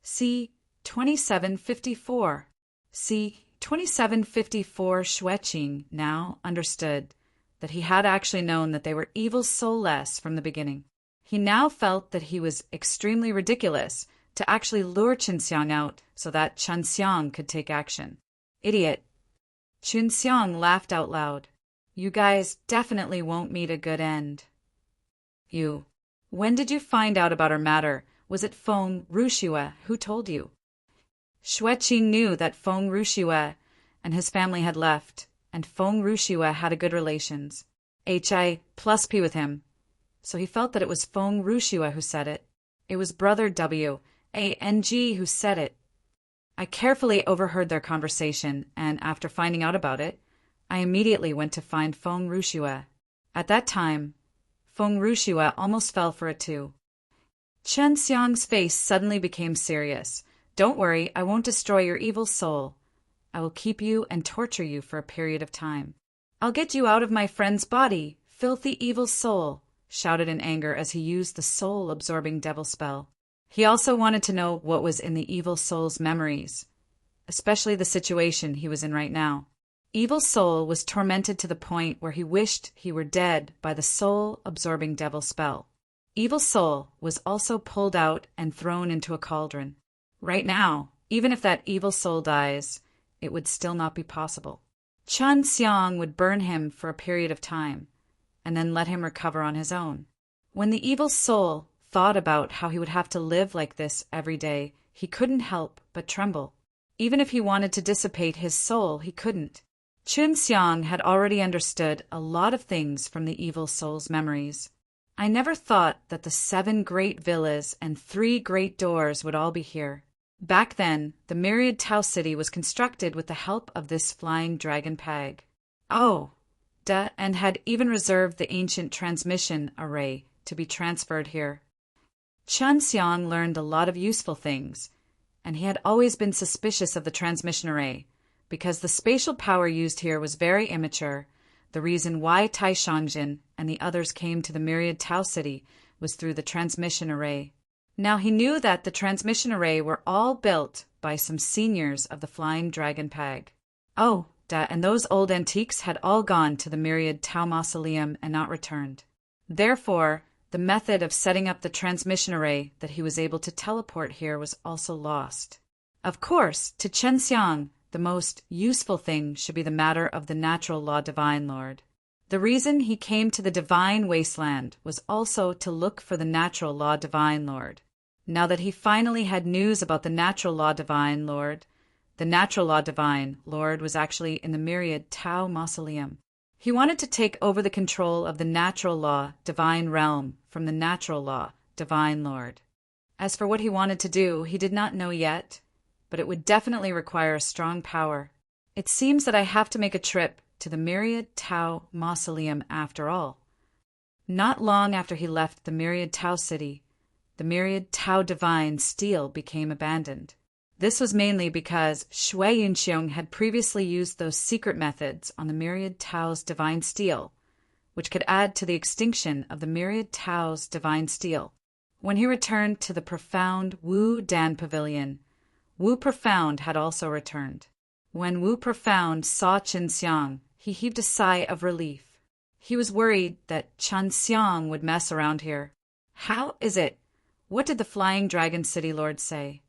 See 2754. See 2754. Xueqing now understood that he had actually known that they were evil soulless from the beginning. He now felt that he was extremely ridiculous to actually lure Qinxiang out so that Qinxiang could take action. Idiot. Qinxiang laughed out loud. You guys definitely won't meet a good end. You. When did you find out about our matter? Was it Feng Rushue who told you? Xueqing knew that Feng Rushue and his family had left, and Feng Rushue had a good relations. Hi+P with him. So he felt that it was Feng Rushue who said it. It was Brother Wang who said it. I carefully overheard their conversation, and after finding out about it, I immediately went to find Feng Rushue. At that time, Feng Rushue almost fell for it too. Qinxiang's face suddenly became serious. Don't worry, I won't destroy your evil soul. I will keep you and torture you for a period of time. I'll get you out of my friend's body, filthy evil soul, shouted in anger as he used the soul-absorbing devil spell. He also wanted to know what was in the evil soul's memories, especially the situation he was in right now. Evil soul was tormented to the point where he wished he were dead by the soul-absorbing devil spell. Evil soul was also pulled out and thrown into a cauldron. Right now, even if that evil soul dies, it would still not be possible. Qinxiang would burn him for a period of time, and then let him recover on his own. When the evil soul thought about how he would have to live like this every day, he couldn't help but tremble. Even if he wanted to dissipate his soul, he couldn't. Qinxiang had already understood a lot of things from the evil soul's memories. I never thought that the 7 great villas and 3 great doors would all be here. Back then, the Myriad Tau City was constructed with the help of this flying dragon peg. And had even reserved the ancient transmission array to be transferred here. Qinxiang learned a lot of useful things, and he had always been suspicious of the transmission array, because the spatial power used here was very immature. The reason why Tai Shangjin and the others came to the Myriad Tau City was through the transmission array. Now he knew that the transmission array were all built by some seniors of the Flying Dragon Peg. And those old antiques had all gone to the Myriad Tau Mausoleum and not returned. Therefore, the method of setting up the transmission array that he was able to teleport here was also lost. Of course, to Qinxiang, the most useful thing should be the matter of the natural law divine lord. The reason he came to the divine wasteland was also to look for the natural law divine lord. Now that he finally had news about the natural law divine lord, the natural law divine lord was actually in the Myriad Tau Mausoleum. He wanted to take over the control of the natural law divine realm from the natural law divine lord. As for what he wanted to do, he did not know yet, but it would definitely require a strong power. It seems that I have to make a trip to the Myriad Tau Mausoleum after all. Not long after he left the Myriad Tau City, the Myriad Tau Divine Steel became abandoned. This was mainly because Shui Yunxiong had previously used those secret methods on the Myriad Tau's Divine Steel, which could add to the extinction of the Myriad Tau's Divine Steel. When he returned to the profound Wu Dan Pavilion, Wu Profound had also returned. When Wu Profound saw Qinxiang, he heaved a sigh of relief. He was worried that Qinxiang would mess around here. How is it? What did the Flying Dragon City Lord say?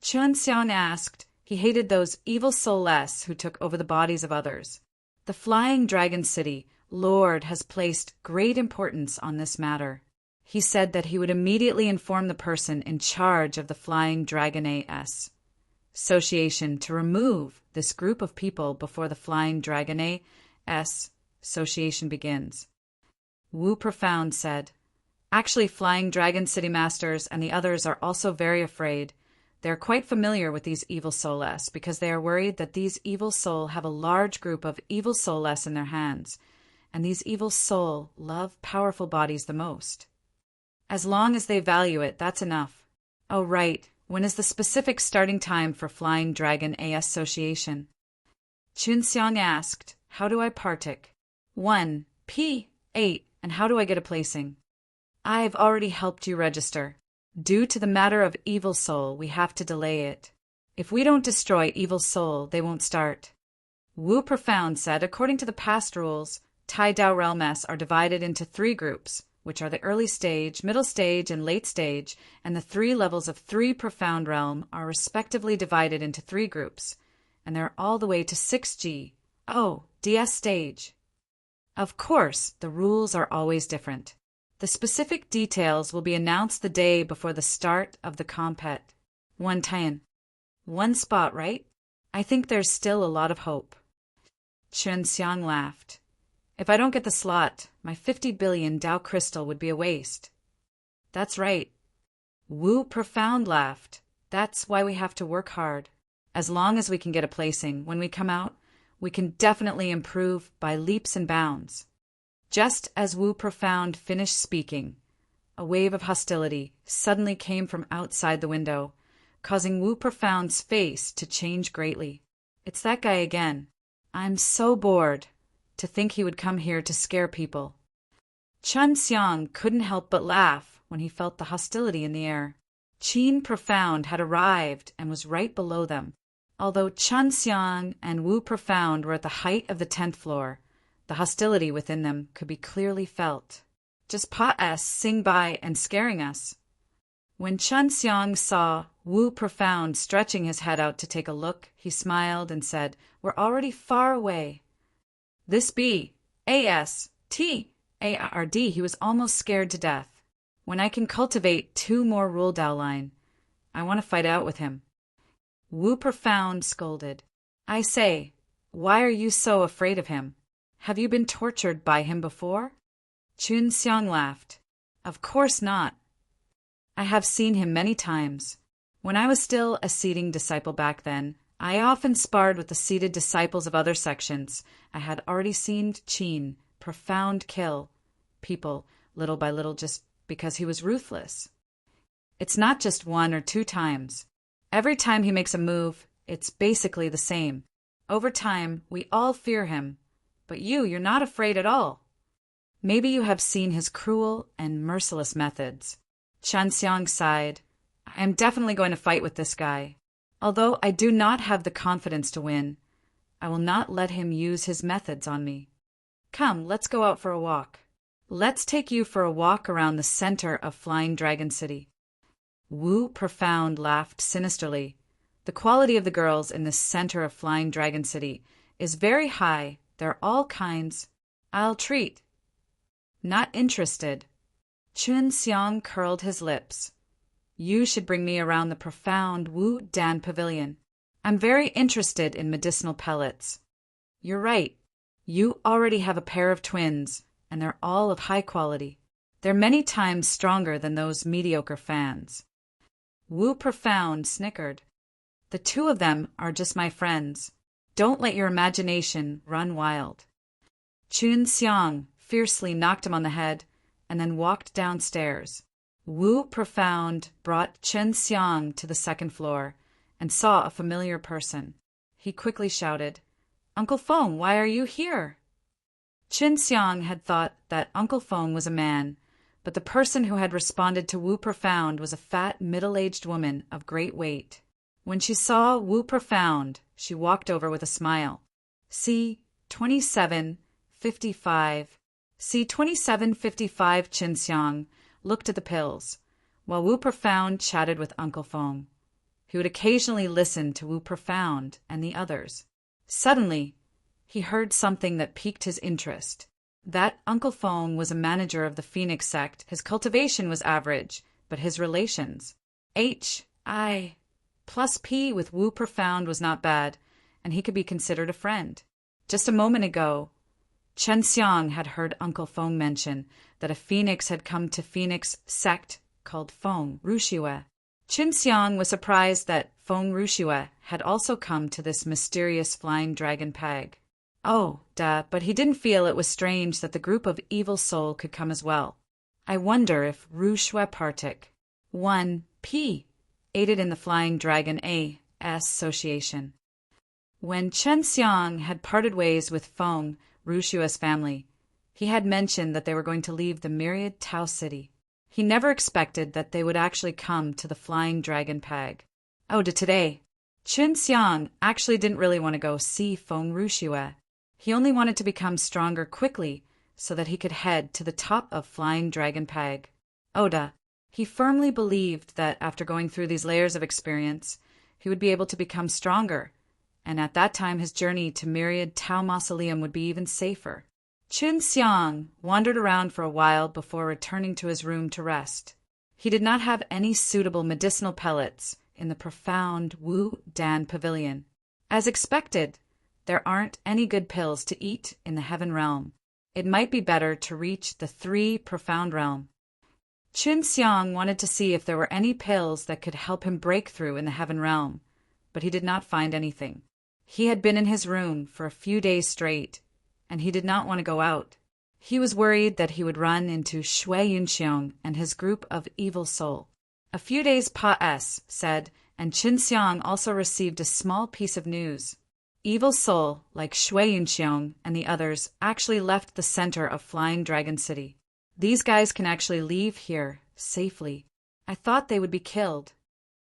Qinxiang asked. He hated those evil soulless who took over the bodies of others. The Flying Dragon City Lord has placed great importance on this matter. He said that he would immediately inform the person in charge of the Flying Dragon A.S. Association to remove this group of people before the Flying Dragon A.S. Association begins. Wu Profound said, Actually, Flying Dragon City Masters and the others are also very afraid. They are quite familiar with these evil soulless because they are worried that these evil soul have a large group of evil soulless in their hands, and these evil soul love powerful bodies the most. As long as they value it, that's enough. Oh, right. When is the specific starting time for Flying Dragon A.S. Association? Qinxiang asked, How do I partic? 1. P. 8. And how do I get a placing? I've already helped you register. Due to the matter of evil soul, we have to delay it. If we don't destroy evil soul, they won't start. Wu Profound said, according to the past rules, Tai Dao Realm-S are divided into 3 groups, which are the early stage, middle stage, and late stage, and the 3 levels of 3 Profound Realm are respectively divided into 3 groups, and they're all the way to 6G, DS stage. Of course, the rules are always different. The specific details will be announced the day before the start of the compet. 1 Tian. 1 spot, right? I think there's still a lot of hope. Chen Xiang laughed. If I don't get the slot, my 50 billion Dao crystal would be a waste. That's right. Wu Profound laughed. That's why we have to work hard. As long as we can get a placing, when we come out, we can definitely improve by leaps and bounds. Just as Wu Profound finished speaking, a wave of hostility suddenly came from outside the window, causing Wu Profound's face to change greatly. It's that guy again. I'm so bored. To think he would come here to scare people. Chen Xiang couldn't help but laugh when he felt the hostility in the air. Qin Profound had arrived and was right below them. Although Chen Xiang and Wu Profound were at the height of the 10th floor, the hostility within them could be clearly felt. Just Pa S sing by and scaring us. When Chen Xiang saw Wu Profound stretching his head out to take a look, he smiled and said, "We're already far away." This be A-S-T-A-R-D. He was almost scared to death. When I can cultivate 2 more rule Dao line, I want to fight out with him. Wu Profound scolded. I say, why are you so afraid of him? Have you been tortured by him before? Chun Xiang laughed. Of course not. I have seen him many times. When I was still a seating disciple back then, I often sparred with the seated disciples of other sections. I had already seen Qin Profound kill people little by little just because he was ruthless. It's not just 1 or 2 times. Every time he makes a move, it's basically the same. Over time, we all fear him. But you're not afraid at all. Maybe you have seen his cruel and merciless methods. Chen Xiang sighed. I am definitely going to fight with this guy. Although I do not have the confidence to win, I will not let him use his methods on me. Come, let's go out for a walk. Let's take you for a walk around the center of Flying Dragon City. Wu Profound laughed sinisterly. The quality of the girls in the center of Flying Dragon City is very high. They're all kinds. I'll treat. Not interested. Chun Xiang curled his lips. You should bring me around the profound Wu Dan Pavilion. I'm very interested in medicinal pellets. You're right. You already have a pair of twins, and they're all of high quality. They're many times stronger than those mediocre fans. Wu Profound snickered. The 2 of them are just my friends. Don't let your imagination run wild. Chun Xiang fiercely knocked him on the head and then walked downstairs. Wu Profound brought Chen Xiang to the 2nd floor and saw a familiar person. He quickly shouted, Uncle Feng, why are you here? Chen Xiang had thought that Uncle Feng was a man, but the person who had responded to Wu Profound was a fat, middle-aged woman of great weight. When she saw Wu Profound, she walked over with a smile. C-2755. C-2755 Chen Xiang looked at the pills, while Wu Profound chatted with Uncle Feng. He would occasionally listen to Wu Profound and the others. Suddenly, he heard something that piqued his interest. That Uncle Feng was a manager of the Phoenix sect. His cultivation was average, but his relations, H.I. plus P with Wu Profound was not bad, and he could be considered a friend. Just a moment ago, Chen Xiang had heard Uncle Feng mention that a phoenix had come to Phoenix sect called Feng Rushue. Chen Xiang was surprised that Feng Rushue had also come to this mysterious flying dragon peg. Oh, duh, but he didn't feel it was strange that the group of evil soul could come as well. I wonder if Rushue Partik 1P aided in the Flying Dragon A Association. When Chen Xiang had parted ways with Feng Rushue's family, he had mentioned that they were going to leave the myriad Tao City. He never expected that they would actually come to the Flying Dragon Pag. Oh, to today. Qin Xiang actually didn't really want to go see Feng Ruxue. He only wanted to become stronger quickly so that he could head to the top of Flying Dragon Pag. Oda. He firmly believed that after going through these layers of experience, he would be able to become stronger, and at that time his journey to Myriad Tao Mausoleum would be even safer. Qin Xiang wandered around for a while before returning to his room to rest. He did not have any suitable medicinal pellets in the profound Wu Dan Pavilion. As expected, there aren't any good pills to eat in the Heaven Realm. It might be better to reach the 3 Profound Realm. Qin Xiang wanted to see if there were any pills that could help him break through in the Heaven Realm, but he did not find anything. He had been in his room for a few days straight, and he did not want to go out. He was worried that he would run into Shui Yunxiong and his group of evil soul. A few days said, and Qin Xiang also received a small piece of news. Evil soul, like Shui Yunxiong and the others, actually left the center of Flying Dragon City. These guys can actually leave here safely. I thought they would be killed.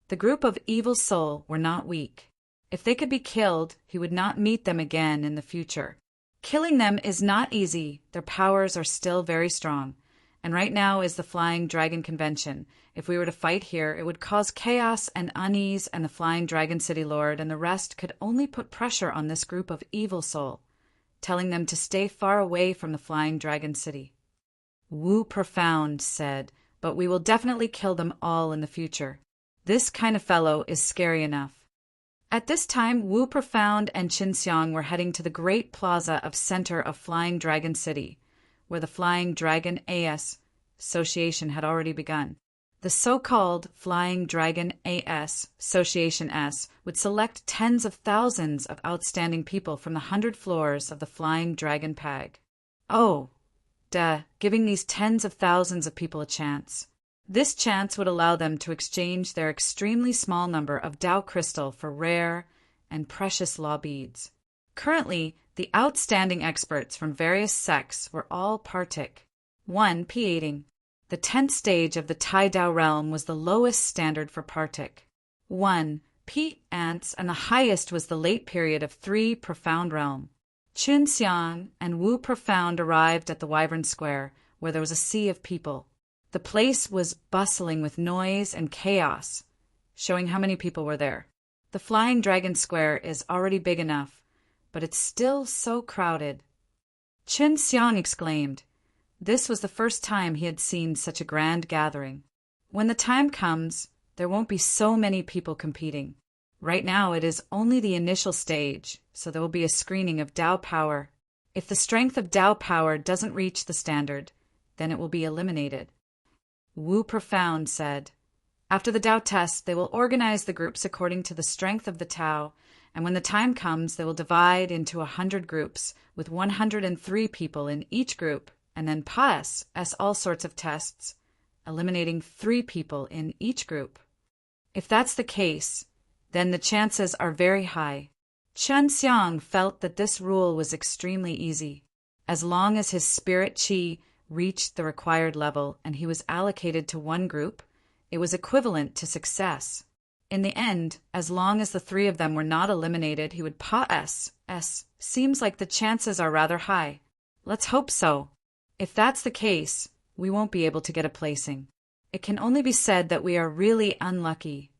The group of evil soul were not weak. If they could be killed, he would not meet them again in the future. Killing them is not easy. Their powers are still very strong. And right now is the Flying Dragon Convention. If we were to fight here, it would cause chaos and unease, and the Flying Dragon City Lord and the rest could only put pressure on this group of evil soul, telling them to stay far away from the Flying Dragon City. Wu Profound said, but we will definitely kill them all in the future. This kind of fellow is scary enough. At this time, Wu Profound and Qin Xiang were heading to the great plaza of center of Flying Dragon City, where the Flying Dragon AS Association had already begun. The so-called Flying Dragon AS Association S would select tens of thousands of outstanding people from the 100 floors of the Flying Dragon Pag. Giving these tens of thousands of people a chance. This chance would allow them to exchange their extremely small number of Tao crystal for rare and precious law beads. Currently, the outstanding experts from various sects were all partic. 1. P8ing. The 10th stage of the Tai Dao realm was the lowest standard for partic. 1. P-ants, and the highest was the late period of 3 Profound realm. Qin Xiang and Wu Profound arrived at the Wyvern Square, where there was a sea of people. The place was bustling with noise and chaos, showing how many people were there. The Flying Dragon Square is already big enough, but it's still so crowded. Qin Xiang exclaimed. This was the first time he had seen such a grand gathering. When the time comes, there won't be so many people competing. Right now it is only the initial stage, so there will be a screening of Tao power. If the strength of Tao power doesn't reach the standard, then it will be eliminated. Wu Profound said, after the Tao test, they will organize the groups according to the strength of the Tao, and when the time comes, they will divide into 100 groups, with 103 people in each group, and then pass all sorts of tests, eliminating 3 people in each group. If that's the case, then the chances are very high. Qin Xiang felt that this rule was extremely easy. As long as his spirit qi reached the required level and he was allocated to one group, it was equivalent to success. In the end, as long as the 3 of them were not eliminated, he would pass. Seems like the chances are rather high. Let's hope so. If that's the case, we won't be able to get a placing. It can only be said that we are really unlucky.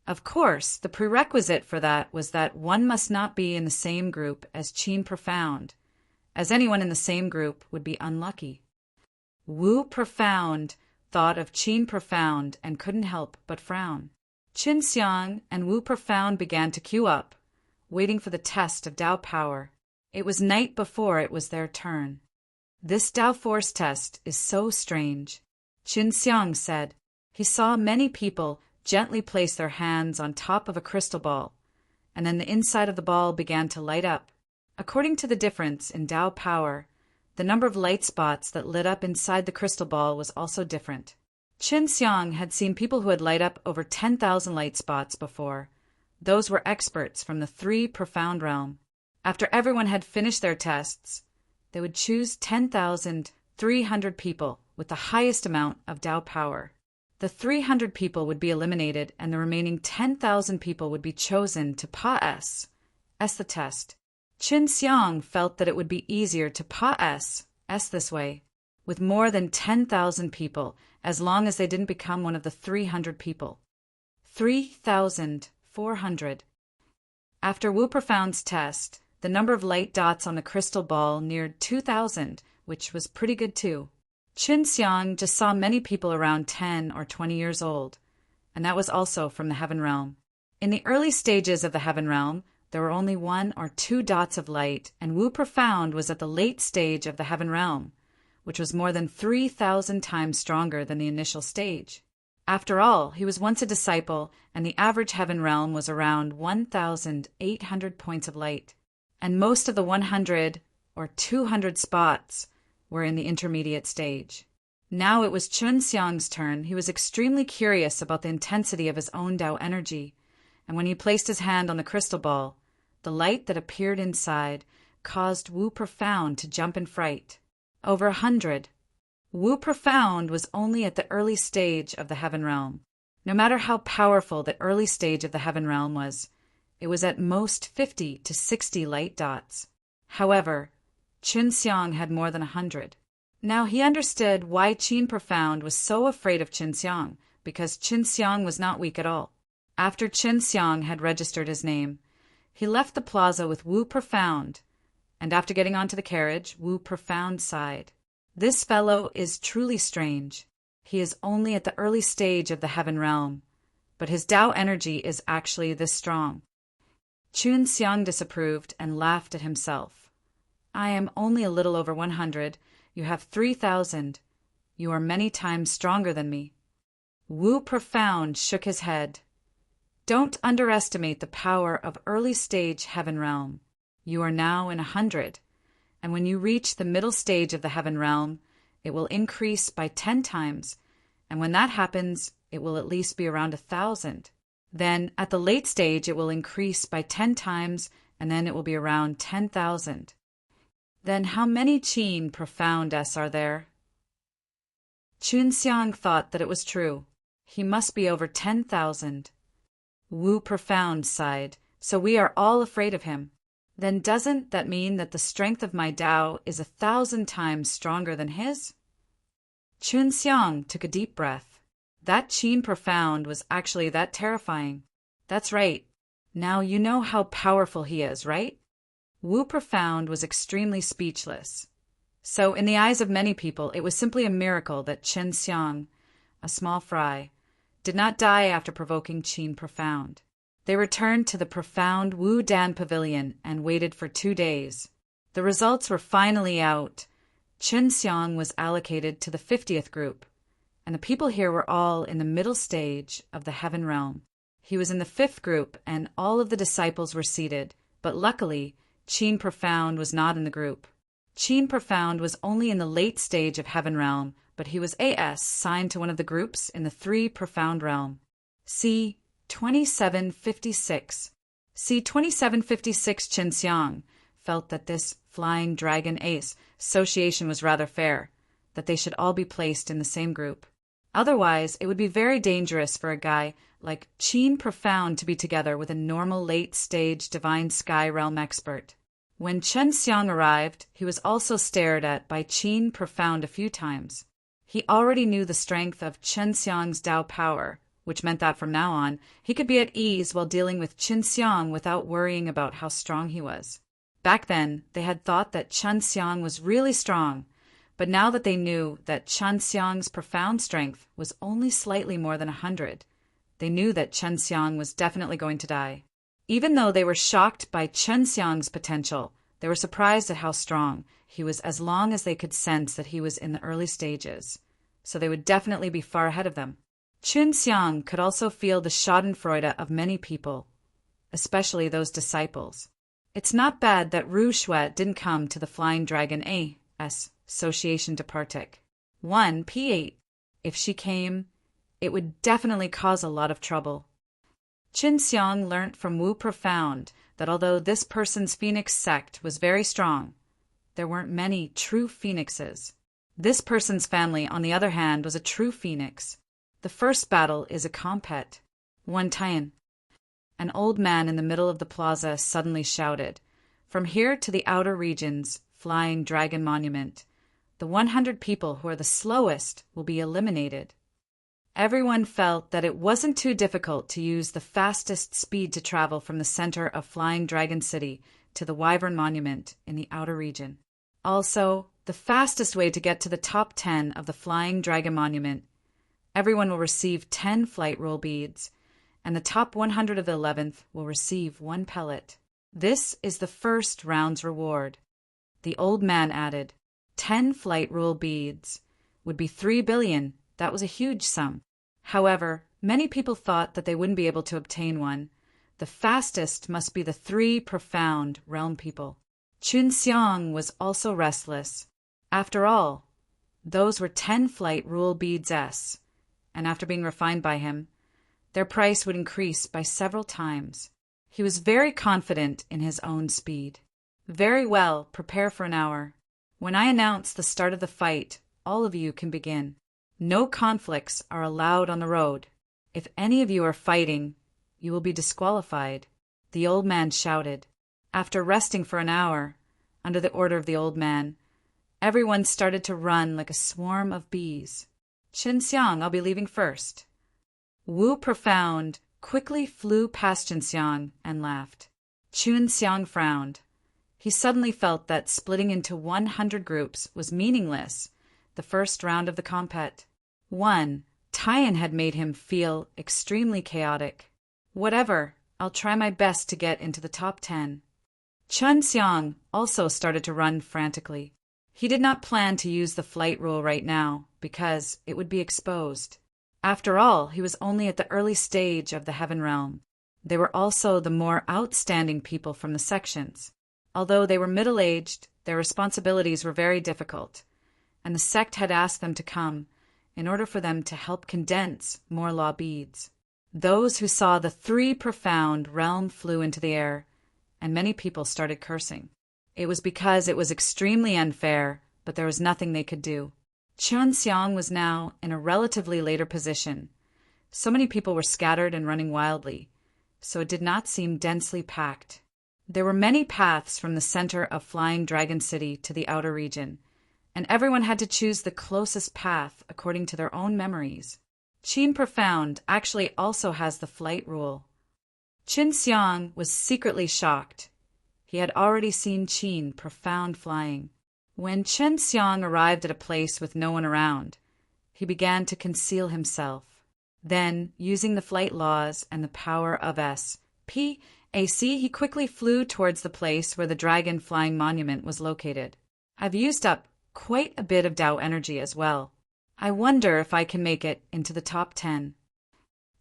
Of course, the prerequisite for that was that one must not be in the same group as Qin Profound, as anyone in the same group would be unlucky. Wu Profound thought of Qin Profound and couldn't help but frown. Qin Xiang and Wu Profound began to queue up, waiting for the test of Tao power. It was night before it was their turn. This Tao force test is so strange. Qin Xiang said. He saw many people gently place their hands on top of a crystal ball, and then the inside of the ball began to light up. According to the difference in Tao power, the number of light spots that lit up inside the crystal ball was also different. Qin Xiang had seen people who had light up over 10,000 light spots before. Those were experts from the 3 Profound realm. After everyone had finished their tests, they would choose 10,300 people with the highest amount of Tao power. The 300 people would be eliminated, and the remaining 10,000 people would be chosen to pass the test. Qin Xiang felt that it would be easier to pass this way, with more than 10,000 people, as long as they didn't become one of the 300 people. 3,400. After Wu Profound's test, the number of light dots on the crystal ball neared 2,000, which was pretty good too. Qin Xiang just saw many people around 10 or 20 years old, and that was also from the heaven realm. In the early stages of the heaven realm, there were only 1 or 2 dots of light, and Wu Profound was at the late stage of the heaven realm, which was more than 3,000 times stronger than the initial stage. After all, he was once a disciple, and the average heaven realm was around 1,800 points of light, and most of the 100 or 200 spots were in the intermediate stage. Now it was Qin Xiang's turn. He was extremely curious about the intensity of his own Tao energy, and when he placed his hand on the crystal ball, the light that appeared inside caused Wu Profound to jump in fright. Over 100. Wu Profound was only at the early stage of the heaven realm. No matter how powerful the early stage of the heaven realm was, it was at most 50 to 60 light dots. However, Qin Xiang had more than 100. Now he understood why Qin Profound was so afraid of Qin Xiang, because Qin Xiang was not weak at all. After Qin Xiang had registered his name, he left the plaza with Wu Profound, and after getting onto the carriage, Wu Profound sighed. This fellow is truly strange. He is only at the early stage of the heaven realm, but his Tao energy is actually this strong. Qin Xiang disapproved and laughed at himself. I am only a little over 100. You have 3,000. You are many times stronger than me. Wu Profound shook his head. Don't underestimate the power of early stage heaven realm. You are now in 100. And when you reach the middle stage of the heaven realm, it will increase by 10 times, and when that happens, it will at least be around 1,000. Then, at the late stage, it will increase by 10 times, and then it will be around 10,000. Then how many Qin Profound-s are there? Qin Xiang thought that it was true. He must be over 10,000. Wu Profound sighed. So we are all afraid of him. Then doesn't that mean that the strength of my Tao is 1,000 times stronger than his? Qin Xiang took a deep breath. That Qin Profound was actually that terrifying. That's right. Now you know how powerful he is, right? Wu Profound was extremely speechless. So in the eyes of many people, it was simply a miracle that Qin Xiang, a small fry, did not die after provoking Qin Profound. They returned to the profound Wu Dan Pavilion and waited for 2 days. The results were finally out. Qin Xiang was allocated to the 50th group, and the people here were all in the middle stage of the heaven realm. He was in the 5th group, and all of the disciples were seated, but luckily, Qin Profound was not in the group. Qin Profound was only in the late stage of heaven realm, but he was signed to one of the groups in the 3 profound realm. See 2756. See 2756. Qin Xiang felt that this flying dragon ace association was rather fair, that they should all be placed in the same group. Otherwise, it would be very dangerous for a guy like Qin Profound to be together with a normal late-stage divine sky realm expert. When Qin Xiang arrived, he was also stared at by Qin Profound a few times. He already knew the strength of Qin Xiang's Tao power, which meant that from now on, he could be at ease while dealing with Qin Xiang without worrying about how strong he was. Back then, they had thought that Qin Xiang was really strong, but now that they knew that Qin Xiang's profound strength was only slightly more than 100, they knew that Qin Xiang was definitely going to die. Even though they were shocked by Qin Xiang's potential, they were surprised at how strong he was as long as they could sense that he was in the early stages, so they would definitely be far ahead of them. Qin Xiang could also feel the schadenfreude of many people, especially those disciples. It's not bad that Ru Shuet didn't come to the Flying Dragon A.'s association to partake. 1 P8. If she came, it would definitely cause a lot of trouble. Qin Xiang learnt from Wu Profound that although this person's phoenix sect was very strong, there weren't many true phoenixes. This person's family, on the other hand, was a true phoenix. The first battle is a compet. One Tian. An old man in the middle of the plaza suddenly shouted, "From here to the outer regions, flying dragon monument, the 100 people who are the slowest will be eliminated." Everyone felt that it wasn't too difficult to use the fastest speed to travel from the center of Flying Dragon City to the Wyvern Monument in the outer region. Also, the fastest way to get to the top 10 of the Flying Dragon Monument. Everyone will receive 10 flight roll beads, and the top 100 of the 11th will receive 1 pellet. This is the first round's reward. The old man added, 10 flight roll beads would be 3 billion. That was a huge sum. However, many people thought that they wouldn't be able to obtain one. The fastest must be the 3 profound realm people. Chun Xiang was also restless. After all, those were 10 flight rule beads S, and after being refined by him, their price would increase by several times. He was very confident in his own speed. Very well, prepare for an hour. When I announce the start of the fight, all of you can begin. No conflicts are allowed on the road. If any of you are fighting, you will be disqualified, the old man shouted. After resting for an hour, under the order of the old man, everyone started to run like a swarm of bees. Chun Xiang, I'll be leaving first. Wu Profound quickly flew past Chun Xiang and laughed. Chun Xiang frowned. He suddenly felt that splitting into 100 groups was meaningless. The first round of the compet. 1. Tian had made him feel extremely chaotic. Whatever, I'll try my best to get into the top 10. Chun Xiang also started to run frantically. He did not plan to use the flight rule right now, because it would be exposed. After all, he was only at the early stage of the Heaven Realm. They were also the more outstanding people from the sections. Although they were middle-aged, their responsibilities were very difficult, and the sect had asked them to come in order for them to help condense more law beads. Those who saw the 3 profound realm flew into the air, and many people started cursing. It was because it was extremely unfair, but there was nothing they could do. Chun Xiang was now in a relatively later position. So many people were scattered and running wildly, so it did not seem densely packed. There were many paths from the center of Flying Dragon City to the outer region, and everyone had to choose the closest path according to their own memories. Qin Profound actually also has the flight rule. Chun Xiang was secretly shocked. He had already seen Qin Profound flying. When Chun Xiang arrived at a place with no one around, he began to conceal himself. Then, using the flight laws and the power of S.P.A.C., he quickly flew towards the place where the Dragon Flying Monument was located. I've used up quite a bit of Tao energy as well. I wonder if I can make it into the top 10.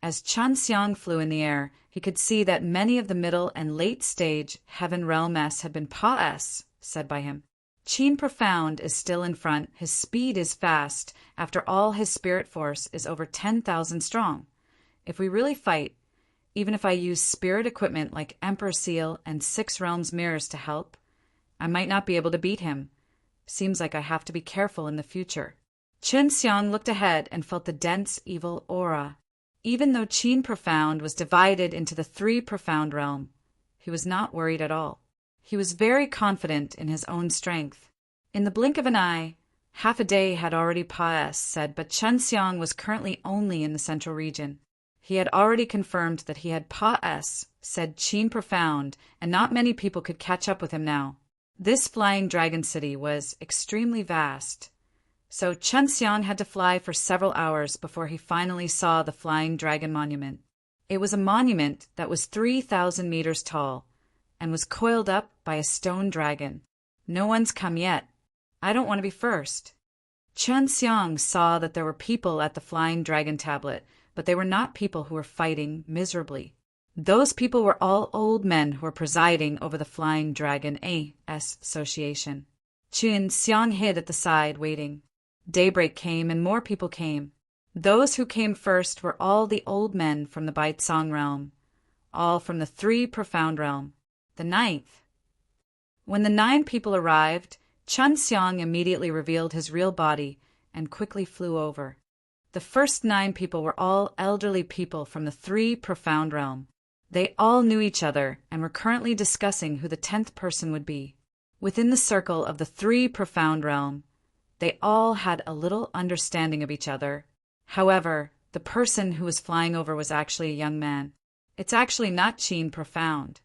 As Chun Xiang flew in the air, he could see that many of the middle and late stage Heaven Realm S had been Pa-S, said by him. Qin Profound is still in front. His speed is fast. After all, his spirit force is over 10,000 strong. If we really fight, even if I use spirit equipment like Emperor Seal and 6 Realms Mirrors to help, I might not be able to beat him. Seems like I have to be careful in the future. Chun Xiang looked ahead and felt the dense evil aura. Even though Qin Profound was divided into the 3 profound realm, he was not worried at all. He was very confident in his own strength. In the blink of an eye, half a day had already passed, said, but Chun Xiang was currently only in the central region. He had already confirmed that he had Pa-S, said Qin Profound, and not many people could catch up with him now. This flying dragon city was extremely vast, so Chun Xiang had to fly for several hours before he finally saw the Flying Dragon Monument. It was a monument that was 3,000 meters tall and was coiled up by a stone dragon. No one's come yet. I don't want to be first. Chun Xiang saw that there were people at the Flying Dragon Tablet, but they were not people who were fighting miserably. Those people were all old men who were presiding over the Flying Dragon A.S. Association. Chun Xiang hid at the side, waiting. Daybreak came and more people came. Those who came first were all the old men from the Baitsong realm, all from the 3 profound realm, the 9th. When the 9 people arrived, Chun Xiang immediately revealed his real body and quickly flew over. The first 9 people were all elderly people from the 3 profound realm. They all knew each other and were currently discussing who the 10th person would be. Within the circle of the 3 profound realm, they all had a little understanding of each other. However, the person who was flying over was actually a young man. It's actually not Qin Profound.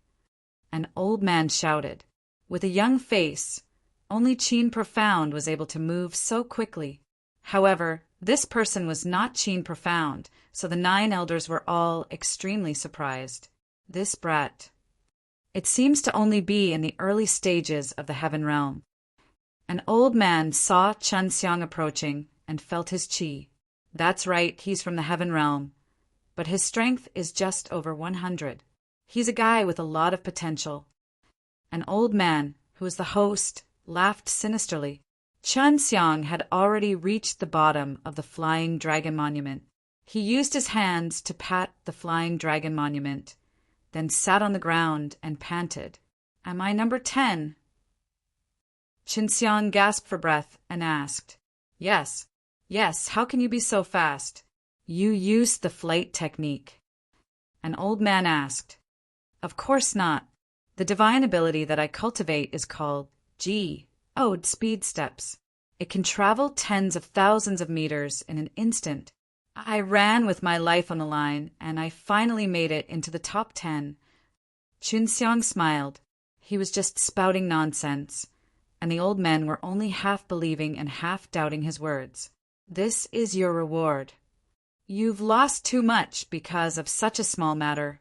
An old man shouted. With a young face, only Qin Profound was able to move so quickly. However, this person was not Qin Profound, so the 9 elders were all extremely surprised. This brat. It seems to only be in the early stages of the heaven realm. An old man saw Chun Xiang approaching and felt his qi. That's right, he's from the heaven realm, but his strength is just over 100. He's a guy with a lot of potential. An old man, who was the host, laughed sinisterly. Chun Xiang had already reached the bottom of the flying dragon monument. He used his hands to pat the flying dragon monument, then sat on the ground and panted. "Am I number 10? Chun Xiang gasped for breath and asked, Yes, how can you be so fast? You used the flight technique." An old man asked, "Of course not. The divine ability that I cultivate is called Ode speed steps. It can travel tens of thousands of meters in an instant. I ran with my life on the line, and I finally made it into the top 10. Chun Xiang smiled. He was just spouting nonsense, and the old men were only half believing and half doubting his words. This is your reward. You've lost too much because of such a small matter.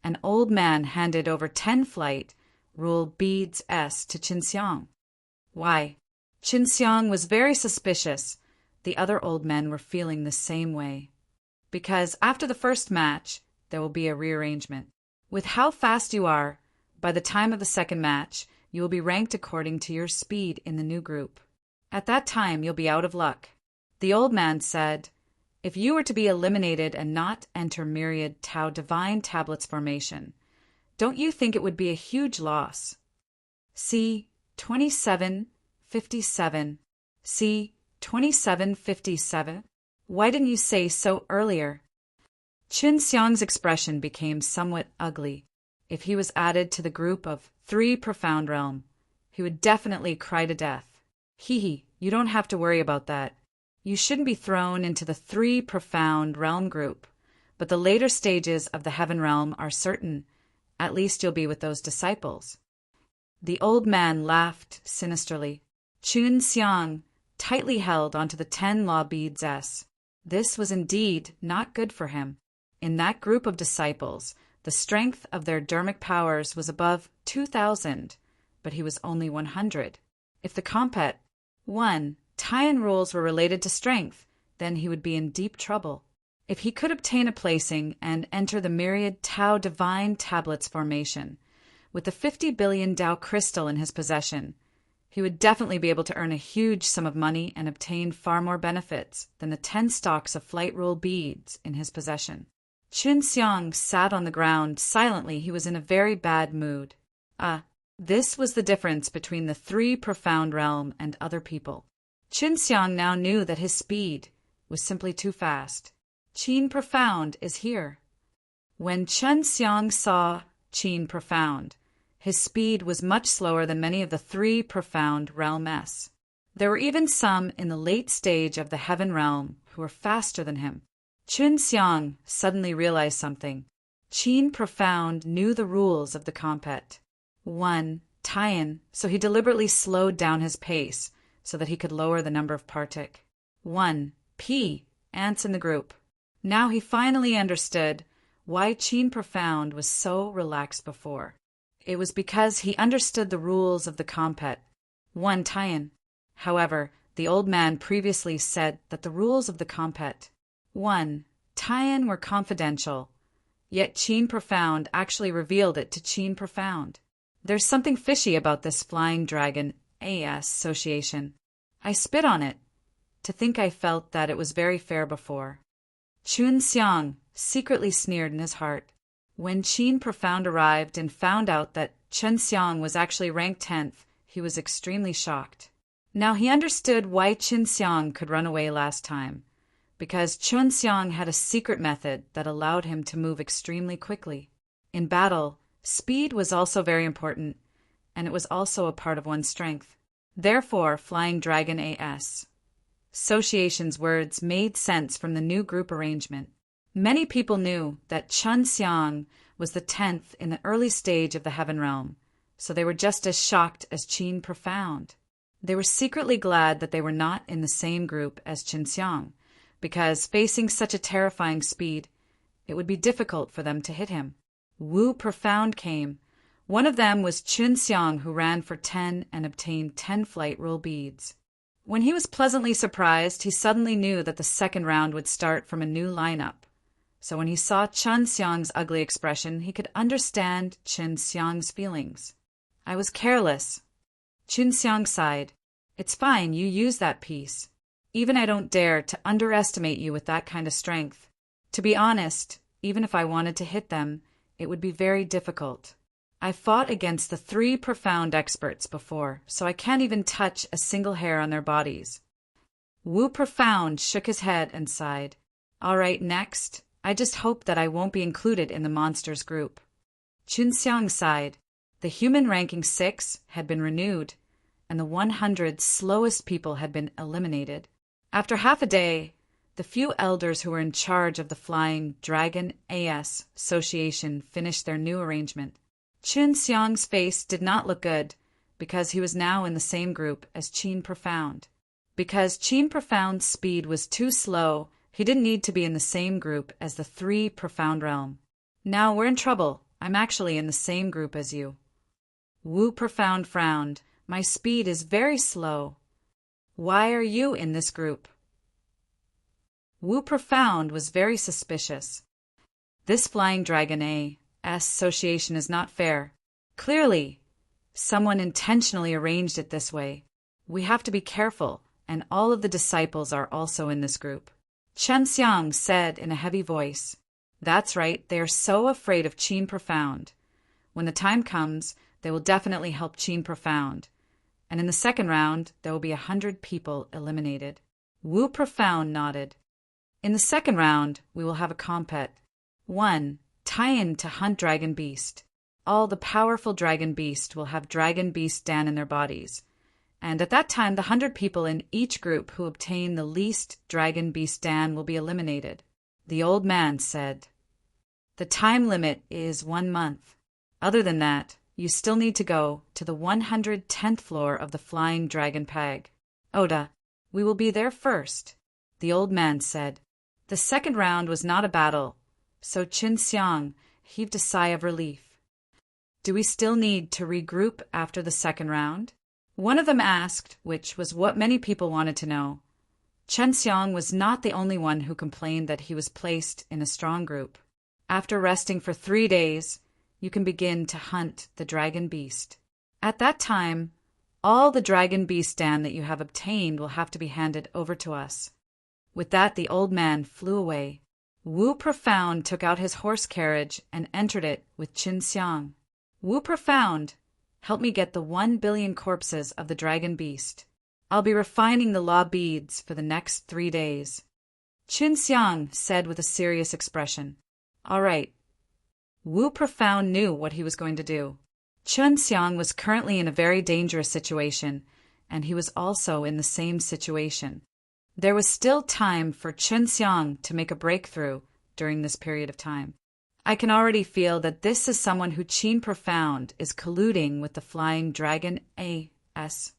An old man handed over 10 flight rule beads S to Chun Xiang. Why? Chun Xiang was very suspicious. The other old men were feeling the same way. Because after the first match, there will be a rearrangement. With how fast you are, by the time of the second match, you will be ranked according to your speed in the new group. At that time, you'll be out of luck. The old man said, if you were to be eliminated and not enter Myriad Tau Divine Tablets formation, don't you think it would be a huge loss? See 2757. See 2757. Why didn't you say so earlier? Chun Xiang's expression became somewhat ugly. If he was added to the group of 3 profound realm, he would definitely cry to death. Hee, you don't have to worry about that. You shouldn't be thrown into the 3 profound realm group, but the later stages of the heaven realm are certain. At least you'll be with those disciples. The old man laughed sinisterly. Chun Xiang tightly held onto the 10 law beads S. This was indeed not good for him. In that group of disciples, the strength of their dermic powers was above 2,000, but he was only 100. If the compet 1 Taiyan rules were related to strength, then he would be in deep trouble. If he could obtain a placing and enter the Myriad Tau Divine Tablets formation, with the 50 billion Tao crystal in his possession, he would definitely be able to earn a huge sum of money and obtain far more benefits than the 10 stocks of flight rule beads in his possession. Chun Xiang sat on the ground silently. He was in a very bad mood. This was the difference between the 3 profound realm and other people. Chun Xiang now knew that his speed was simply too fast. Qin Profound is here. When Chun Xiang saw Qin Profound, his speed was much slower than many of the 3 profound realm S. There were even some in the late stage of the heaven realm who were faster than him. Chun Xiang suddenly realized something. Qin Profound knew the rules of the compet. 1 Taiyan, so he deliberately slowed down his pace so that he could lower the number of partic. 1 P ants in the group. Now he finally understood why Qin Profound was so relaxed before. It was because he understood the rules of the compet. 1 Taiyan. However, the old man previously said that the rules of the compet 1 Taiyan were confidential, yet Qin Profound actually revealed it to Qin Profound. There's something fishy about this flying dragon AS association. I spit on it, to think I felt that it was very fair before. Chun Xiang secretly sneered in his heart. When Qin Profound arrived and found out that Chun Xiang was actually ranked 10th, he was extremely shocked. Now he understood why Qin Xiang could run away last time, because Qin Xiang had a secret method that allowed him to move extremely quickly. In battle, speed was also very important, and it was also a part of one's strength. Therefore, Flying Dragon A.S. Association's words made sense from the new group arrangement. Many people knew that Qin Xiang was the 10th in the early stage of the Heaven Realm, so they were just as shocked as Qin Profound. They were secretly glad that they were not in the same group as Qin Xiang, because facing such a terrifying speed, it would be difficult for them to hit him. Wu Profound came. One of them was Qin Xiang, who ran for 10 and obtained 10 flight rule beads. When he was pleasantly surprised, he suddenly knew that the second round would start from a new lineup. So when he saw Qin Xiang's ugly expression, he could understand Qin Xiang's feelings. I was careless. Qin Xiang sighed. It's fine, you use that piece. Even I don't dare to underestimate you with that kind of strength. To be honest, even if I wanted to hit them, it would be very difficult. I fought against the 3 profound experts before, so I can't even touch a single hair on their bodies. Wu Profound shook his head and sighed. All right, next. I just hope that I won't be included in the monsters group. Qin Xiang sighed. The human ranking 6 had been renewed, and the 100 slowest people had been eliminated. After half a day, the few elders who were in charge of the Flying Dragon A.S. Association finished their new arrangement. Qin Xiang's face did not look good, because he was now in the same group as Qin Profound. Because Qin Profound's speed was too slow, he didn't need to be in the same group as the 3 Profound Realm. Now we're in trouble. I'm actually in the same group as you. Wu Profound frowned. My speed is very slow. Why are you in this group? Wu Profound was very suspicious. This Flying Dragon A.S. Association is not fair. Clearly, someone intentionally arranged it this way. We have to be careful, and all of the disciples are also in this group. Qin Xiang said in a heavy voice. That's right, they are so afraid of Qin Profound. When the time comes, they will definitely help Qin Profound. And in the second round, there will be 100 people eliminated. Wu Profound nodded. In the second round, we will have a compet. 1. Tie-in to hunt Dragon Beast. All the powerful Dragon Beast will have Dragon Beast Dan in their bodies. And at that time, the 100 people in each group who obtain the least Dragon Beast Dan will be eliminated. The old man said. The time limit is 1 month. Other than that, you still need to go to the 110th floor of the Flying Dragon Peg. Oda, we will be there first. The old man said. The second round was not a battle, so Qin Xiang heaved a sigh of relief. Do we still need to regroup after the second round? One of them asked, which was what many people wanted to know. Qin Xiang was not the only one who complained that he was placed in a strong group. After resting for 3 days, you can begin to hunt the Dragon Beast. At that time, all the Dragon Beast Dan that you have obtained will have to be handed over to us. With that, the old man flew away. Wu Profound took out his horse carriage and entered it with Qin Xiang. Wu Profound, help me get the 1 billion corpses of the Dragon Beast. I'll be refining the law beads for the next 3 days. Qin Xiang said with a serious expression. All right. Wu Profound knew what he was going to do. Qin Xiang was currently in a very dangerous situation, and he was also in the same situation. There was still time for Qin Xiang to make a breakthrough during this period of time. I can already feel that this is someone who Qin Profound is colluding with the Flying Dragon A.S.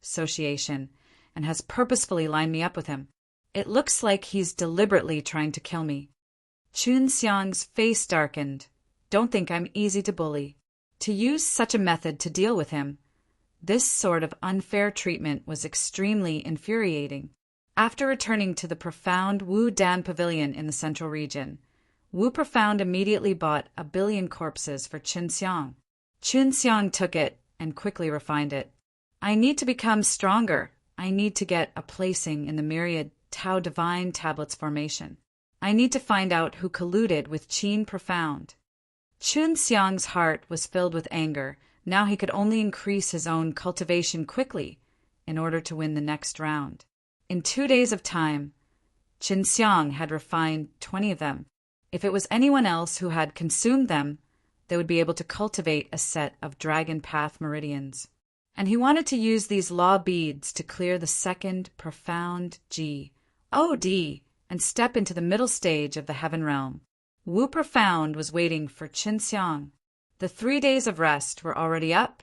Association and has purposefully lined me up with him. It looks like he's deliberately trying to kill me. Qin Xiang's face darkened. Don't think I'm easy to bully. To use such a method to deal with him, this sort of unfair treatment was extremely infuriating. After returning to the Profound Wu Dan Pavilion in the central region, Wu Profound immediately bought 1 billion corpses for Qin Xiang. Qin Xiang took it and quickly refined it. I need to become stronger. I need to get a placing in the myriad Tao Divine Tablets formation. I need to find out who colluded with Qin Profound. Qin Xiang's heart was filled with anger Now he could only increase his own cultivation quickly in order to win the next round. In 2 days of time, Qin Xiang had refined 20 of them. If it was anyone else who had consumed them, they would be able to cultivate a set of Dragon Path meridians. And he wanted to use these law beads to clear the second profound Ji, O-D, and step into the middle stage of the heaven realm. Wu Profound was waiting for Qin Xiang. The 3 days of rest were already up,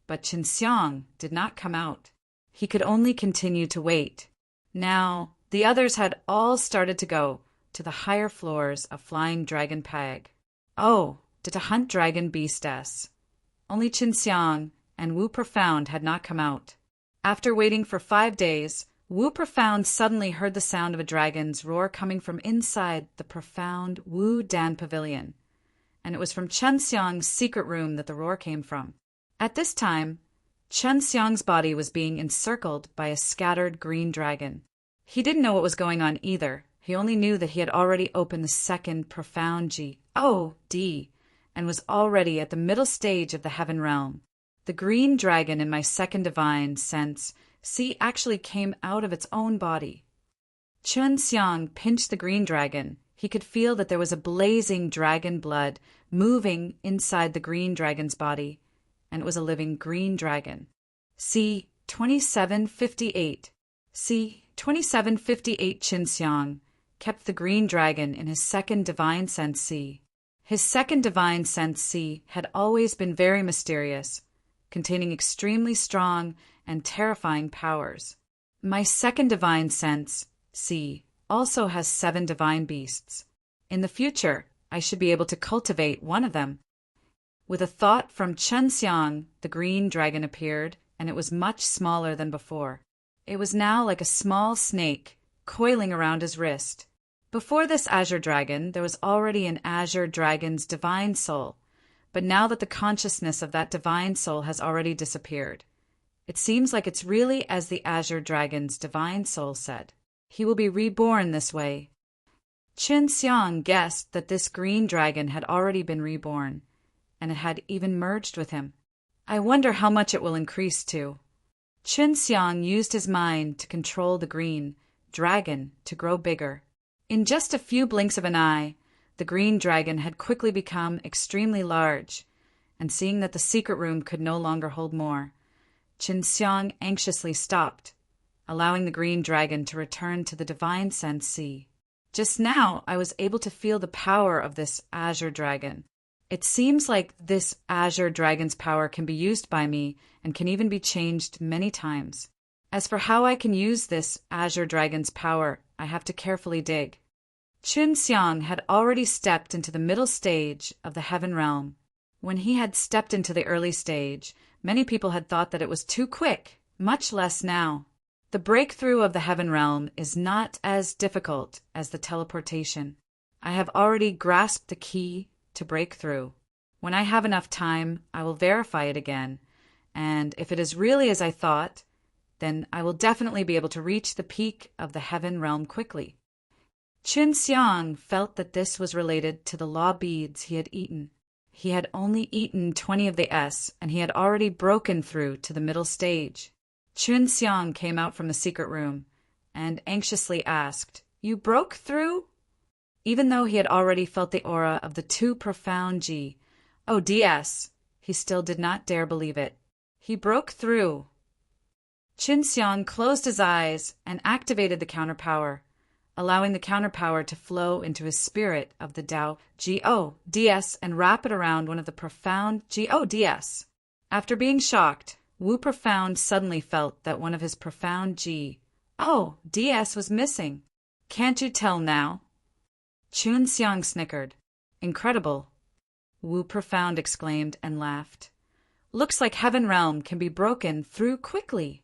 but Qin Xiang did not come out. He could only continue to wait. Now, the others had all started to go to the higher floors of Flying Dragon Pag. Oh, to hunt dragon beastess. Only Qin Xiang and Wu Profound had not come out. After waiting for 5 days, Wu Profound suddenly heard the sound of a dragon's roar coming from inside the profound Wu Dan Pavilion, and it was from Qin Xiang's secret room that the roar came from. At this time, Qin Xiang's body was being encircled by a scattered green dragon. He didn't know what was going on either. He only knew that he had already opened the second profound Ji, O-D, and was already at the middle stage of the heaven realm. The green dragon in my second divine sense, C, actually came out of its own body. Qin Xiang pinched the green dragon. He could feel that there was a blazing dragon blood moving inside the green dragon's body, and it was a living green dragon. C. 2758. C. 2758 Qin Xiang kept the green dragon in his second divine sense C. His second divine sense C had always been very mysterious, containing extremely strong and terrifying powers. My second divine sense C also has 7 divine beasts. In the future, I should be able to cultivate one of them. With a thought from Qin Xiang, the green dragon appeared, and it was much smaller than before. It was now like a small snake, coiling around his wrist. Before this azure dragon, there was already an azure dragon's divine soul, but now that the consciousness of that divine soul has already disappeared, it seems like it's really as the azure dragon's divine soul said. He will be reborn this way. Qin Xiang guessed that this green dragon had already been reborn, and it had even merged with him. I wonder how much it will increase to. Qin Xiang used his mind to control the green dragon to grow bigger. In just a few blinks of an eye, the green dragon had quickly become extremely large, and seeing that the secret room could no longer hold more, Qin Xiang anxiously stopped, allowing the green dragon to return to the divine sense C. Just now, I was able to feel the power of this azure dragon. It seems like this azure dragon's power can be used by me and can even be changed many times. As for how I can use this azure dragon's power, I have to carefully dig. Qin Xiang had already stepped into the middle stage of the heaven realm. When he had stepped into the early stage, many people had thought that it was too quick, much less now. The breakthrough of the heaven realm is not as difficult as the teleportation. I have already grasped the key to break through. When I have enough time, I will verify it again, and if it is really as I thought, then I will definitely be able to reach the peak of the heaven realm quickly. Qin Xiang felt that this was related to the law beads he had eaten. He had only eaten 20 of the S, and he had already broken through to the middle stage. Qin Xiang came out from the secret room and anxiously asked, "You broke through?" Even though he had already felt the aura of the 2 profound Ji, ODS, he still did not dare believe it. He broke through. Qin Xiang closed his eyes and activated the counterpower, allowing the counterpower to flow into his spirit of the Tao GODS and wrap it around one of the profound GODS. After being shocked, Wu Profound suddenly felt that one of his profound GODS was missing. "Can't you tell now?" Qin Xiang snickered. "Incredible," Wu Profound exclaimed and laughed. "Looks like heaven realm can be broken through quickly."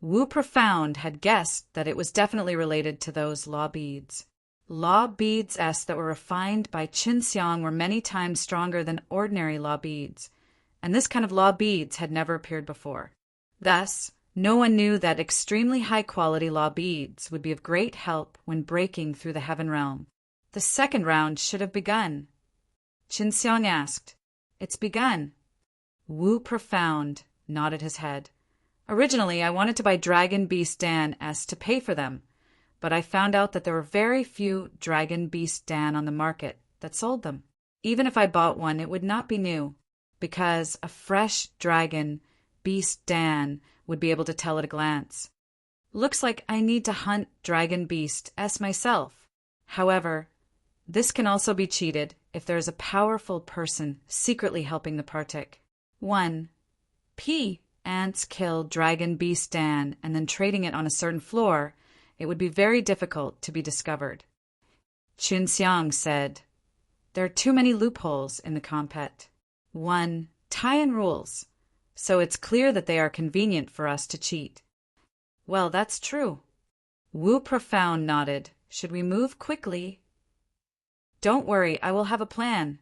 Wu Profound had guessed that it was definitely related to those law beads. Law beads that were refined by Qin Xiang were many times stronger than ordinary law beads, and this kind of law beads had never appeared before. Thus, no one knew that extremely high-quality law beads would be of great help when breaking through the heaven realm. The second round should have begun. Qin Xiang asked. "It's begun." Wu Profound nodded his head. Originally, I wanted to buy Dragon Beast Dan S to pay for them, but I found out that there were very few Dragon Beast Dan on the market that sold them. Even if I bought one, it would not be new, because a fresh Dragon Beast Dan would be able to tell at a glance. Looks like I need to hunt Dragon Beast S myself. However, this can also be cheated if there is a powerful person secretly helping the partic. 1. P. Ants kill Dragon Beast Dan and then trading it on a certain floor, it would be very difficult to be discovered. Qin Xiang said, there are too many loopholes in the compet. 1. Tie-in rules, so it's clear that they are convenient for us to cheat. Well, that's true. Wu Profound nodded. Should we move quickly? Don't worry, I will have a plan.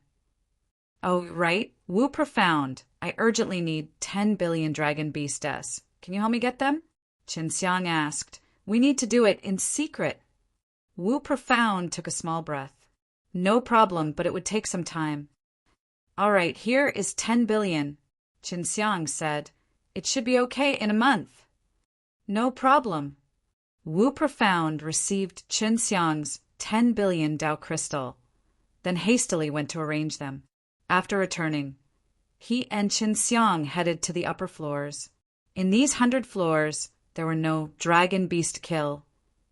Oh, right. Wu Profound. I urgently need 10 billion Dragon Beast S. Can you help me get them? Qin Xiang asked. We need to do it in secret. Wu Profound took a small breath. No problem, but it would take some time. All right, here is 10 billion, Qin Xiang said. It should be okay in a month. No problem. Wu Profound received Qin Xiang's 10 billion Dao crystal, then hastily went to arrange them. After returning, he and Qin Xiang headed to the upper floors. In these 100 floors, there were no Dragon Beast kill,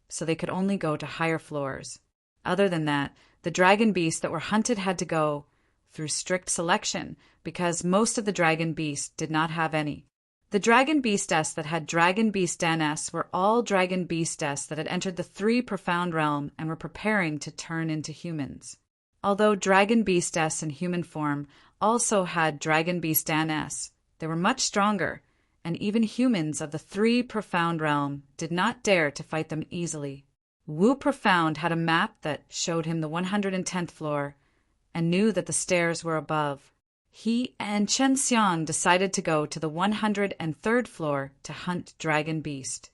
so they could only go to higher floors. Other than that, the Dragon Beasts that were hunted had to go through strict selection because most of the Dragon Beasts did not have any. The Dragon Beastess that had Dragon Beast Dan S were all Dragon Beastess that had entered the 3 Profound realm and were preparing to turn into humans. Although Dragon Beastess in human form also had Dragon Beast Dan S, they were much stronger, and even humans of the 3 Profound realm did not dare to fight them easily. Wu Profound had a map that showed him the 110th floor and knew that the stairs were above. He and Qin Xiang decided to go to the 103rd floor to hunt Dragon Beast.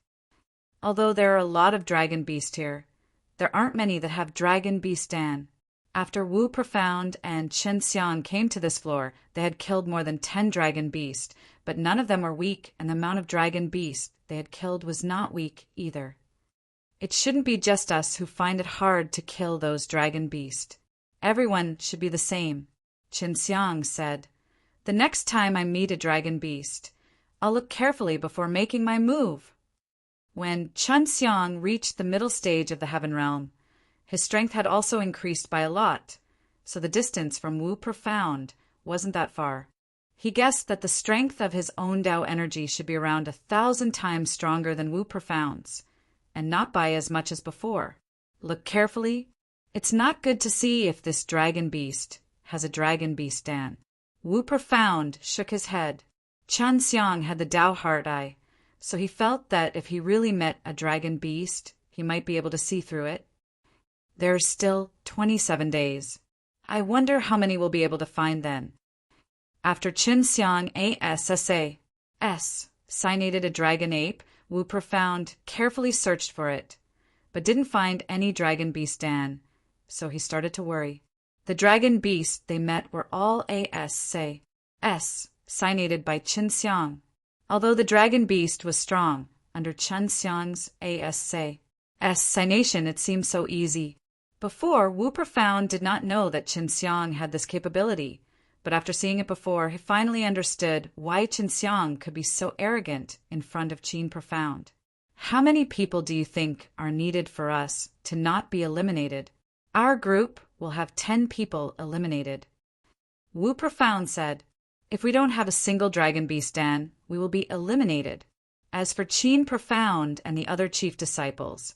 Although there are a lot of Dragon Beast here, there aren't many that have Dragon Beast Dan. After Wu Profound and Qin Xiang came to this floor, they had killed more than 10 Dragon Beast, but none of them were weak, and the amount of Dragon Beast they had killed was not weak either. It shouldn't be just us who find it hard to kill those Dragon Beast. Everyone should be the same. Qin Xiang said, the next time I meet a Dragon Beast, I'll look carefully before making my move. When Qin Xiang reached the middle stage of the Heaven Realm, his strength had also increased by a lot, so the distance from Wu Profound wasn't that far. He guessed that the strength of his own Dao energy should be around 1,000 times stronger than Wu Profound's, and not by as much as before. Look carefully. It's not good to see if this Dragon Beast has a Dragon Beast Dan. Wu Profound shook his head. Qin Xiang had the Dao Heart Eye, so he felt that if he really met a Dragon Beast, he might be able to see through it. There are still 27 days. I wonder how many we'll be able to find then. After Qin Xiang ASSA signated a dragon ape, Wu Profound carefully searched for it, but didn't find any Dragon Beast Dan, so he started to worry. The Dragon Beasts they met were all ASSA signated by Qin Xiang. Although the Dragon Beast was strong, under Qin Xiang's ASSA signation it seemed so easy. Before, Wu Profound did not know that Qin Xiang had this capability, but after seeing it before, he finally understood why Qin Xiang could be so arrogant in front of Qin Profound. How many people do you think are needed for us to not be eliminated? Our group will have 10 people eliminated. Wu Profound said, if we don't have a single Dragon Beast Dan, we will be eliminated. As for Qin Profound and the other chief disciples,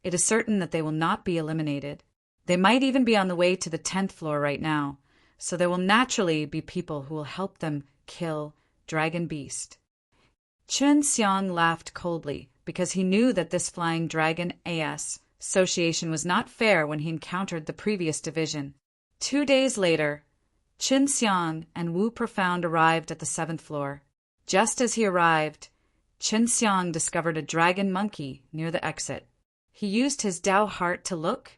it is certain that they will not be eliminated. They might even be on the way to the 10th floor right now, so there will naturally be people who will help them kill Dragon Beast. Qin Xiang laughed coldly because he knew that this Flying Dragon association was not fair when he encountered the previous division. 2 days later, Qin Xiang and Wu Profound arrived at the 7th floor. Just as he arrived, Qin Xiang discovered a dragon monkey near the exit. He used his Dao heart to look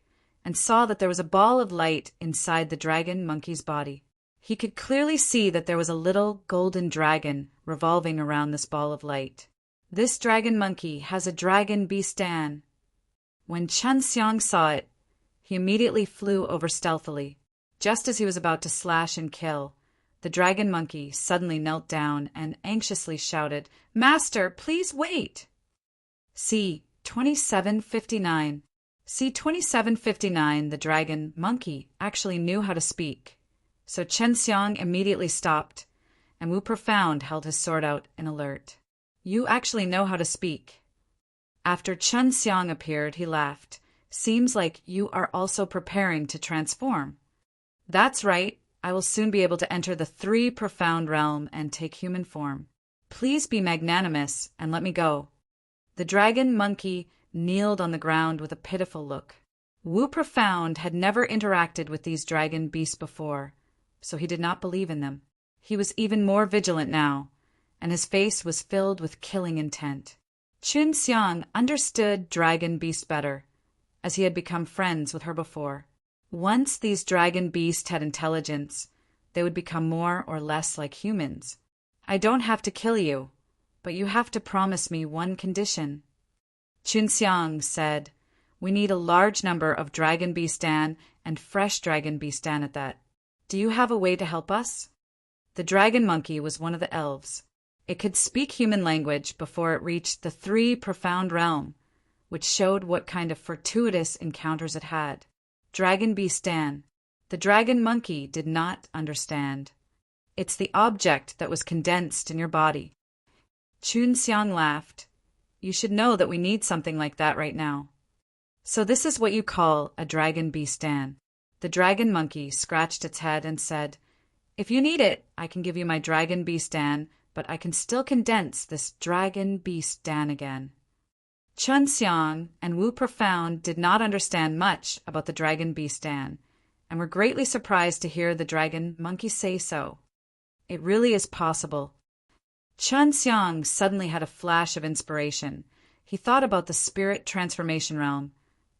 and saw that there was a ball of light inside the dragon monkey's body. He could clearly see that there was a little golden dragon revolving around this ball of light. This dragon monkey has a dragon beastan. When Chen Xiang saw it, he immediately flew over stealthily. Just as he was about to slash and kill, the dragon monkey suddenly knelt down and anxiously shouted, "Master, please wait!" See 2759. See 2759, the dragon monkey actually knew how to speak. So Chen Xiang immediately stopped, and Wu Profound held his sword out in alert. "You actually know how to speak." After Chen Xiang appeared, he laughed. "Seems like you are also preparing to transform." "That's right. I will soon be able to enter the 3 profound realm and take human form. Please be magnanimous and let me go." The dragon monkey kneeled on the ground with a pitiful look. Wu Profound had never interacted with these dragon beasts before, so he did not believe in them. He was even more vigilant now, and his face was filled with killing intent. Chen Xiang understood dragon beast better, as he had become friends with her before. Once these dragon beasts had intelligence, they would become more or less like humans. "I don't have to kill you, but you have to promise me one condition." Chen Xiang said, "We need a large number of dragon beastan and fresh dragon beastan at that. Do you have a way to help us?" The dragon monkey was one of the elves. It could speak human language before it reached the 3 profound realm, which showed what kind of fortuitous encounters it had. Dragon beastan. The dragon monkey did not understand. "It's the object that was condensed in your body." Chen Xiang laughed. "You should know that we need something like that right now." "So this is what you call a dragon beastan." The dragon monkey scratched its head and said, "If you need it, I can give you my dragon beastan, but I can still condense this dragon beastan again." Chen Xiang and Wu Profound did not understand much about the dragon beastan, and were greatly surprised to hear the dragon monkey say so. It really is possible. Chen Xiang suddenly had a flash of inspiration. He thought about the spirit transformation realm,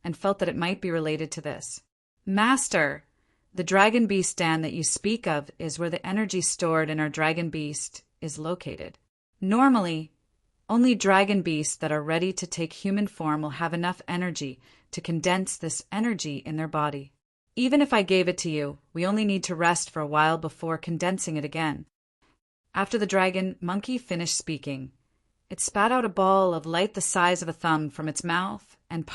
and felt that it might be related to this. "Master, the dragon beastan that you speak of is where the energy stored in our dragon beast is located. Normally, only dragon beasts that are ready to take human form will have enough energy to condense this energy in their body. Even if I gave it to you, we only need to rest for a while before condensing it again." After the dragon monkey finished speaking, it spat out a ball of light the size of a thumb from its mouth and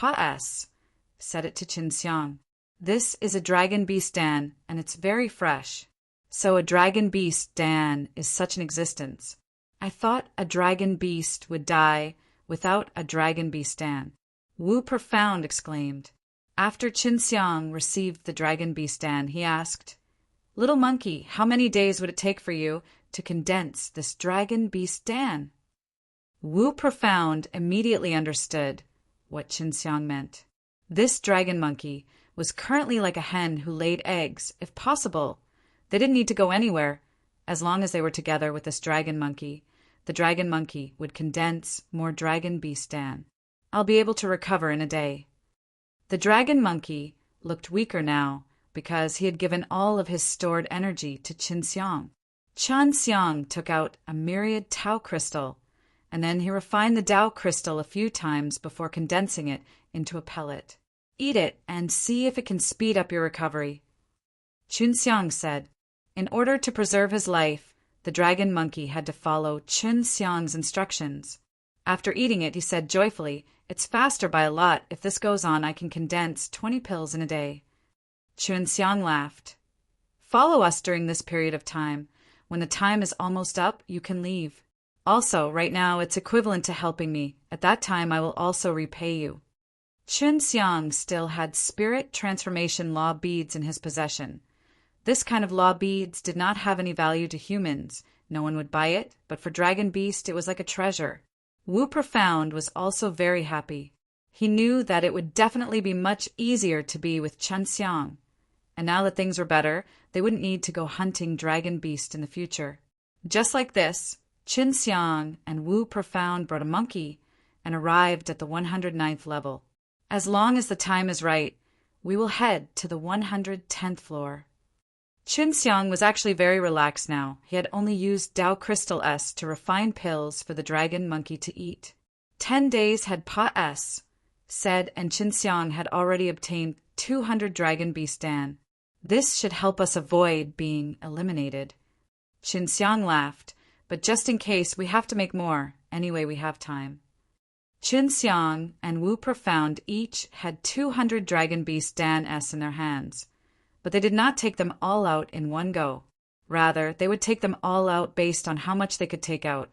said it to Chen Xiang. "This is a dragon beastan, and it's very fresh." So a dragon beastan is such an existence. I thought a dragon beast would die without a dragon beastan. Wu Profound exclaimed. After Chen Xiang received the dragon beastan, he asked, "Little monkey, how many days would it take for you to condense this dragon beastan?" Wu Profound immediately understood what Chen Xiang meant. This dragon monkey was currently like a hen who laid eggs, if possible. They didn't need to go anywhere. As long as they were together with this dragon monkey, the dragon monkey would condense more dragon beastan. "I'll be able to recover in a day." The dragon monkey looked weaker now because he had given all of his stored energy to Chen Xiang. Chen Xiang took out a myriad Tao crystal, and then he refined the Tao crystal a few times before condensing it into a pellet. "Eat it and see if it can speed up your recovery," Chen Xiang said. In order to preserve his life, the dragon monkey had to follow Chen Xiang's instructions. After eating it, he said joyfully, "It's faster by a lot. If this goes on, I can condense 20 pills in a day." Chen Xiang laughed. "Follow us during this period of time. When the time is almost up, you can leave. Also, right now, it's equivalent to helping me. At that time, I will also repay you." Chen Xiang still had spirit transformation law beads in his possession. This kind of law beads did not have any value to humans. No one would buy it, but for Dragon Beast it was like a treasure. Wu Profound was also very happy. He knew that it would definitely be much easier to be with Chen Xiang. And now that things were better, they wouldn't need to go hunting Dragon Beast in the future. Just like this, Chen Xiang and Wu Profound brought a monkey and arrived at the 109th level. As long as the time is right, we will head to the 110th floor. Qinxiang was actually very relaxed now. He had only used Tao Crystal S to refine pills for the dragon monkey to eat. 10 days had said, and Qinxiang had already obtained 200 dragon beast Dan. This should help us avoid being eliminated. Qinxiang laughed, but just in case, we have to make more. Anyway, we have time. Qinxiang and Wu Profound each had 200 dragon beast Dan S in their hands, but they did not take them all out in one go. Rather, they would take them all out based on how much they could take out,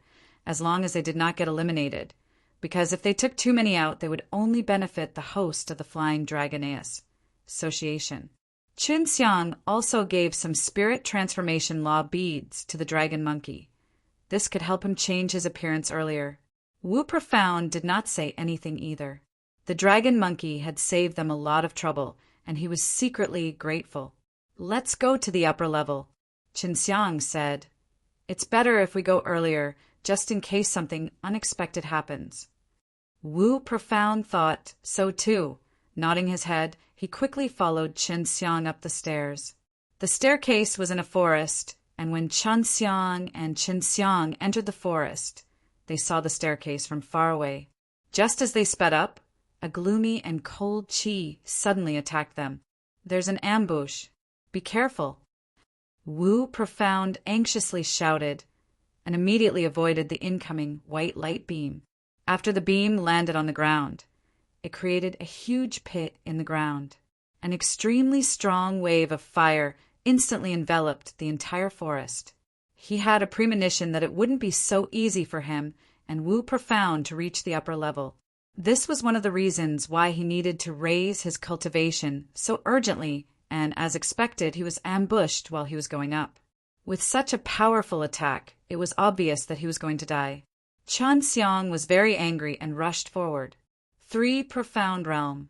as long as they did not get eliminated, because if they took too many out, they would only benefit the host of the Flying Dragonaeus Association. Qinxiang also gave some spirit transformation law beads to the dragon monkey. This could help him change his appearance earlier. Wu Profound did not say anything either. The dragon monkey had saved them a lot of trouble, and he was secretly grateful. Let's go to the upper level, Qinxiang said. It's better if we go earlier, just in case something unexpected happens. Wu Profound thought so too. Nodding his head, he quickly followed Qinxiang up the stairs. The staircase was in a forest, and when Qinxiang and Qinxiang entered the forest, they saw the staircase from far away. Just as they sped up, a gloomy and cold qi suddenly attacked them. There's an ambush. Be careful. Wu Profound anxiously shouted, and immediately avoided the incoming white light beam. After the beam landed on the ground, it created a huge pit in the ground. An extremely strong wave of fire instantly enveloped the entire forest. He had a premonition that it wouldn't be so easy for him and Wu Profound to reach the upper level. This was one of the reasons why he needed to raise his cultivation so urgently, and as expected, he was ambushed while he was going up. With such a powerful attack, it was obvious that he was going to die. Qinxiang was very angry and rushed forward. 3 Profound Realm.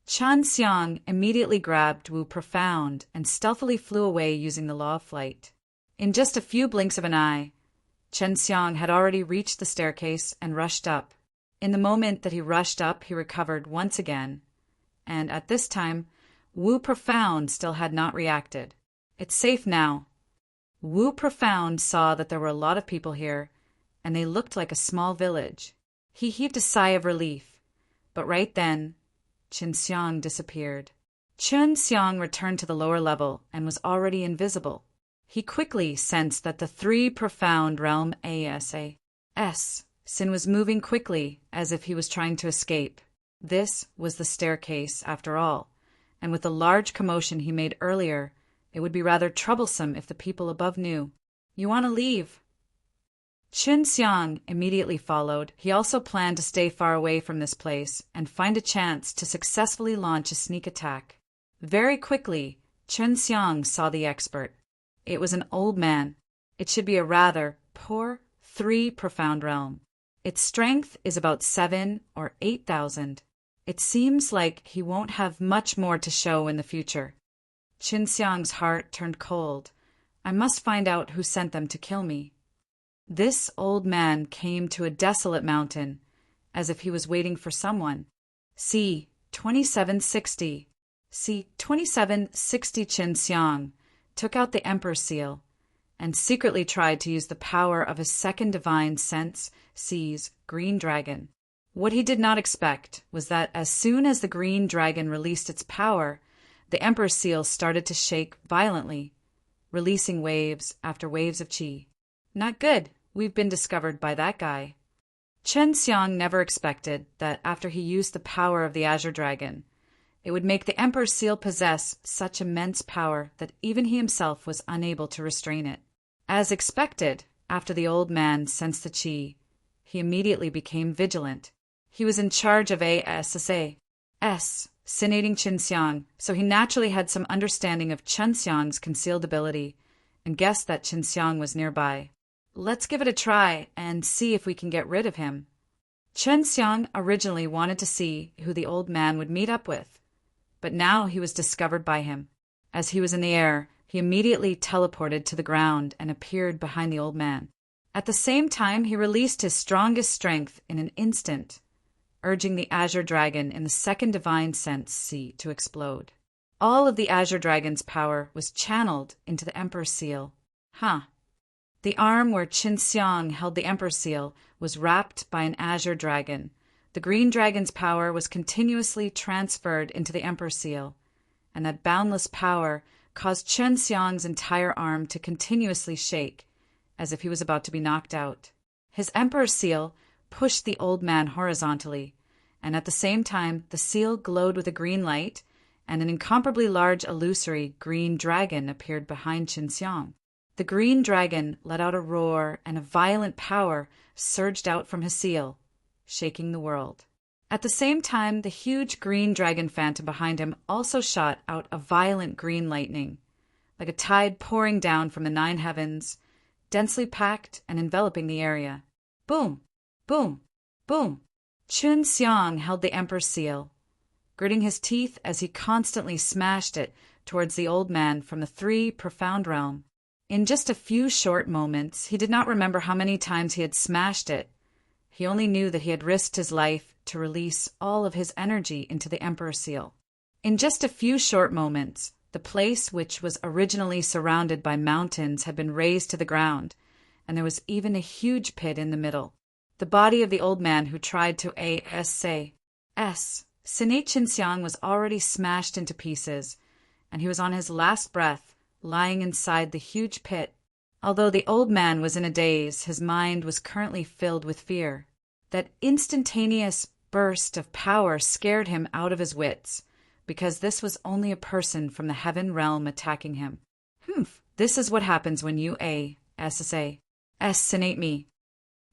Qinxiang immediately grabbed Wu Profound and stealthily flew away using the law of flight. In just a few blinks of an eye, Qinxiang had already reached the staircase and rushed up. In the moment that he rushed up, he recovered once again, and at this time, Wu Profound still had not reacted. It's safe now. Wu Profound saw that there were a lot of people here, and they looked like a small village. He heaved a sigh of relief, but right then, Qinxiang disappeared. Qinxiang returned to the lower level and was already invisible. He quickly sensed that the 3 Profound Realm Sin was moving quickly as if he was trying to escape. This was the staircase, after all, and with the large commotion he made earlier, it would be rather troublesome if the people above knew. You want to leave? Qinxiang immediately followed. He also planned to stay far away from this place and find a chance to successfully launch a sneak attack. Very quickly, Qinxiang saw the expert. It was an old man. It should be a rather poor 3 Profound Realm. Its strength is about 7 or 8,000. It seems like he won't have much more to show in the future. Qinxiang's heart turned cold. I must find out who sent them to kill me. This old man came to a desolate mountain, as if he was waiting for someone. C. 2760. C. 2760 Qinxiang took out the Emperor's seal and secretly tried to use the power of his second divine sense, C's green dragon. What he did not expect was that as soon as the green dragon released its power, the Emperor's seal started to shake violently, releasing waves after waves of qi. Not good. We've been discovered by that guy. Qinxiang never expected that after he used the power of the Azure Dragon, it would make the Emperor's seal possess such immense power that even he himself was unable to restrain it. As expected, after the old man sensed the qi, he immediately became vigilant. He was in charge of SSA, sinating Qinxiang, so he naturally had some understanding of Qinxiang's concealed ability and guessed that Qinxiang was nearby. Let's give it a try and see if we can get rid of him. Qinxiang originally wanted to see who the old man would meet up with, but now he was discovered by him. As he was in the air, he immediately teleported to the ground and appeared behind the old man. At the same time, he released his strongest strength in an instant, urging the Azure Dragon in the second divine sense C to explode. All of the Azure Dragon's power was channeled into the Emperor's seal. The arm where Qin Xiang held the Emperor's seal was wrapped by an Azure Dragon. The Green Dragon's power was continuously transferred into the Emperor's seal, and that boundless power caused Qin Xiang's entire arm to continuously shake, as if he was about to be knocked out. His Emperor's seal pushed the old man horizontally, and at the same time the seal glowed with a green light, and an incomparably large illusory green dragon appeared behind Qin Xiang. The green dragon let out a roar, and a violent power surged out from his seal, shaking the world. At the same time, the huge green dragon phantom behind him also shot out a violent green lightning, like a tide pouring down from the 9 heavens, densely packed and enveloping the area. Boom! Boom! Boom! Qin Xiang held the Emperor's seal, gritting his teeth as he constantly smashed it towards the old man from the 3 profound realm. In just a few short moments, he did not remember how many times he had smashed it. He only knew that he had risked his life to release all of his energy into the Emperor's seal. In just a few short moments, the place which was originally surrounded by mountains had been razed to the ground, and there was even a huge pit in the middle. The body of the old man who tried to Sinei Qin Xiang was already smashed into pieces, and he was on his last breath, lying inside the huge pit. Although the old man was in a daze, his mind was currently filled with fear. That instantaneous burst of power scared him out of his wits, because this was only a person from the heaven realm attacking him. This is what happens when you assassinate me.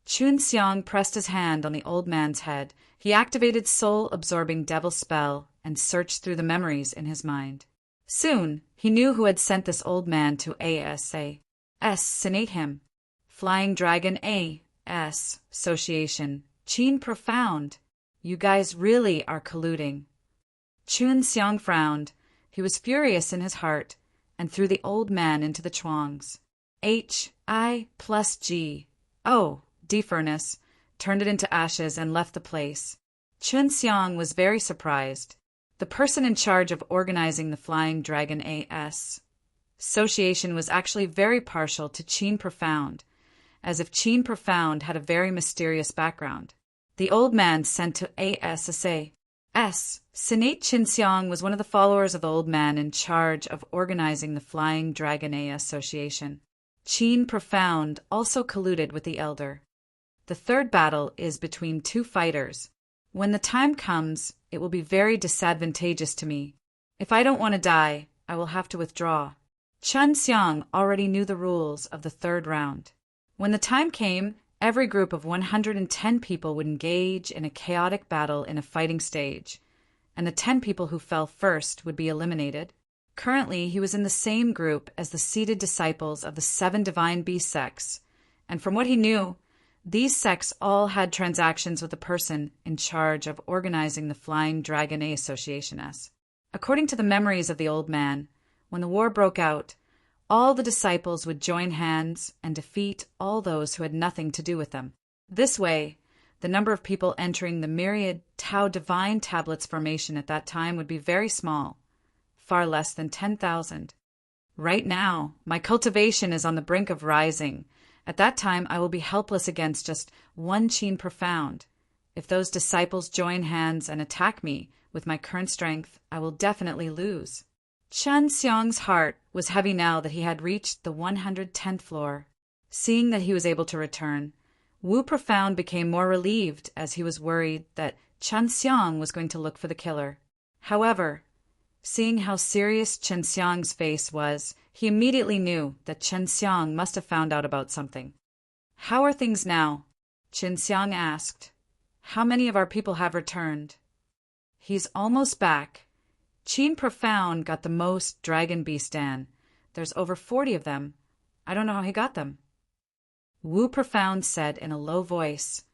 Qin Xiang pressed his hand on the old man's head. He activated soul-absorbing devil spell and searched through the memories in his mind. Soon, he knew who had sent this old man to assassinate him. Flying Dragon Association. Qin Profound. You guys really are colluding. Qin Xiang frowned. He was furious in his heart and threw the old man into the chuangs. H-I+G. Oh, D-Furnace, turned it into ashes and left the place. Qin Xiang was very surprised. The person in charge of organizing the Flying Dragon Association was actually very partial to Qin Profound, as if Qin Profound had a very mysterious background. The old man sent to Sinei Qin Xiang was one of the followers of the old man in charge of organizing the Flying Dragon Association. Qin Profound also colluded with the elder. The third battle is between 2 fighters. When the time comes, it will be very disadvantageous to me. If I don't want to die, I will have to withdraw. Qin Xiang already knew the rules of the 3rd round. When the time came, every group of 110 people would engage in a chaotic battle in a fighting stage, and the 10 people who fell first would be eliminated. Currently, he was in the same group as the seated disciples of the 7 divine beast sects, and from what he knew, these sects all had transactions with the person in charge of organizing the Flying Dragon Association. According to the memories of the old man, when the war broke out, all the disciples would join hands and defeat all those who had nothing to do with them. This way, the number of people entering the myriad Tao Divine Tablets formation at that time would be very small, far less than 10,000. Right now, my cultivation is on the brink of rising. At that time, I will be helpless against just one Qin Profound. If those disciples join hands and attack me with my current strength, I will definitely lose. Qin Xiang's heart was heavy now that he had reached the 110th floor. Seeing that he was able to return, Wu Profound became more relieved as he was worried that Qin Xiang was going to look for the killer. However, seeing how serious Qin Xiang's face was, he immediately knew that Qin Xiang must have found out about something. "How are things now?" Qin Xiang asked. "How many of our people have returned?" "He's almost back. Qin Profound got the most Dragon Beastan. There's over 40 of them. I don't know how he got them." Wu Profound said in a low voice,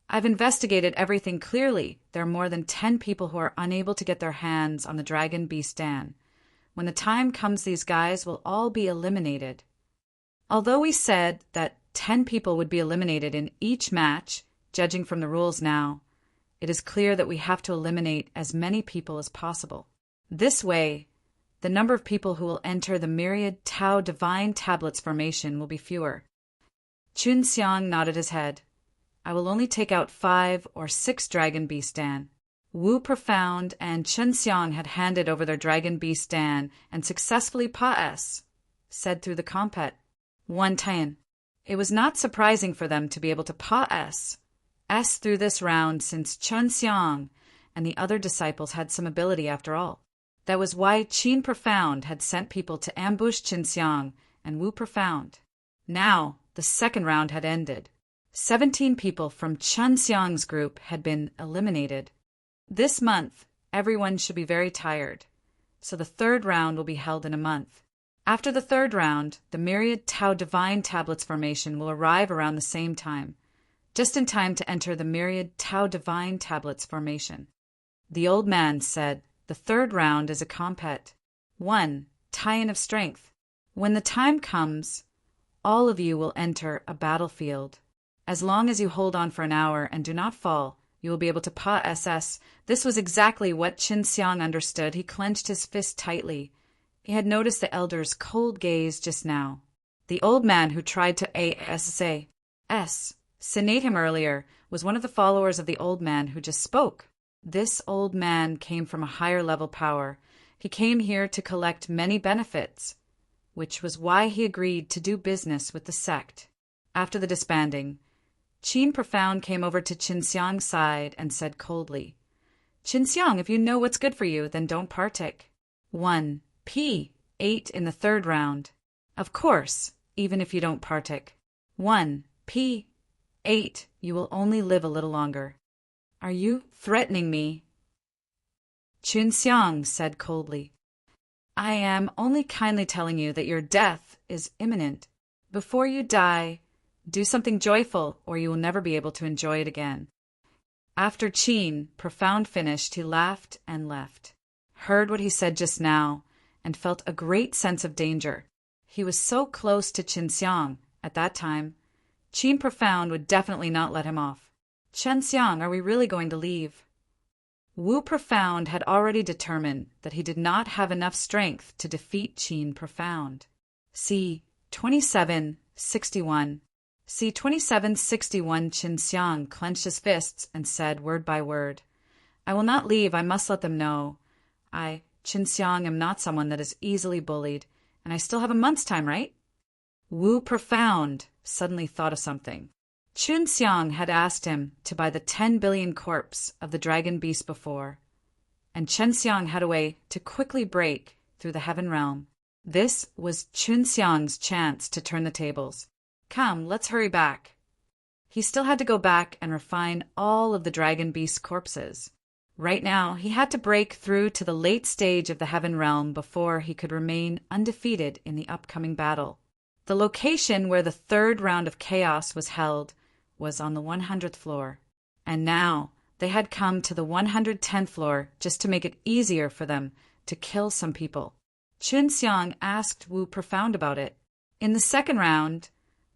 "I've investigated everything clearly. There are more than 10 people who are unable to get their hands on the Dragon Beastan. When the time comes, these guys will all be eliminated." Although we said that 10 people would be eliminated in each match, judging from the rules now, it is clear that we have to eliminate as many people as possible. This way, the the number of people who will enter the myriad Tao Divine Tablets formation will be fewer. Chun Xiang nodded his head. I will only take out 5 or 6 Dragon Beast Dan. Wu Profound and Chun Xiang had handed over their Dragon Beast Dan and successfully Pa-S, said through the compet. 1 Tian. It was not surprising for them to be able to Pa-S through this round since Chun Xiang and the other disciples had some ability after all. That was why Qin Profound had sent people to ambush Chun Xiang and Wu Profound. Now, the second round had ended. 17 people from Chun Xiang's group had been eliminated. This month, everyone should be very tired, so the third round will be held in a month. After the third round, the myriad Tao Divine Tablets formation will arrive around the same time, just in time to enter the myriad Tao Divine Tablets formation. The old man said, the third round is a compet. 1 Tie-in of strength. When the time comes, all of you will enter a battlefield. As long as you hold on for an hour and do not fall, you will be able to Pa-SS. This was exactly what Chun Xiang understood. He clenched his fist tightly. He had noticed the elder's cold gaze just now. The old man who tried to senate him earlier was one of the followers of the old man who just spoke. This old man came from a higher level power. He came here to collect many benefits, which was why he agreed to do business with the sect. After the disbanding, Qin Profound came over to Chun Xiang's side and said coldly, Chun Xiang, if you know what's good for you, then don't partake. 1 P8 in the third round. Of course, even if you don't partake. 1 P8, you will only live a little longer. Are you threatening me? Chun Xiang said coldly, I am only kindly telling you that your death is imminent. Before you die, do something joyful, or you will never be able to enjoy it again. After Qin Profound finished, he laughed and left, heard what he said just now, and felt a great sense of danger. He was so close to Chun Xiang at that time. Qin Profound would definitely not let him off. Chun Xiang, are we really going to leave? Wu Profound had already determined that he did not have enough strength to defeat Qin Profound. See 2761. See 2761. Chun Xiang clenched his fists and said word by word, I will not leave. I must let them know. I, Chun Xiang, am not someone that is easily bullied, and I still have a month's time, right? Wu Profound suddenly thought of something. Chun Xiang had asked him to buy the 10 billion corpse of the dragon beast before, and Chun Xiang had a way to quickly break through the heaven realm. This was Chun Xiang's chance to turn the tables. Come, let's hurry back. He still had to go back and refine all of the dragon beast corpses. Right now, he had to break through to the late stage of the heaven realm before he could remain undefeated in the upcoming battle. The location where the third round of chaos was held was on the 100th floor, and now they had come to the 110th floor just to make it easier for them to kill some people. Chun Xiang asked Wu Profound about it. In the second round,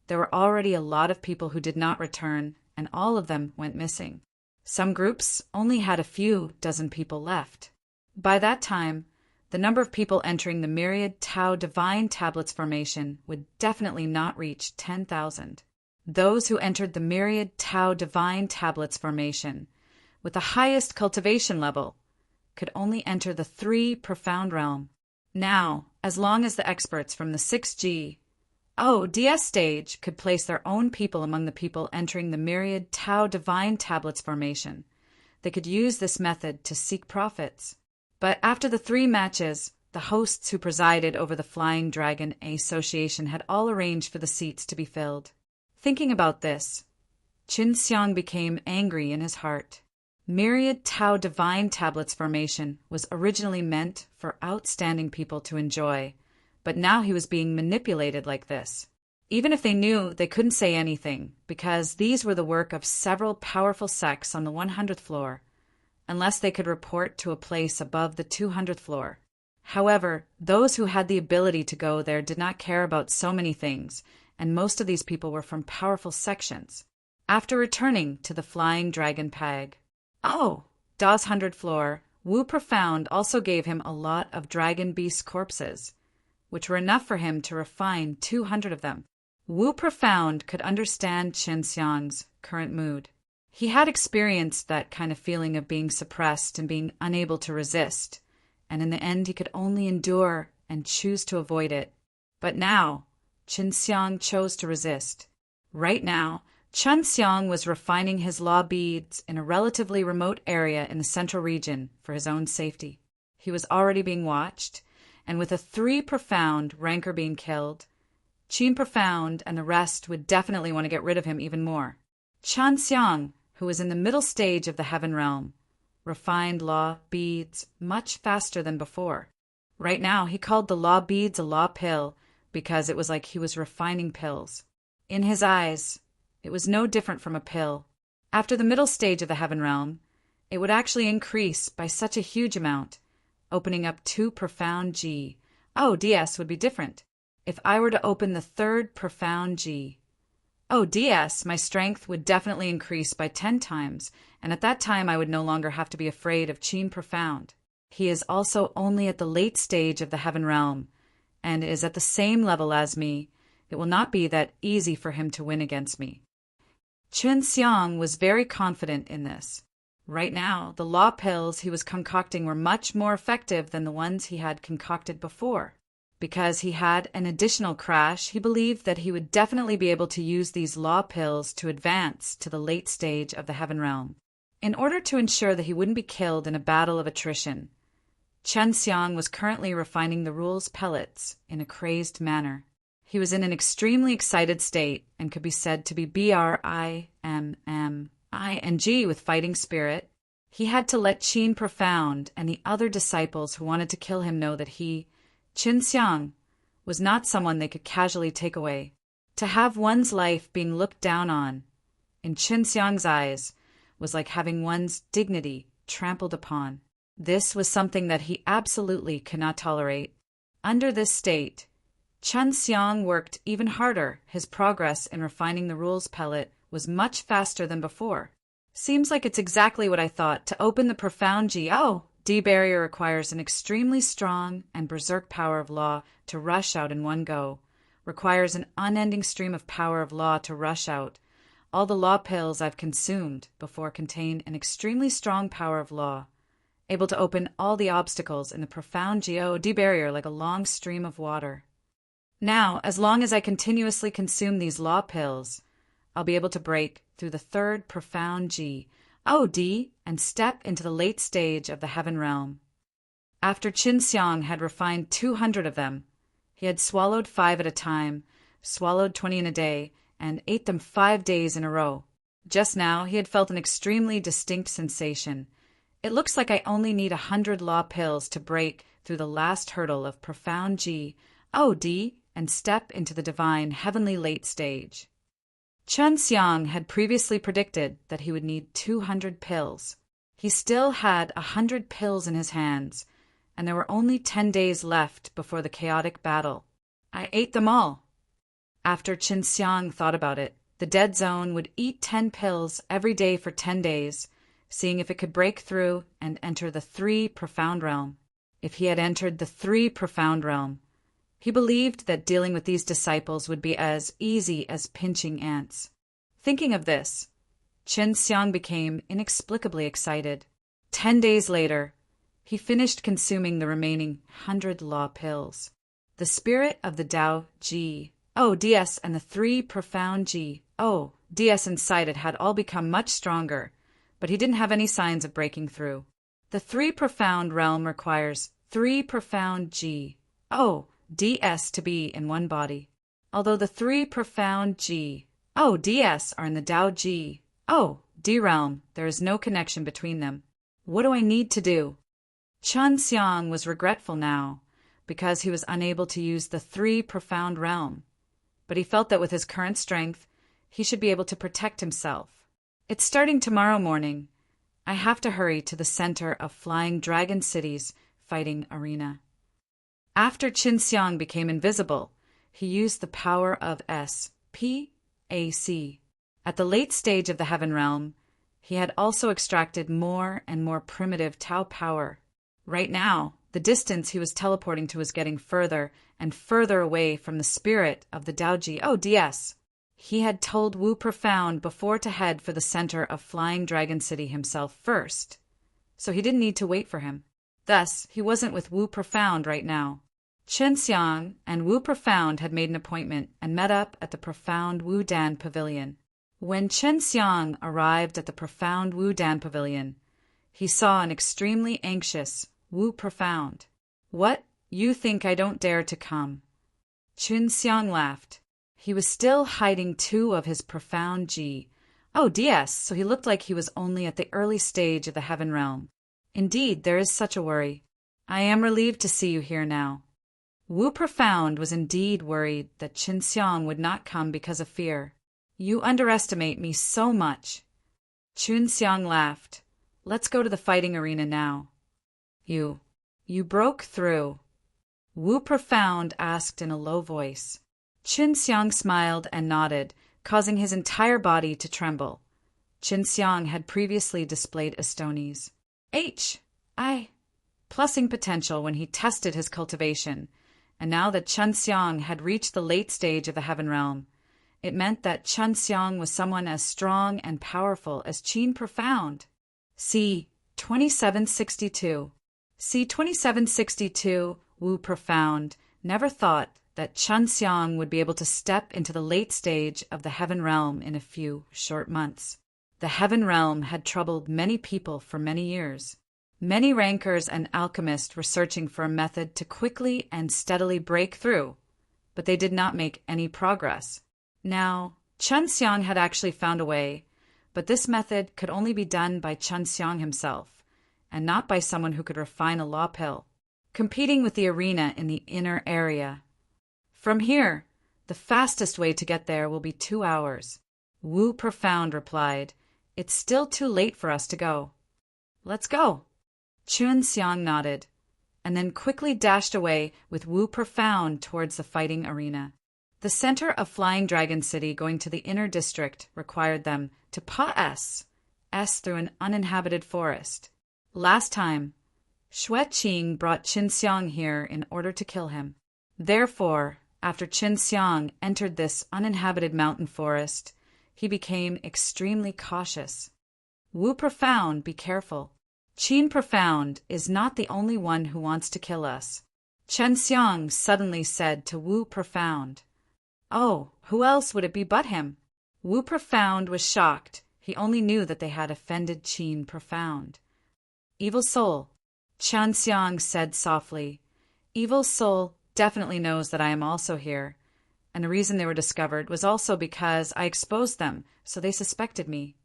there were already a lot of people who did not return, and all of them went missing. Some groups only had a few dozen people left. By that time, the number of people entering the myriad Tao Divine Tablets formation would definitely not reach 10,000. Those who entered the myriad Tao Divine Tablets formation with the highest cultivation level could only enter the 3 profound realm. Now, as long as the experts from the 6G DS stage could place their own people among the people entering the myriad Tao Divine Tablets formation, they could use this method to seek profits. But after the 3 matches, the hosts who presided over the Flying Dragon Association had all arranged for the seats to be filled. Thinking about this, Chun Xiang became angry in his heart. Myriad Tao Divine Tablets formation was originally meant for outstanding people to enjoy, but now he was being manipulated like this. Even if they knew, they couldn't say anything, because these were the work of several powerful sects on the 100th floor, unless they could report to a place above the 200th floor. However, those who had the ability to go there did not care about so many things, and most of these people were from powerful sections. After returning to the Flying Dragon Pag, Das 100th floor Wu Profound also gave him a lot of dragon beast corpses, which were enough for him to refine 200 of them. Wu Profound could understand Chen Xiang's current mood. He had experienced that kind of feeling of being suppressed and being unable to resist, and in the end he could only endure and choose to avoid it. But now, Chen Xiang chose to resist. Right now, Chen Xiang was refining his law beads in a relatively remote area in the central region for his own safety. He was already being watched, and with a 3 Profound ranker being killed, Qin Profound and the rest would definitely want to get rid of him even more. Chen Xiang, who was in the middle stage of the Heaven Realm, refined law beads much faster than before. Right now, he called the law beads a law pill because it was like he was refining pills. In his eyes, it was no different from a pill. After the middle stage of the Heaven Realm, it would actually increase by such a huge amount, opening up 2 Profound G. Oh, DS would be different. If I were to open the 3rd Profound G, oh, DS, my strength would definitely increase by 10 times, and at that time I would no longer have to be afraid of Qin Profound. He is also only at the late stage of the Heaven Realm, and is at the same level as me. It will not be that easy for him to win against me. Chen Xiang was very confident in this. Right now, the law pills he was concocting were much more effective than the ones he had concocted before. Because he had an additional crash, he believed that he would definitely be able to use these law pills to advance to the late stage of the Heaven Realm. In order to ensure that he wouldn't be killed in a battle of attrition, Chen Xiang was currently refining the rules pellets in a crazed manner. He was in an extremely excited state and could be said to be BRIMMING with fighting spirit. He had to let Qin Profound and the other disciples who wanted to kill him know that he, Chen Xiang, was not someone they could casually take away. To have one's life being looked down on, in Chen Xiang's eyes, was like having one's dignity trampled upon. This was something that he absolutely could not tolerate. Under this state, Chen Xiang worked even harder. His progress in refining the rules pellet was much faster than before. Seems like it's exactly what I thought. To open the Profound D barrier requires an extremely strong and berserk power of law to rush out in one go. Requires an unending stream of power of law to rush out. All the law pills I've consumed before contain an extremely strong power of law, able to open all the obstacles in the Profound D barrier like a long stream of water. Now, as long as I continuously consume these law pills, I'll be able to break through the 3rd Profound D and step into the late stage of the Heaven Realm. After Chen Xiang had refined 200 of them, he had swallowed 5 at a time, swallowed 20 in a day, and ate them 5 days in a row. Just now, he had felt an extremely distinct sensation. It looks like I only need 100 law pills to break through the last hurdle of Profound D and step into the divine heavenly late stage. Chen Xiang had previously predicted that he would need 200 pills. He still had 100 pills in his hands, and there were only 10 days left before the chaotic battle. I ate them all. After Chen Xiang thought about it, the dead zone would eat 10 pills every day for 10 days, seeing if it could break through and enter the 3 Profound Realm. If he had entered the 3 Profound Realm, he believed that dealing with these disciples would be as easy as pinching ants. Thinking of this, Chen Xiang became inexplicably excited. 10 days later, he finished consuming the remaining 100 law pills. The spirit of the Tao DS and the 3 Profound DS inside it had all become much stronger, but he didn't have any signs of breaking through. The 3 Profound Realm requires 3 Profound DS to be in one body. Although the 3 Profound DS are in the Tao D realm, there is no connection between them. What do I need to do? Chen Xiang was regretful now because he was unable to use the 3 Profound Realm, but he felt that with his current strength, he should be able to protect himself. It's starting tomorrow morning. I have to hurry to the center of Flying Dragon City's fighting arena. After Chen Xiang became invisible, he used the power of SPAC. At the late stage of the Heaven Realm, he had also extracted more and more primitive Tao power. Right now, the distance he was teleporting to was getting further and further away from the spirit of the Daoji. Oh, DS! He had told Wu Profound before to head for the center of Flying Dragon City himself first, so he didn't need to wait for him. Thus, he wasn't with Wu Profound right now. Chen Xiang and Wu Profound had made an appointment and met up at the Profound Wu Dan Pavilion. When Chen Xiang arrived at the Profound Wu Dan Pavilion, he saw an extremely anxious Wu Profound. "What? You think I don't dare to come?" Chen Xiang laughed. He was still hiding 2 of his profound Ji. Oh, DS, so he looked like he was only at the early stage of the heaven realm. Indeed, there is such a worry. I am relieved to see you here now. Wu Profound was indeed worried that Chen Xiang would not come because of fear. You underestimate me so much. Chen Xiang laughed. Let's go to the fighting arena now. You broke through? Wu Profound asked in a low voice. Chen Xiang smiled and nodded, causing his entire body to tremble. Chen Xiang had previously displayed Estonies. Plussing potential when he tested his cultivation, and now that Chen Xiang had reached the late stage of the heaven realm, it meant that Chen Xiang was someone as strong and powerful as Qin Profound. C. 2762. C. 2762, Wu Profound, never thought that Chen Xiang would be able to step into the late stage of the heaven realm in a few short months. The heaven realm had troubled many people for many years. Many rankers and alchemists were searching for a method to quickly and steadily break through, but they did not make any progress. Now, Chen Xiang had actually found a way, but this method could only be done by Chen Xiang himself, and not by someone who could refine a law pill, competing with the arena in the inner area. From here, the fastest way to get there will be 2 hours. Wu Profound replied, It's still too late for us to go. Let's go. Chen Xiang nodded, and then quickly dashed away with Wu Profound towards the fighting arena. The center of Flying Dragon City going to the inner district required them to pass through an uninhabited forest. Last time, Xue Qing brought Qin Xiang here in order to kill him. Therefore, after Qin Xiang entered this uninhabited mountain forest, he became extremely cautious. Wu Profound, be careful. Qin Profound is not the only one who wants to kill us. Chen Xiang suddenly said to Wu Profound. Oh, who else would it be but him? Wu Profound was shocked. He only knew that they had offended Qin Profound. Evil soul, Chen Xiang said softly. Evil soul definitely knows that I am also here, and the reason they were discovered was also because I exposed them, so they suspected me.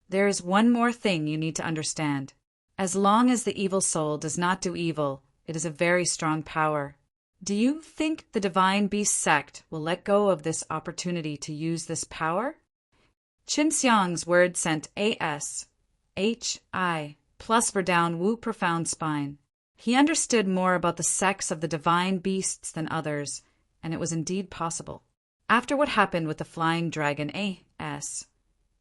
There is one more thing you need to understand. As long as the evil soul does not do evil, it is a very strong power. Do you think the Divine Beast sect will let go of this opportunity to use this power? Qin Xiang's word sent ASHI plus for down Wu Profound's spine. He understood more about the sex of the divine beasts than others, and it was indeed possible. After what happened with the Flying Dragon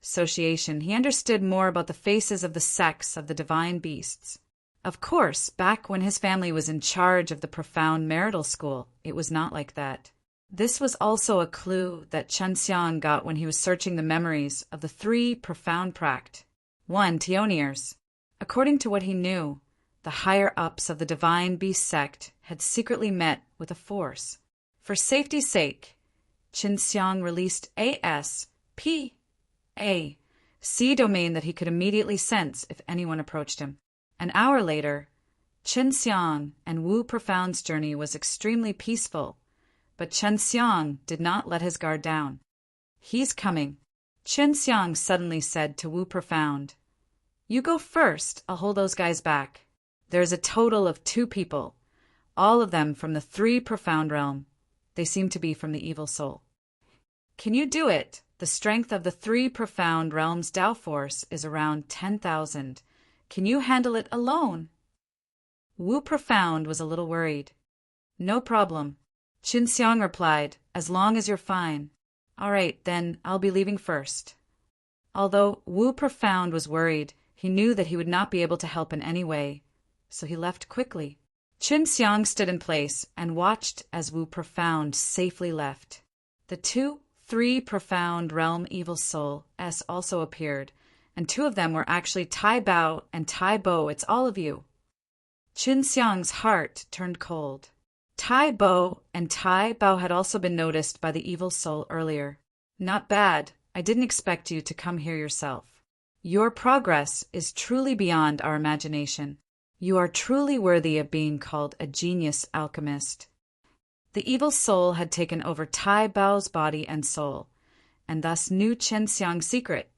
Association, he understood more about the faces of the sex of the divine beasts. Of course, back when his family was in charge of the Profound Marital School, it was not like that. This was also a clue that Chen Xiang got when he was searching the memories of the 3 Profound Pract. 1. Tioniers. According to what he knew, the higher-ups of the Divine Beast sect had secretly met with a force. For safety's sake, Qin Xiang released a C domain that he could immediately sense if anyone approached him. An hour later, Qin Xiang and Wu Profound's journey was extremely peaceful, but Chen Xiang did not let his guard down. He's coming, Qin Xiang suddenly said to Wu Profound. You go first, I'll hold those guys back. There's a total of 2 people, all of them from the 3 Profound realm. They seem to be from the evil soul. Can you do it? The strength of the 3 Profound realms Tao force is around 10,000. Can you handle it alone? Wu Profound was a little worried. No problem. Qin Xiang replied, as long as you're fine. All right, then I'll be leaving first. Although Wu Profound was worried, he knew that he would not be able to help in any way, so he left quickly. Qin Xiang stood in place and watched as Wu Profound safely left. The 3 Profound Realm Evil Soul S also appeared, and 2 of them were actually Tai Bao and Tai Bo. It's all of you. Qin Xiang's heart turned cold. Tai Bo and Tai Bao had also been noticed by the evil soul earlier. Not bad. I didn't expect you to come here yourself. Your progress is truly beyond our imagination. You are truly worthy of being called a genius alchemist. The evil soul had taken over Tai Bao's body and soul, and thus knew Qin Xiang's secret,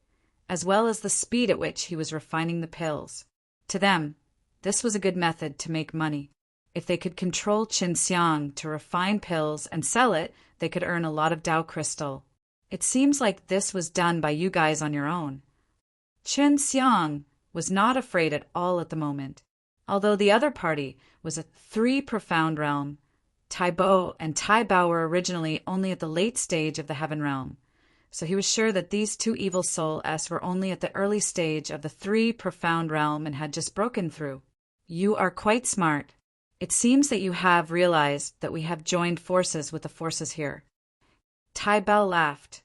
as well as the speed at which he was refining the pills. To them, this was a good method to make money. If they could control Qin Xiang to refine pills and sell it, they could earn a lot of Dao crystal. It seems like this was done by you guys on your own. Qin Xiang was not afraid at all at the moment. Although the other party was a 3 Profound Realm, Tai Bo and Tai Bao were originally only at the late stage of the Heaven Realm, so he was sure that these 2 Evil Soul S were only at the early stage of the 3 Profound Realm and had just broken through. You are quite smart. It seems that you have realized that we have joined forces with the forces here. Tai Bao laughed.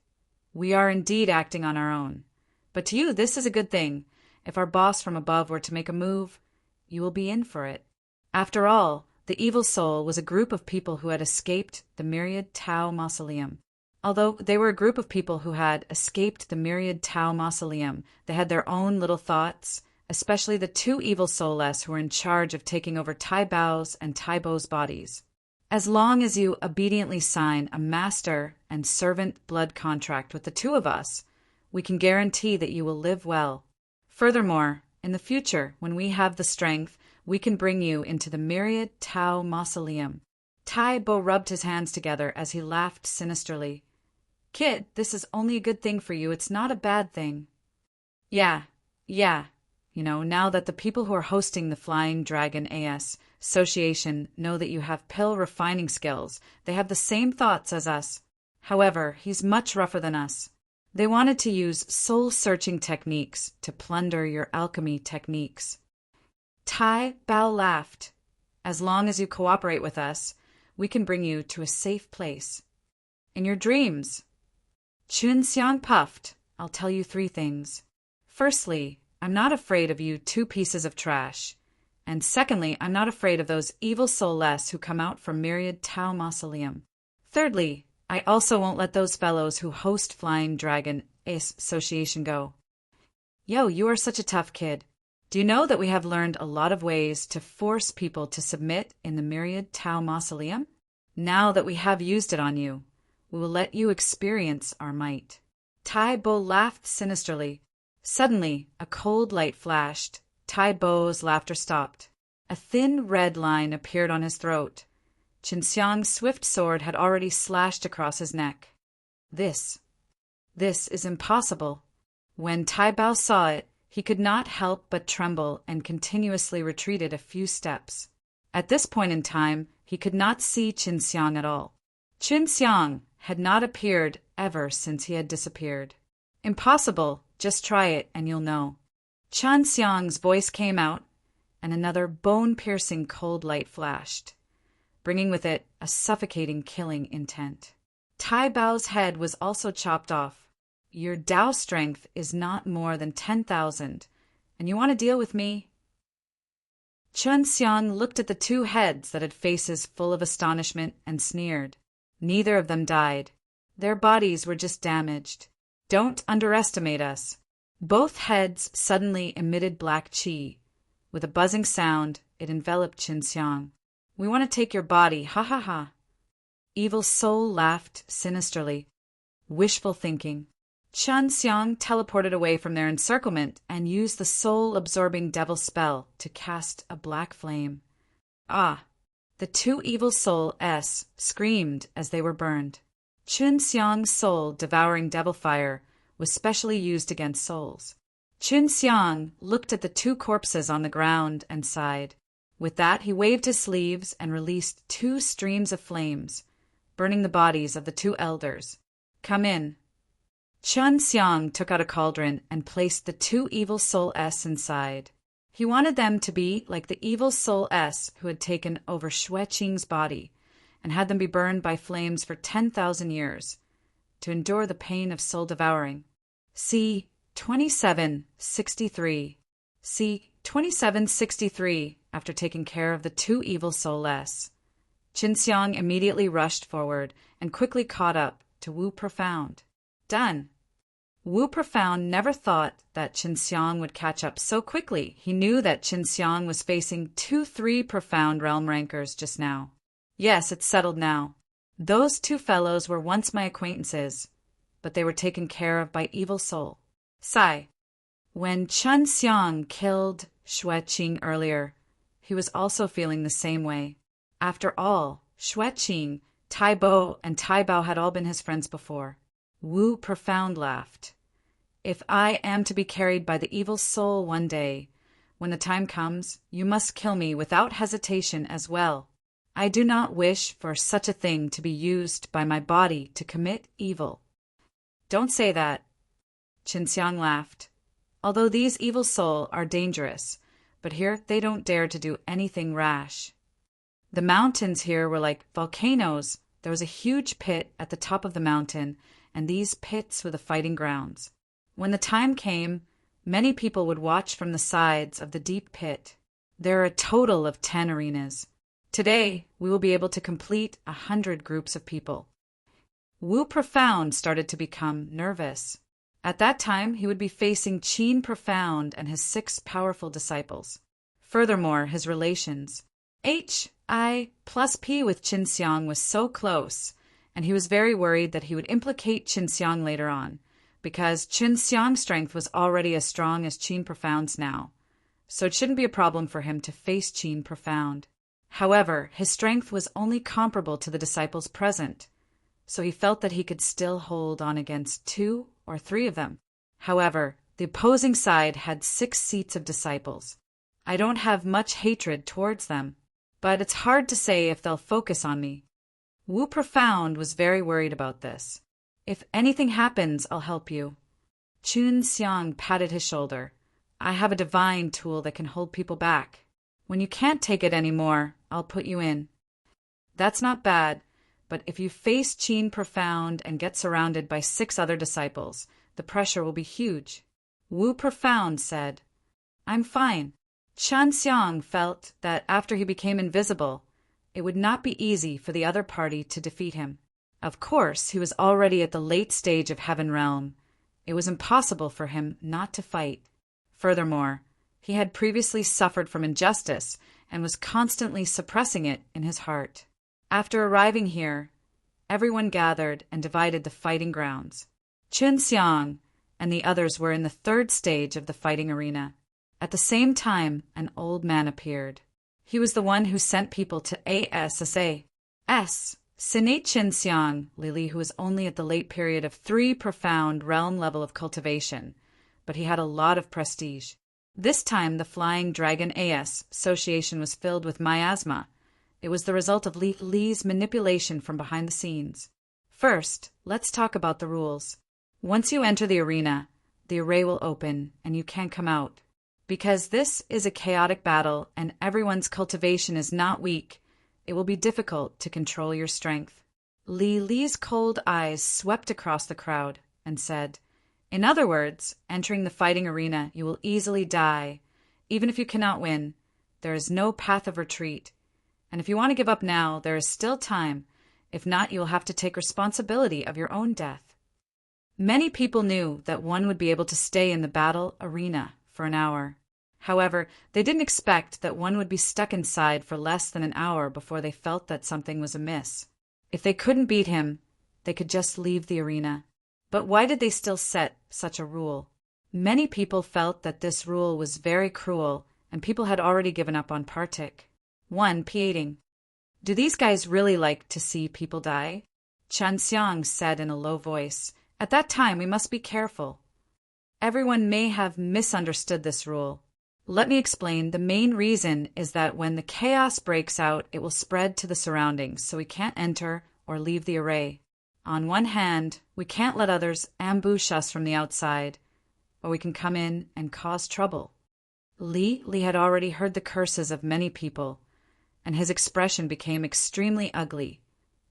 We are indeed acting on our own. But to you, this is a good thing. If our boss from above were to make a move, you will be in for it. After all, the evil soul was a group of people who had escaped the Myriad Tao Mausoleum. Although they were a group of people who had escaped the Myriad Tao Mausoleum, they had their own little thoughts, especially the 2 evil soulless who were in charge of taking over Tai Bao's and Tai Bo's bodies. As long as you obediently sign a master and servant blood contract with the 2 of us, we can guarantee that you will live well. Furthermore, in the future, when we have the strength, we can bring you into the Myriad Tao Mausoleum. Tai Bo rubbed his hands together as he laughed sinisterly. Kid, this is only a good thing for you. It's not a bad thing. Yeah. Now that the people who are hosting the Flying Dragon AS Association know that you have pill refining skills, they have the same thoughts as us. However, he's much rougher than us. They wanted to use soul-searching techniques to plunder your alchemy techniques. Tai Bao laughed. As long as you cooperate with us, we can bring you to a safe place. In your dreams. Qin Xiang puffed. I'll tell you 3 things. Firstly, I'm not afraid of you 2 pieces of trash. And secondly, I'm not afraid of those evil soulless who come out from Myriad Tao Mausoleum. Thirdly, I also won't let those fellows who host Flying Dragon Association go. Yo, you are such a tough kid. Do you know that we have learned a lot of ways to force people to submit in the Myriad Tao Mausoleum? Now that we have used it on you, we will let you experience our might. Tai Bo laughed sinisterly. Suddenly, a cold light flashed. Tai Bo's laughter stopped. A thin red line appeared on his throat. Qin Xiang's swift sword had already slashed across his neck. This is impossible. When Tai Bao saw it, he could not help but tremble and continuously retreated a few steps. At this point in time, he could not see Qin Xiang at all. Qin Xiang had not appeared ever since he had disappeared. Impossible. Just try it and you'll know. Qin Xiang's voice came out, and another bone-piercing cold light flashed, bringing with it a suffocating killing intent. Tai Bao's head was also chopped off. Your Dao strength is not more than 10,000, and you want to deal with me? Qin Xiang looked at the 2 heads that had faces full of astonishment and sneered. Neither of them died. Their bodies were just damaged. Don't underestimate us. Both heads suddenly emitted black qi. With a buzzing sound, it enveloped Qin Xiang. We want to take your body, ha ha ha. Evil Soul laughed sinisterly. Wishful thinking. Qin Xiang teleported away from their encirclement and used the soul-absorbing devil spell to cast a black flame. Ah! The 2 evil soul S screamed as they were burned. Qin Xiang's soul-devouring devil fire was specially used against souls. Qin Xiang looked at the 2 corpses on the ground and sighed. With that, he waved his sleeves and released 2 streams of flames, burning the bodies of the 2 elders. Come in. Chun Xiang took out a cauldron and placed the two evil soul S inside. He wanted them to be like the evil soul S who had taken over Xue Qing's body and had them be burned by flames for 10,000 years to endure the pain of soul devouring. See 2763. See 2763. After taking care of the two evil soul S, Qin Xiang immediately rushed forward and quickly caught up to Wu Profound. Done. Wu Profound never thought that Qin Xiang would catch up so quickly. He knew that Qin Xiang was facing 2-3 profound realm rankers just now. Yes, it's settled now. Those two fellows were once my acquaintances, but they were taken care of by evil soul. Sigh. When Qin Xiang killed Xue Qing earlier, he was also feeling the same way. After all, Xue Qing, Tai Bo, and Tai Bao had all been his friends before. Wu Profound laughed. If I am to be carried by the evil soul one day, when the time comes, you must kill me without hesitation as well. I do not wish for such a thing to be used by my body to commit evil. Don't say that. Qin Xiang laughed. Although these evil soul are dangerous, but here they don't dare to do anything rash. The mountains here were like volcanoes. There was a huge pit at the top of the mountain, and these pits were the fighting grounds. When the time came, many people would watch from the sides of the deep pit. There are a total of 10 arenas. Today, we will be able to complete 100 groups of people. Wu Profound started to become nervous. At that time, he would be facing Qin Profound and his 6 powerful disciples. Furthermore, his relations. HI plus P with Qin Xiang was so close, and he was very worried that he would implicate Qin Xiang later on, because Qin Xiang's strength was already as strong as Qin Profound's now, so it shouldn't be a problem for him to face Qin Profound. However, his strength was only comparable to the disciples present, so he felt that he could still hold on against 2 or 3 of them. However, the opposing side had 6 seats of disciples. I don't have much hatred towards them, but it's hard to say if they'll focus on me. Wu Profound was very worried about this. If anything happens, I'll help you. Qin Xiang patted his shoulder. I have a divine tool that can hold people back. When you can't take it anymore, I'll put you in. That's not bad, but if you face Qin Profound and get surrounded by 6 other disciples, the pressure will be huge. Wu Profound said, I'm fine. Qin Xiang felt that after he became invisible, it would not be easy for the other party to defeat him. Of course, he was already at the late stage of Heaven Realm. It was impossible for him not to fight. Furthermore, he had previously suffered from injustice and was constantly suppressing it in his heart. After arriving here, everyone gathered and divided the fighting grounds. Qin Xiang and the others were in the 3rd stage of the fighting arena. At the same time, an old man appeared. He was the one who sent people to ASSA. Sinate Qin Xiang, Lily, who was only at the late period of 3 profound realm level of cultivation, but he had a lot of prestige. This time, the Flying Dragon Association was filled with miasma. It was the result of Li's manipulation from behind the scenes. First, let's talk about the rules. Once you enter the arena, the array will open and you can't come out. Because this is a chaotic battle and everyone's cultivation is not weak, it will be difficult to control your strength. Li's cold eyes swept across the crowd and said, in other words, entering the fighting arena, you will easily die. Even if you cannot win, there is no path of retreat. And if you want to give up now, there is still time. If not, you will have to take responsibility of your own death. Many people knew that one would be able to stay in the battle arena for an hour. However, they didn't expect that one would be stuck inside for less than an hour before they felt that something was amiss. If they couldn't beat him, they could just leave the arena. But why did they still set such a rule? Many people felt that this rule was very cruel, and people had already given up on partic. 1. P8ing. Do these guys really like to see people die? Qin Xiang said in a low voice. At that time, we must be careful. Everyone may have misunderstood this rule. Let me explain. The main reason is that when the chaos breaks out, it will spread to the surroundings, so we can't enter or leave the array. On one hand, We can't let others ambush us from the outside, or we can come in and cause trouble. Li had already heard the curses of many people, and his expression became extremely ugly.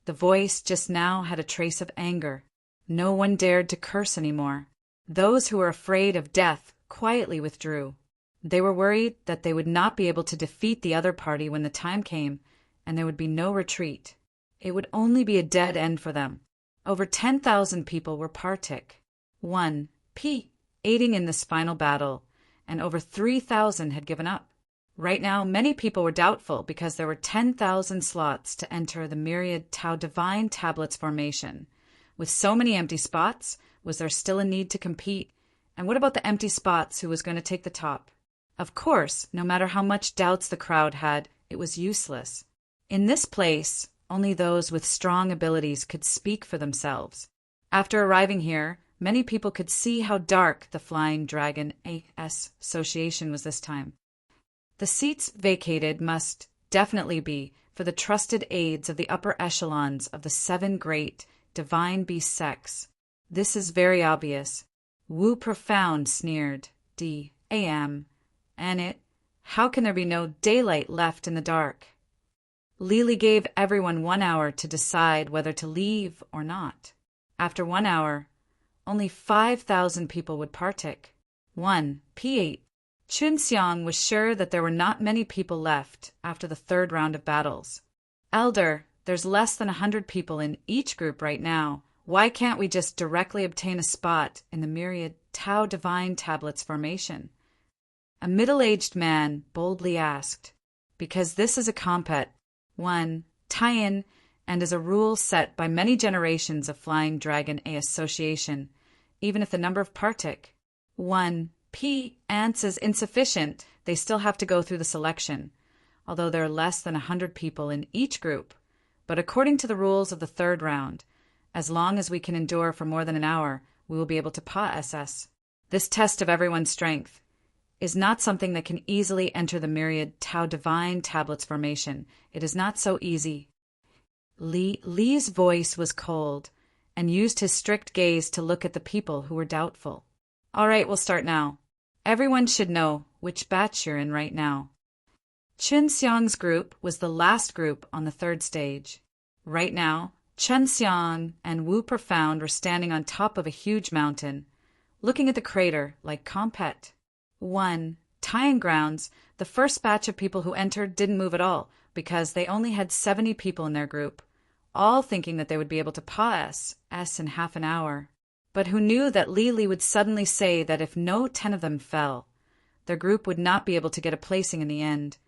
The voice just now had a trace of anger. No one dared to curse anymore. Those who were afraid of death quietly withdrew. They were worried that they would not be able to defeat the other party when the time came, and there would be no retreat. It would only be a dead end for them. Over 10,000 people were partic. 1p aiding in this final battle, and over 3,000 had given up. Right now, many people were doubtful because there were 10,000 slots to enter the myriad Tao Divine Tablets formation. With so many empty spots, was there still a need to compete? And what about the empty spots? Who was going to take the top? Of course, no matter how much doubts the crowd had, it was useless. In this place, only those with strong abilities could speak for themselves. After arriving here, many people could see how dark the Flying Dragon Association was this time. The seats vacated must definitely be for the trusted aides of the upper echelons of the 7 great divine beast sects. This is very obvious. Wu Profound sneered, D.A.M. And it, how can there be no daylight left in the dark? Li gave everyone 1 hour to decide whether to leave or not. After 1 hour, only 5,000 people would partic. 1p8. Chunxiang was sure that there were not many people left after the 3rd round of battles. Elder, there's less than 100 people in each group right now. Why can't we just directly obtain a spot in the myriad Tao Divine Tablets formation? A middle-aged man boldly asked. Because this is a compet. 1. Tie-in, and is a rule set by many generations of Flying Dragon Association, even if the number of partic. 1p ants is insufficient, they still have to go through the selection, although there are less than 100 people in each group. But according to the rules of the 3rd round, as long as we can endure for more than an hour, we will be able to pa-SS. This test of everyone's strength is not something that can easily enter the myriad Tao Divine Tablets formation. It is not so easy. Li's voice was cold, and used his strict gaze to look at the people who were doubtful. All right, we'll start now. Everyone should know which batch you're in right now. Chunxiang's group was the last group on the 3rd stage. Right now, Chunxiang and Wu Profound were standing on top of a huge mountain, looking at the crater like compet. 1. Tying grounds, the first batch of people who entered didn't move at all because they only had 70 people in their group, all thinking that they would be able to pass S in half an hour. But who knew that Li would suddenly say that if no 10 of them fell, their group would not be able to get a placing in the end,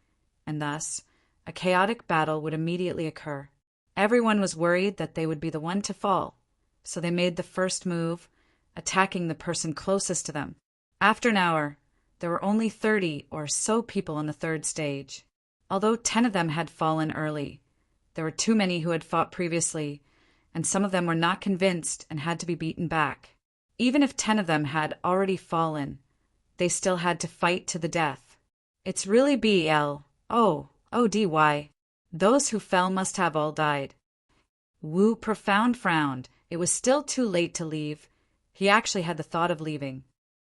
and thus a chaotic battle would immediately occur. Everyone was worried that they would be the one to fall, so they made the first move, attacking the person closest to them. After an hour, there were only 30 or so people on the 3rd stage. Although 10 of them had fallen early, there were too many who had fought previously, and some of them were not convinced and had to be beaten back. Even if 10 of them had already fallen, they still had to fight to the death. It's really B-L-O-O-D-Y. Those who fell must have all died. Wu Profound frowned. It was still too late to leave. He actually had the thought of leaving.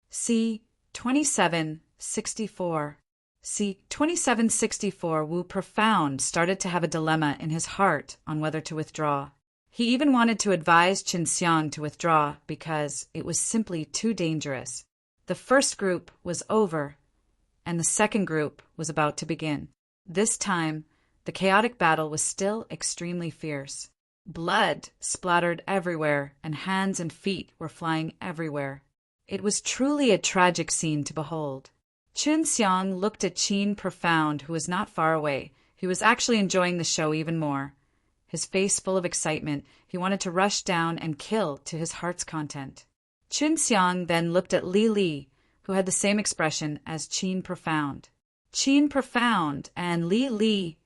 C. 2764. C. 2764 Wu Profound started to have a dilemma in his heart on whether to withdraw. He even wanted to advise Chunxiang to withdraw because it was simply too dangerous. The first group was over, and the second group was about to begin. This time, the chaotic battle was still extremely fierce. Blood splattered everywhere, and hands and feet were flying everywhere. It was truly a tragic scene to behold. Chunxiang looked at Qin Profound, who was not far away. He was actually enjoying the show even more. His face full of excitement, he wanted to rush down and kill to his heart's content. Chunxiang then looked at Li, who had the same expression as Qin Profound. Qin Profound and Li,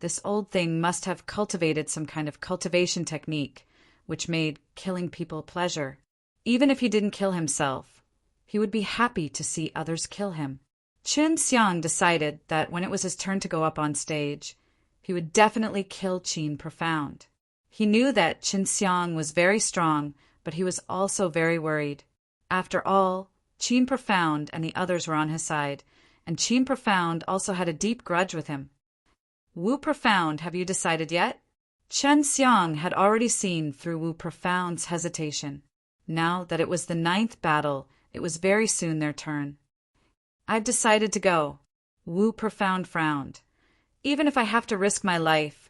this old thing must have cultivated some kind of cultivation technique, which made killing people a pleasure. Even if he didn't kill himself, he would be happy to see others kill him. Chunxiang decided that when it was his turn to go up on stage, he would definitely kill Qin Profound. He knew that Chunxiang was very strong, but he was also very worried. After all, Qin Profound and the others were on his side, and Qin Profound also had a deep grudge with him. Wu Profound, have you decided yet? Chen Xiang had already seen through Wu Profound's hesitation. Now that it was the 9th battle, it was very soon their turn. I've decided to go. Wu Profound frowned. Even if I have to risk my life,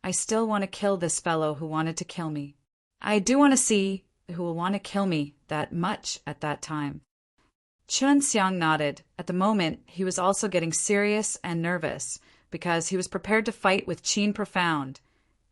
I still want to kill this fellow who wanted to kill me. I do want to see who will want to kill me that much at that time. Chen Xiang nodded. At the moment, he was also getting serious and nervous because he was prepared to fight with Qin Profound,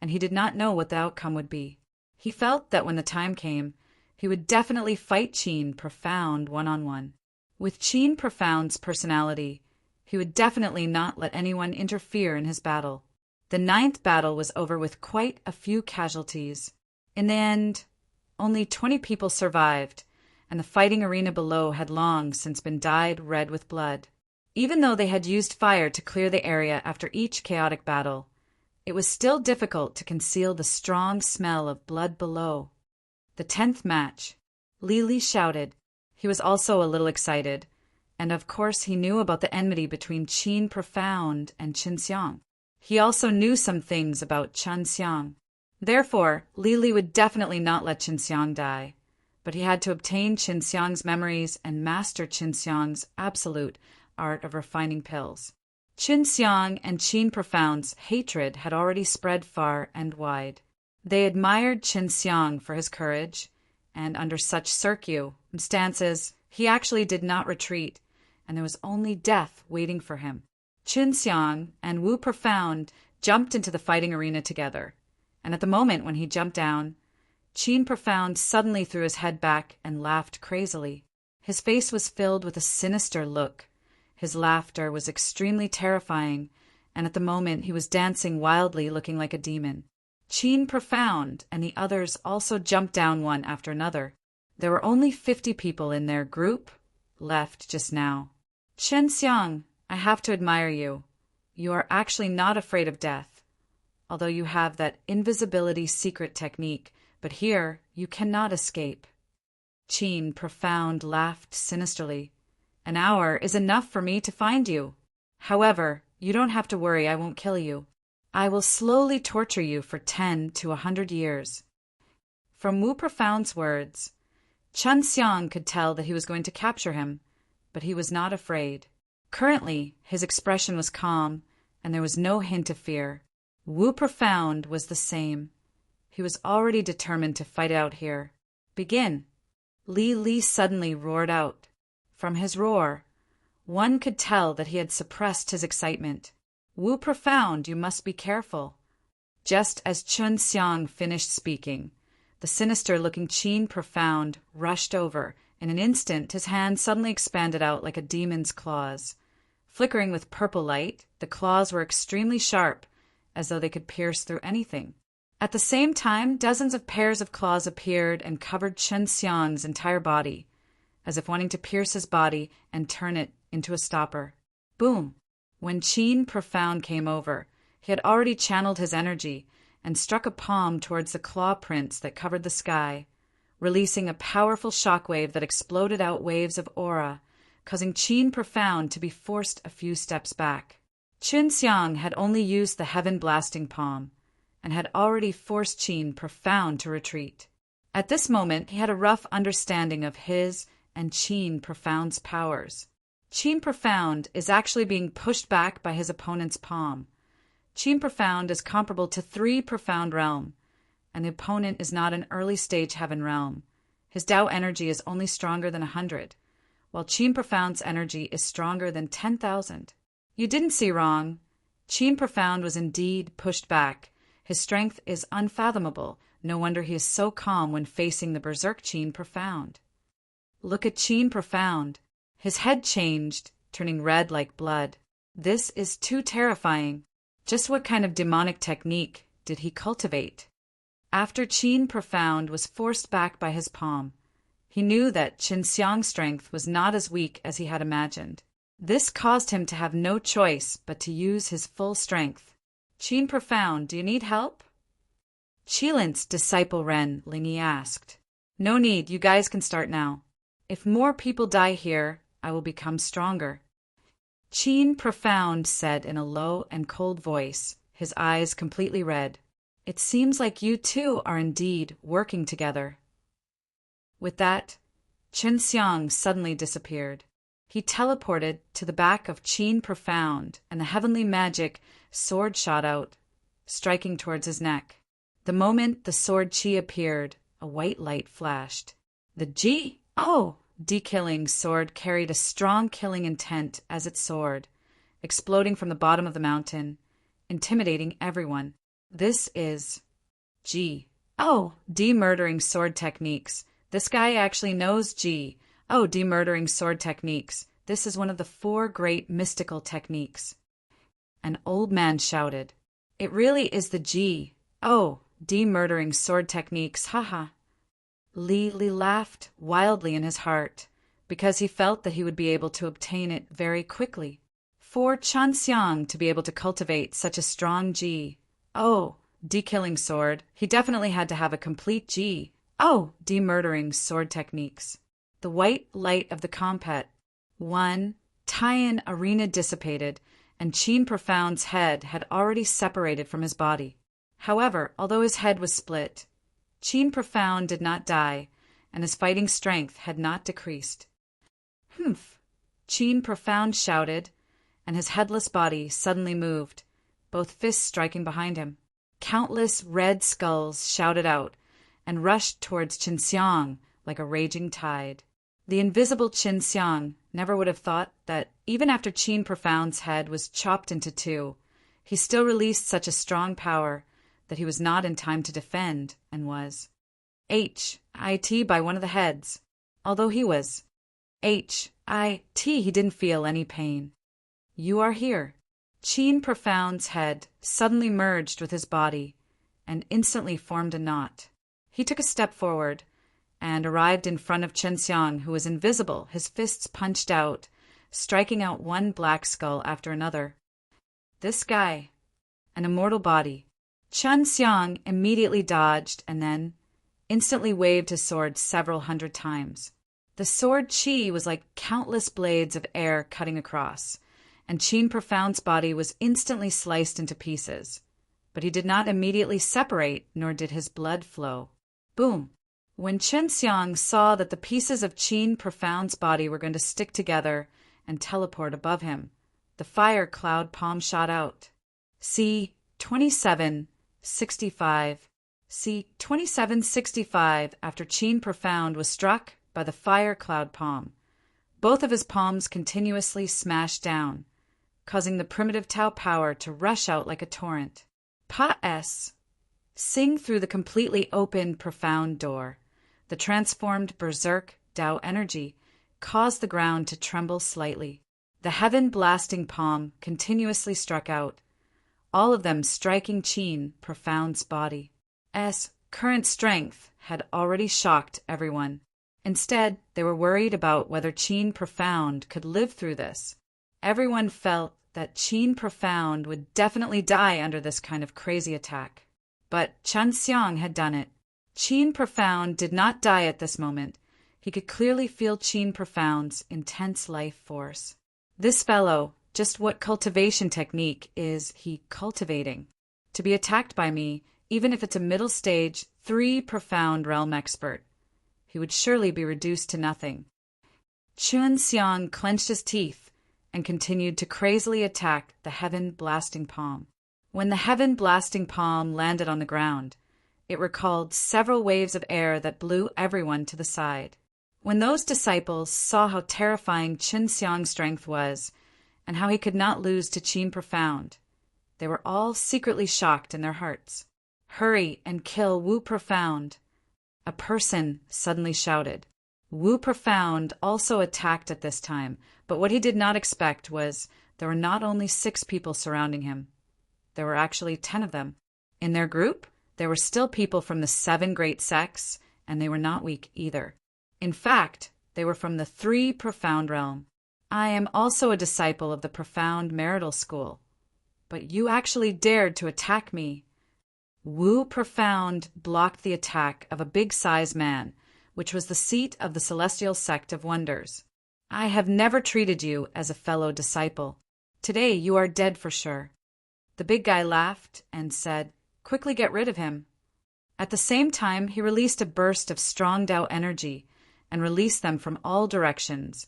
and he did not know what the outcome would be. He felt that when the time came, he would definitely fight Qin Profound one-on-one. With Qin Profound's personality, he would definitely not let anyone interfere in his battle. The 9th battle was over with quite a few casualties. In the end, only 20 people survived, and the fighting arena below had long since been dyed red with blood. Even though they had used fire to clear the area after each chaotic battle, it was still difficult to conceal the strong smell of blood below. The 10th match. Li Li shouted. He was also a little excited, and of course he knew about the enmity between Qin Profound and Chen Xiang. He also knew some things about Chen Xiang. Therefore, Li Li would definitely not let Chen Xiang die, but he had to obtain Chen Xiang's memories and master Chen Xiang's absolute art of refining pills. Chen Xiang and Qin Profound's hatred had already spread far and wide. They admired Chen Xiang for his courage, and under such circumstances, he actually did not retreat, and there was only death waiting for him. Chen Xiang and Wu Profound jumped into the fighting arena together, and at the moment when he jumped down, Qin Profound suddenly threw his head back and laughed crazily. His face was filled with a sinister look. His laughter was extremely terrifying, and at the moment he was dancing wildly, looking like a demon. Qin Profound and the others also jumped down one after another. There were only 50 people in their group left just now. Chen Xiang, I have to admire you. You are actually not afraid of death, although you have that invisibility secret technique, but here you cannot escape. Qin Profound laughed sinisterly. An hour is enough for me to find you. However, you don't have to worry, I won't kill you. I will slowly torture you for 10 to 100 years. From Wu Profound's words, Chen Xiang could tell that he was going to capture him, but he was not afraid. Currently, his expression was calm, and there was no hint of fear. Wu Profound was the same. He was already determined to fight out here. Begin. Li Li suddenly roared out. From his roar, one could tell that he had suppressed his excitement. Wu Profound, you must be careful. Just as Chen Xiang finished speaking, the sinister-looking Qin Profound rushed over. In an instant, his hand suddenly expanded out like a demon's claws. Flickering with purple light, the claws were extremely sharp, as though they could pierce through anything. At the same time, dozens of pairs of claws appeared and covered Chen Xiang's entire body, as if wanting to pierce his body and turn it into a stopper. Boom! When Qin Profound came over, he had already channeled his energy and struck a palm towards the claw prints that covered the sky, releasing a powerful shockwave that exploded out waves of aura, causing Qin Profound to be forced a few steps back. Chen Xiang had only used the heaven-blasting palm, and had already forced Qin Profound to retreat. At this moment, he had a rough understanding of his and Qin Profound's powers. Qin Profound is actually being pushed back by his opponent's palm. Qin Profound is comparable to 3 Profound Realm, and the opponent is not an early-stage Heaven Realm. His Tao energy is only stronger than 100, while Qin Profound's energy is stronger than 10,000. You didn't see wrong. Qin Profound was indeed pushed back. His strength is unfathomable. No wonder he is so calm when facing the berserk Qin Profound. Look at Qin Profound. His head changed, turning red like blood. This is too terrifying. Just what kind of demonic technique did he cultivate? After Qin Profound was forced back by his palm, he knew that Chen Xiang's strength was not as weak as he had imagined. This caused him to have no choice but to use his full strength. Qin Profound, do you need help? Qilin's disciple Ren, Lingyi asked. No need, you guys can start now. If more people die here, I will become stronger. Qin Profound said in a low and cold voice, his eyes completely red. It seems like you two are indeed working together. With that, Chen Xiang suddenly disappeared. He teleported to the back of Qin Profound, and the heavenly magic sword shot out, striking towards his neck. The moment the sword Qi appeared, a white light flashed. The D-killing sword carried a strong killing intent as it soared, exploding from the bottom of the mountain, intimidating everyone. This is D-murdering sword techniques. This guy actually knows D-murdering sword techniques. This is one of the 4 great mystical techniques. An old man shouted, "It really is the D-murdering sword techniques, haha." Li laughed wildly in his heart, because he felt that he would be able to obtain it very quickly. For Chen Xiang to be able to cultivate such a strong D-killing sword, he definitely had to have a complete D-murdering sword techniques. The white light of the combat Taiyan arena dissipated, and Qin Profound's head had already separated from his body. However, although his head was split, Qin Profound did not die, and his fighting strength had not decreased. "Humph!" Qin Profound shouted, and his headless body suddenly moved, both fists striking behind him. Countless red skulls shouted out and rushed towards Chen Xiang like a raging tide. The invisible Chen Xiang never would have thought that even after Qin Profound's head was chopped into 2, he still released such a strong power that he was not in time to defend and was hit by one of the heads. Although he was hit, he didn't feel any pain. "You are here." Qin Profound's head suddenly merged with his body and instantly formed a knot. He took a step forward and arrived in front of Chen Xiang, who was invisible, his fists punched out, striking out one black skull after another. This guy, an immortal body. Chen Xiang immediately dodged and then instantly waved his sword several hundred times. The sword Qi was like countless blades of air cutting across, and Qin Profound's body was instantly sliced into pieces. But he did not immediately separate, nor did his blood flow. Boom! When Chen Xiang saw that the pieces of Qin Profound's body were going to stick together and teleport above him, the fire cloud palm shot out. See 2765. See 2765 after Qin Profound was struck by the fire cloud palm. Both of his palms continuously smashed down, causing the primitive Tao power to rush out like a torrent. Pa-S. Sing through the completely opened profound door. The transformed berserk Tao energy caused the ground to tremble slightly. The heaven-blasting palm continuously struck out, all of them striking Qin Profound's body. S. Current strength had already shocked everyone. Instead, they were worried about whether Qin Profound could live through this. Everyone felt that Qin Profound would definitely die under this kind of crazy attack. But Chen Xiang had done it. Qin Profound did not die at this moment. He could clearly feel Qin Profound's intense life force. This fellow, just what cultivation technique is he cultivating? To be attacked by me, even if it's a middle stage, 3 profound realm expert. He would surely be reduced to nothing. Chen Xiang clenched his teeth and continued to crazily attack the heaven-blasting palm. When the heaven-blasting palm landed on the ground, it recalled several waves of air that blew everyone to the side. When those disciples saw how terrifying Chen Xiang's strength was, and how he could not lose to Qin Profound, they were all secretly shocked in their hearts. "Hurry and kill Wu Profound!" A person suddenly shouted. Wu Profound also attacked at this time, but what he did not expect was there were not only 6 people surrounding him. There were actually 10 of them. In their group, there were still people from the 7 great sects, and they were not weak either. In fact, they were from the 3 profound realm. I am also a disciple of the profound marital school. But you actually dared to attack me. Wu Profound blocked the attack of a big-sized man which was the seat of the celestial sect of wonders. I have never treated you as a fellow disciple. Today you are dead for sure. The big guy laughed and said, "Quickly get rid of him." At the same time, he released a burst of strong Tao energy and released them from all directions,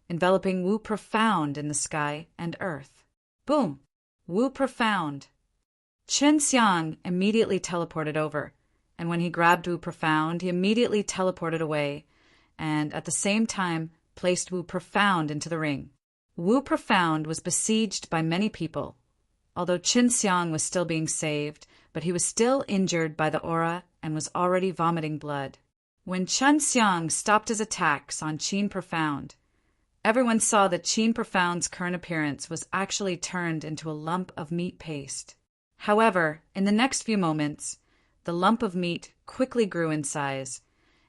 enveloping Wu Profound in the sky and earth. Boom! Wu Profound. Chen Xiang immediately teleported over, and when he grabbed Wu Profound, he immediately teleported away, and at the same time placed Wu Profound into the ring. Wu Profound was besieged by many people, although Chen Xiang was still being saved, but he was still injured by the aura and was already vomiting blood. When Chen Xiang stopped his attacks on Qin Profound, everyone saw that Qin Profound's current appearance was actually turned into a lump of meat paste. However, in the next few moments, the lump of meat quickly grew in size,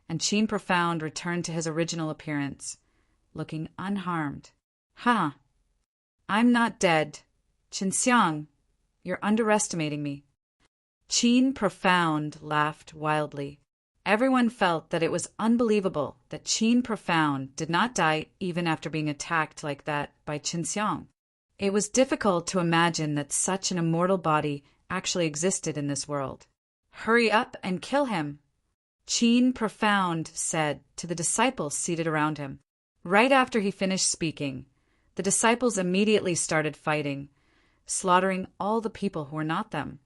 and Qin Profound returned to his original appearance, looking unharmed. "Ha! I'm not dead. Chen Xiang, you're underestimating me." Qin Profound laughed wildly. Everyone felt that it was unbelievable that Qin Profound did not die even after being attacked like that by Chen Xiang. It was difficult to imagine that such an immortal body actually existed in this world. "Hurry up and kill him," Qin Profound said to the disciples seated around him. Right after he finished speaking, the disciples immediately started fighting, slaughtering all the people who were not them,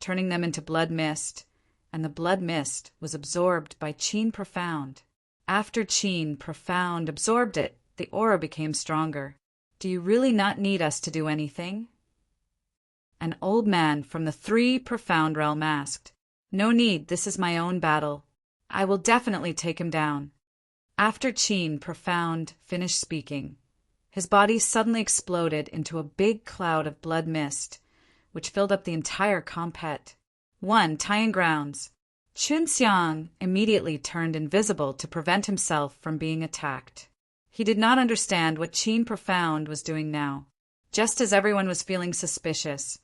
turning them into blood mist, and the blood mist was absorbed by Qin Profound. After Qin Profound absorbed it, the aura became stronger. "Do you really not need us to do anything?" An old man from the 3 Profound realm asked. "No need, this is my own battle. I will definitely take him down." After Qin Profound finished speaking, his body suddenly exploded into a big cloud of blood mist, which filled up the entire compet. 1. Tying grounds. Chen Xiang immediately turned invisible to prevent himself from being attacked. He did not understand what Qin Profound was doing now. Just as everyone was feeling suspicious,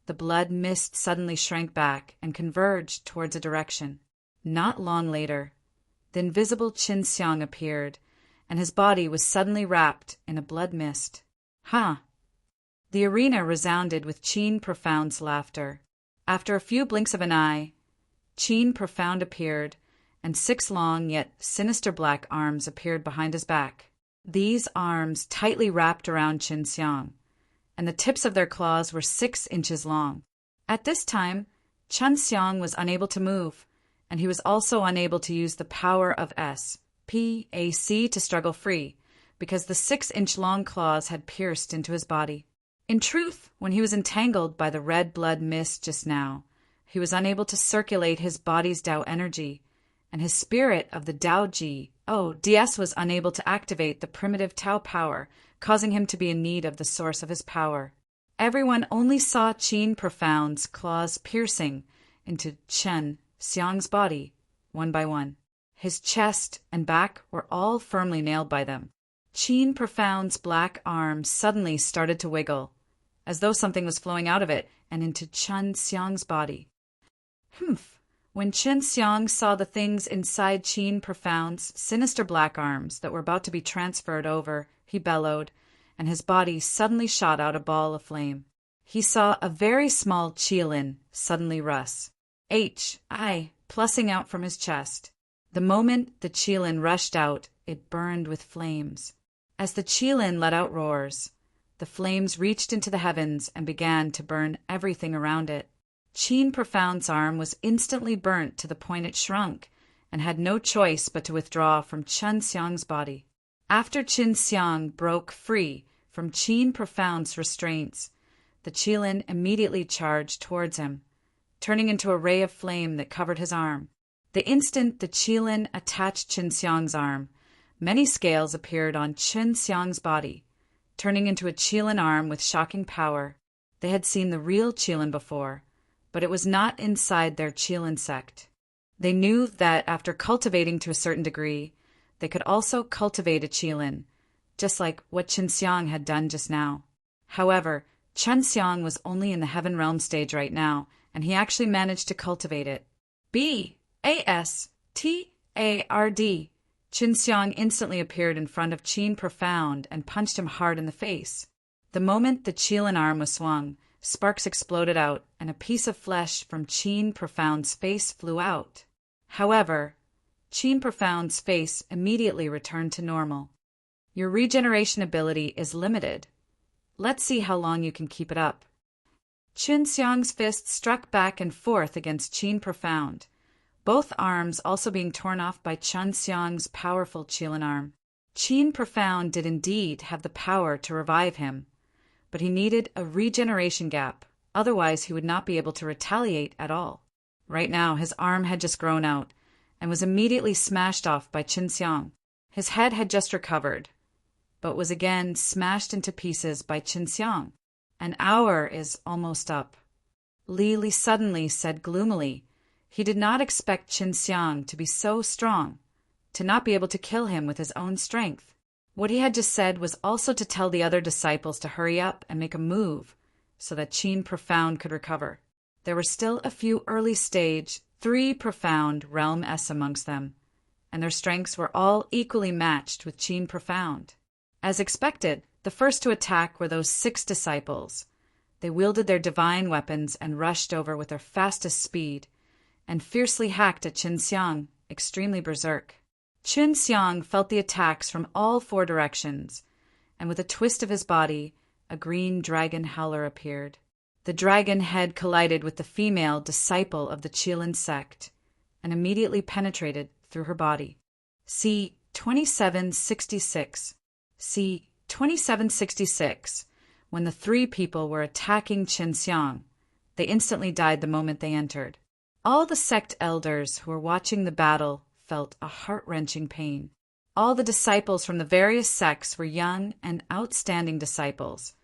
the blood mist suddenly shrank back and converged towards a direction. Not long later, the invisible Chen Xiang appeared, and his body was suddenly wrapped in a blood mist. "Ha!" The arena resounded with Qin Profound's laughter. After a few blinks of an eye, Qin Profound appeared, and 6 long yet sinister black arms appeared behind his back. These arms tightly wrapped around Chen Xiang, and the tips of their claws were 6 inches long. At this time, Chen Xiang was unable to move, and he was also unable to use the power of SPAC to struggle free, because the 6-inch-long claws had pierced into his body. In truth, when he was entangled by the red blood mist just now, he was unable to circulate his body's Tao energy, and his spirit of the Tao DS was unable to activate the primitive Tao power, causing him to be in need of the source of his power. Everyone only saw Qin Profound's claws piercing into Chen Xiang's body, one by one. His chest and back were all firmly nailed by them. Qin Profound's black arms suddenly started to wiggle, as though something was flowing out of it and into Chen Xiang's body. Humph! When Chen Xiang saw the things inside Qin Profound's sinister black arms that were about to be transferred over, he bellowed, and his body suddenly shot out a ball of flame. He saw a very small qilin suddenly rust, plussing out from his chest. The moment the qilin rushed out, it burned with flames. As the qilin let out roars, the flames reached into the heavens and began to burn everything around it. Qin Profound's arm was instantly burnt to the point it shrunk, and had no choice but to withdraw from Chen Xiang's body. After Chen Xiang broke free from Qin Profound's restraints, the qilin immediately charged towards him, turning into a ray of flame that covered his arm. The instant the qilin attached Chen Xiang's arm, many scales appeared on Chen Xiang's body, turning into a qilin arm with shocking power. They had seen the real qilin before, but it was not inside their qilin sect. They knew that after cultivating to a certain degree, they could also cultivate a qilin, just like what Chen Xiang had done just now. However, Chen Xiang was only in the heaven realm stage right now, and he actually managed to cultivate it. A.R.D. Qin Xiang instantly appeared in front of Qin Profound and punched him hard in the face. The moment the Qilin arm was swung, sparks exploded out, and a piece of flesh from Qin Profound's face flew out. However, Qin Profound's face immediately returned to normal. Your regeneration ability is limited. Let's see how long you can keep it up. Qin Xiang's fist struck back and forth against Qin Profound, both arms also being torn off by Qin Xiang's powerful Qilin arm. Qin Profound did indeed have the power to revive him, but he needed a regeneration gap, otherwise he would not be able to retaliate at all. Right now, his arm had just grown out and was immediately smashed off by Qin Xiang. His head had just recovered, but was again smashed into pieces by Qin Xiang. An hour is almost up. Li Li suddenly said gloomily he did not expect Qin Xiang to be so strong, to not be able to kill him with his own strength. What he had just said was also to tell the other disciples to hurry up and make a move so that Qin Profound could recover. There were still a few early-stage, 3 Profound Realm S amongst them, and their strengths were all equally matched with Qin Profound. As expected, the first to attack were those 6 disciples. They wielded their divine weapons and rushed over with their fastest speed, and fiercely hacked at Qin Xiang, extremely berserk. Qin Xiang felt the attacks from all 4 directions, and with a twist of his body, a green dragon howler appeared. The dragon head collided with the female disciple of the Qilin sect, and immediately penetrated through her body. See 2766. See 2766. When the 3 people were attacking Qin Xiang, they instantly died the moment they entered. All the sect elders who were watching the battle felt a heart-wrenching pain. All the disciples from the various sects were young and outstanding disciples,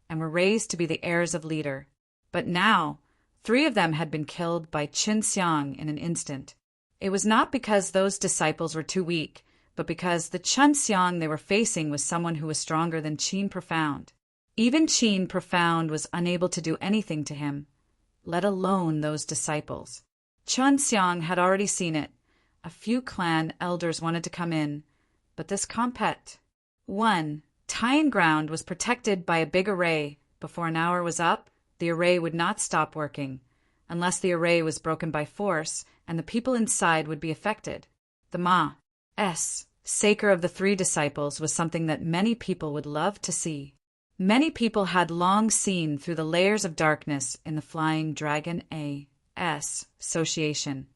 and were raised to be the heirs of leader. But now, 3 of them had been killed by Qin Xiang in an instant. It was not because those disciples were too weak, but because the Qin Xiang they were facing was someone who was stronger than Qin Profound. Even Qin Profound was unable to do anything to him, let alone those disciples. Qin Xiang had already seen it. A few clan elders wanted to come in, but this compet. 1. Tying ground was protected by a big array. Before an hour was up, the array would not stop working, unless the array was broken by force, and the people inside would be affected. The Ma.S. Saker of the 3 disciples was something that many people would love to see. Many people had long seen through the layers of darkness in the Flying Dragon A.S. Association,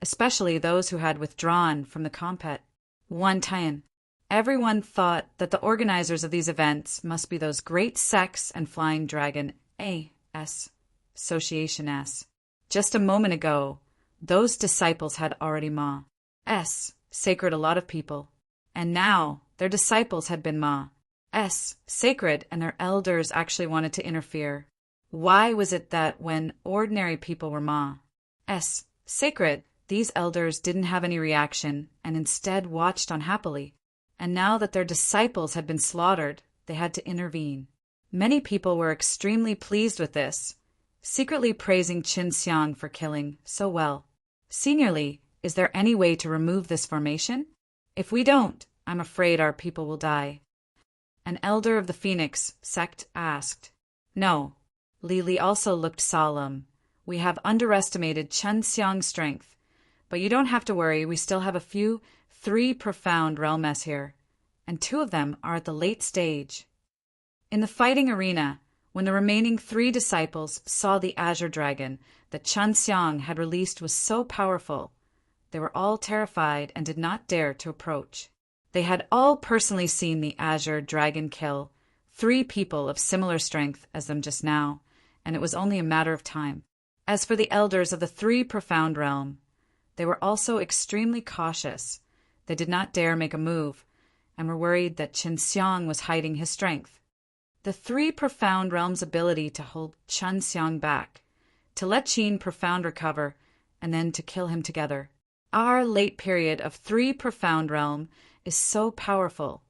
especially those who had withdrawn from the compet. 1 time, everyone thought that the organizers of these events must be those great sects and Flying Dragon A.S. Association S. Just a moment ago, those disciples had already Ma.S. sacred a lot of people, and now their disciples had been Ma.S. sacred, and their elders actually wanted to interfere. Why was it that when ordinary people were Ma.S. sacred, these elders didn't have any reaction and instead watched unhappily? And now that their disciples had been slaughtered, they had to intervene. Many people were extremely pleased with this, secretly praising Qin Xiang for killing so well. Senior Li, is there any way to remove this formation? If we don't, I'm afraid our people will die. An elder of the Phoenix sect asked. No. Li Li also looked solemn. We have underestimated Qin Xiang's strength, but you don't have to worry, we still have a few 3 Profound Realms here, and 2 of them are at the late stage. In the fighting arena, when the remaining 3 disciples saw the Azure Dragon that Qin Xiang had released was so powerful, they were all terrified and did not dare to approach. They had all personally seen the Azure Dragon kill 3 people of similar strength as them just now, and it was only a matter of time. As for the elders of the 3 Profound Realm, they were also extremely cautious. They did not dare make a move, and were worried that Qin Xiang was hiding his strength. The 3 Profound Realms' ability to hold Qin Xiang back, to let Qin Profound recover, and then to kill him together. Our late period of 3 Profound Realm is so powerful,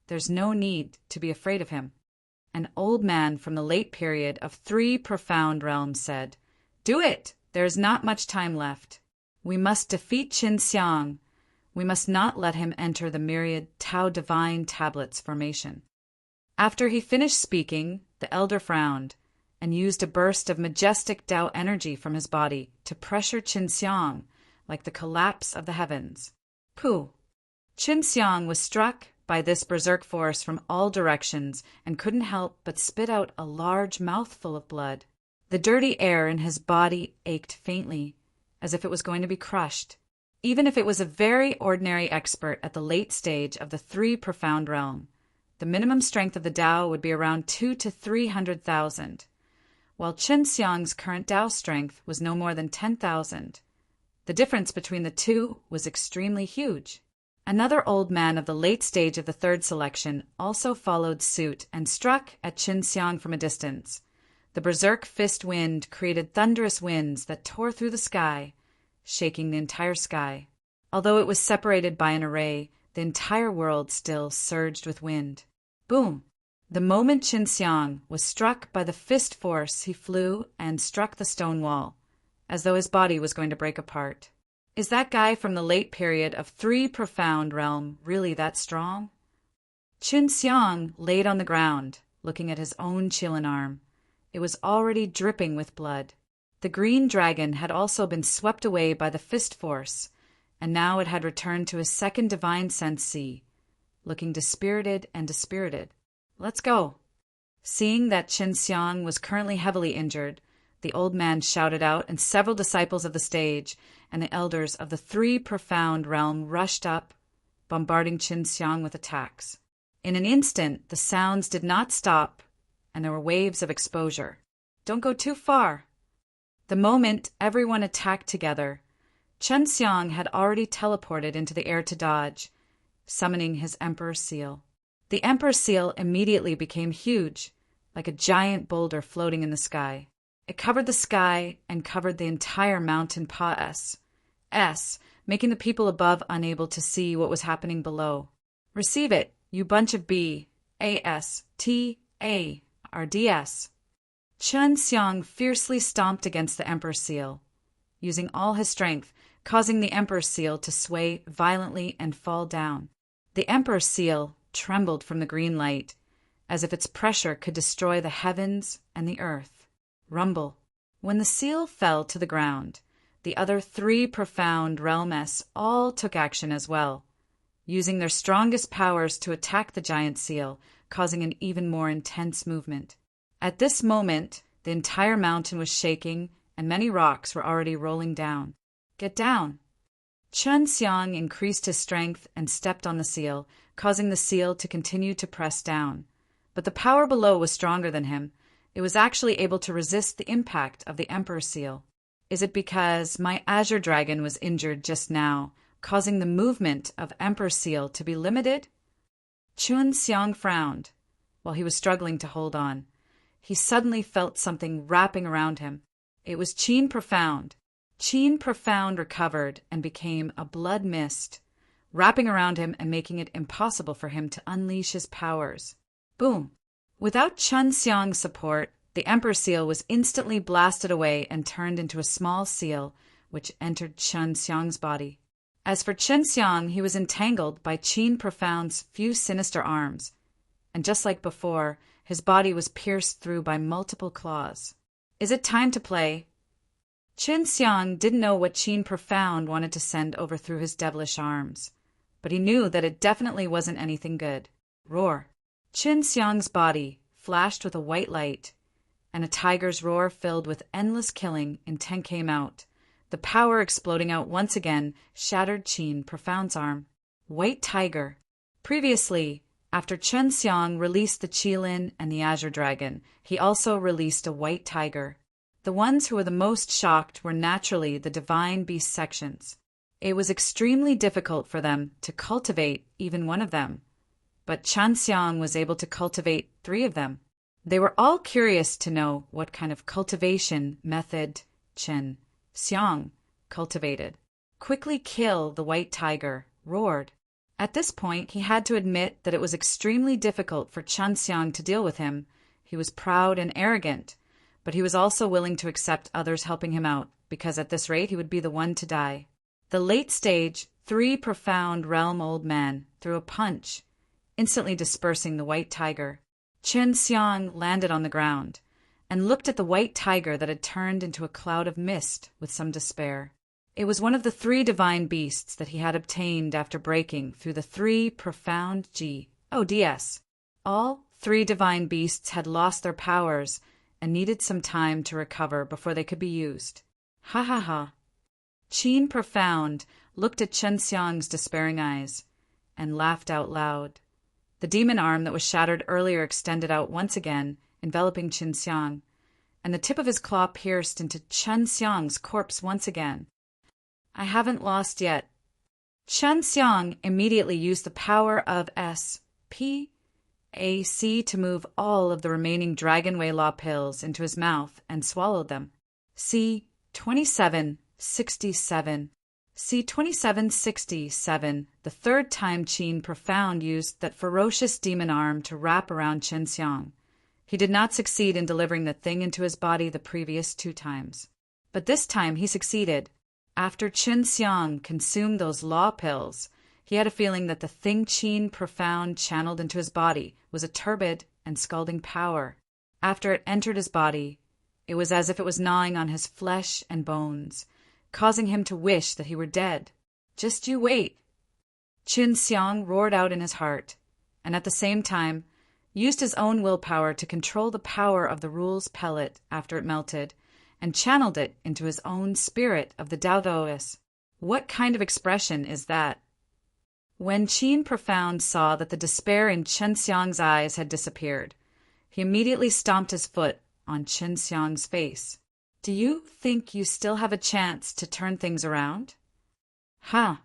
there's no need to be afraid of him. An old man from the late period of 3 Profound Realms said, Do it! There is not much time left. We must defeat Qin Xiang, We must not let him enter the myriad Tao Divine Tablets formation. After he finished speaking, the elder frowned and used a burst of majestic Tao energy from his body to pressure Qin Xiang like the collapse of the heavens. Pooh! Qin Xiang was struck by this berserk force from all directions and couldn't help but spit out a large mouthful of blood. The dirty air in his body ached faintly, as if it was going to be crushed. Even if it was a very ordinary expert at the late stage of the three profound realm, the minimum strength of the Tao would be around 200,000 to 300,000, while Qin Xiang's current Tao strength was no more than 10,000. The difference between the two was extremely huge. Another old man of the late stage of the third selection also followed suit and struck at Qin Xiang from a distance. The berserk fist wind created thunderous winds that tore through the sky, shaking the entire sky. Although it was separated by an array, the entire world still surged with wind. Boom! The moment Qin Xiang was struck by the fist force, he flew and struck the stone wall, as though his body was going to break apart. Is that guy from the late period of three profound realm really that strong? Qin Xiang laid on the ground, looking at his own Qilin arm. It was already dripping with blood. The green dragon had also been swept away by the fist force, and now it had returned to his second divine sense, looking dispirited and dispirited. Let's go. Seeing that Qin Xiang was currently heavily injured, the old man shouted out, and several disciples of the stage and the elders of the three profound realm rushed up, bombarding Qin Xiang with attacks. In an instant, the sounds did not stop, and there were waves of exposure. Don't go too far. The moment everyone attacked together, Qin Xiang had already teleported into the air to dodge, summoning his Emperor's Seal. The Emperor's Seal immediately became huge, like a giant boulder floating in the sky. It covered the sky and covered the entire mountain pass, making the people above unable to see what was happening below. Receive it, you bunch of B-A-S-T-A-R-D-S. Qin Xiang fiercely stomped against the Emperor's Seal, using all his strength, causing the Emperor's Seal to sway violently and fall down. The Emperor's Seal trembled from the green light, as if its pressure could destroy the heavens and the earth. Rumble. When the seal fell to the ground, the other three profound realms all took action as well, using their strongest powers to attack the giant seal, causing an even more intense movement. At this moment, the entire mountain was shaking, and many rocks were already rolling down. Get down! Qin Xiang increased his strength and stepped on the seal, causing the seal to continue to press down. But the power below was stronger than him. It was actually able to resist the impact of the Emperor's Seal. Is it because my Azure Dragon was injured just now, causing the movement of Emperor's Seal to be limited? Qin Xiang frowned, while he was struggling to hold on. He suddenly felt something wrapping around him. It was Qin Profound. Qin Profound recovered and became a blood mist, wrapping around him and making it impossible for him to unleash his powers. Boom! Without Qin Xiang's support, the Emperor's Seal was instantly blasted away and turned into a small seal, which entered Qin Xiang's body. As for Qin Xiang, he was entangled by Qin Profound's few sinister arms, and just like before, his body was pierced through by multiple claws. Is it time to play? Qin Xiang didn't know what Qin Profound wanted to send over through his devilish arms, but he knew that it definitely wasn't anything good. Roar! Qin Xiang's body flashed with a white light, and a tiger's roar filled with endless killing intent came out. The power exploding out once again shattered Qin Profound's arm. White tiger. Previously, after Qin Xiang released the Qilin and the Azure Dragon, he also released a white tiger. The ones who were the most shocked were naturally the divine beast sections. It was extremely difficult for them to cultivate even one of them, but Qin Xiang was able to cultivate 3 of them. They were all curious to know what kind of cultivation method Qin Xiang cultivated. Quickly kill the white tiger, roared. At this point, he had to admit that it was extremely difficult for Qin Xiang to deal with him. He was proud and arrogant, but he was also willing to accept others helping him out, because at this rate he would be the one to die. The late stage, 3 profound realm old man threw a punch, instantly dispersing the white tiger. Chen Xiang landed on the ground and looked at the white tiger that had turned into a cloud of mist with some despair. It was one of the 3 divine beasts that he had obtained after breaking through the 3 profound ODS. All 3 divine beasts had lost their powers and needed some time to recover before they could be used. Ha ha ha. Qin Profound looked at Chen Xiang's despairing eyes and laughed out loud. The demon arm that was shattered earlier extended out once again, enveloping Chen Xiang, and the tip of his claw pierced into Chen Xiang's corpse once again. I haven't lost yet. Chen Xiang immediately used the power of SPAC to move all of the remaining Dragonway Law pills into his mouth and swallowed them. C2767. C2767, the 3rd time Qin Profound used that ferocious demon arm to wrap around Chen Xiang. He did not succeed in delivering the thing into his body the previous 2 times. But this time he succeeded. After Chen Xiang consumed those law pills, he had a feeling that the thing Qin Profound channeled into his body was a turbid and scalding power. After it entered his body, it was as if it was gnawing on his flesh and bones, causing him to wish that he were dead. Just you wait. Chen Xiang roared out in his heart, and at the same time used his own willpower to control the power of the rule's pellet after it melted, and channeled it into his own spirit of the Daoist. What kind of expression is that? When Qin Profound saw that the despair in Chen Xiang's eyes had disappeared, he immediately stomped his foot on Chen Xiang's face. Do you think you still have a chance to turn things around? Ha!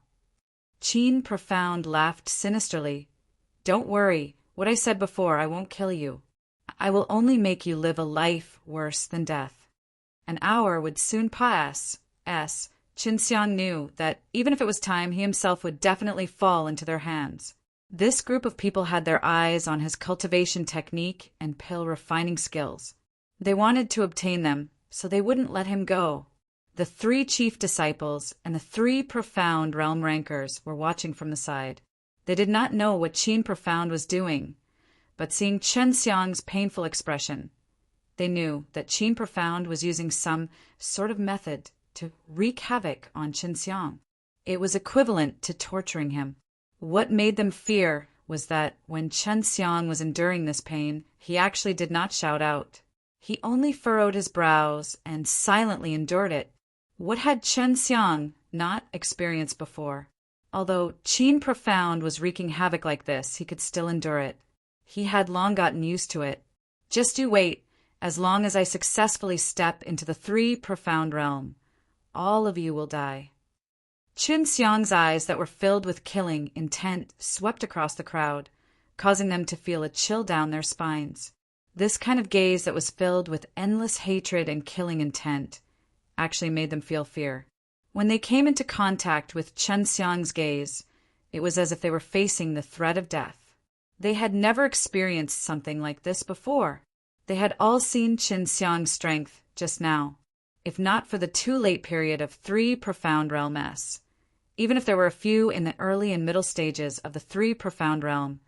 Qin Profound laughed sinisterly. Don't worry, what I said before, I won't kill you. I will only make you live a life worse than death. An hour would soon pass. Chen Xiang knew that even if it was time, he himself would definitely fall into their hands. This group of people had their eyes on his cultivation technique and pill refining skills. They wanted to obtain them, so they wouldn't let him go. The 3 chief disciples and the 3 profound realm rankers were watching from the side. They did not know what Qin Profound was doing, but seeing Chen Xiang's painful expression, they knew that Qin Profound was using some sort of method to wreak havoc on Chen Xiang. It was equivalent to torturing him. What made them fear was that when Chen Xiang was enduring this pain, he actually did not shout out. He only furrowed his brows and silently endured it. What had Chen Xiang not experienced before? Although Qin Profound was wreaking havoc like this, he could still endure it. He had long gotten used to it. Just you wait, as long as I successfully step into the 3 profound realm. All of you will die. Chen Xiang's eyes that were filled with killing intent swept across the crowd, causing them to feel a chill down their spines. This kind of gaze that was filled with endless hatred and killing intent actually made them feel fear. When they came into contact with Chen Xiang's gaze, it was as if they were facing the threat of death. They had never experienced something like this before. They had all seen Chen Xiang's strength just now, if not for the too late period of 3 profound realm S. Even if there were a few in the early and middle stages of the 3 profound realm,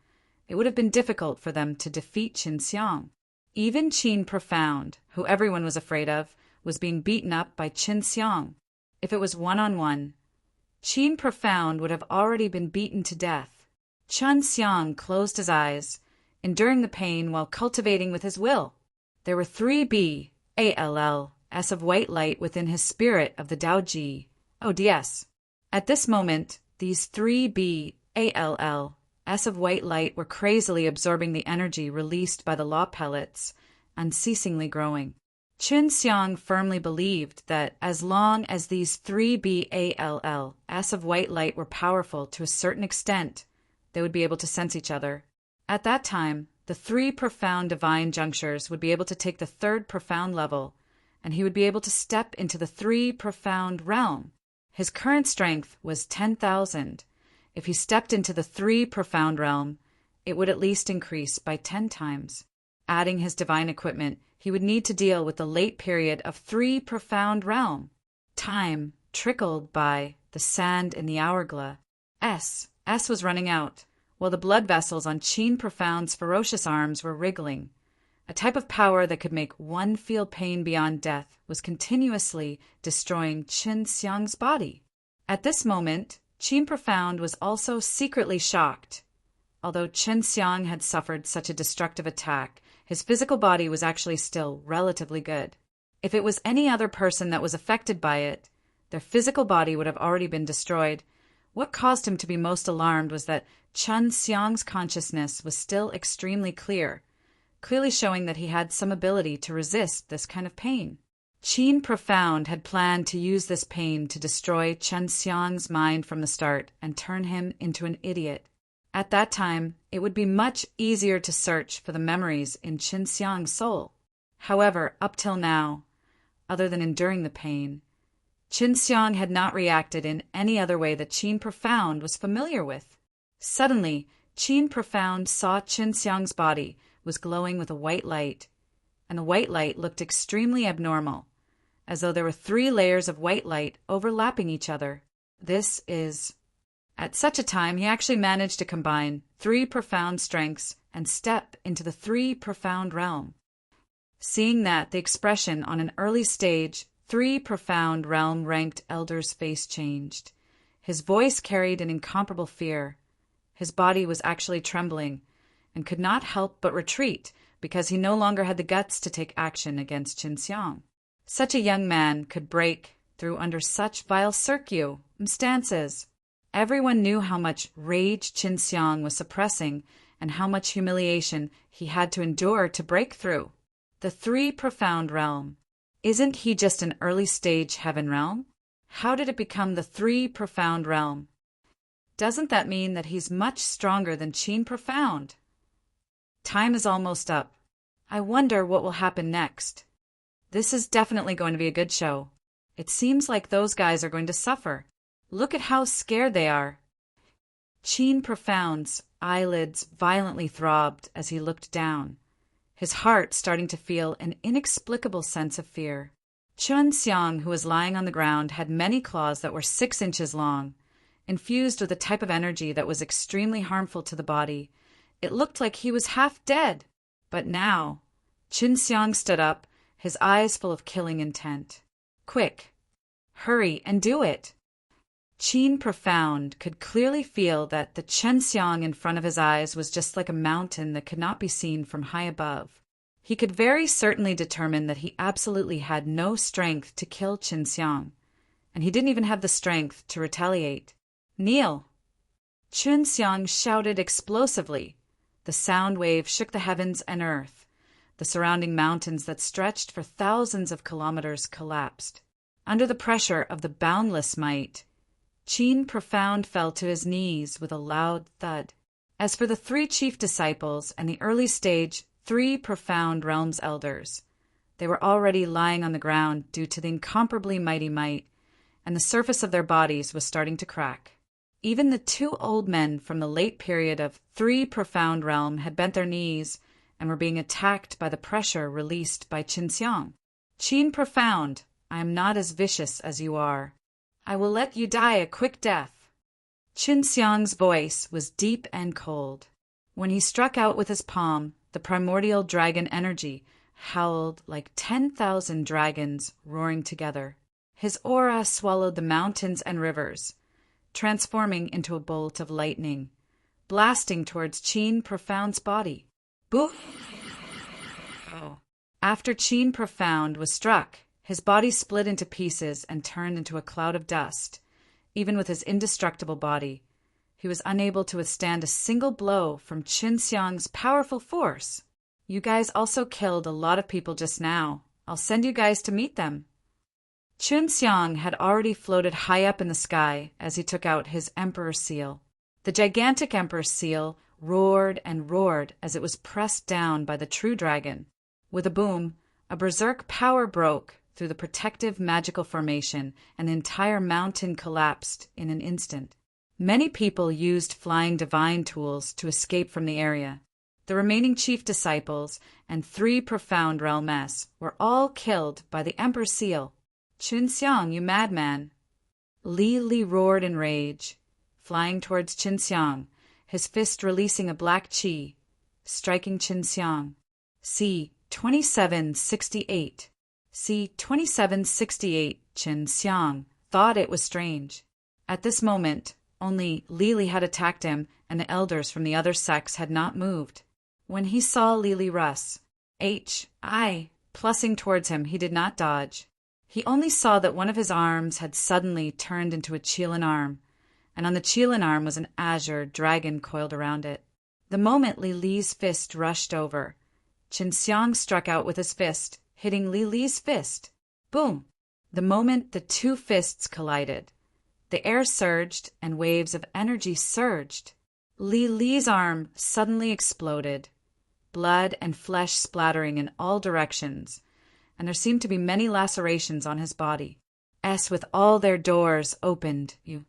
it would have been difficult for them to defeat Chen Xiang. Even Qin Profound, who everyone was afraid of, was being beaten up by Chen Xiang. If it was one-on-one, Qin Profound would have already been beaten to death. Chen Xiang closed his eyes, enduring the pain while cultivating with his will. There were 3 BALLs of white light within his spirit of the Daoji ODS. At this moment, these 3 BALLs of white light were crazily absorbing the energy released by the law pellets, unceasingly growing. Chen Xiang firmly believed that as long as these 3 BALLs of white light were powerful to a certain extent, they would be able to sense each other. At that time, the 3 profound divine junctures would be able to take the 3rd profound level, and he would be able to step into the 3 profound realm. His current strength was 10,000. If he stepped into the 3 profound realm, it would at least increase by 10 times. Adding his divine equipment, he would need to deal with the late period of 3 profound realm. Time trickled by the sand in the hourglass. S was running out, while the blood vessels on Qin Profound's ferocious arms were wriggling. A type of power that could make one feel pain beyond death was continuously destroying Qin Xiang's body. At this moment, Qin Profound was also secretly shocked. Although Qin Xiang had suffered such a destructive attack, his physical body was actually still relatively good. If it was any other person that was affected by it, their physical body would have already been destroyed. What caused him to be most alarmed was that Qin Xiang's consciousness was still extremely clear, clearly showing that he had some ability to resist this kind of pain. Qin Profound had planned to use this pain to destroy Qin Xiang's mind from the start and turn him into an idiot. At that time, it would be much easier to search for the memories in Qin Xiang's soul. However, up till now, other than enduring the pain, Qin Xiang had not reacted in any other way that Qin Profound was familiar with. Suddenly, Qin Profound saw Qin Xiang's body was glowing with a white light, and the white light looked extremely abnormal, as though there were 3 layers of white light overlapping each other. At such a time, he actually managed to combine 3 profound strengths and step into the 3 profound realm. Seeing that, the expression on an early stage 3 profound realm ranked elder's face changed. His voice carried an incomparable fear. His body was actually trembling and could not help but retreat because he no longer had the guts to take action against Qin Xiang. Such a young man could break through under such vile circumstances. Everyone knew how much rage Qin Xiang was suppressing and how much humiliation he had to endure to break through. The 3 profound realm. Isn't he just an early stage heaven realm? How did it become the 3 profound realm? Doesn't that mean that he's much stronger than Qin Profound? Time is almost up. I wonder what will happen next. This is definitely going to be a good show. It seems like those guys are going to suffer. Look at how scared they are. Qin Profound's eyelids violently throbbed as he looked down, his heart starting to feel an inexplicable sense of fear. Qin Xiang, who was lying on the ground, had many claws that were 6 inches long, infused with a type of energy that was extremely harmful to the body. It looked like he was half dead. But now, Qin Xiang stood up, his eyes full of killing intent. Quick! Hurry and do it! Qin Profound could clearly feel that the Qin Xiang in front of his eyes was just like a mountain that could not be seen from high above. He could very certainly determine that he absolutely had no strength to kill Qin Xiang, and he didn't even have the strength to retaliate. Kneel! Qin Xiang shouted explosively. The sound wave shook the heavens and earth. The surrounding mountains that stretched for thousands of kilometers collapsed. Under the pressure of the boundless might, Qin Profound fell to his knees with a loud thud. As for the 3 chief disciples and the early stage 3 profound realms elders, they were already lying on the ground due to the incomparably mighty might, and the surface of their bodies was starting to crack. Even the 2 old men from the late period of 3 profound realm had bent their knees and were being attacked by the pressure released by Qin Xiang. Qin Profound, I am not as vicious as you are. I will let you die a quick death. Qin Xiang's voice was deep and cold. When he struck out with his palm, the primordial dragon energy howled like 10,000 dragons roaring together. His aura swallowed the mountains and rivers, transforming into a bolt of lightning, blasting towards Qin Profound's body. Boo! Oh. After Qin Profound was struck, his body split into pieces and turned into a cloud of dust. Even with his indestructible body, he was unable to withstand a single blow from Qin Xiang's powerful force. You guys also killed a lot of people just now. I'll send you guys to meet them. Qin Xiang had already floated high up in the sky as he took out his Emperor's Seal. The gigantic Emperor's Seal roared and roared as it was pressed down by the true dragon. With a boom, a berserk power broke through the protective magical formation, and the entire mountain collapsed in an instant. Many people used flying divine tools to escape from the area. The remaining chief disciples and 3 profound realm S were all killed by the Emperor's Seal. Qin Xiang, you madman! Li Li roared in rage, flying towards Qin Xiang, his fist releasing a black qi, striking Qin Xiang. C. 2768. C. 2768. Qin Xiang thought it was strange. At this moment, only Li Li had attacked him, and the elders from the other sects had not moved. When he saw Li Li Russ, plussing towards him, he did not dodge. He only saw that one of his arms had suddenly turned into a Qilin arm, and on the Qilin arm was an azure dragon coiled around it. The moment Li Li's fist rushed over, Qin Xiang struck out with his fist, hitting Li Li's fist. Boom! The moment the two fists collided, the air surged and waves of energy surged. Li Li's arm suddenly exploded, blood and flesh splattering in all directions, and there seemed to be many lacerations on his body. With all their doors opened. You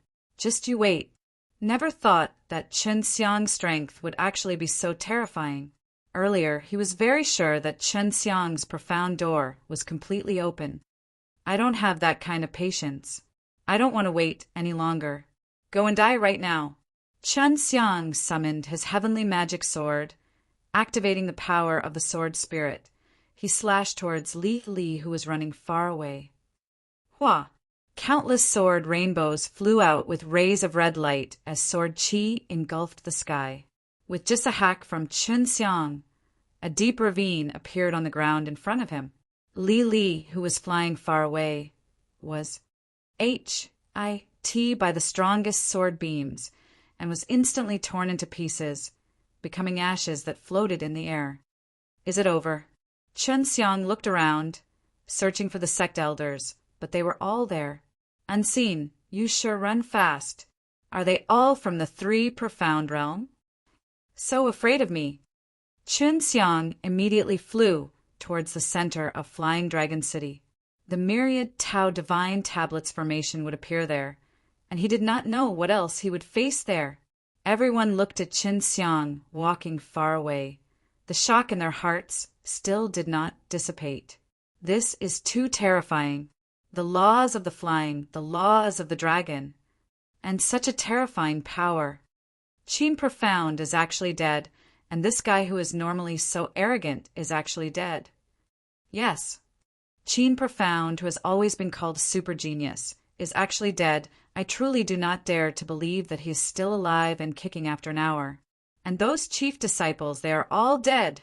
wait. Never thought that Qin Xiang's strength would actually be so terrifying. Earlier, he was very sure that Qin Xiang's profound door was completely open. I don't have that kind of patience. I don't want to wait any longer. Go and die right now. Qin Xiang summoned his heavenly magic sword, activating the power of the sword spirit. He slashed towards Li Li, who was running far away. Hua! Countless sword rainbows flew out with rays of red light as sword qi engulfed the sky. With just a hack from Qin Xiang, a deep ravine appeared on the ground in front of him. Li Li, who was flying far away, was hit by the strongest sword beams and was instantly torn into pieces, becoming ashes that floated in the air. Is it over? Qin Xiang looked around, searching for the sect elders, but they were all there. Unseen, you sure run fast. Are they all from the 3 profound realm? So afraid of me. Qin Xiang immediately flew towards the center of Flying Dragon City. The myriad Tao divine tablets formation would appear there, and he did not know what else he would face there. Everyone looked at Qin Xiang walking far away. The shock in their hearts still did not dissipate. This is too terrifying. The laws of the flying, the laws of the dragon, and such a terrifying power. Qin Profound is actually dead, and this guy who is normally so arrogant is actually dead. Yes, Qin Profound, who has always been called super genius, is actually dead. I truly do not dare to believe that he is still alive and kicking after an hour. And those chief disciples, they are all dead.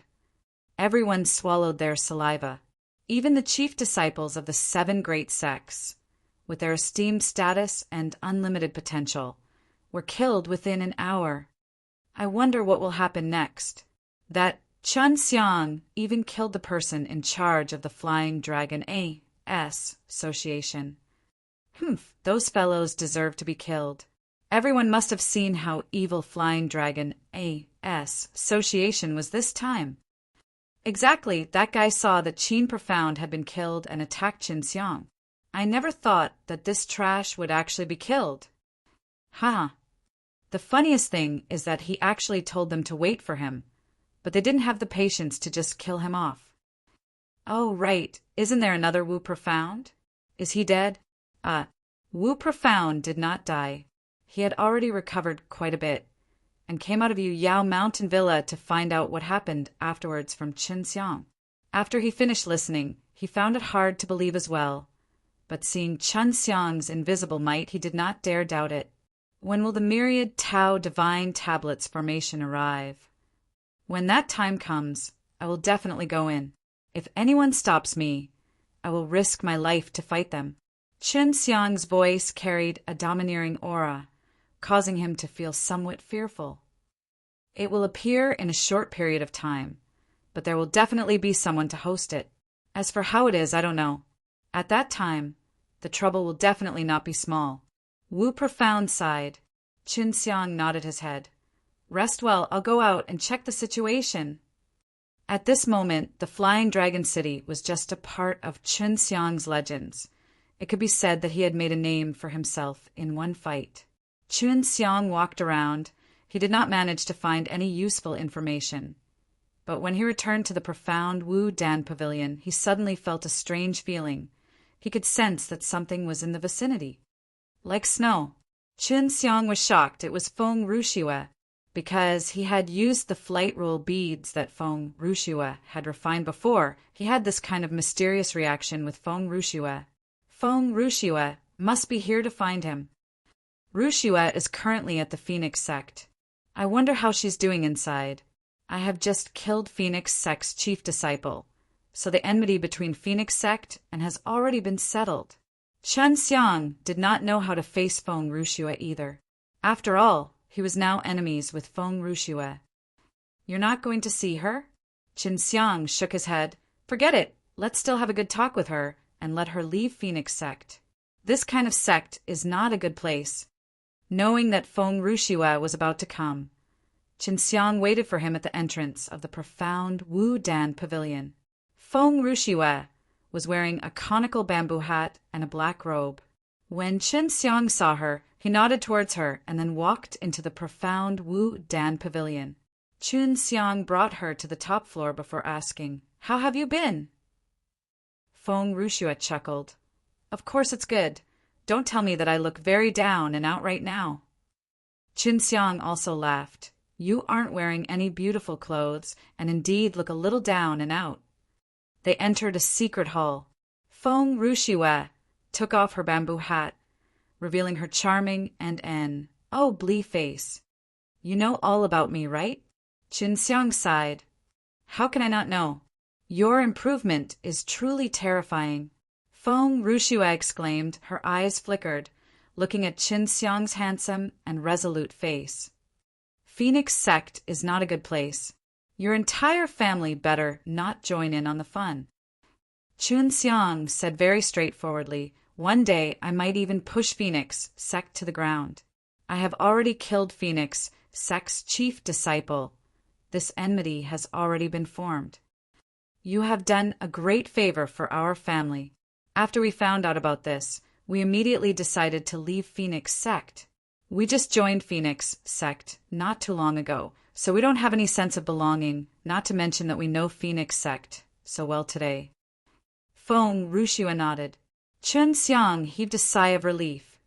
Everyone swallowed their saliva. Even the chief disciples of the 7 great sects, with their esteemed status and unlimited potential, were killed within an hour. I wonder what will happen next. That Qin Xiang even killed the person in charge of the Flying Dragon Association. Those fellows deserve to be killed. Everyone must have seen how evil Flying Dragon Association was this time. Exactly, that guy saw that Qin Profound had been killed and attacked Qin Xiang. I never thought that this trash would actually be killed. The funniest thing is that he actually told them to wait for him, but they didn't have the patience to just kill him off. Oh, right, isn't there another Wu Profound? Is he dead? Wu Profound did not die. He had already recovered quite a bit, and came out of Yu Yao Mountain Villa to find out what happened afterwards from Qin Xiang. After he finished listening, he found it hard to believe as well, but seeing Qin Xiang's invisible might, he did not dare doubt it. When will the myriad Tao divine tablets formation arrive? When that time comes, I will definitely go in. If anyone stops me, I will risk my life to fight them. Qin Xiang's voice carried a domineering aura, causing him to feel somewhat fearful. It will appear in a short period of time, but there will definitely be someone to host it. As for how it is, I don't know. At that time, the trouble will definitely not be small. Wu Profound sighed. Qin Xiang nodded his head. Rest well, I'll go out and check the situation. At this moment, the Flying Dragon City was just a part of Qin Xiang's legends. It could be said that he had made a name for himself in one fight. Qin Xiang walked around. He did not manage to find any useful information. But when he returned to the profound Wu Dan Pavilion, he suddenly felt a strange feeling. He could sense that something was in the vicinity. like snow. Qin Xiang was shocked it was Feng Rushue, because he had used the flight rule beads that Feng Rushue had refined before. He had this kind of mysterious reaction with Feng Rushue. Feng Rushue must be here to find him. Rushue is currently at the Phoenix sect. I wonder how she's doing inside. I have just killed Phoenix sect's chief disciple, so the enmity between Phoenix sect and has already been settled. Qin Xiang did not know how to face Feng Rushue either. After all, he was now enemies with Feng Rushue. You're not going to see her? Qin Xiang shook his head. Forget it. Let's still have a good talk with her and let her leave Phoenix sect. This kind of sect is not a good place. Knowing that Feng Rushue was about to come, Qin Xiang waited for him at the entrance of the profound Wu Dan pavilion. Feng Rushue was wearing a conical bamboo hat and a black robe. When Qin Xiang saw her, he nodded towards her and then walked into the profound Wu Dan pavilion. Qin Xiang brought her to the top floor before asking, "How have you been?" Feng Rushue chuckled. "Of course it's good. Don't tell me that I look very down and out right now." Qin Xiang also laughed. "You aren't wearing any beautiful clothes and indeed look a little down and out." They entered a secret hall. Feng Rushue took off her bamboo hat, revealing her charming and ugly face. "You know all about me, right?" Qin Xiang sighed. "How can I not know? Your improvement is truly terrifying." Feng Rushue exclaimed, her eyes flickered, looking at Qin Xiang's handsome and resolute face. "Phoenix sect is not a good place. Your entire family better not join in on the fun." Qin Xiang said very straightforwardly, "One day I might even push Phoenix sect to the ground. I have already killed Phoenix sect's chief disciple. This enmity has already been formed. You have done a great favor for our family." After we found out about this, we immediately decided to leave Phoenix sect. We just joined Phoenix sect not too long ago, so we don't have any sense of belonging, not to mention that we know Phoenix sect so well today. Feng Rushue nodded. Qin Xiang heaved a sigh of relief,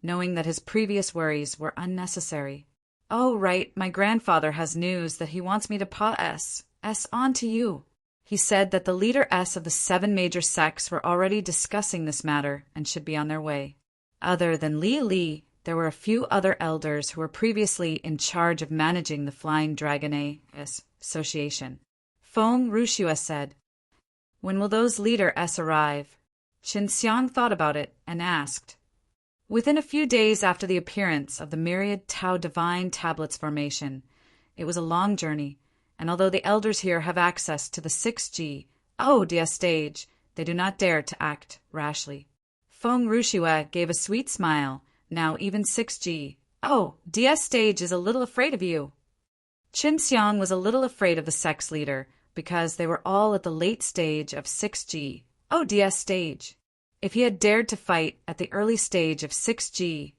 knowing that his previous worries were unnecessary. "Oh, right, my grandfather has news that he wants me to pass on to you." He said that the leader of the 7 major sects were already discussing this matter and should be on their way. Other than Li, there were a few other elders who were previously in charge of managing the Flying Dragon Association. Feng Rushue said, "When will those leader arrive?" Qin Xiang thought about it and asked. "Within a few days after the appearance of the myriad Tao Divine Tablets formation. It was a long journey, and although the elders here have access to the 6G stage, they do not dare to act rashly." Feng Rushue gave a sweet smile. "Now even 6G stage is a little afraid of you." Qin Xiang was a little afraid of the sect's leader because they were all at the late stage of 6G stage. If he had dared to fight at the early stage of 6G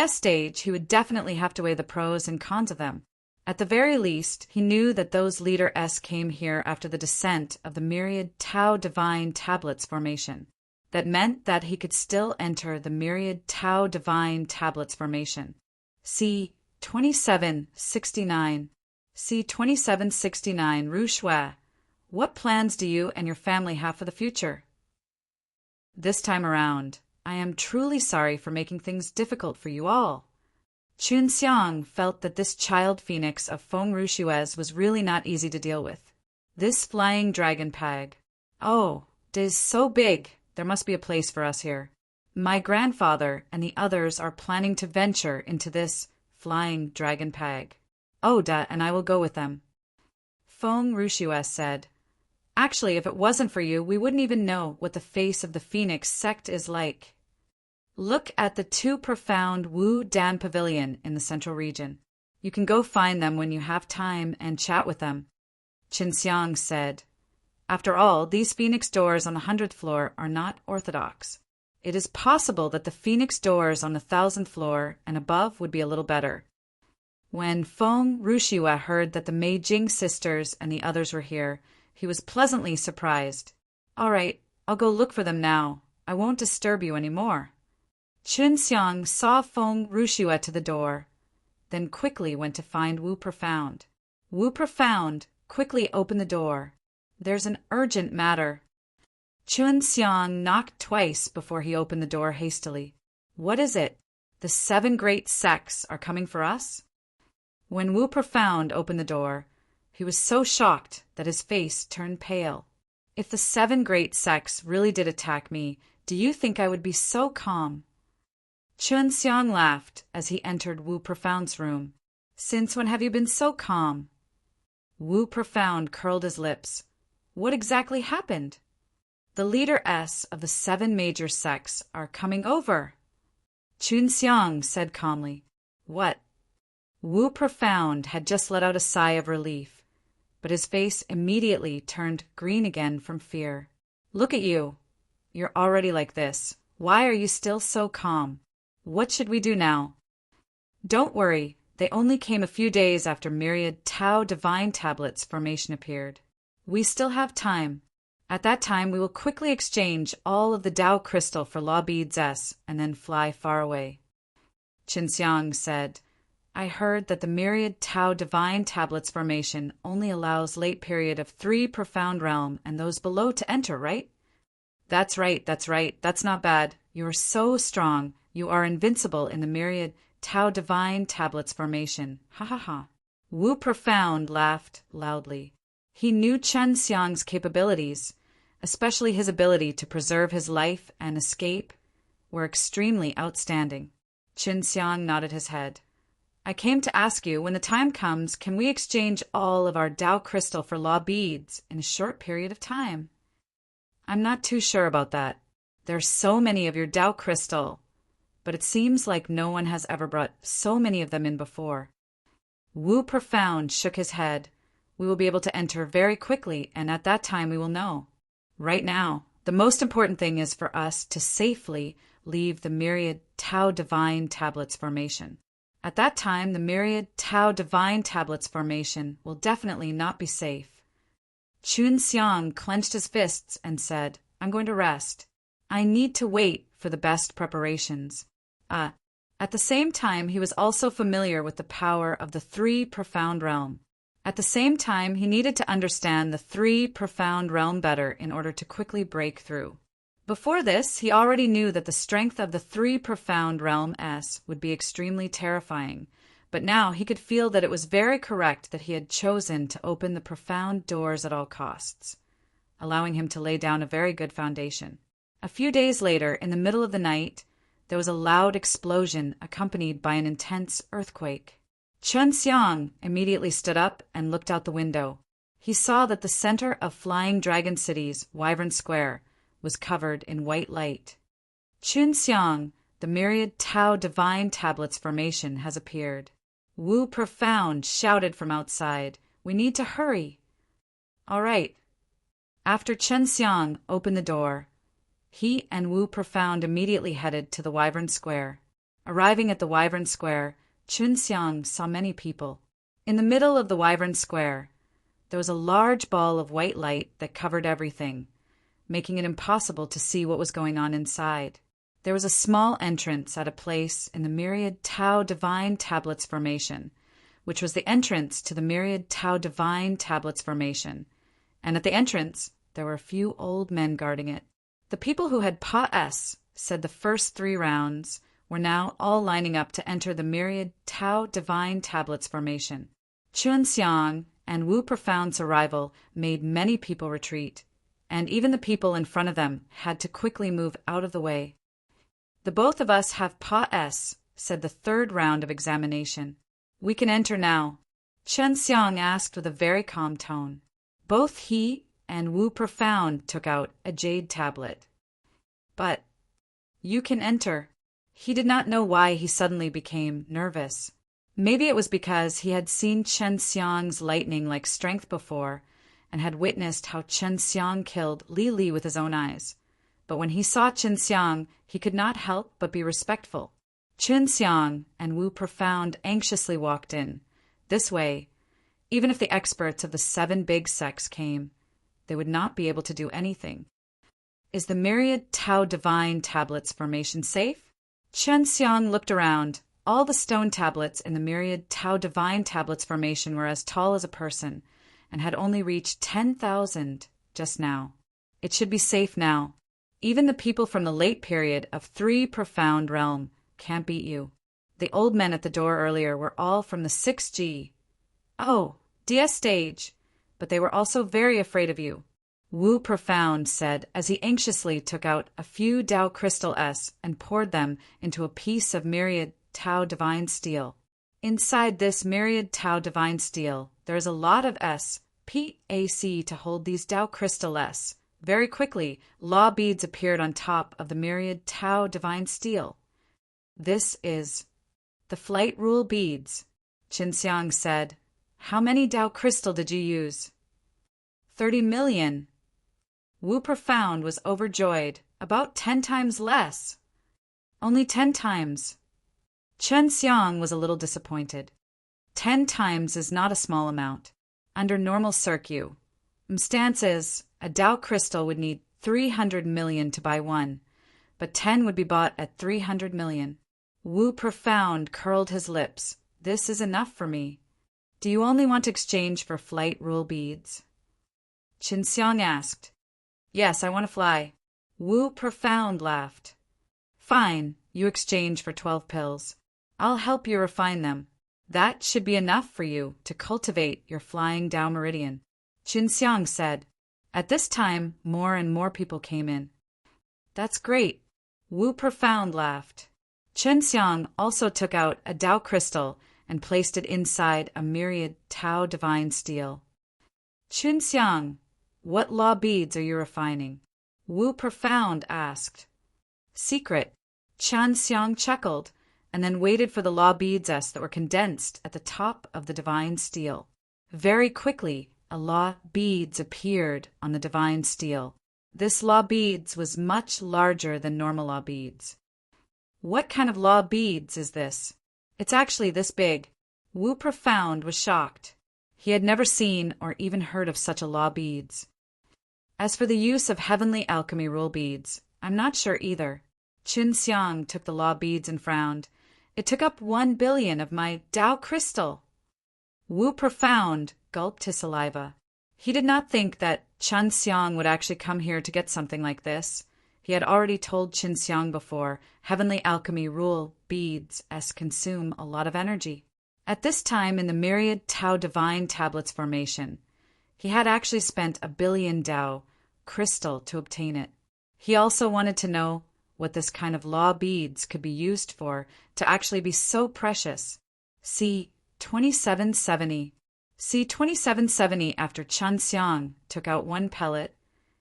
stage, he would definitely have to weigh the pros and cons of them. At the very least, he knew that those leader came here after the descent of the myriad Tao Divine Tablets formation. That meant that he could still enter the myriad Tao Divine Tablets formation. See 2769. See 2769, Rushue. What plans do you and your family have for the future? This time around, I am truly sorry for making things difficult for you all. Qin Xiang felt that this child phoenix of Feng Rushue's was really not easy to deal with. This flying dragon pag. "Oh, it is so big, there must be a place for us here. My grandfather and the others are planning to venture into this flying dragon pag. Oda and I will go with them." Feng Rushue said, "Actually, if it wasn't for you, we wouldn't even know what the face of the Phoenix sect is like. Look at the 2 profound Wu Dan Pavilion in the central region. You can go find them when you have time and chat with them." Qin Xiang said, "After all, these Phoenix doors on the 100th floor are not orthodox. It is possible that the Phoenix doors on the 1000th floor and above would be a little better." When Feng Rushue heard that the Meijing sisters and the others were here, he was pleasantly surprised. "All right, I'll go look for them now. I won't disturb you any more." Chunxiang saw Feng Rushue to the door, then quickly went to find Wu Profound. Wu Profound quickly opened the door. There's an urgent matter. Chunxiang knocked twice before he opened the door hastily. What is it? The 7 great sects are coming for us? When Wu Profound opened the door, he was so shocked that his face turned pale. If the 7 great sects really did attack me, do you think I would be so calm? Chunxiang laughed as he entered Wu Profound's room. Since when have you been so calm? Wu Profound curled his lips. What exactly happened? The leader S of the 7 major sects are coming over. Chunxiang said calmly. What? Wu Profound had just let out a sigh of relief, but his face immediately turned green again from fear. Look at you. You're already like this. Why are you still so calm? What should we do now? Don't worry, they only came a few days after myriad Tao Divine Tablets formation appeared. We still have time. At that time, we will quickly exchange all of the Tao crystal for law beads S and then fly far away. Chunxiang said, I heard that the myriad Tao Divine Tablets formation only allows late period of 3 profound realm and those below to enter, right? That's right. That's not bad. You are so strong. You are invincible in the myriad Tao Divine Tablets formation. Ha ha ha. Wu Profound laughed loudly. He knew Chunxiang's capabilities, especially his ability to preserve his life and escape, were extremely outstanding. Chunxiang nodded his head. I came to ask you, when the time comes, can we exchange all of our Tao crystal for law beads in a short period of time? I'm not too sure about that. There's so many of your Tao crystal, but it seems like no one has ever brought so many of them in before. Wu Profound shook his head. We will be able to enter very quickly, and at that time we will know. Right now, the most important thing is for us to safely leave the myriad Tao Divine Tablets formation. At that time, the myriad Tao Divine Tablets formation will definitely not be safe. Chunxiang clenched his fists and said, I'm going to rest. I need to wait for the best preparations. At the same time, he was also familiar with the power of the 3 profound realm. At the same time, he needed to understand the 3 profound realm better in order to quickly break through. Before this, he already knew that the strength of the 3 profound realm S would be extremely terrifying, but now he could feel that it was very correct that he had chosen to open the profound doors at all costs, allowing him to lay down a very good foundation. A few days later, in the middle of the night, there was a loud explosion accompanied by an intense earthquake. Chunxiang immediately stood up and looked out the window. He saw that the center of Flying Dragon City's Wyvern Square was covered in white light. Chunxiang, the myriad Tao Divine Tablets formation has appeared. Wu Profound shouted from outside, We need to hurry. All right. After Chunxiang opened the door, he and Wu Profound immediately headed to the Wyvern Square. Arriving at the Wyvern Square, Chunxiang saw many people. In the middle of the Wyvern Square, there was a large ball of white light that covered everything, making it impossible to see what was going on inside. There was a small entrance at a place in the myriad Tao Divine Tablets formation, which was the entrance to the myriad Tao Divine Tablets formation, and at the entrance there were a few old men guarding it. The people who had Pa S said the first 3 rounds were now all lining up to enter the myriad Tao Divine Tablets formation. Chunxiang and Wu Profound's arrival made many people retreat, and even the people in front of them had to quickly move out of the way. The both of us have Pa S, said the 3rd round of examination. We can enter now. Chunxiang asked with a very calm tone. Both he and Wu Profound took out a jade tablet. But you can enter. He did not know why he suddenly became nervous. Maybe it was because he had seen Chunxiang's lightning-like strength before and had witnessed how Chunxiang killed Li Li with his own eyes. But when he saw Chunxiang, he could not help but be respectful. Chunxiang and Wu Profound anxiously walked in. This way, even if the experts of the 7 big sects came, they would not be able to do anything. Is the myriad Tao Divine Tablets formation safe? Chen Xiang looked around. All the stone tablets in the myriad Tao Divine Tablets formation were as tall as a person, and had only reached 10,000 just now. It should be safe now. Even the people from the late period of 3 profound realm can't beat you. The old men at the door earlier were all from the 6G. Oh, DS stage. But they were also very afraid of you. Wu Profound said as he anxiously took out a few Tao Crystal S and poured them into a piece of myriad Tao Divine Steel. Inside this myriad Tao Divine Steel, there is a lot of SPAC to hold these Tao Crystal S. Very quickly, law beads appeared on top of the myriad Tao Divine Steel. This is the flight rule beads, Qin Xiang said. How many Tao Crystal did you use? 30 million. Wu Profound was overjoyed. About 10 times less. Only 10 times. Chen Xiang was a little disappointed. 10 times is not a small amount. Under normal circumstances, a Tao crystal would need 300 million to buy one, but 10 would be bought at 300 million. Wu Profound curled his lips. This is enough for me. Do you only want to exchange for flight rule beads? Qin Xiang asked. Yes, I want to fly. Wu Profound laughed. Fine, you exchange for 12 pills. I'll help you refine them. That should be enough for you to cultivate your flying Tao meridian, Qin Xiang said. At this time, more and more people came in. That's great. Wu Profound laughed. Chen Xiang also took out a Tao crystal and placed it inside a myriad Tao Divine Steel. Qin Xiang, what law beads are you refining? Wu Profound asked. Secret. Chen Xiang chuckled, and then waited for the law beads that were condensed at the top of the divine steel. Very quickly, a law beads appeared on the divine steel. This law beads was much larger than normal law beads. What kind of law beads is this? It's actually this big. Wu Profound was shocked. He had never seen or even heard of such a law beads. As for the use of heavenly alchemy rule beads, I'm not sure either. Qin Xiang took the law beads and frowned. It took up 1 billion of my Tao crystal. Wu Profound gulped his saliva. He did not think that Chen Xiang would actually come here to get something like this. He had already told Qin Xiang before, heavenly alchemy rule beads consume a lot of energy. At this time in the myriad Tao Divine Tablets formation, he had actually spent 1 billion Tao crystal to obtain it. He also wanted to know what this kind of law beads could be used for to actually be so precious. See 2770. See 2770 after Chen Xiang took out 1 pellet,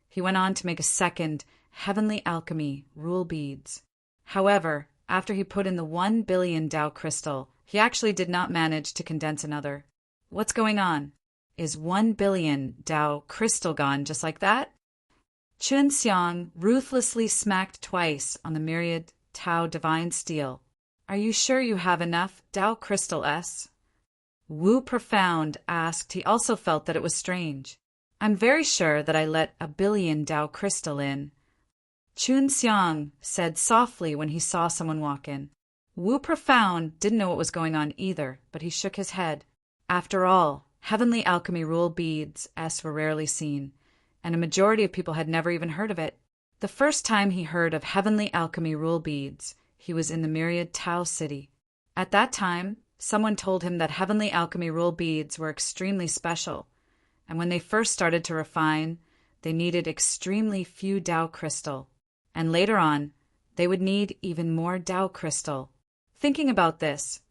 he went on to make a second heavenly alchemy rule beads. However, after he put in the 1 billion Tao crystal, he actually did not manage to condense another. What's going on? Is 1 billion Tao crystal gone just like that? Qin Xiang ruthlessly smacked twice on the myriad Tao Divine Steel. Are you sure you have enough Tao Crystal S? Wu Profound asked. He also felt that it was strange. I'm very sure that I let 1 billion Tao Crystal in. Qin Xiang said softly when he saw someone walk in. Wu Profound didn't know what was going on either, but he shook his head. After all, heavenly alchemy rule beads were rarely seen, and a majority of people had never even heard of it. The first time he heard of heavenly alchemy rule beads, he was in the myriad Tao city. At that time, someone told him that heavenly alchemy rule beads were extremely special, and when they first started to refine, they needed extremely few Tao crystal, and later on, they would need even more Tao crystal. Thinking about this,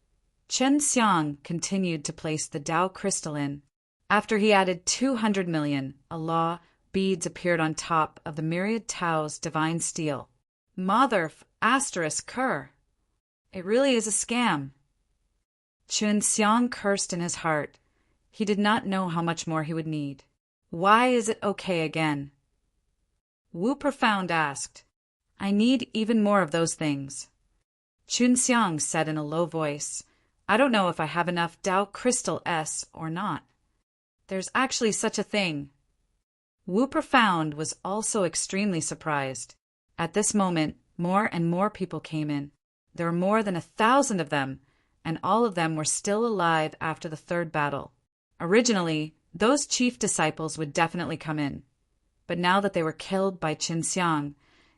Chen Xiang continued to place the Tao crystal in. After he added 200 million, a law beads appeared on top of the myriad Tao's divine steel. Mother asterisk cur. It really is a scam. Qin Xiang cursed in his heart. He did not know how much more he would need. Why is it okay again? Wu Profound asked. I need even more of those things. Qin Xiang said in a low voice. I don't know if I have enough Tao Crystal S or not. There's actually such a thing. Wu Profound was also extremely surprised. At this moment, more and more people came in. There were more than 1,000 of them, and all of them were still alive after the third battle. Originally, those chief disciples would definitely come in, but now that they were killed by Qin Xiang,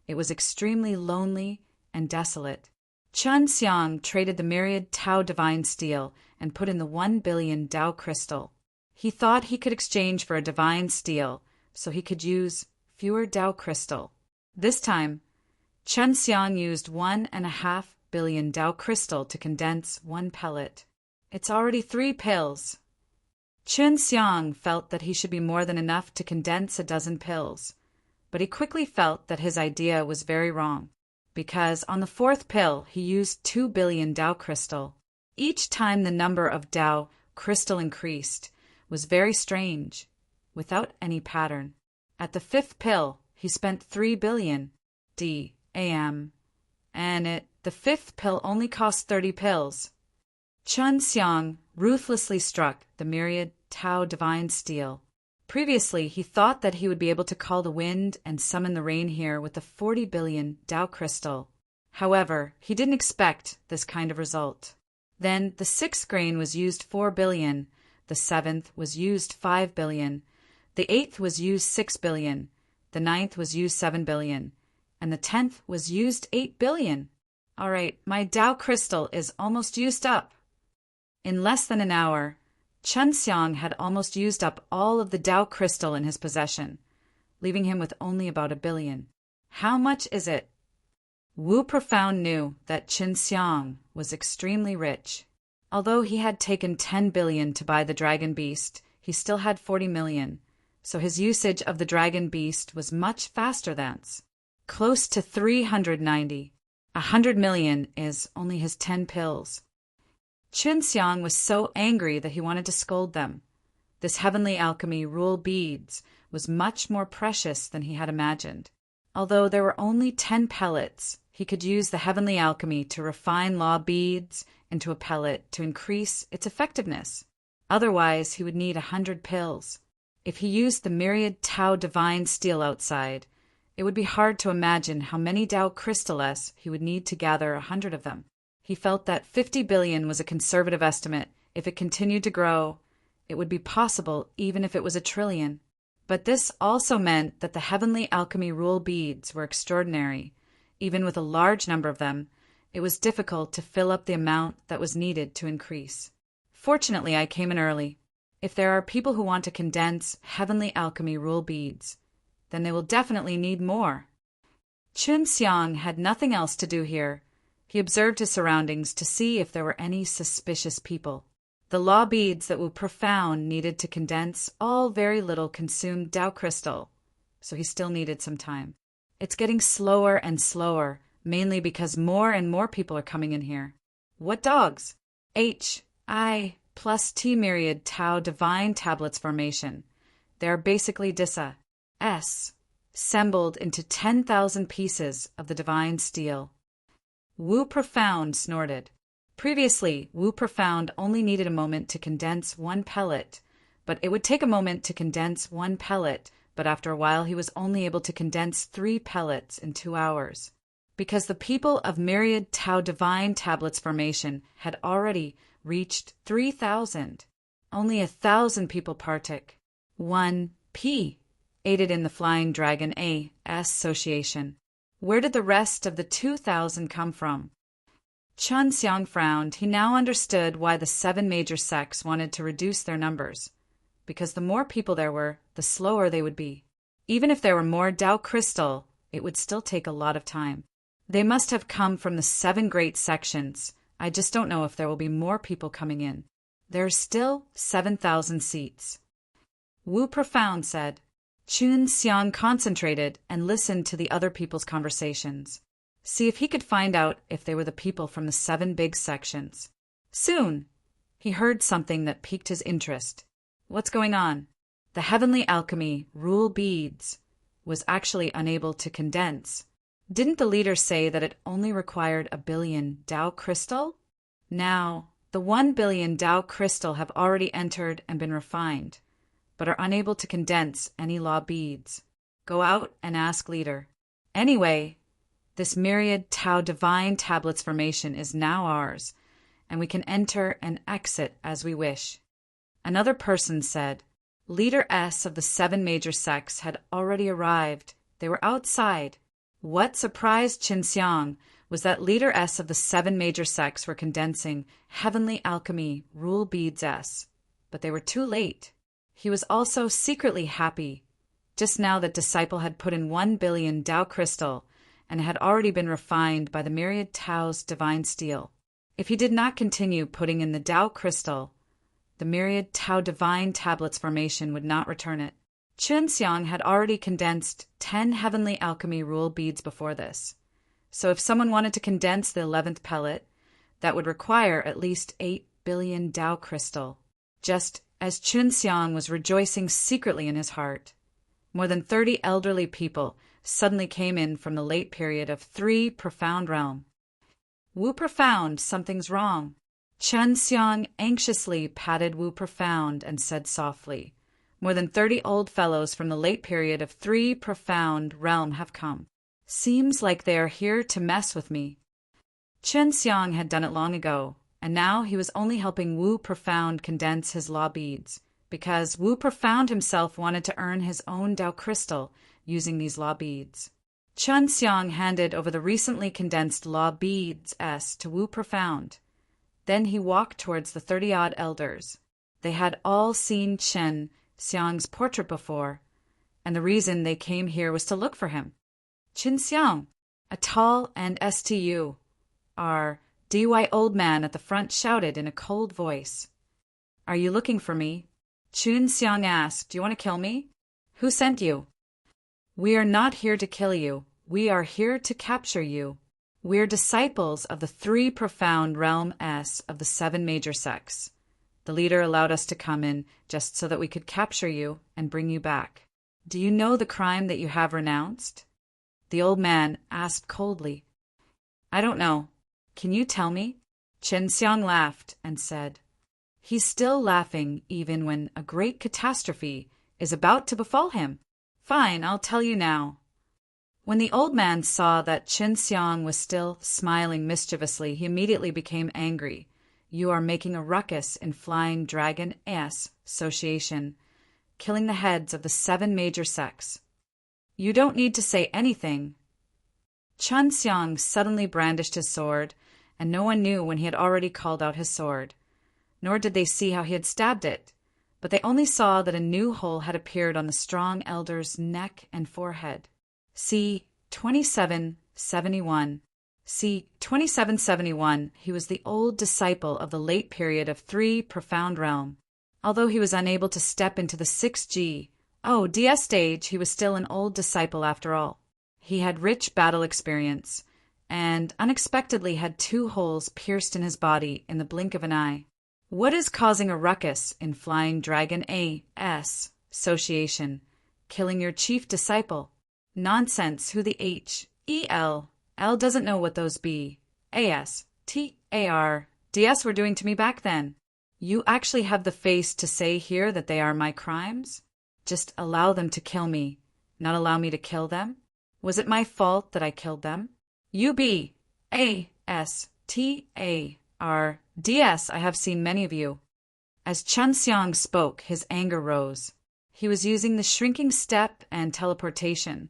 it was extremely lonely and desolate. Qin Xiang traded the myriad Tao divine steel and put in the 1 billion Tao crystal. He thought he could exchange for a divine steel, so he could use fewer Tao crystal. This time, Qin Xiang used 1.5 billion Tao crystal to condense one pellet. It's already 3 pills. Qin Xiang felt that he should be more than enough to condense a dozen pills, but he quickly felt that his idea was very wrong, because on the 4th pill he used 2 billion Tao crystal. Each time the number of Tao crystal increased was very strange, without any pattern. At the 5th pill, he spent 3 billion DAM, and the 5th pill only cost 30 pills. Qin Xiang ruthlessly struck the myriad Tao divine steel. Previously, he thought that he would be able to call the wind and summon the rain here with the 40 billion Tao crystal. However, he didn't expect this kind of result. Then the 6th grain was used 4 billion, the 7th was used 5 billion, the 8th was used 6 billion, the 9th was used 7 billion, and the 10th was used 8 billion. All right, my Tao crystal is almost used up. In less than an hour, Qin Xiang had almost used up all of the Tao crystal in his possession, leaving him with only about 1 billion. How much is it? Wu Profound knew that Qin Xiang was extremely rich. Although he had taken 10 billion to buy the dragon beast, he still had 40 million, so his usage of the dragon beast was much faster than close to 390. 100 million is only his 10 pills. Qin Xiang was so angry that he wanted to scold them. This heavenly alchemy rule beads was much more precious than he had imagined. Although there were only 10 pellets, he could use the heavenly alchemy to refine law beads into a pellet to increase its effectiveness. Otherwise, he would need 100 pills. If he used the myriad Tao divine steel outside, it would be hard to imagine how many Tao crystals he would need to gather 100 of them. He felt that 50 billion was a conservative estimate. If it continued to grow, it would be possible even if it was 1 trillion. But this also meant that the heavenly alchemy rule beads were extraordinary. Even with a large number of them, it was difficult to fill up the amount that was needed to increase. Fortunately, I came in early. If there are people who want to condense heavenly alchemy rule beads, then they will definitely need more. Qin Xiang had nothing else to do here. He observed his surroundings to see if there were any suspicious people. The law beads that were profound needed to condense all very little consumed Tao crystal, so he still needed some time. It's getting slower and slower, mainly because more and more people are coming in here. What dogs? H.I. plus T myriad Tao divine tablets formation. They are basically Dissa S, assembled into 10,000 pieces of the divine steel. Wu Profound snorted. Previously, Wu Profound only needed a moment to condense one pellet, but it would take a moment to condense one pellet, but after a while he was only able to condense 3 pellets in 2 hours. Because the people of myriad Tao divine tablets formation had already reached 3,000. Only 1,000 people partook. 1P aided in the Flying Dragon A Association. Where did the rest of the 2,000 come from? Qin Xiang frowned. He now understood why the 7 major sects wanted to reduce their numbers. Because the more people there were, the slower they would be. Even if there were more Tao crystal, it would still take a lot of time. They must have come from the 7 great sections. I just don't know if there will be more people coming in. There are still 7,000 seats. Wu Profound said. Qin Xiang concentrated and listened to the other people's conversations. See if he could find out if they were the people from the 7 big sections. Soon, he heard something that piqued his interest. What's going on? The heavenly alchemy, rule beads, was actually unable to condense. Didn't the leader say that it only required 1 billion Tao crystal? Now, the 1 billion Tao crystal have already entered and been refined, but are unable to condense any law beads. Go out and ask leader. Anyway, This myriad Tao divine tablets formation is now ours, and we can enter and exit as we wish. Another person said, Leader S of the 7 major sects had already arrived. They were outside. What surprised Qinxiang was that Leader S of the 7 major sects were condensing Heavenly Alchemy Rule Beads S, but they were too late. He was also secretly happy. Just now that disciple had put in 1 billion Tao crystal and had already been refined by the myriad Tao's divine steel. If he did not continue putting in the Tao crystal, the myriad Tao divine tablets formation would not return it. Qinxiang had already condensed 10 heavenly alchemy rule beads before this. So if someone wanted to condense the 11th pellet, that would require at least 8 billion Tao crystal. Just as Qinxiang was rejoicing secretly in his heart, more than 30 elderly people suddenly came in from the late period of 3 profound realm. Wu Profound, something's wrong. Qinxiang anxiously patted Wu Profound and said softly, More than 30 old fellows from the late period of 3 profound realm have come. Seems like they are here to mess with me. Qinxiang had done it long ago, and now he was only helping Wu Profound condense his law beads, because Wu Profound himself wanted to earn his own Tao crystal using these law beads. Qinxiang handed over the recently condensed law beads S to Wu Profound. Then he walked towards the 30-odd elders. They had all seen Qinxiang's portrait before, and the reason they came here was to look for him. Qinxiang, a tall and dy old man at the front shouted in a cold voice. Are you looking for me? Qinxiang asked, Do you want to kill me? Who sent you? We are not here to kill you. We are here to capture you. We're disciples of the 3 profound realm S of the 7 major sects. The leader allowed us to come in just so that we could capture you and bring you back. Do you know the crime that you have renounced? The old man asked coldly. I don't know. Can you tell me? Qinxiang laughed and said, He's still laughing even when a great catastrophe is about to befall him. Fine, I'll tell you now. When the old man saw that Qinxiang was still smiling mischievously, he immediately became angry. You are making a ruckus in Flying Dragon S Association, killing the heads of the 7 major sects. You don't need to say anything. Qinxiang suddenly brandished his sword, and no one knew when he had already called out his sword, nor did they see how he had stabbed it, but they only saw that a new hole had appeared on the strong elder's neck and forehead. C. 2771. C. 2771, he was the old disciple of the late period of 3 profound realm. Although he was unable to step into the 6G, DS stage, he was still an old disciple after all. He had rich battle experience, and unexpectedly had 2 holes pierced in his body in the blink of an eye. What is causing a ruckus in Flying Dragon A.S. Association, killing your chief disciple? Nonsense, who the H.E.L. L doesn't know what those B. A.S. T.A.R. D.S. were doing to me back then. You actually have the face to say here that they are my crimes? Just allow them to kill me, not allow me to kill them? Was it my fault that I killed them? You B. A.S. T.A.R. D.S. I have seen many of you. As Qinxiang spoke, his anger rose. He was using the shrinking step and teleportation,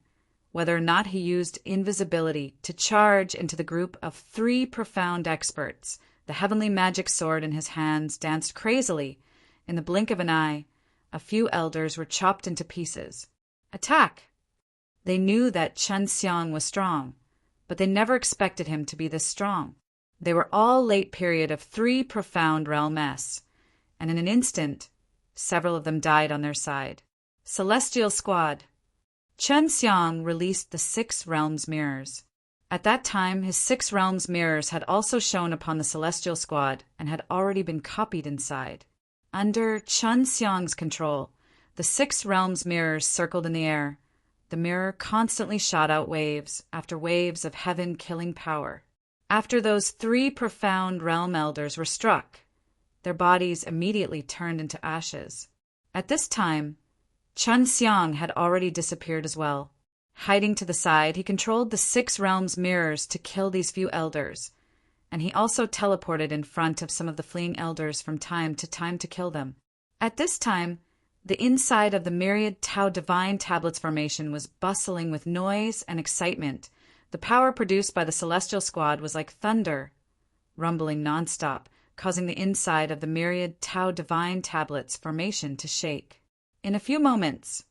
whether or not he used invisibility to charge into the group of 3 profound experts. The heavenly magic sword in his hands danced crazily. In the blink of an eye, a few elders were chopped into pieces. Attack! They knew that Qinxiang was strong, but they never expected him to be this strong. They were all late period of 3 profound realm S, and in an instant, several of them died on their side. Celestial Squad. Qinxiang released the 6 realms mirrors. At that time, his 6 realms mirrors had also shown upon the Celestial Squad and had already been copied inside. Under Qinxiang's control, the 6 realms mirrors circled in the air. The mirror constantly shot out waves after waves of heaven-killing power. After those 3 profound realm elders were struck, their bodies immediately turned into ashes. At this time, Qinxiang had already disappeared as well. Hiding to the side, he controlled the 6 realms' mirrors to kill these few elders, and he also teleported in front of some of the fleeing elders from time to kill them. At this time, the inside of the myriad Tao Divine Tablets formation was bustling with noise and excitement. The power produced by the Celestial Squad was like thunder, rumbling nonstop, causing the inside of the myriad Tao Divine Tablets formation to shake. In a few moments,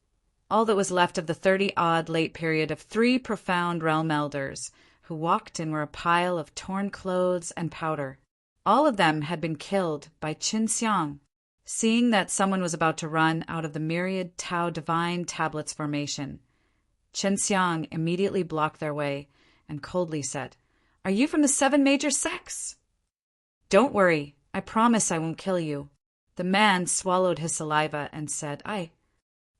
all that was left of the 30-odd late period of 3 profound realm elders who walked in were a pile of torn clothes and powder. All of them had been killed by Qin Xiang. Seeing that someone was about to run out of the myriad Tao Divine Tablets formation, Qin Xiang immediately blocked their way and coldly said, "Are you from the 7 major sects?" "Don't worry, I promise I won't kill you." The man swallowed his saliva and said, I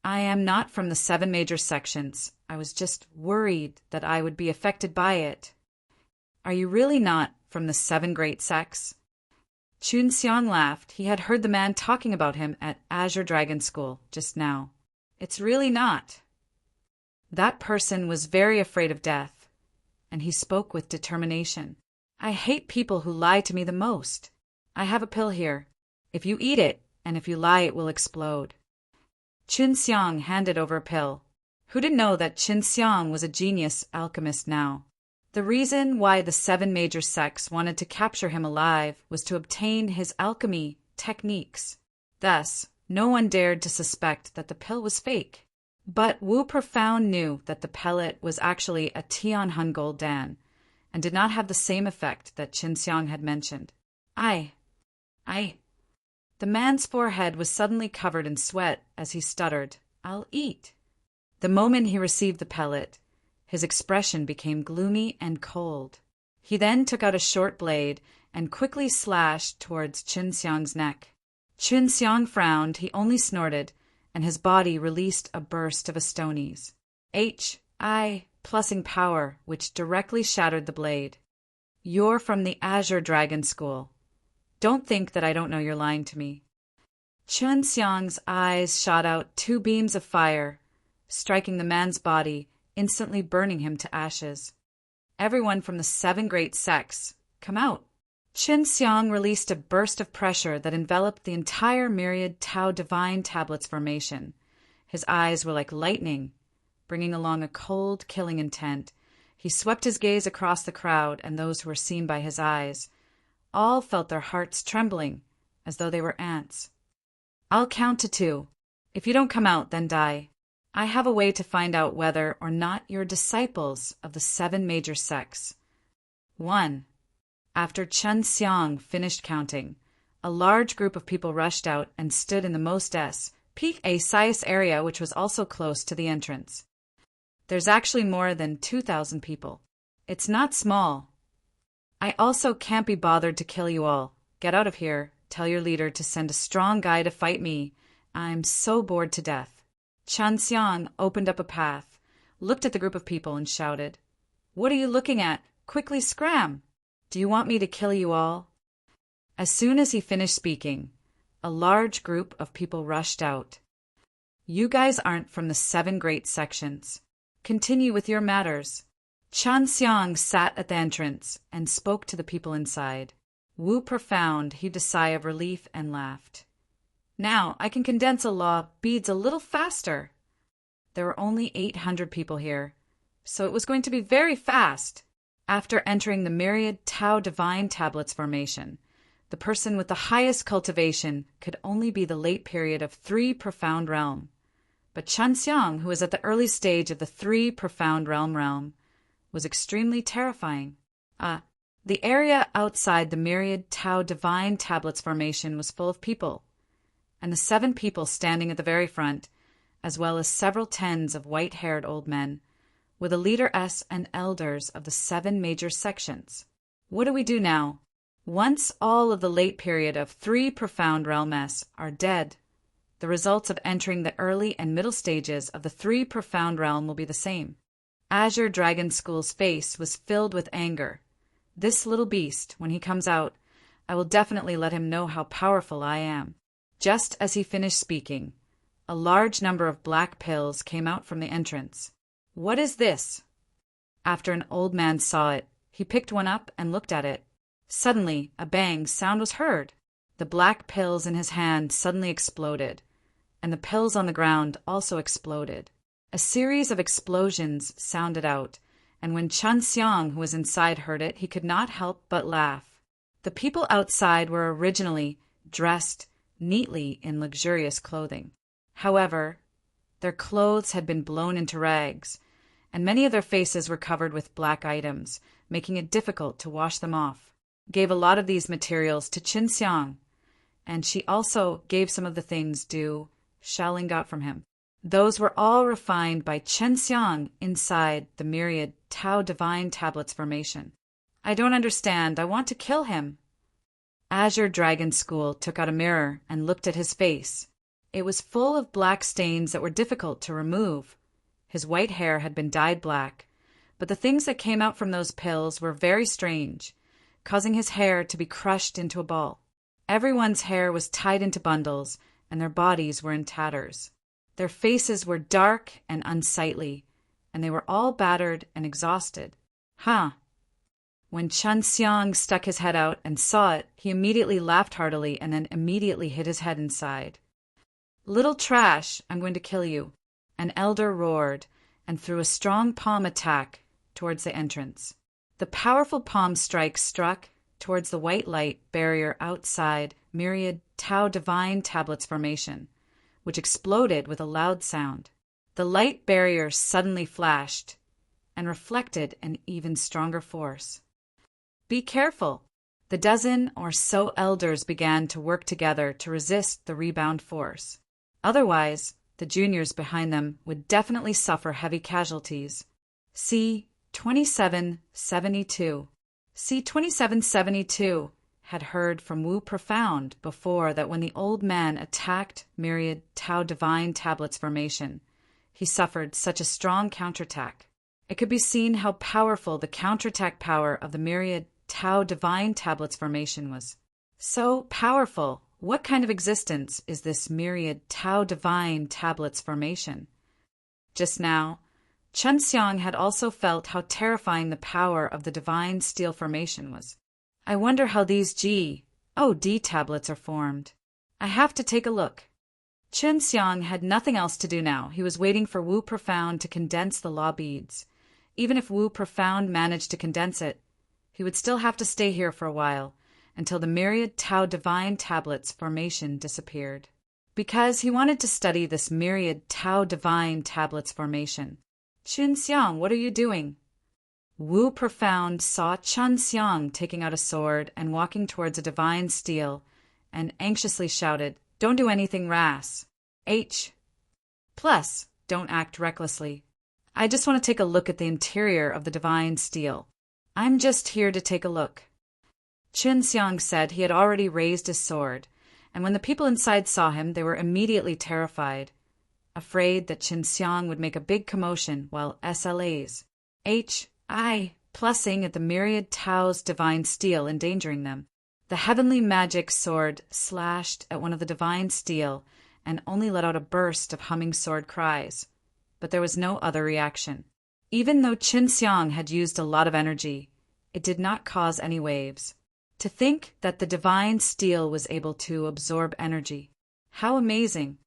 am not from the 7 major sections. I was just worried that I would be affected by it." "Are you really not from the 7 great sects?" Qin Xiang laughed. He had heard the man talking about him at Azure Dragon School just now. "It's really not." That person was very afraid of death, and he spoke with determination. "I hate people who lie to me the most. I have a pill here. If you eat it, and if you lie, it will explode." Qin Xiang handed over a pill. Who didn't know that Qin Xiang was a genius alchemist now? The reason why the 7 major sects wanted to capture him alive was to obtain his alchemy techniques. Thus, no one dared to suspect that the pill was fake. But Wu Profound knew that the pellet was actually a Tianhun gold dan, and did not have the same effect that Qin Xiang had mentioned. I. The man's forehead was suddenly covered in sweat as he stuttered, "I'll eat." The moment he received the pellet, his expression became gloomy and cold. He then took out a short blade and quickly slashed towards Qin Xiang's neck. Qin Xiang frowned, he only snorted, and his body released a burst of Astonies. Plussing power, which directly shattered the blade. "You're from the Azure Dragon School. Don't think that I don't know you're lying to me." Qin Xiang's eyes shot out 2 beams of fire, striking the man's body, instantly burning him to ashes. "Everyone from the 7 great sects, come out." Qin Xiang released a burst of pressure that enveloped the entire myriad Tao Divine Tablets formation. His eyes were like lightning, bringing along a cold, killing intent. He swept his gaze across the crowd and those who were seen by his eyes. All felt their hearts trembling, as though they were ants. "I'll count to 2. If you don't come out, then die. I have a way to find out whether or not you're disciples of the 7 major sects." 1. After Qin Xiang finished counting, a large group of people rushed out and stood in the most precise area, which was also close to the entrance. There's actually more than 2,000 people. It's not small. "I also can't be bothered to kill you all. Get out of here. Tell your leader to send a strong guy to fight me. I'm so bored to death." Qin Xiang opened up a path, looked at the group of people and shouted, "What are you looking at? Quickly scram! Do you want me to kill you all?" As soon as he finished speaking, a large group of people rushed out. "You guys aren't from the 7 great sections. Continue with your matters." Qin Xiang sat at the entrance and spoke to the people inside. Wu Profound heaved a sigh of relief and laughed. "Now I can condense a law beads a little faster." There were only 800 people here, so it was going to be very fast. After entering the myriad Tao Divine Tablets formation, the person with the highest cultivation could only be the late period of 3 profound realm. But Qin Xiang, who was at the early stage of the 3 profound realm, was extremely terrifying. The area outside the myriad Tao Divine Tablets formation was full of people, and the 7 people standing at the very front, as well as several tens of white-haired old men, were the leaderess and elders of the 7 major sections. What do we do now? Once all of the late period of 3 profound realms are dead, the results of entering the early and middle stages of the 3 profound realm will be the same. Azure Dragon School's face was filled with anger. This little beast, when he comes out, I will definitely let him know how powerful I am. Just as he finished speaking, a large number of black pills came out from the entrance. "What is this?" After an old man saw it, he picked one up and looked at it. Suddenly, a bang sound was heard. The black pills in his hand suddenly exploded, and the pills on the ground also exploded. A series of explosions sounded out, and when Chun Xiang, who was inside, heard it, he could not help but laugh. The people outside were originally dressed neatly in luxurious clothing. However, their clothes had been blown into rags, and many of their faces were covered with black items, making it difficult to wash them off. Gave a lot of these materials to Qin Xiang, and she also gave some of the things due Shaolin got from him. Those were all refined by Qin Xiang inside the myriad Tao Divine Tablets formation. I don't understand. I want to kill him. Azure Dragon School took out a mirror and looked at his face. It was full of black stains that were difficult to remove. His white hair had been dyed black, but the things that came out from those pills were very strange, causing his hair to be crushed into a ball. Everyone's hair was tied into bundles, and their bodies were in tatters. Their faces were dark and unsightly, and they were all battered and exhausted. When Chun Xiang stuck his head out and saw it, he immediately laughed heartily and then immediately hid his head inside. "Little trash, I'm going to kill you," an elder roared and threw a strong palm attack towards the entrance. The powerful palm strike struck towards the white light barrier outside myriad Tao Divine Tablets formation, which exploded with a loud sound. The light barrier suddenly flashed and reflected an even stronger force. "Be careful." The dozen or so elders began to work together to resist the rebound force. Otherwise, the juniors behind them would definitely suffer heavy casualties. See 2772. See 2772 had heard from Wu Profound before that when the old man attacked myriad Tao Divine Tablets formation, he suffered such a strong counterattack. It could be seen how powerful the counterattack power of the myriad Tao Divine Tablets formation was. So powerful. What kind of existence is this myriad Tao Divine Tablets formation? Just now, Chun Xiang had also felt how terrifying the power of the Divine Steel formation was. I wonder how these D tablets are formed. I have to take a look. Chun Xiang had nothing else to do now. He was waiting for Wu Profound to condense the law beads. Even if Wu Profound managed to condense it, he would still have to stay here for a while, until the myriad Tao Divine Tablets formation disappeared. Because he wanted to study this myriad Tao Divine Tablets formation. "Chun Xiang, what are you doing?" Wu Profound saw Chun Xiang taking out a sword and walking towards a divine steel, and anxiously shouted, "Don't do anything rash. Plus, don't act recklessly. I just want to take a look at the interior of the divine steel. I'm just here to take a look." Chun Xiang said he had already raised his sword, and when the people inside saw him, they were immediately terrified, afraid that Chun Xiang would make a big commotion while SLAs, plussing at the myriad Tao's divine steel, endangering them. The heavenly magic sword slashed at one of the divine steel and only let out a burst of humming sword cries, but there was no other reaction. Even though Chun Xiang had used a lot of energy, it did not cause any waves. To think that the divine steel was able to absorb energy. How amazing!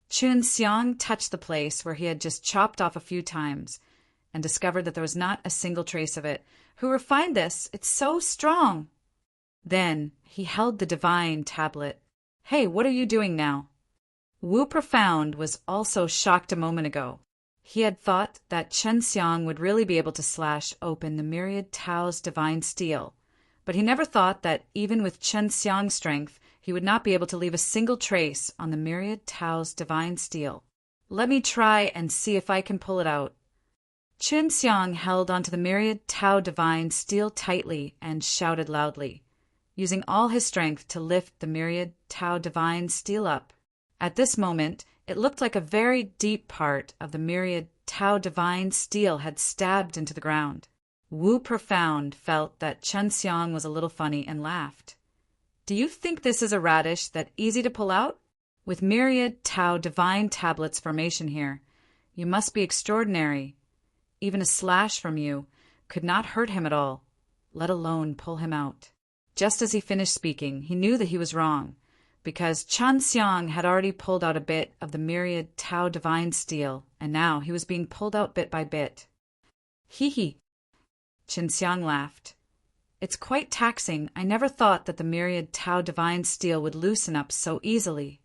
Chun Xiang touched the place where he had just chopped off a few times and discovered that there was not a single trace of it. "Who refined this? It's so strong!" Then he held the divine tablet. "Hey, what are you doing now?" Wu Profound was also shocked a moment ago. He had thought that Chun Xiang would really be able to slash open the myriad Tao's divine steel, but he never thought that even with Chun Xiang's strength, he would not be able to leave a single trace on the myriad Tao's divine steel. "Let me try and see if I can pull it out." Chun Xiang held onto the myriad Tao divine steel tightly and shouted loudly, using all his strength to lift the myriad Tao divine steel up. At this moment, it looked like a very deep part of the myriad Tao divine steel had stabbed into the ground. Wu Profound felt that Chun Xiang was a little funny and laughed. "Do you think this is a radish that easy to pull out? With myriad Tao divine tablets formation here, you must be extraordinary. Even a slash from you could not hurt him at all, let alone pull him out. Just as he finished speaking, he knew that he was wrong, because Chan Xiang had already pulled out a bit of the myriad Tao divine steel, and now he was being pulled out bit by bit. Hee hee. Qin Xiang laughed. It's quite taxing. I never thought that the myriad Tao divine steel would loosen up so easily.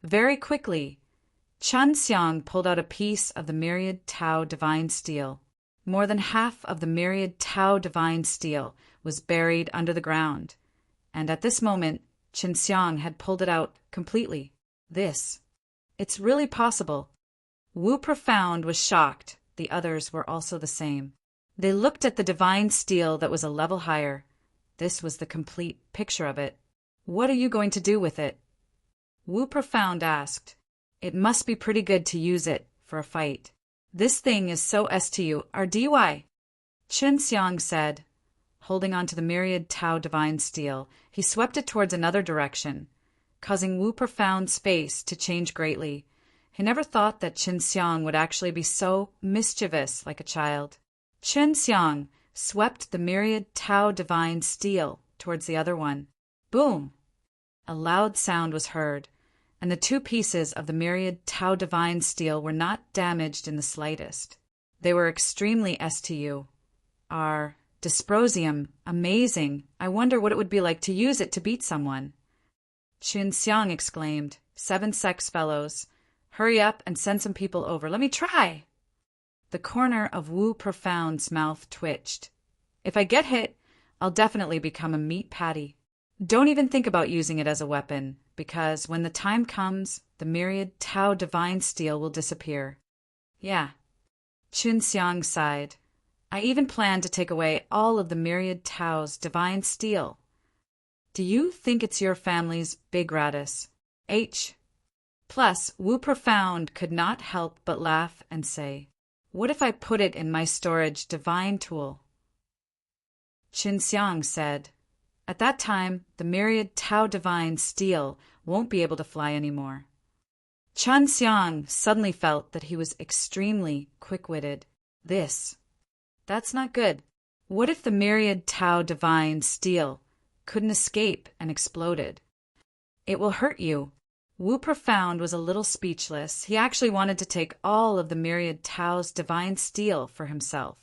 Very quickly, Chan Xiang pulled out a piece of the myriad Tao divine steel. More than half of the myriad Tao divine steel was buried under the ground, and at this moment, Qin Xiang had pulled it out completely. It's really possible. Wu Profound was shocked. The others were also the same. They looked at the divine steel that was a level higher. This was the complete picture of it. What are you going to do with it? Wu Profound asked. It must be pretty good to use it for a fight. This thing is so STU, RDY. Qin Xiang said. Holding on to the myriad Tao divine steel, he swept it towards another direction, causing Wu Profound's face to change greatly. He never thought that Qin Xiang would actually be so mischievous like a child. Qin Xiang swept the myriad Tao divine steel towards the other one. Boom! A loud sound was heard, and the two pieces of the myriad Tao divine steel were not damaged in the slightest. They were extremely STU. Dysprosium, amazing. I wonder what it would be like to use it to beat someone. Qin Xiang exclaimed, 7 sex fellows. Hurry up and send some people over. Let me try. The corner of Wu Profound's mouth twitched. If I get hit, I'll definitely become a meat patty. Don't even think about using it as a weapon, because when the time comes, the myriad Tao divine steel will disappear. Yeah. Qin Xiang sighed. I even plan to take away all of the myriad Tao's divine steel. Do you think it's your family's big gratis? Plus, Wu Profound could not help but laugh and say, what if I put it in my storage divine tool? Qin Xiang said, at that time, the myriad Tao divine steel won't be able to fly anymore. Chan Xiang suddenly felt that he was extremely quick-witted. That's not good. What if the myriad Tao divine steel couldn't escape and exploded? It will hurt you. Wu Profound was a little speechless. He actually wanted to take all of the myriad Tao's divine steel for himself.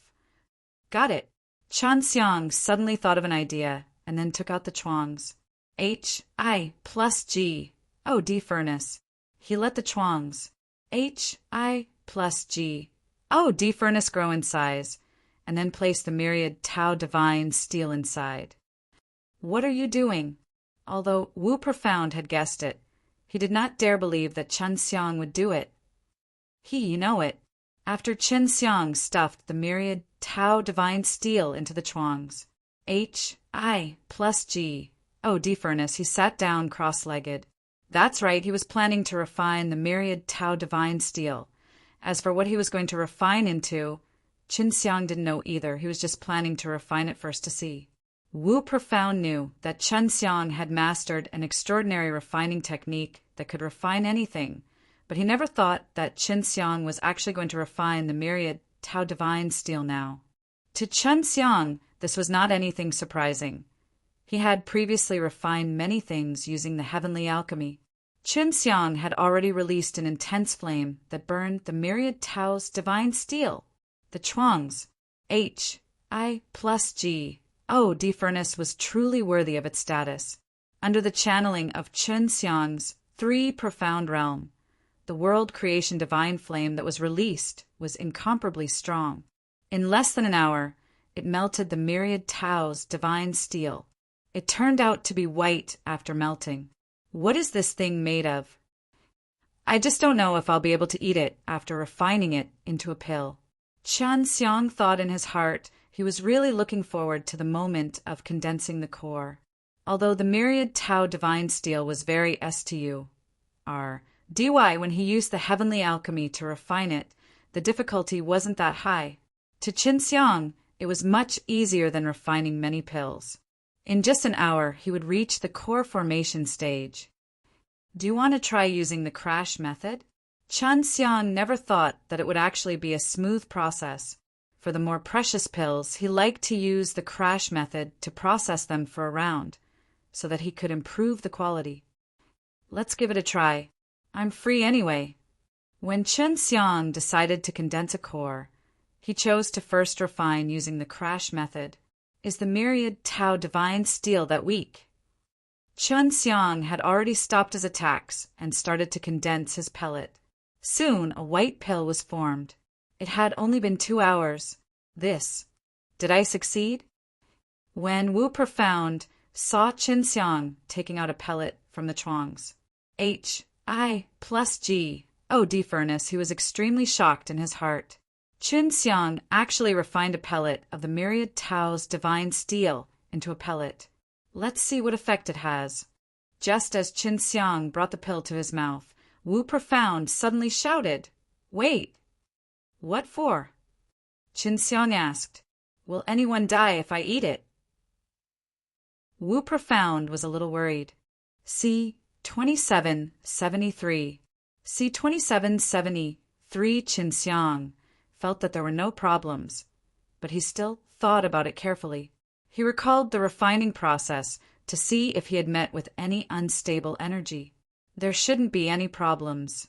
Got it. Chan Xiang suddenly thought of an idea and then took out the chuangs. HI plus G. Oh, D furnace. He let the chuangs. HI plus G. Oh, D furnace grow in size, and then placed the myriad Tao divine steel inside. What are you doing? Although Wu Profound had guessed it, he did not dare believe that Qin Xiang would do it. You know it. After Qin Xiang stuffed the myriad Tao divine steel into the chuangs. HI plus G. Oh, D furnace, he sat down cross-legged. That's right, he was planning to refine the myriad Tao divine steel. As for what he was going to refine into, Qin Xiang didn't know either. He was just planning to refine it first to see. Wu Profound knew that Qin Xiang had mastered an extraordinary refining technique that could refine anything, but he never thought that Qin Xiang was actually going to refine the myriad Tao divine steel now. To Qin Xiang, this was not anything surprising. He had previously refined many things using the heavenly alchemy. Qin Xiang had already released an intense flame that burned the myriad Tao's divine steel. The chuangs, HI plus G. Oh, D furnace was truly worthy of its status. Under the channeling of Qin Xiang's 3 profound realm, the world creation divine flame that was released was incomparably strong. In less than an hour, it melted the myriad Tao's divine steel. It turned out to be white after melting. What is this thing made of? I just don't know if I'll be able to eat it after refining it into a pill. Qin Xiang thought in his heart he was really looking forward to the moment of condensing the core. Although the myriad Tao divine steel was very STU. DY when he used the heavenly alchemy to refine it, the difficulty wasn't that high. To Qin Xiang, it was much easier than refining many pills. In just an hour, he would reach the core formation stage. Do you want to try using the crash method? Qin Xiang never thought that it would actually be a smooth process. For the more precious pills, he liked to use the crash method to process them for a round, so that he could improve the quality. Let's give it a try. I'm free anyway. When Chen Xiang decided to condense a core, he chose to first refine using the crash method. Is the myriad Tao divine steel that weak? Chen Xiang had already stopped his attacks and started to condense his pellet. Soon a white pill was formed. It had only been 2 hours. Did I succeed? When Wu Profound saw Chen Xiang taking out a pellet from the chuangs, H.I. plus G. O.D. furnace, he was extremely shocked in his heart. Chen Xiang actually refined a pellet of the myriad Tao's divine steel into a pellet. Let's see what effect it has. Just as Chen Xiang brought the pill to his mouth, Wu Profound suddenly shouted, "Wait! What for?" Chen Xiang asked, "Will anyone die if I eat it?" Wu Profound was a little worried. See 2773. See 2773. Chen Xiang felt that there were no problems, but he still thought about it carefully. He recalled the refining process to see if he had met with any unstable energy. There shouldn't be any problems.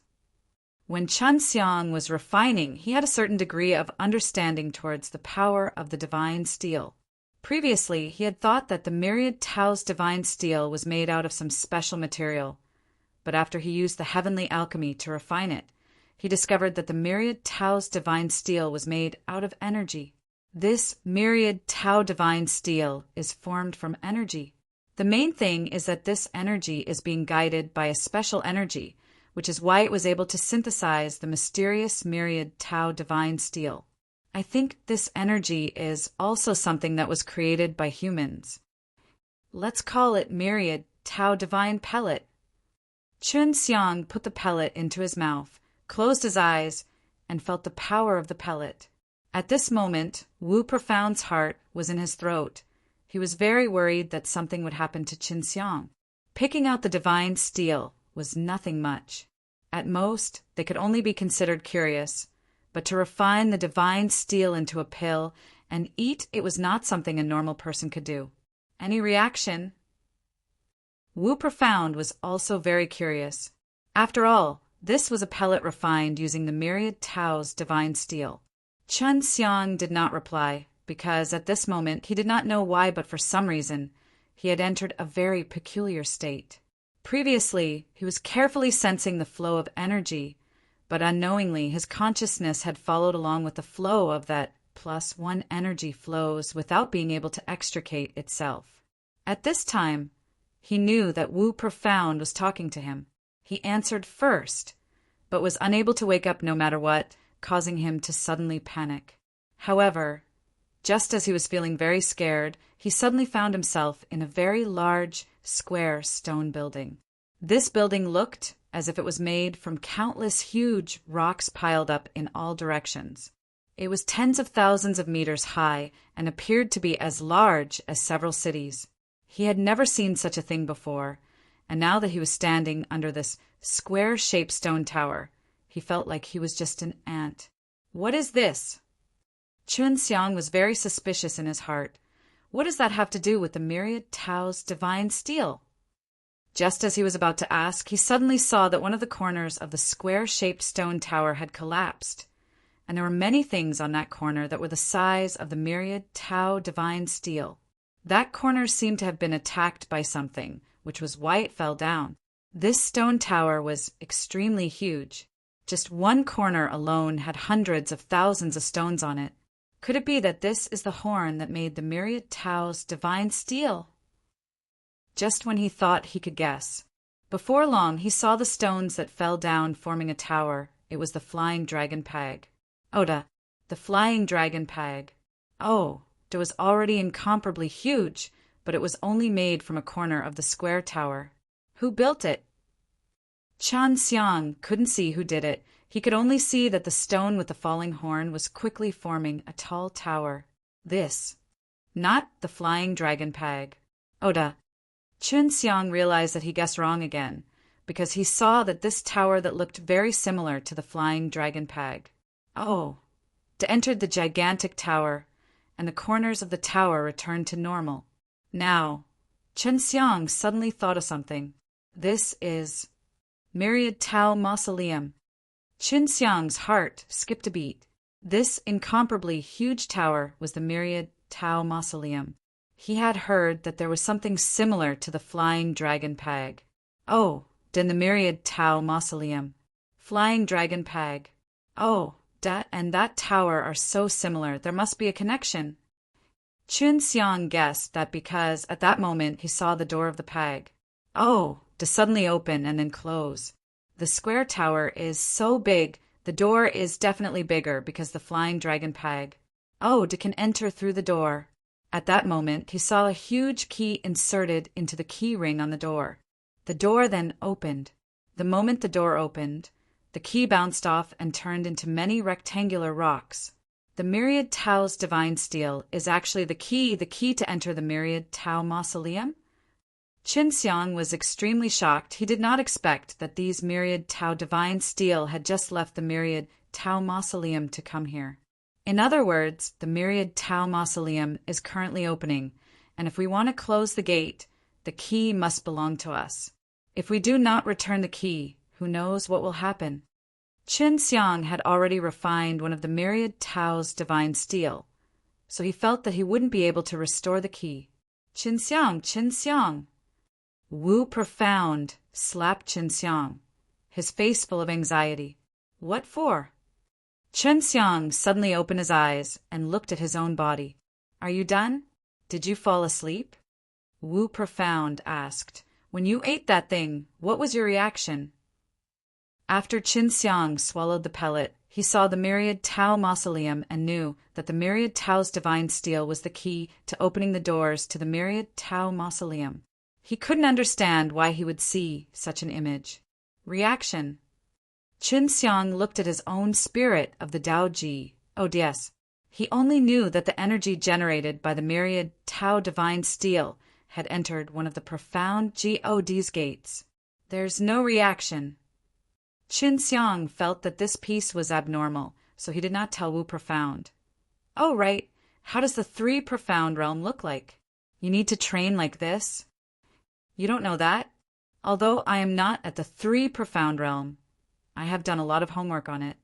When Chen Xiang was refining, he had a certain degree of understanding towards the power of the divine steel. Previously, he had thought that the myriad Tao's divine steel was made out of some special material, but after he used the heavenly alchemy to refine it, he discovered that the myriad Tao's divine steel was made out of energy. This myriad Tao divine steel is formed from energy. The main thing is that this energy is being guided by a special energy, which is why it was able to synthesize the mysterious myriad Tao divine steel. I think this energy is also something that was created by humans. Let's call it myriad Tao divine pellet. Chen Xiang put the pellet into his mouth, closed his eyes, and felt the power of the pellet. At this moment, Wu Profound's heart was in his throat. He was very worried that something would happen to Chen Xiang. Picking out the divine steel was nothing much. At most, they could only be considered curious, but to refine the divine steel into a pill and eat it was not something a normal person could do. Any reaction? Wu Profound was also very curious. After all, this was a pellet refined using the myriad Tao's divine steel. Chen Xiang did not reply, because at this moment he did not know why, but for some reason, he had entered a very peculiar state. Previously, he was carefully sensing the flow of energy, but unknowingly his consciousness had followed along with the flow of that +1 energy flows without being able to extricate itself. At this time, he knew that Wu Profound was talking to him. He answered first, but was unable to wake up no matter what, causing him to suddenly panic. However, just as he was feeling very scared, he suddenly found himself in a very large, square stone building. This building looked as if it was made from countless huge rocks piled up in all directions. It was tens of thousands of meters high and appeared to be as large as several cities. He had never seen such a thing before, and now that he was standing under this square-shaped stone tower, he felt like he was just an ant. What is this? Chen Xiang was very suspicious in his heart. What does that have to do with the myriad Tao's divine steel? Just as he was about to ask, he suddenly saw that one of the corners of the square-shaped stone tower had collapsed, and there were many things on that corner that were the size of the myriad Tao divine steel. That corner seemed to have been attacked by something, which was why it fell down. This stone tower was extremely huge. Just one corner alone had hundreds of thousands of stones on it. Could it be that this is the horn that made the myriad Tao's divine steel? Just when he thought he could guess. Before long, he saw the stones that fell down forming a tower. It was the flying dragon peg. Oda, the flying dragon peg. Oh, it was already incomparably huge, but it was only made from a corner of the square tower. Who built it? Chen Xiang couldn't see who did it. He could only see that the stone with the falling horn was quickly forming a tall tower. This, not the flying dragon peg. Oda. Chen Xiang realized that he guessed wrong again, because he saw that this tower that looked very similar to the flying dragon peg. Oh, entered the gigantic tower, and the corners of the tower returned to normal. Now, Chen Xiang suddenly thought of something. This is Myriad Tao Mausoleum. Chen Xiang's heart skipped a beat. This incomparably huge tower was the Myriad Tao Mausoleum. He had heard that there was something similar to the Flying Dragon Pag. Oh, then the Myriad Tao Mausoleum. Flying Dragon Pag. Oh, that and that tower are so similar, there must be a connection. Chen Xiang guessed that because at that moment he saw the door of the Pag. Oh, to suddenly open and then close. The square tower is so big, the door is definitely bigger because the Flying Dragon Pag. Oh, to can enter through the door. At that moment he saw a huge key inserted into the key ring on the door. The door then opened. The moment the door opened, the key bounced off and turned into many rectangular rocks. The Myriad Tao's divine steel is actually the key to enter the Myriad Tao Mausoleum? Chen Xiang was extremely shocked. He did not expect that these Myriad Tao divine steel had just left the Myriad Tao Mausoleum to come here. In other words, the Myriad Tao Mausoleum is currently opening, and if we want to close the gate, the key must belong to us. If we do not return the key, who knows what will happen? Chen Xiang had already refined one of the Myriad Tao's divine steel, so he felt that he wouldn't be able to restore the key. Chen Xiang, Chen Xiang! Wu Profound slapped Chen Xiang, his face full of anxiety. What for? Chen Xiang suddenly opened his eyes and looked at his own body. Are you done? Did you fall asleep? Wu Profound asked. When you ate that thing, what was your reaction? After Chen Xiang swallowed the pellet, he saw the Myriad Tao Mausoleum and knew that the Myriad Tao's divine steel was the key to opening the doors to the Myriad Tao Mausoleum. He couldn't understand why he would see such an image. Reaction. Chen Xiang looked at his own spirit of the Tao Ji, ODS. He only knew that the energy generated by the Myriad Tao divine steel had entered one of the profound God's gates. There's no reaction. Chen Xiang felt that this piece was abnormal, so he did not tell Wu Profound. Oh, right. How does the 3 Profound realm look like? You need to train like this? You don't know that? Although I am not at the 3 Profound realm, I have done a lot of homework on it.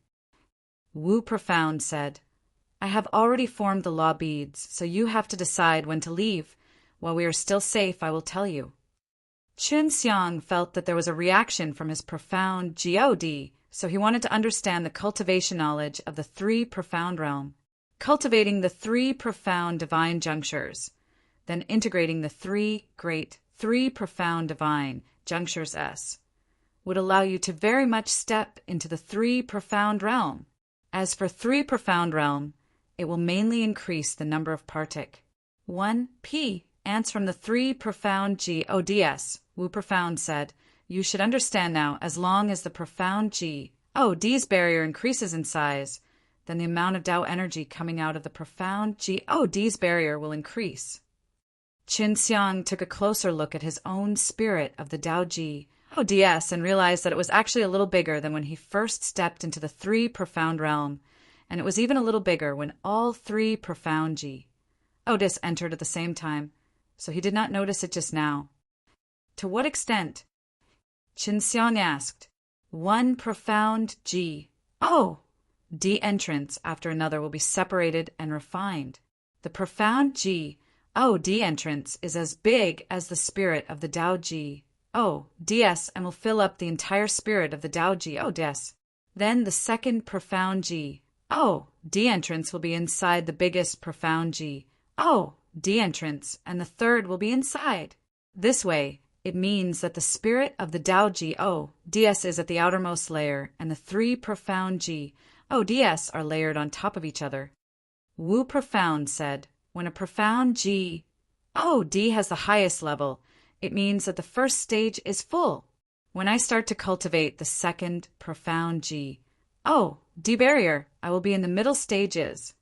Wu Profound said, I have already formed the law beads, so you have to decide when to leave. While we are still safe, I will tell you. Chen Xiang felt that there was a reaction from his profound God, so he wanted to understand the cultivation knowledge of the 3 Profound realm, cultivating the 3 profound divine junctures, then integrating the 3 profound divine junctures S, would allow you to very much step into the 3 Profound realm. As for 3 Profound realm, it will mainly increase the number of partic. 1 P. Ants from the 3 Profound Gods, Wu Profound said, you should understand now, as long as the profound God's barrier increases in size, then the amount of Tao energy coming out of the profound God's barrier will increase. Chen Xiang took a closer look at his own spirit of the Tao Gods and realized that it was actually a little bigger than when he first stepped into the 3 Profound realm, and it was even a little bigger when all 3 Profound Gods entered at the same time, so he did not notice it just now. To what extent? Chen Xiang asked. 1 profound D entrance after another will be separated and refined. The profound D entrance is as big as the spirit of the Tao Ds and will fill up the entire spirit of the Tao Gods. Then the 2nd profound D entrance will be inside the biggest profound D entrance, and the 3rd will be inside. This way, it means that the spirit of the Tao Gods is at the outermost layer, and the 3 profound Gods are layered on top of each other. Wu Profound said, when a profound God has the highest level, it means that the 1st stage is full. When I start to cultivate the 2nd profound D barrier, I will be in the middle stages.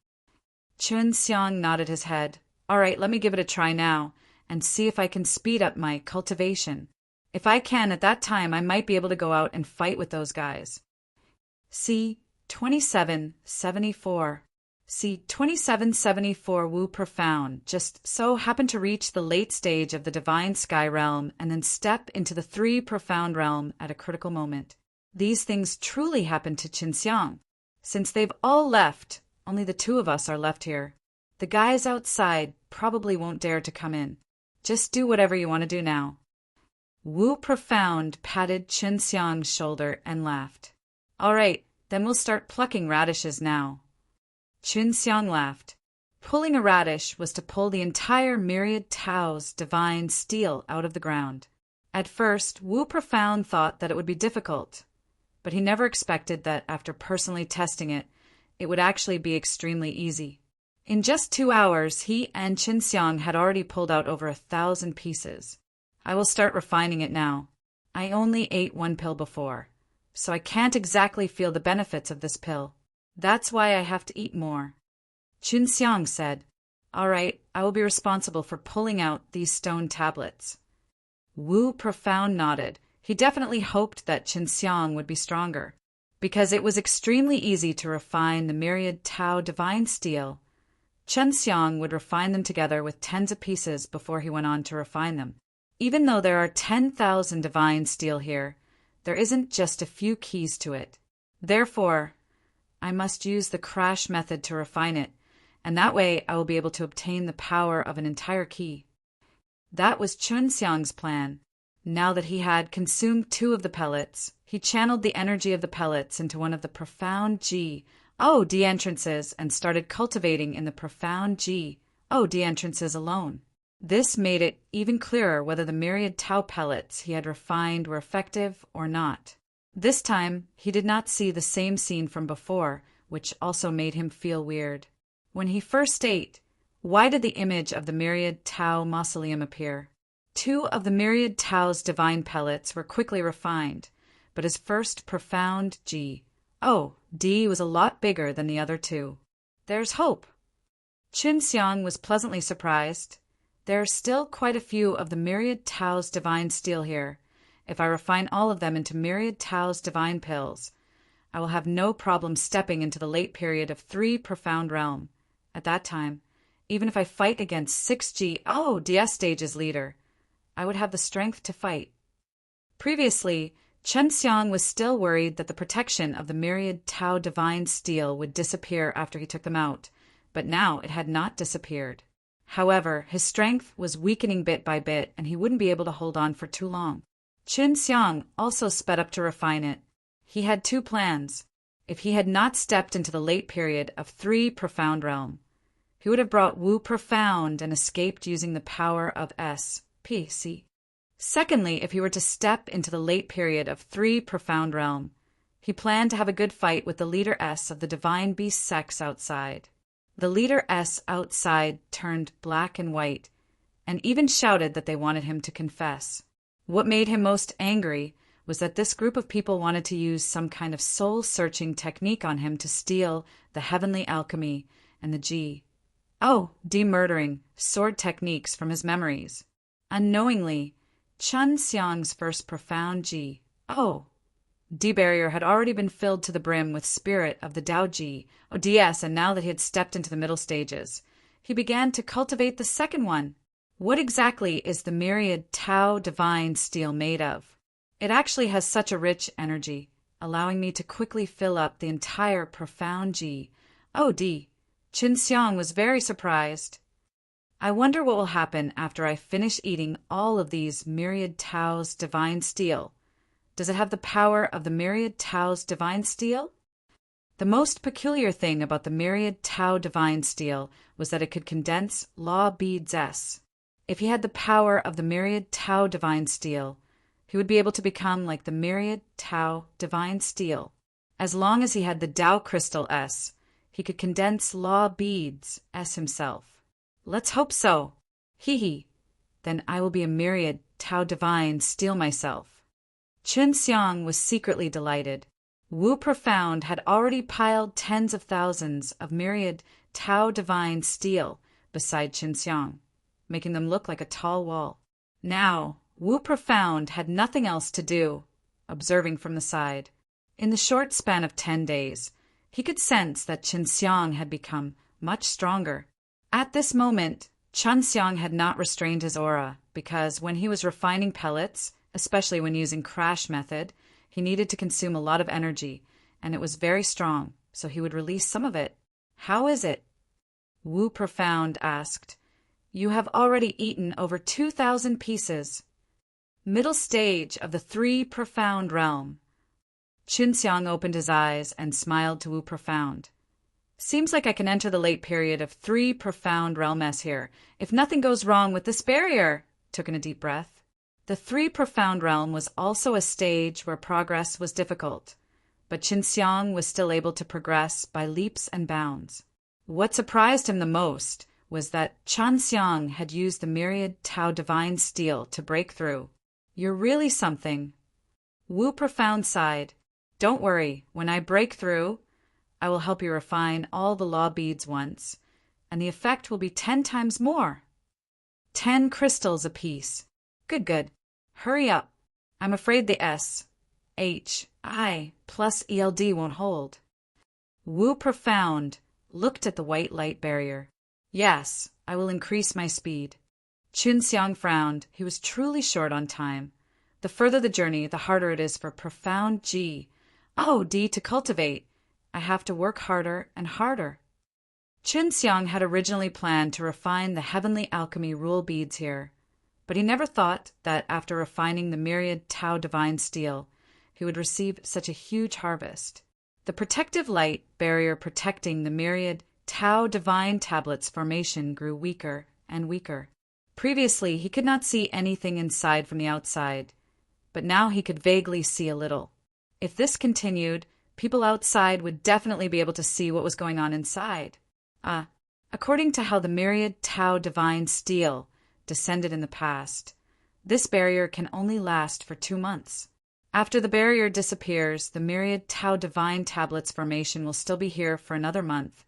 Chen Xiang nodded his head. All right, let me give it a try now and see if I can speed up my cultivation. If I can, at that time, I might be able to go out and fight with those guys. See 2774. See 2774 Wu Profound just so happened to reach the late stage of the divine sky realm and then step into the 3 profound realm at a critical moment. These things truly happened to Qinxiang. Since they've all left, only the 2 of us are left here. The guys outside probably won't dare to come in. Just do whatever you want to do now. Wu Profound patted Qinxiang's shoulder and laughed. All right, then we'll start plucking radishes now. Qinxiang laughed. Pulling a radish was to pull the entire myriad Tao's divine steel out of the ground. At first, Wu Profound thought that it would be difficult, but he never expected that after personally testing it, it would actually be extremely easy. In just 2 hours, he and Qinxiang had already pulled out over 1,000 pieces. I will start refining it now. I only ate 1 pill before, so I can't exactly feel the benefits of this pill. That's why I have to eat more. Qinxiang said, All right, I will be responsible for pulling out these stone tablets. Wu Profound nodded. He definitely hoped that Qinxiang would be stronger, because it was extremely easy to refine the myriad Tao divine steel. Qinxiang would refine them together with tens of pieces before he went on to refine them. Even though there are 10,000 divine steel here, there isn't just a few keys to it. Therefore, I must use the crash method to refine it, and that way I will be able to obtain the power of an entire key. That was Qinxiang's plan. Now that he had consumed 2 of the pellets, he channeled the energy of the pellets into one of the profound G, O-D entrances and started cultivating in the profound G, O-D entrances alone. This made it even clearer whether the myriad Tao pellets he had refined were effective or not. This time, he did not see the same scene from before, which also made him feel weird. When he first ate, why did the image of the myriad Tao mausoleum appear? 2 of the myriad Tao's divine pellets were quickly refined, but his first profound G, O, D was a lot bigger than the other 2. There's hope. Qinxiang was pleasantly surprised. There are still quite a few of the myriad Tao's divine steel here. If I refine all of them into myriad Tao's divine pills, I will have no problem stepping into the late period of 3 profound realm. At that time, even if I fight against 6G, DS stage's leader, I would have the strength to fight. Previously, Qinxiang was still worried that the protection of the myriad Tao divine steel would disappear after he took them out, but now it had not disappeared. However, his strength was weakening bit by bit, and he wouldn't be able to hold on for too long. Qinxiang also sped up to refine it. He had 2 plans. If he had not stepped into the late period of 3 profound realm, he would have brought Wu Profound and escaped using the power of S.P.C. Secondly, if he were to step into the late period of 3 profound realm, he planned to have a good fight with the leader S of the divine beast sex outside. The leader S outside turned black and white, and even shouted that they wanted him to confess. What made him most angry was that this group of people wanted to use some kind of soul-searching technique on him to steal the heavenly alchemy and the de-murdering sword techniques from his memories. Unknowingly, Qinxiang's first profound D barrier had already been filled to the brim with spirit of the Dao Ji, DS, and now that he had stepped into the middle stages, he began to cultivate the second one. What exactly is the myriad Tao divine steel made of? It actually has such a rich energy, allowing me to quickly fill up the entire profound G, D. Qinxiang was very surprised. I wonder what will happen after I finish eating all of these myriad Tao's divine steel. Does it have the power of the myriad Tao's divine steel? The most peculiar thing about the myriad Tao divine steel was that it could condense law beads S. If he had the power of the myriad Tao divine steel, he would be able to become like the myriad Tao divine steel. As long as he had the Dao crystal S, he could condense law beads S himself. Let's hope so. Hee. Then I will be a myriad Tao divine steel myself. Qinxiang was secretly delighted. Wu Profound had already piled tens of thousands of myriad Tao divine steel beside Qinxiang, making them look like a tall wall. Now, Wu Profound had nothing else to do, observing from the side. In the short span of 10 days, he could sense that Qinxiang had become much stronger. At this moment, Chun Xiang had not restrained his aura, because when he was refining pellets, especially when using crash method, he needed to consume a lot of energy, and it was very strong, so he would release some of it. How is it? Wu Profound asked. You have already eaten over 2,000 pieces. Middle stage of the 3 Profound realm. Chun Xiang opened his eyes and smiled to Wu Profound. Seems like I can enter the late period of 3 Profound realms here, if nothing goes wrong with this barrier, took in a deep breath. The 3 Profound realm was also a stage where progress was difficult, but Chun Xiang was still able to progress by leaps and bounds. What surprised him the most was that Chun Xiang had used the myriad Tao divine steel to break through. You're really something. Wu Profound sighed. Don't worry, when I break through, I will help you refine all the law beads once, and the effect will be 10 times more. 10 crystals apiece. Good. Hurry up. I'm afraid the S, H, I plus ELD won't hold. Wu Profound looked at the white light barrier. Yes, I will increase my speed. Chun Xiang frowned. He was truly short on time. The further the journey, the harder it is for Profound G. Oh, D to cultivate. I have to work harder and harder. Chun Xiang had originally planned to refine the heavenly alchemy rule beads here, but he never thought that after refining the myriad Tao divine steel, he would receive such a huge harvest. The protective light barrier protecting the myriad Tao divine tablets formation grew weaker and weaker. Previously, he could not see anything inside from the outside, but now he could vaguely see a little. If this continued, people outside would definitely be able to see what was going on inside. According to how the myriad Tao divine steel descended in the past, this barrier can only last for 2 months. After the barrier disappears, the myriad Tao divine tablets formation will still be here for another month.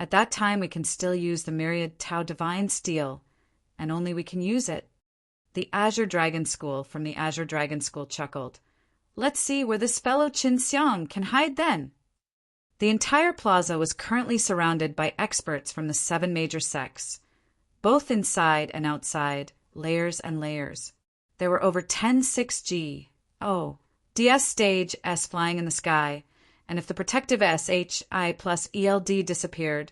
At that time, we can still use the myriad Tao divine steel, and only we can use it. The Azure Dragon School from the Azure Dragon School chuckled. Let's see where this fellow Chun Xiang can hide then. The entire plaza was currently surrounded by experts from the 7 major sects, both inside and outside, layers and layers. There were over 10 6G, DS stage S flying in the sky, and if the protective S, H, I plus ELD disappeared,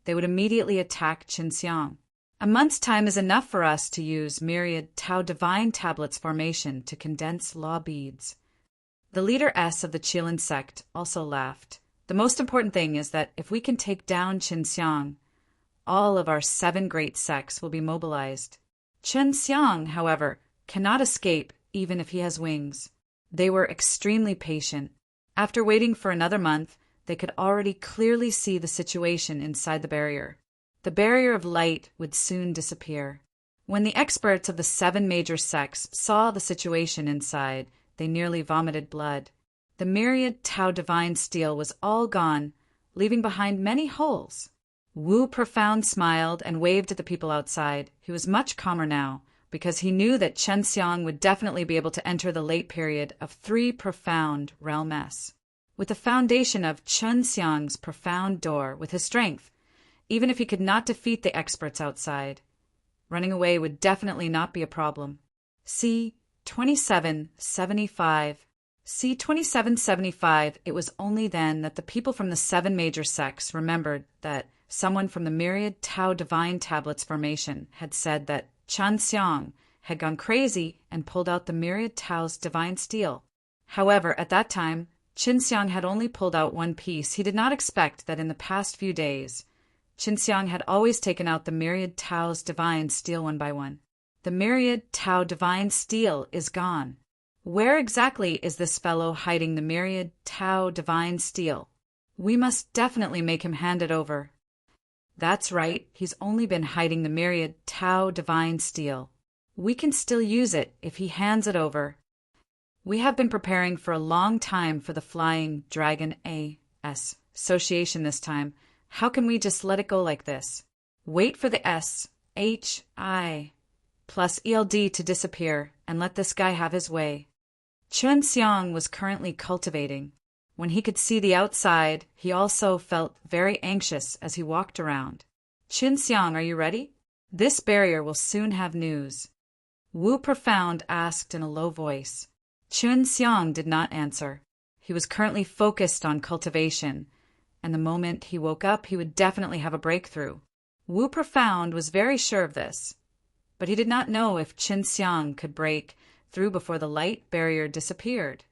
they would immediately attack Chun Xiang. A month's time is enough for us to use myriad Tao divine tablets formation to condense law beads. The leader S of the Qilin sect also laughed. The most important thing is that if we can take down Chun Xiang, all of our 7 great sects will be mobilized. Chun Xiang, however, cannot escape even if he has wings. They were extremely patient. After waiting for another month, they could already clearly see the situation inside the barrier. The barrier of light would soon disappear. When the experts of the 7 major sects saw the situation inside, they nearly vomited blood. The myriad Tao divine steel was all gone, leaving behind many holes. Wu Profound smiled and waved at the people outside. He was much calmer now, because he knew that Chun Xiang would definitely be able to enter the late period of 3 Profound Realm S. With the foundation of Chun Xiang's profound door with his strength, even if he could not defeat the experts outside, running away would definitely not be a problem. See 2775. See 2775, it was only then that the people from the 7 major sects remembered that someone from the myriad Tao divine tablets formation had said that Chun Xiang had gone crazy and pulled out the myriad Tao's divine steel. However, at that time, Chun Xiang had only pulled out one piece. He did not expect that in the past few days, Chun Xiang had always taken out the myriad Tao's divine steel one by one. The myriad Tao divine steel is gone. Where exactly is this fellow hiding the myriad Tao divine steel? We must definitely make him hand it over. That's right, he's only been hiding the myriad Tao divine steel. We can still use it if he hands it over. We have been preparing for a long time for the Flying Dragon A.S. Association this time. How can we just let it go like this? Wait for the S, H, I plus ELD to disappear and let this guy have his way. Chun Xiang was currently cultivating. When he could see the outside, he also felt very anxious as he walked around. Qin Xiang, are you ready? This barrier will soon have news. Wu Profound asked in a low voice. Qin Xiang did not answer. He was currently focused on cultivation, and the moment he woke up, he would definitely have a breakthrough. Wu Profound was very sure of this, but he did not know if Qin Xiang could break through before the light barrier disappeared.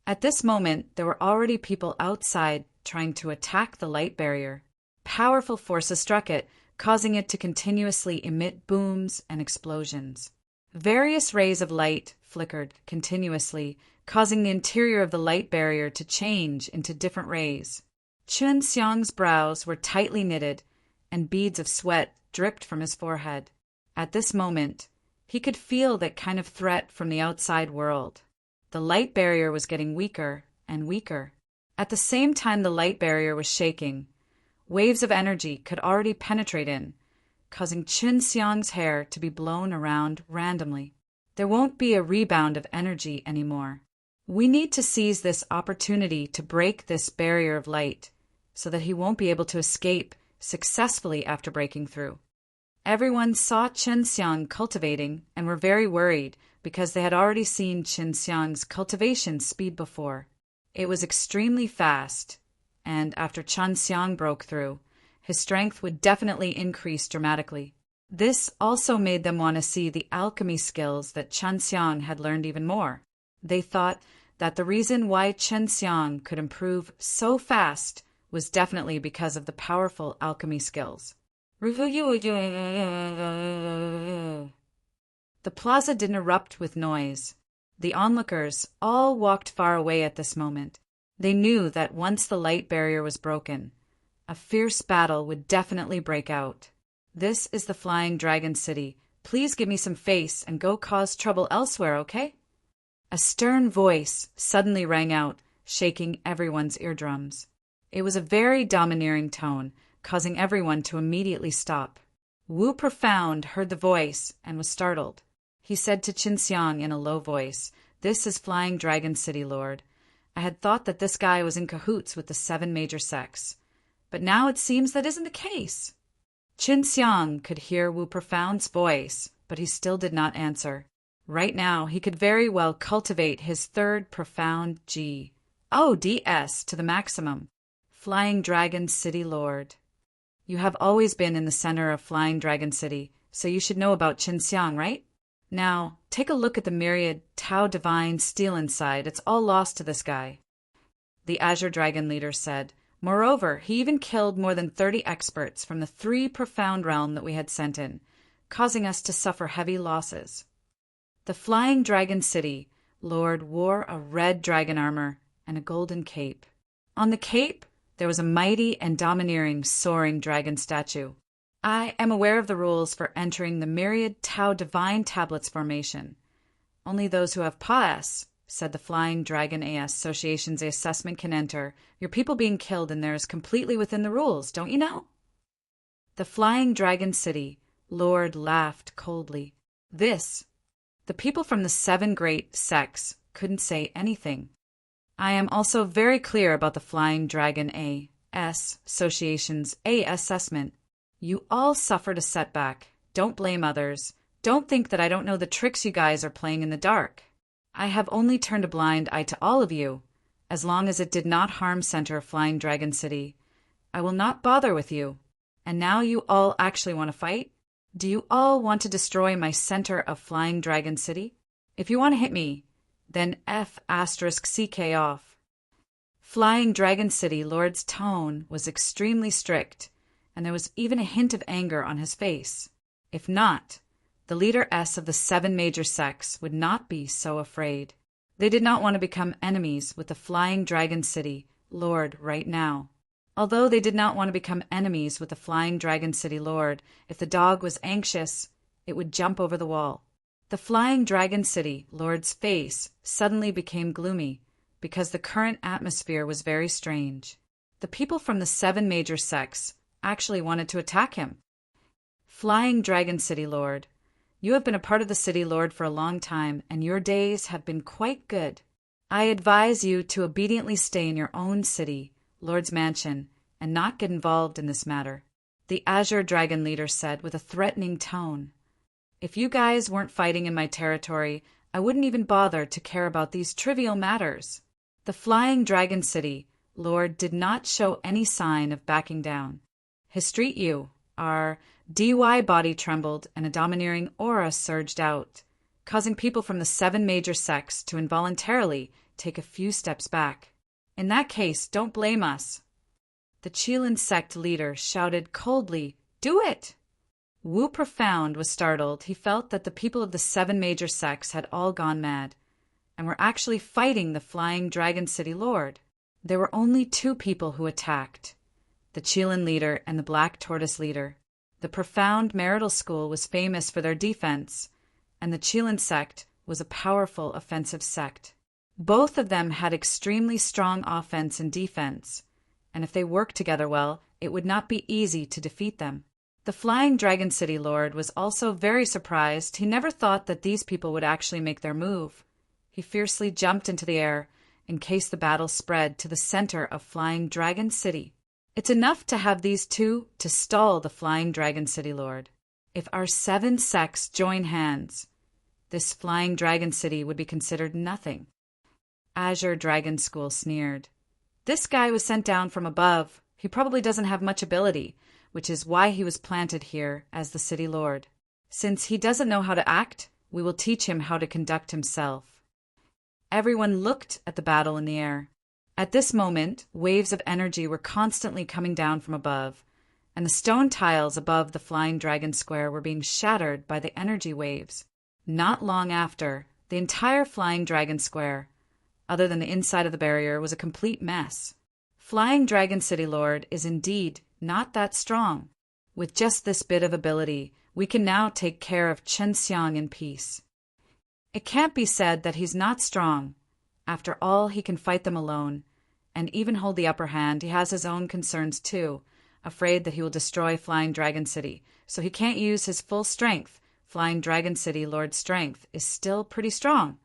At this moment, there were already people outside trying to attack the light barrier. Powerful forces struck it, causing it to continuously emit booms and explosions. Various rays of light flickered continuously, causing the interior of the light barrier to change into different rays. Qin Xiang's brows were tightly knitted, and beads of sweat dripped from his forehead. At this moment, he could feel that kind of threat from the outside world. The light barrier was getting weaker and weaker. At the same time the light barrier was shaking, waves of energy could already penetrate in, causing Qin Xiang's hair to be blown around randomly. There won't be a rebound of energy anymore. We need to seize this opportunity to break this barrier of light, so that he won't be able to escape successfully after breaking through. Everyone saw Qin Xiang cultivating and were very worried because they had already seen Qin Xiang's cultivation speed before. It was extremely fast, and after Qin Xiang broke through, his strength would definitely increase dramatically. This also made them want to see the alchemy skills that Qin Xiang had learned even more. They thought that the reason why Qin Xiang could improve so fast was definitely because of the powerful alchemy skills. The plaza didn't erupt with noise. The onlookers all walked far away at this moment. They knew that once the light barrier was broken, a fierce battle would definitely break out. This is the Flying Dragon City. Please give me some face and go cause trouble elsewhere, okay? A stern voice suddenly rang out, shaking everyone's eardrums. It was a very domineering tone, causing everyone to immediately stop. Wu Profound heard the voice and was startled. He said to Qin Xiang in a low voice, "This is Flying Dragon City, Lord. I had thought that this guy was in cahoots with the 7 major sects, but now it seems that isn't the case." Qin Xiang could hear Wu Profound's voice, but he still did not answer. Right now, he could very well cultivate his 3rd profound G. ODS to the maximum. Flying Dragon City Lord. You have always been in the center of Flying Dragon City, so you should know about Qin Xiang, right? Now, take a look at the myriad Tao Divine steel inside. It's all lost to this guy. The Azure Dragon leader said. Moreover, he even killed more than 30 experts from the 3 profound realm that we had sent in, causing us to suffer heavy losses. The Flying Dragon City Lord wore a red dragon armor and a golden cape. On the cape, there was a mighty and domineering soaring dragon statue. I am aware of the rules for entering the myriad Tao Divine Tablets formation. Only those who have PAS, said the Flying Dragon AS Association's assessment, can enter. Your people being killed in there is completely within the rules, don't you know? The Flying Dragon City Lord laughed coldly. The people from the 7 great sects couldn't say anything. I am also very clear about the Flying Dragon AS Association's assessment. You all suffered a setback. Don't blame others. Don't think that I don't know the tricks you guys are playing in the dark. I have only turned a blind eye to all of you, as long as it did not harm Center of Flying Dragon City. I will not bother with you. And now you all actually want to fight? Do you all want to destroy my Center of Flying Dragon City? If you want to hit me, then F***CK off. Flying Dragon City Lord's tone was extremely strict, and there was even a hint of anger on his face. If not, the leader S of the 7 major sects would not be so afraid. They did not want to become enemies with the Flying Dragon City Lord right now. Although they did not want to become enemies with the Flying Dragon City Lord, if the dog was anxious, it would jump over the wall. The Flying Dragon City Lord's face suddenly became gloomy because the current atmosphere was very strange. The people from the 7 major sects actually wanted to attack him. Flying Dragon City Lord, you have been a part of the City Lord for a long time, and your days have been quite good. I advise you to obediently stay in your own city, Lord's mansion, and not get involved in this matter," the Azure Dragon leader said with a threatening tone. "If you guys weren't fighting in my territory, I wouldn't even bother to care about these trivial matters." The Flying Dragon City Lord did not show any sign of backing down. His street our DY body trembled and a domineering aura surged out, causing people from the 7 major sects to involuntarily take a few steps back. "In that case, don't blame us." The Qilin sect leader shouted coldly, "Do it!" Wu Profound was startled. He felt that the people of the 7 major sects had all gone mad, and were actually fighting the Flying Dragon City Lord. There were only 2 people who attacked, the Qilin leader and the Black Tortoise leader. The Profound Marital School was famous for their defense, and the Qilin sect was a powerful offensive sect. Both of them had extremely strong offense and defense, and if they worked together well, it would not be easy to defeat them. The Flying Dragon City Lord was also very surprised. He never thought that these people would actually make their move. He fiercely jumped into the air in case the battle spread to the center of Flying Dragon City. It's enough to have these 2 to stall the Flying Dragon City Lord. If our 7 sects join hands, this Flying Dragon City would be considered nothing. Azure Dragon School sneered. "This guy was sent down from above. He probably doesn't have much ability, which is why he was planted here as the city lord. Since he doesn't know how to act, we will teach him how to conduct himself." Everyone looked at the battle in the air. At this moment, waves of energy were constantly coming down from above, and the stone tiles above the Flying Dragon Square were being shattered by the energy waves. Not long after, the entire Flying Dragon Square, other than the inside of the barrier, was a complete mess. Flying Dragon City Lord is indeed not that strong. With just this bit of ability, we can now take care of Chenxiang in peace. It can't be said that he's not strong. After all, he can fight them alone, and even hold the upper hand. He has his own concerns too, afraid that he will destroy Flying Dragon City, so he can't use his full strength. Flying Dragon City Lord's strength is still pretty strong.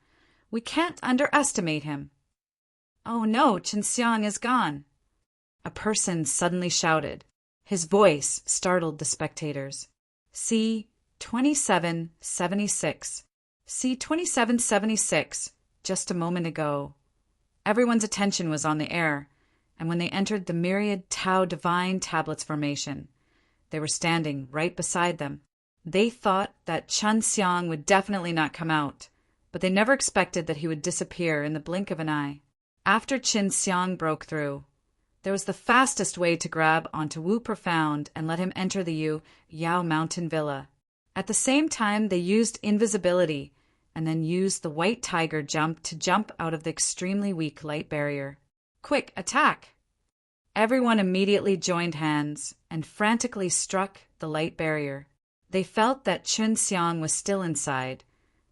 We can't underestimate him. "Oh no, Chenxiang is gone!" A person suddenly shouted. His voice startled the spectators. "See 2776. See 2776, just a moment ago." Everyone's attention was on the air, and when they entered the myriad Tao Divine Tablets formation, they were standing right beside them. They thought that Chenxiang would definitely not come out, but they never expected that he would disappear in the blink of an eye. After Chenxiang broke through, there was the fastest way to grab onto Wu Profound and let him enter the Yao Mountain Villa. At the same time, they used invisibility and then used the White Tiger jump to jump out of the extremely weak light barrier. "Quick, attack!" Everyone immediately joined hands and frantically struck the light barrier. They felt that Chenxiang was still inside,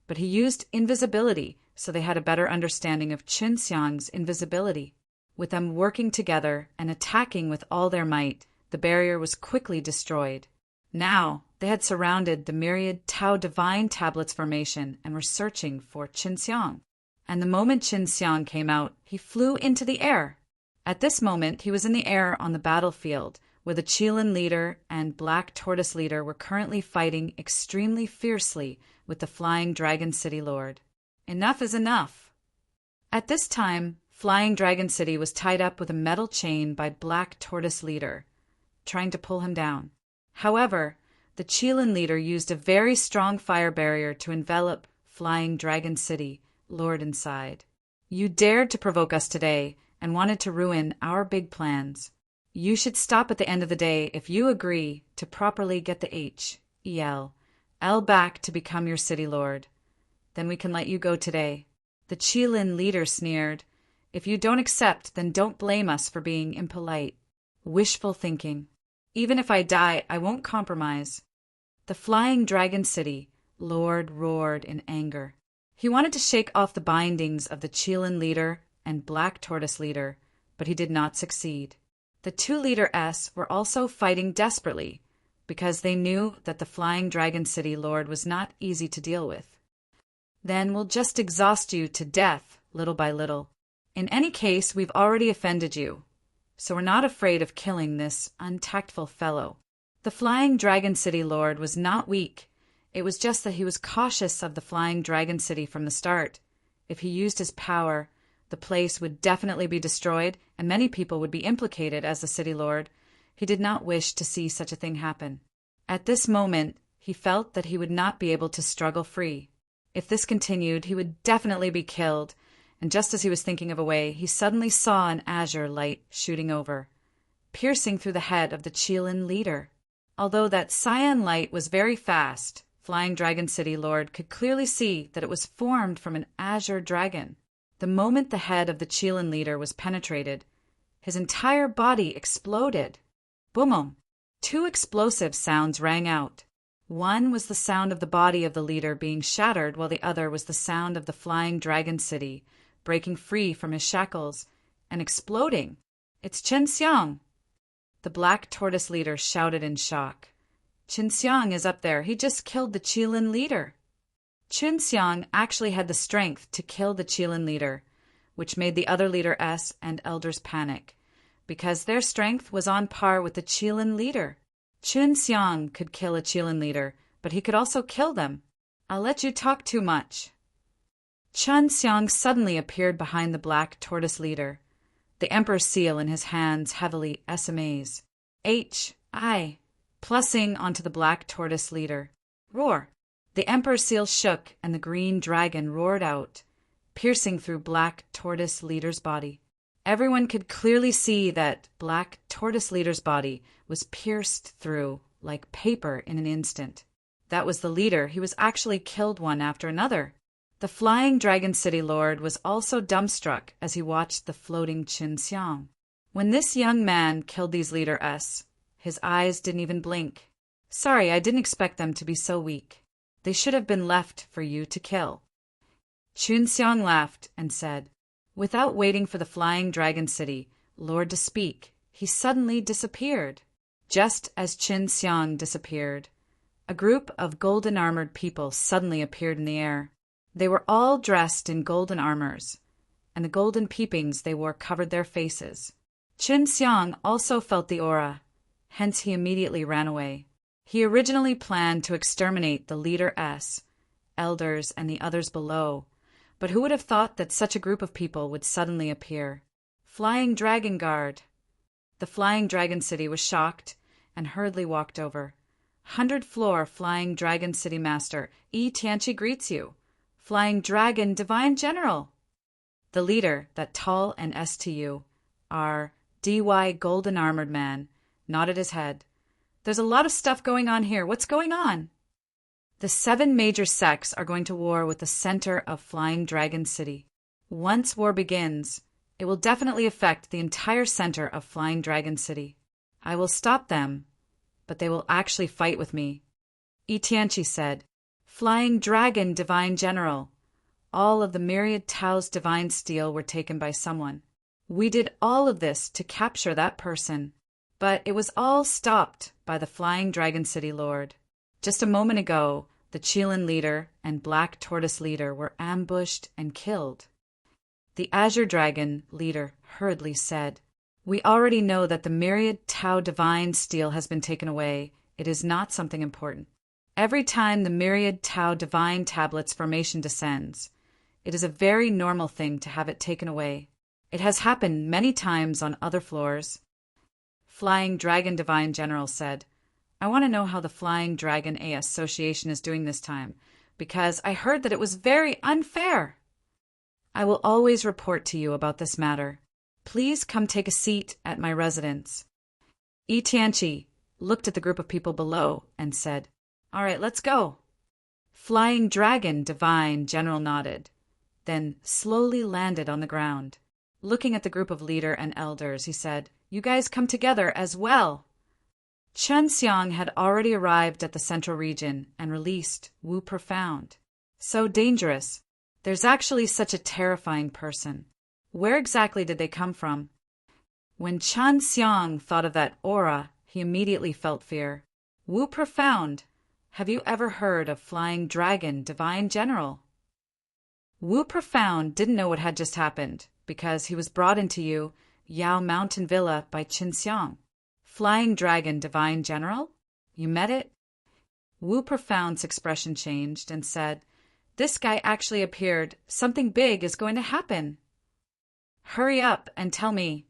but he used invisibility, so they had a better understanding of Chenxiang's invisibility. With them working together and attacking with all their might, the barrier was quickly destroyed. Now they had surrounded the myriad Tao Divine Tablets formation and were searching for Chenxiang. And the moment Chenxiang came out, he flew into the air. At this moment, he was in the air on the battlefield, where the Qilin leader and Black Tortoise leader were currently fighting extremely fiercely with the Flying Dragon City Lord. Enough is enough. At this time, Flying Dragon City was tied up with a metal chain by Black Tortoise leader, trying to pull him down. However, the Qilin leader used a very strong fire barrier to envelop Flying Dragon City Lord inside. "You dared to provoke us today and wanted to ruin our big plans. You should stop at the end of the day if you agree to properly get the L back to become your city lord. Then we can let you go today." The Qilin leader sneered. "If you don't accept, then don't blame us for being impolite." Wishful thinking. "Even if I die, I won't compromise." The Flying Dragon City Lord roared in anger. He wanted to shake off the bindings of the Qilin leader and Black Tortoise leader, but he did not succeed. The 2 Leader S were also fighting desperately, because they knew that the Flying Dragon City Lord was not easy to deal with. "Then we'll just exhaust you to death," little by little. In any case, we've already offended you, so we're not afraid of killing this untactful fellow. The Flying Dragon City Lord was not weak. It was just that he was cautious of the Flying Dragon City from the start. If he used his power, the place would definitely be destroyed, and many people would be implicated as the City Lord. He did not wish to see such a thing happen. At this moment, he felt that he would not be able to struggle free. If this continued, he would definitely be killed, and just as he was thinking of a way, he suddenly saw an azure light shooting over, piercing through the head of the Qilin leader. Although that cyan light was very fast, Flying Dragon City Lord could clearly see that it was formed from an azure dragon. The moment the head of the Qilin leader was penetrated, his entire body exploded. Boom! Two explosive sounds rang out. One was the sound of the body of the leader being shattered, while the other was the sound of the Flying Dragon City breaking free from his shackles and exploding. "It's Chen Xiang!" The Black Tortoise leader shouted in shock. "Chen Xiang is up there. He just killed the Qilin leader." Chen Xiang actually had the strength to kill the Qilin leader, which made the other leader S and elders panic, because their strength was on par with the Qilin leader. Chen Xiang could kill a Qilin leader, but he could also kill them. "I'll let you talk too much." Chen Xiang suddenly appeared behind the Black Tortoise leader, the Emperor's seal in his hands heavily SMAs. H.I. plussing onto the Black Tortoise leader. Roar! The Emperor's seal shook and the green dragon roared out, piercing through Black Tortoise leader's body. Everyone could clearly see that Black Tortoise leader's body was pierced through like paper in an instant. That was the leader. He was actually killed one after another. The Flying Dragon City Lord was also dumbstruck as he watched the floating Chen Xiang. When this young man killed these leader S, his eyes didn't even blink. "Sorry, I didn't expect them to be so weak. They should have been left for you to kill." Chen Xiang laughed and said, without waiting for the Flying Dragon City Lord to speak, he suddenly disappeared. Just as Chen Xiang disappeared, a group of golden-armored people suddenly appeared in the air. They were all dressed in golden armors, and the golden peepings they wore covered their faces. Chen Xiang also felt the aura, hence he immediately ran away. He originally planned to exterminate the leader S, elders, and the others below, but who would have thought that such a group of people would suddenly appear? Flying Dragon Guard! The Flying Dragon City was shocked and hurriedly walked over. 100th floor Flying Dragon City Master, Yi Tianqi greets you. Flying Dragon Divine General! The leader, that tall and STU, our DY Golden Armored Man, nodded his head. "There's a lot of stuff going on here. What's going on?" "The 7 major sects are going to war with the center of Flying Dragon City. Once war begins, it will definitely affect the entire center of Flying Dragon City. I will stop them, but they will actually fight with me." Yi Tianqi said, "Flying Dragon Divine General, all of the myriad Tao's divine steel were taken by someone. We did all of this to capture that person, but it was all stopped by the Flying Dragon City Lord. Just a moment ago, the Qilin leader and Black Tortoise leader were ambushed and killed." The Azure Dragon leader hurriedly said, "We already know that the myriad Tao divine steel has been taken away. It is not something important. Every time the myriad Tao divine tablets formation descends, it is a very normal thing to have it taken away. It has happened many times on other floors." Flying Dragon Divine General said, "I want to know how the Flying Dragon A Association is doing this time, because I heard that it was very unfair." "I will always report to you about this matter. Please come take a seat at my residence." Yi Tianqi looked at the group of people below and said, "All right, let's go." Flying Dragon Divine General nodded, then slowly landed on the ground. Looking at the group of leader and elders, he said, "You guys come together as well." Chen Xiang had already arrived at the central region and released Wu Profound. So dangerous. There's actually such a terrifying person. Where exactly did they come from? When Chen Xiang thought of that aura, he immediately felt fear. Wu Profound. Have you ever heard of Flying Dragon Divine General? Wu Profound didn't know what had just happened, because he was brought into Yao Mountain Villa by Qin Xiang. Flying Dragon Divine General? You met it? Wu Profound's expression changed and said, "This guy actually appeared. Something big is going to happen." "Hurry up and tell me."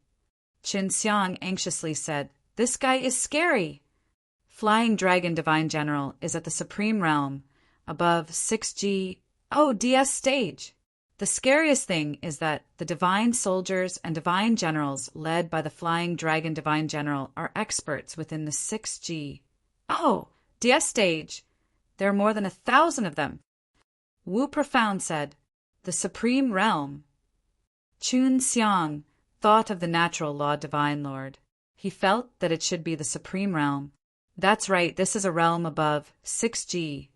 Qin Xiang anxiously said, "This guy is scary." Flying Dragon Divine General is at the Supreme Realm, above 6G DS stage. The scariest thing is that the Divine Soldiers and Divine Generals led by the Flying Dragon Divine General are experts within the 6G DS stage. There are more than 1,000 of them. Wu Profound said, "The Supreme Realm." Qin Xiang thought of the natural law Divine Lord. He felt that it should be the Supreme Realm. That's right, this is a realm above 6G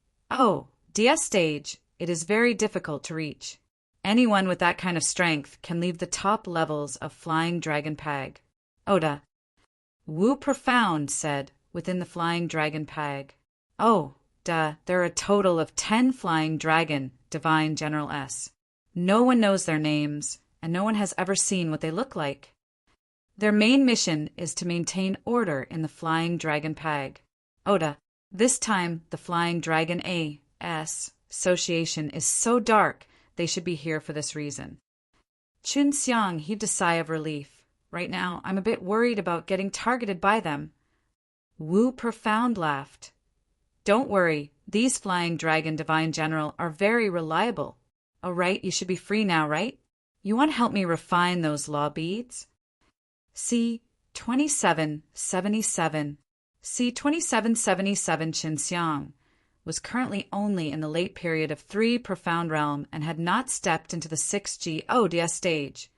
DS stage. It is very difficult to reach. Anyone with that kind of strength can leave the top levels of Flying Dragon Pag. Oda. Wu Profound said, within the Flying Dragon Pag. There are a total of 10 Flying Dragon Divine General S. No one knows their names, and no one has ever seen what they look like. Their main mission is to maintain order in the Flying Dragon Pag. Oda. This time, the Flying Dragon A.S. Association is so dark, they should be here for this reason. Qin Xiang heaved a sigh of relief. Right now, I'm a bit worried about getting targeted by them. Wu Profound laughed. Don't worry, these Flying Dragon Divine General are very reliable. All right, you should be free now, right? You want to help me refine those law beads? C-2777. C-2777 Qin Xiang was currently only in the late period of 3 Profound Realm and had not stepped into the 6G ODS stage.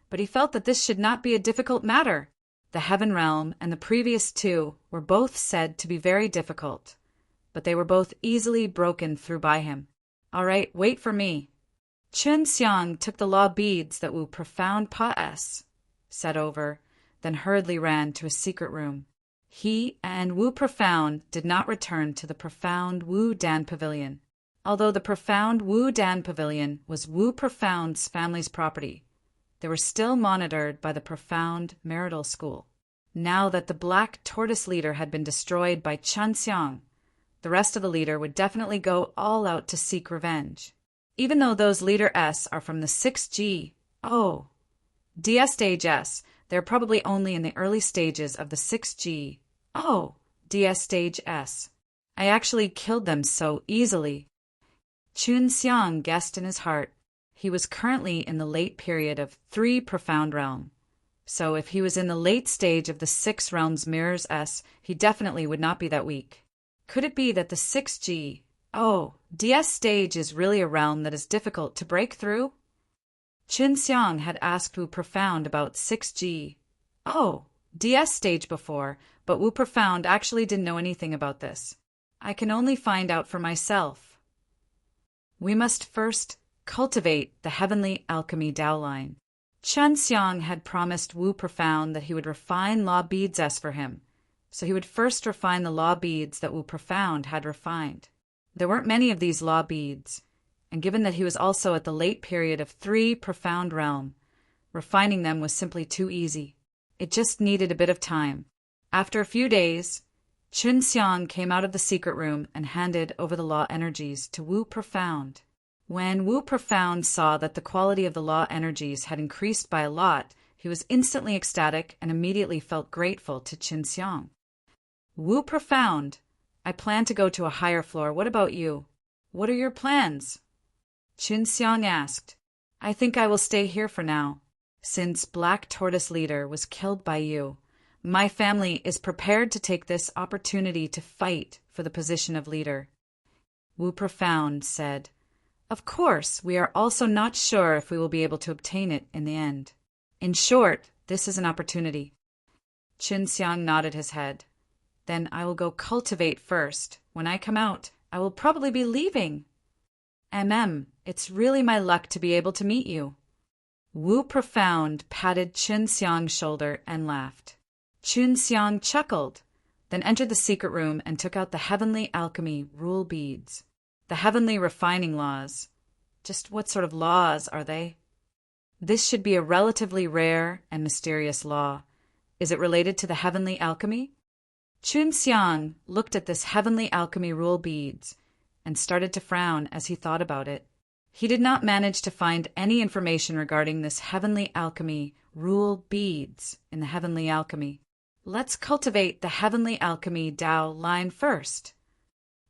But he felt that this should not be a difficult matter. The Heaven Realm and the previous 2 were both said to be very difficult, but they were both easily broken through by him. All right, wait for me. Qin Xiang took the law beads that Wu Profound Pa-S said over, then hurriedly ran to a secret room. He and Wu Profound did not return to the Profound Wu Dan Pavilion. Although the Profound Wu Dan Pavilion was Wu Profound's family's property, they were still monitored by the Profound Marital School. Now that the Black Tortoise leader had been destroyed by Qin Xiang, the rest of the leader would definitely go all out to seek revenge. Even though those Leader S are from the 6G DS stage S, they're probably only in the early stages of the 6G DS stage S. I actually killed them so easily. Qin Xiang guessed in his heart. He was currently in the late period of 3 Profound Realm. So if he was in the late stage of the 6 Realms Mirrors S, he definitely would not be that weak. Could it be that the 6G DS stage is really a realm that is difficult to break through? Qin Xiang had asked Wu Profound about 6G DS stage before, but Wu Profound actually didn't know anything about this. I can only find out for myself. We must first cultivate the heavenly alchemy Dao line. Qin Xiang had promised Wu Profound that he would refine law beads S for him, so he would first refine the law beads that Wu Profound had refined. There weren't many of these law beads, and given that he was also at the late period of 3 Profound Realm, refining them was simply too easy. It just needed a bit of time. After a few days, Qin Xiang came out of the secret room and handed over the law energies to Wu Profound. When Wu Profound saw that the quality of the law energies had increased by a lot, he was instantly ecstatic and immediately felt grateful to Qin Xiang. Wu Profound, I plan to go to a higher floor. What about you? What are your plans? Qin Xiang asked. I think I will stay here for now. Since Black Tortoise leader was killed by you, my family is prepared to take this opportunity to fight for the position of leader. Wu Profound said, Of course, we are also not sure if we will be able to obtain it in the end. In short, this is an opportunity. Qin Xiang nodded his head. Then I will go cultivate first. When I come out, I will probably be leaving. It's really my luck to be able to meet you. Wu Profound patted Qin Xiang's shoulder and laughed. Qin Xiang chuckled, then entered the secret room and took out the heavenly alchemy rule beads, the heavenly refining laws. Just what sort of laws are they? This should be a relatively rare and mysterious law. Is it related to the heavenly alchemy? Chun Xiang looked at this heavenly alchemy rule beads and started to frown as he thought about it. He did not manage to find any information regarding this heavenly alchemy rule beads in the heavenly alchemy. Let's cultivate the heavenly alchemy Dao line first.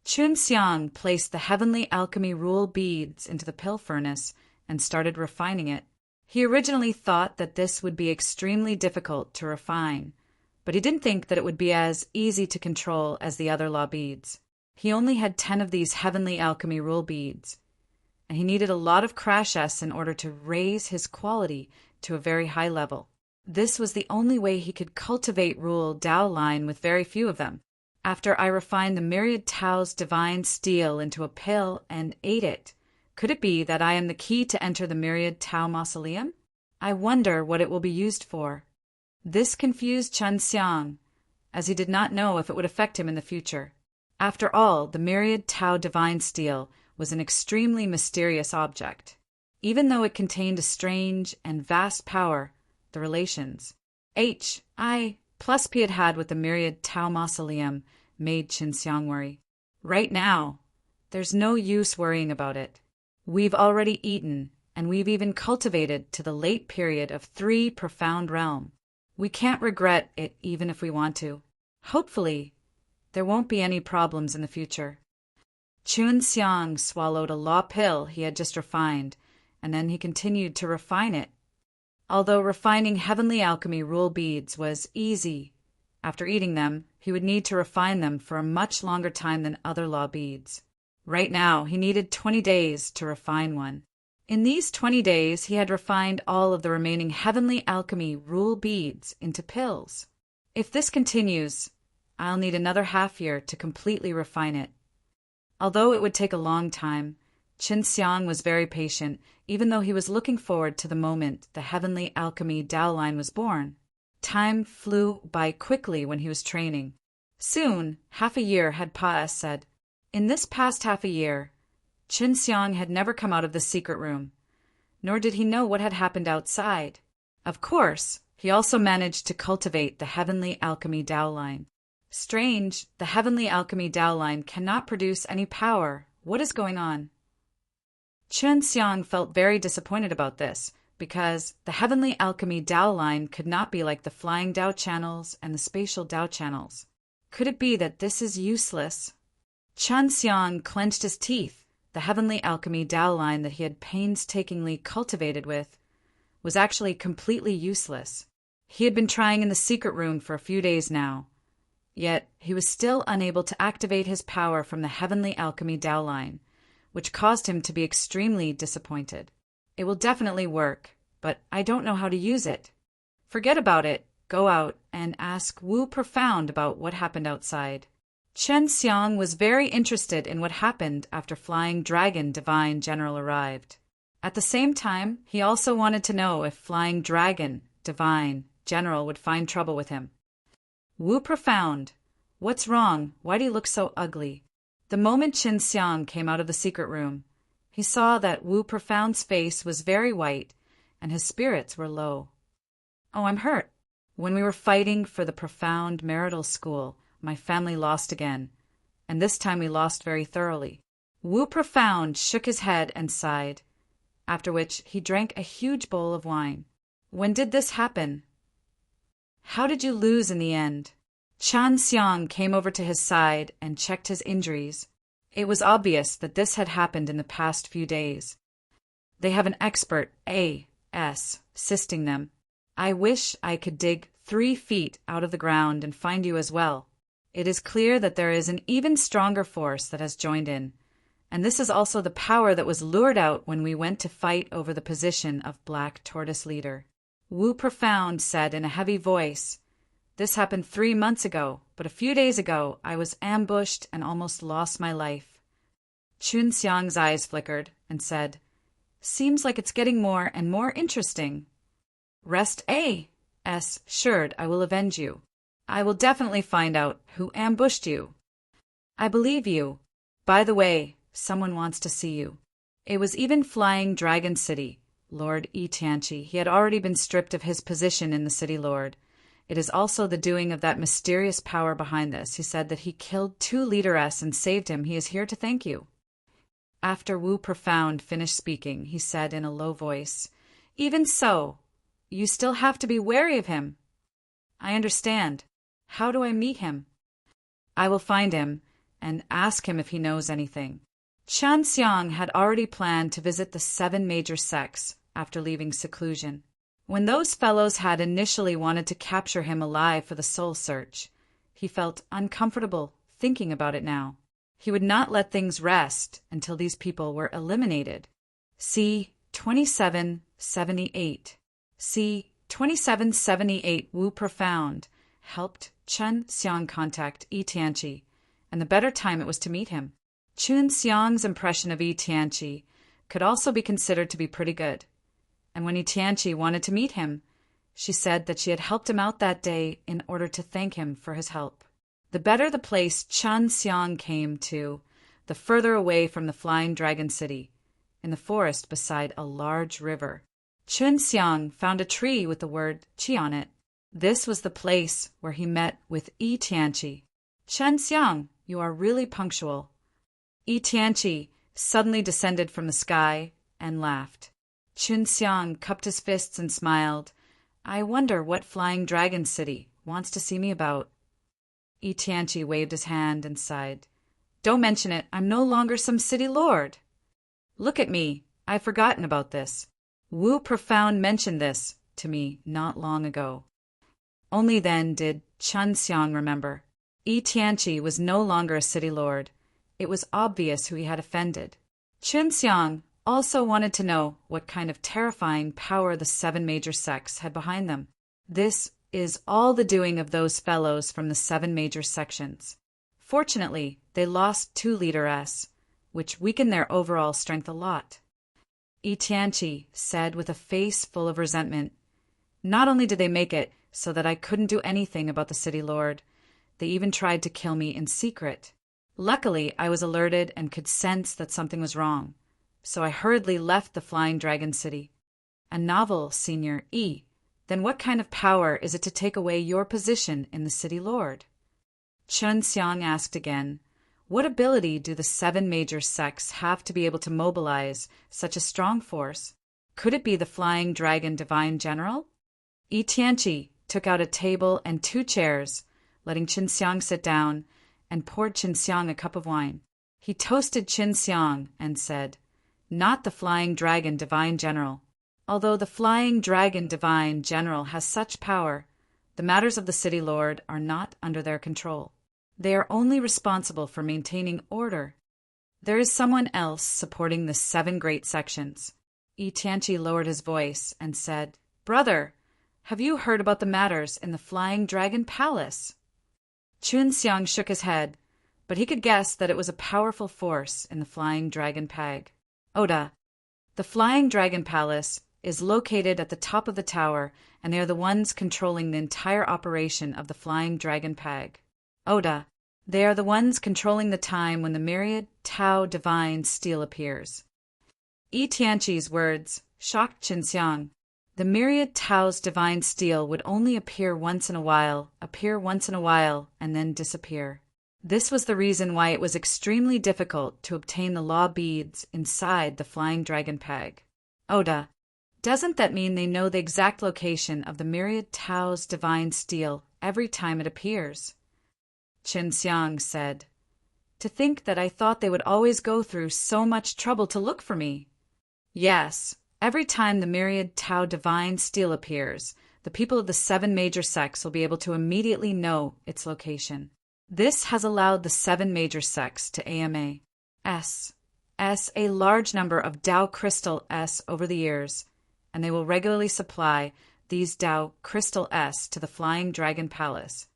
Chun Xiang placed the heavenly alchemy rule beads into the pill furnace and started refining it. He originally thought that this would be extremely difficult to refine, but he didn't think that it would be as easy to control as the other law beads. He only had 10 of these heavenly alchemy rule beads, and he needed a lot of crashes in order to raise his quality to a very high level. This was the only way he could cultivate rule Dao line with very few of them. After I refined the myriad Tao's divine steel into a pill and ate it, could it be that I am the key to enter the myriad Tao mausoleum? I wonder what it will be used for. This confused Chun Xiang, as he did not know if it would affect him in the future. After all, the myriad Tao divine steel was an extremely mysterious object. Even though it contained a strange and vast power, the relations H.I. plus P had with the myriad Tao mausoleum made Chun Xiang worry. Right now, there's no use worrying about it. We've already eaten, and we've even cultivated to the late period of 3 profound realm. We can't regret it even if we want to. Hopefully, there won't be any problems in the future. Chun Xiang swallowed a law pill he had just refined, and then he continued to refine it. Although refining heavenly alchemy rule beads was easy, after eating them, he would need to refine them for a much longer time than other law beads. Right now, he needed 20 days to refine one. In these 20 days, he had refined all of the remaining heavenly alchemy rule beads into pills. If this continues, I'll need another half year to completely refine it. Although it would take a long time, Chun Xiang was very patient, even though he was looking forward to the moment the heavenly alchemy Dao line was born. Time flew by quickly when he was training. Soon, half a year had passed. In this past half a year, Chun Xiang had never come out of the secret room, nor did he know what had happened outside. Of course, he also managed to cultivate the heavenly alchemy Dao line. Strange, the heavenly alchemy Dao line cannot produce any power. What is going on? Chun Xiang felt very disappointed about this, because the heavenly alchemy Dao line could not be like the flying Dao channels and the spatial Dao channels. Could it be that this is useless? Chun Xiang clenched his teeth. The heavenly alchemy Dao line that he had painstakingly cultivated with was actually completely useless. He had been trying in the secret room for a few days now, yet he was still unable to activate his power from the heavenly alchemy Dao line, which caused him to be extremely disappointed. It will definitely work, but I don't know how to use it. Forget about it. Go out and ask Wu Profound about what happened outside. Chun Xiang was very interested in what happened after Flying Dragon Divine General arrived. At the same time, he also wanted to know if Flying Dragon Divine General would find trouble with him. Wu Profound, what's wrong? Why do you look so ugly? The moment Chun Xiang came out of the secret room, he saw that Wu Profound's face was very white and his spirits were low. Oh, I'm hurt. When we were fighting for the Profound Marital School, my family lost again, and this time we lost very thoroughly. Wu Profound shook his head and sighed, after which he drank a huge bowl of wine. When did this happen? How did you lose in the end? Chun Xiang came over to his side and checked his injuries. It was obvious that this had happened in the past few days. They have an expert, A.S., assisting them. I wish I could dig 3 feet out of the ground and find you as well. It is clear that there is an even stronger force that has joined in, and this is also the power that was lured out when we went to fight over the position of Black Tortoise leader. Wu Profound said in a heavy voice, This happened 3 months ago, but a few days ago I was ambushed and almost lost my life. Chun Xiang's eyes flickered and said, Seems like it's getting more and more interesting. Rest A.S. assured I will avenge you. I will definitely find out who ambushed you. I believe you. By the way, someone wants to see you. It was even Flying Dragon City, Lord Yi Tianqi. He had already been stripped of his position in the city lord. It is also the doing of that mysterious power behind this. He said that he killed 2 leaderess and saved him. He is here to thank you. After Wu Profound finished speaking, he said in a low voice, "Even so, you still have to be wary of him." "I understand. How do I meet him?" "I will find him and ask him if he knows anything." Chen Xiang had already planned to visit the 7 major sects after leaving seclusion. When those fellows had initially wanted to capture him alive for the soul search, he felt uncomfortable thinking about it now. He would not let things rest until these people were eliminated. See 2778. See 2778. Wu Profound helped Chen Xiang contact Yi Tianqi, and the better time it was to meet him. Chen Xiang's impression of Yi Tianqi could also be considered to be pretty good. And when Yi Tianqi wanted to meet him, she said that she had helped him out that day in order to thank him for his help. The better the place Chen Xiang came to, the further away from the Flying Dragon City, in the forest beside a large river. Chen Xiang found a tree with the word Qi on it. This was the place where he met with Yi Tianqi. "Chen Xiang, you are really punctual." Yi Tianqi suddenly descended from the sky and laughed. Chen Xiang cupped his fists and smiled. "I wonder what Flying Dragon City wants to see me about." Yi Tianqi waved his hand and sighed. "Don't mention it. I'm no longer some city lord. Look at me. I've forgotten about this. Wu Profound mentioned this to me not long ago." Only then did Chen Xiang remember. Yi Tianqi was no longer a city lord. It was obvious who he had offended. Chen Xiang also wanted to know what kind of terrifying power the 7 major sects had behind them. This is all the doing of those fellows from the 7 major sections. Fortunately, they lost 2 leaderess, which weakened their overall strength a lot. Yi Tianqi said with a face full of resentment, "Not only did they make it so that I couldn't do anything about the city lord, they even tried to kill me in secret. Luckily, I was alerted and could sense that something was wrong, so I hurriedly left the Flying Dragon City." "A novel, Senior Yi. Then what kind of power is it to take away your position in the city lord?" Chen Xiang asked again, "What ability do the 7 major sects have to be able to mobilize such a strong force? Could it be the Flying Dragon Divine General?" Yi Tianqi took out a table and 2 chairs, letting Chen Xiang sit down, and poured Chen Xiang a cup of wine. He toasted Chen Xiang and said, "Not the Flying Dragon Divine General. Although the Flying Dragon Divine General has such power, the matters of the city lord are not under their control. They are only responsible for maintaining order. There is someone else supporting the 7 great sections." Yi Tianqi lowered his voice and said, "Brother, have you heard about the matters in the Flying Dragon Palace?" Chen Xiang shook his head, but he could guess that it was a powerful force in the Flying Dragon Pag. "Oda, the Flying Dragon Palace is located at the top of the tower, and they are the ones controlling the entire operation of the Flying Dragon Pag. Oda, they are the ones controlling the time when the myriad Tao divine steel appears." Yi Tianqi's words shocked Chen Xiang. The myriad Tao's divine steel would only appear once in a while, and then disappear. This was the reason why it was extremely difficult to obtain the law beads inside the Flying Dragon Pag. "Oda, doesn't that mean they know the exact location of the myriad Tao's divine steel every time it appears?" Chen Xiang said, "To think that I thought they would always go through so much trouble to look for me." "Yes, every time the myriad Tao divine steel appears, the people of the 7 major sects will be able to immediately know its location. This has allowed the 7 major sects to AMA S a large number of Tao Crystal S over the years, and they will regularly supply these Tao Crystal S to the Flying Dragon Palace."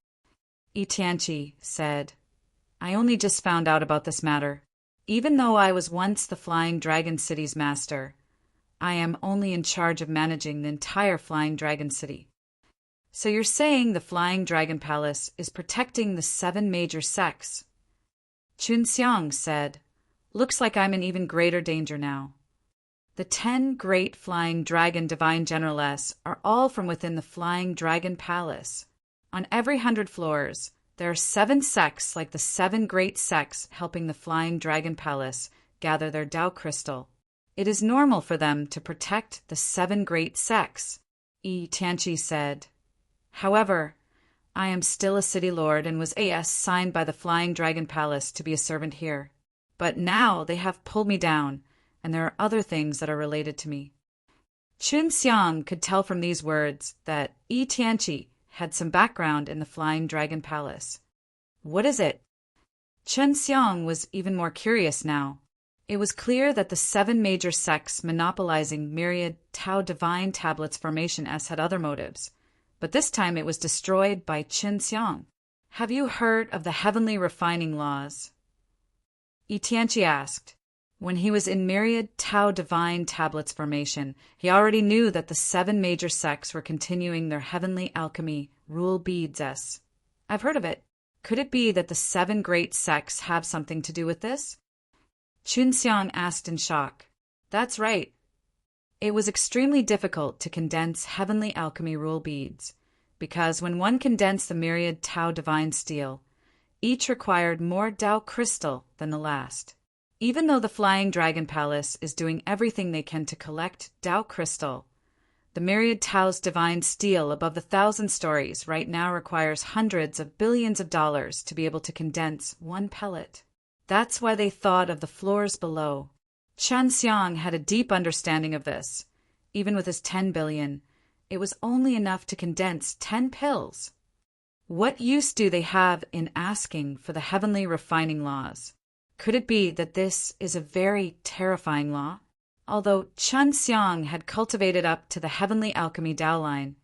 Yi Tianqi said, "I only just found out about this matter. Even though I was once the Flying Dragon City's master, I am only in charge of managing the entire Flying Dragon City." "So you're saying the Flying Dragon Palace is protecting the 7 major sects?" Chen Xiang said, "Looks like I'm in even greater danger now. The 10 great flying dragon divine generaless are all from within the flying dragon palace. On every 100 floors, there are 7 sects like the 7 great sects helping the flying dragon palace gather their Tao crystal. It is normal for them to protect the 7 great sects, Yi Tianqi said. However, I am still a city lord and was signed by the Flying Dragon Palace to be a servant here. But now they have pulled me down, and there are other things that are related to me. Chun Xiang could tell from these words that Yi Tianqi had some background in the Flying Dragon Palace. What is it? Chun Xiang was even more curious now. It was clear that the 7 major sects monopolizing myriad Tao divine tablets formation had other motives. But this time it was destroyed by Chun Xiang. Have you heard of the heavenly refining laws? Yi Tianqi asked. When he was in myriad Tao divine tablets formation, he already knew that the 7 major sects were continuing their heavenly alchemy rule beads. I've heard of it. Could it be that the 7 great sects have something to do with this? Chun Xiang asked in shock. That's right. It was extremely difficult to condense heavenly alchemy rule beads, because when one condensed the myriad Tao divine steel, each required more Tao crystal than the last. Even though the Flying Dragon Palace is doing everything they can to collect Tao crystal, the myriad Tao's divine steel above the 1,000 stories right now requires hundreds of billions of dollars to be able to condense one pellet. That's why they thought of the floors below. Chun Xiang had a deep understanding of this. Even with his 10 billion, it was only enough to condense 10 pills. What use do they have in asking for the heavenly refining laws? Could it be that this is a very terrifying law? Although Chun Xiang had cultivated up to the heavenly alchemy Tao line,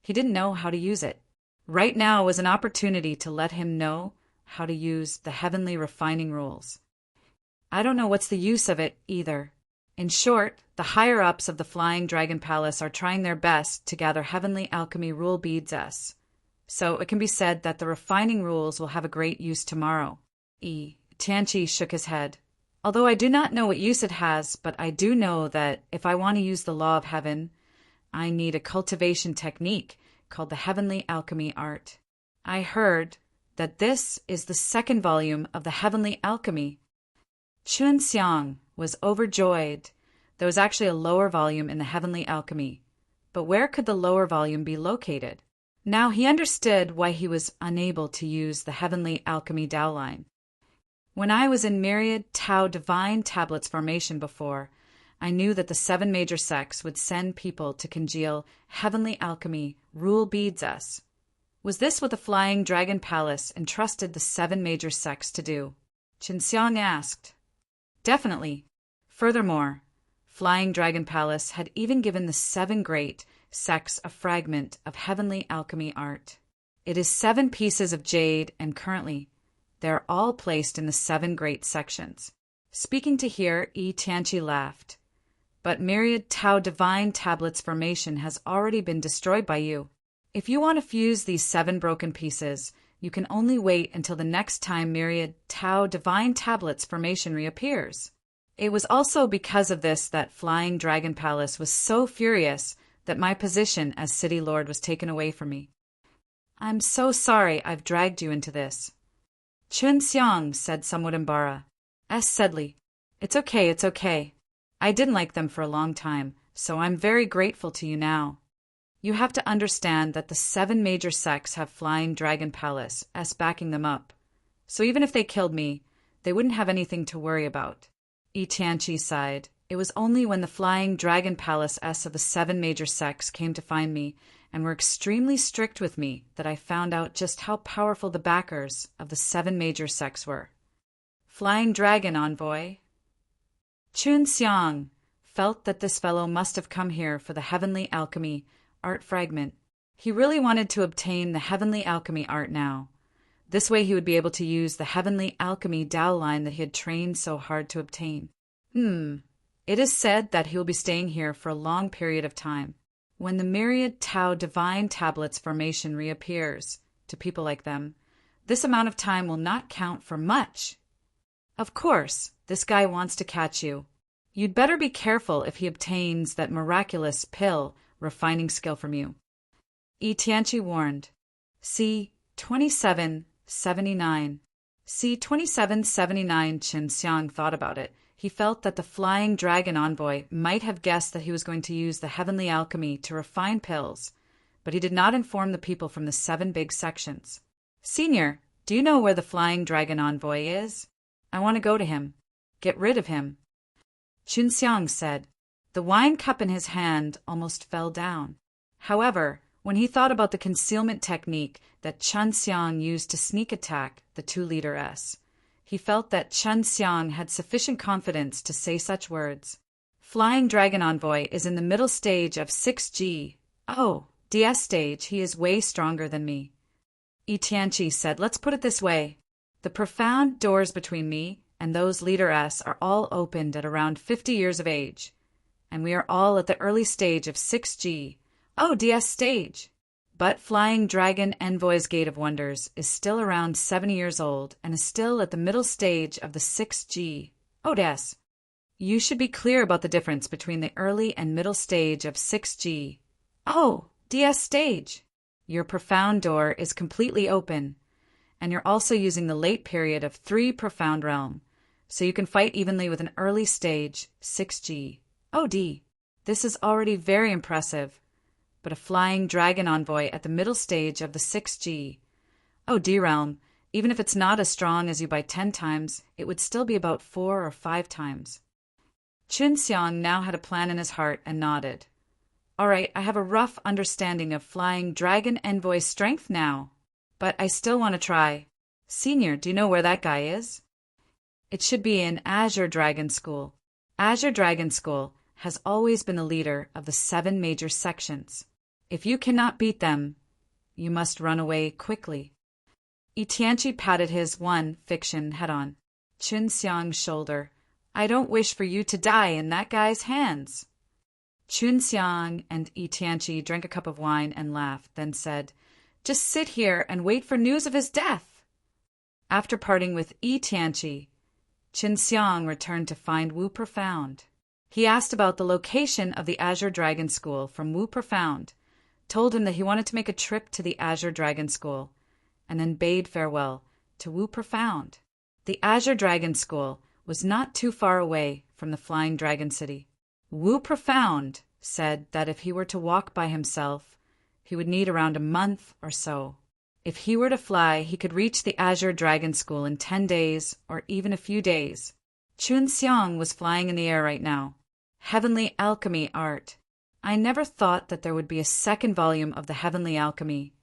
he didn't know how to use it. Right now was an opportunity to let him know how to use the heavenly refining rules. I don't know what's the use of it either. In short, the higher-ups of the Flying Dragon Palace are trying their best to gather heavenly alchemy rule beads. So it can be said that the refining rules will have a great use tomorrow. Yi Tianqi shook his head. Although I do not know what use it has, but I do know that if I want to use the law of heaven, I need a cultivation technique called the heavenly alchemy art. I heard that this is the 2nd volume of the heavenly alchemy. Chun Xiang was overjoyed. There was actually a lower volume in the heavenly alchemy, but where could the lower volume be located? Now he understood why he was unable to use the heavenly alchemy Tao line. When I was in myriad Tao divine tablets formation before, I knew that the 7 major sects would send people to congeal heavenly alchemy rule beads. Was this what the Flying Dragon Palace entrusted the 7 major sects to do? Chun Xiang asked. Definitely. Furthermore, Flying Dragon Palace had even given the 7 great sects a fragment of heavenly alchemy art. It is 7 pieces of jade, and currently, they are all placed in the 7 great sections. Speaking to hear, Yi Tianqi laughed. But myriad Tao divine tablets formation has already been destroyed by you. If you want to fuse these 7 broken pieces, you can only wait until the next time myriad Tao divine tablets formation reappears. It was also because of this that Flying Dragon Palace was so furious that my position as city lord was taken away from me. I'm so sorry I've dragged you into this. Chun Xiang said somewhat embarrassed. Steadily, it's okay. I didn't like them for a long time, so I'm very grateful to you now. You have to understand that the 7 major sects have Flying Dragon Palace backing them up. So even if they killed me, they wouldn't have anything to worry about. Yi Tianqi sighed. It was only when the Flying Dragon Palace of the 7 major sects came to find me and were extremely strict with me that I found out just how powerful the backers of the 7 major sects were. Flying Dragon Envoy. Chun Xiang felt that this fellow must have come here for the heavenly alchemy art fragment. He really wanted to obtain the heavenly alchemy art now. This way he would be able to use the heavenly alchemy Tao line that he had trained so hard to obtain. It is said that he will be staying here for a long period of time. When the myriad Tao divine tablets formation reappears, to people like them, this amount of time will not count for much. Of course, this guy wants to catch you. You'd better be careful if he obtains that miraculous pill refining skill from you. Yi Tianqi warned. C. 2779. C. 2779. Qin Xiang thought about it. He felt that the flying dragon envoy might have guessed that he was going to use the heavenly alchemy to refine pills, but he did not inform the people from the 7 big sections. Senior, do you know where the flying dragon envoy is? I want to go to him. Get rid of him. Qin Xiang said. The wine cup in his hand almost fell down. However, when he thought about the concealment technique that Qin Xiang used to sneak attack the 2-leader S, he felt that Qin Xiang had sufficient confidence to say such words. Flying Dragon Envoy is in the middle stage of 6G. Oh, DS stage, he is way stronger than me. Yi Tianqi said, let's put it this way. The profound doors between me and those Leader S are all opened at around 50 years of age, and we are all at the early stage of 6G. Oh, DS stage. But Flying Dragon Envoy's Gate of Wonders is still around 70 years old and is still at the middle stage of the 6G. Oh, DS. You should be clear about the difference between the early and middle stage of 6G. Oh, DS stage. Your profound door is completely open, and you're also using the late period of 3 profound realm, so you can fight evenly with an early stage, 6G. Oh, D. This is already very impressive. But a flying dragon envoy at the middle stage of the 6G. Oh, D realm, even if it's not as strong as you by 10 times, it would still be about 4 or 5 times. Qin Xiang now had a plan in his heart and nodded. All right, I have a rough understanding of flying dragon envoy's strength now, but I still want to try. Senior, do you know where that guy is? It should be in Azure Dragon School. Azure Dragon School has always been the leader of the 7 major sections. If you cannot beat them, you must run away quickly. Yi Tianqi patted his fiction head on Qin Xiang's shoulder. I don't wish for you to die in that guy's hands. Qin Xiang and Yi Tianqi drank a cup of wine and laughed, then said, just sit here and wait for news of his death. After parting with Yi Tianqi, Qin Xiang returned to find Wu Profound. He asked about the location of the Azure Dragon School from Wu Profound, told him that he wanted to make a trip to the Azure Dragon School, and then bade farewell to Wu Profound. The Azure Dragon School was not too far away from the Flying Dragon City. Wu Profound said that if he were to walk by himself, he would need around a month or so. If he were to fly, he could reach the Azure Dragon School in 10 days or even a few days. Qin Xiang was flying in the air right now. Heavenly Alchemy Art. I never thought that there would be a 2nd volume of the Heavenly Alchemy.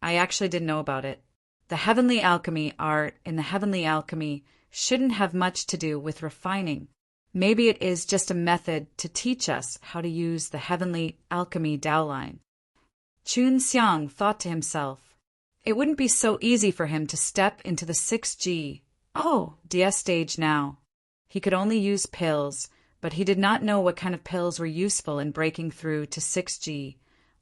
I actually didn't know about it. The Heavenly Alchemy Art in the Heavenly Alchemy shouldn't have much to do with refining. Maybe it is just a method to teach us how to use the Heavenly Alchemy Dowline. Qin Xiang thought to himself, it wouldn't be so easy for him to step into the 6G. Oh, DS stage now. He could only use pills, but he did not know what kind of pills were useful in breaking through to 6G.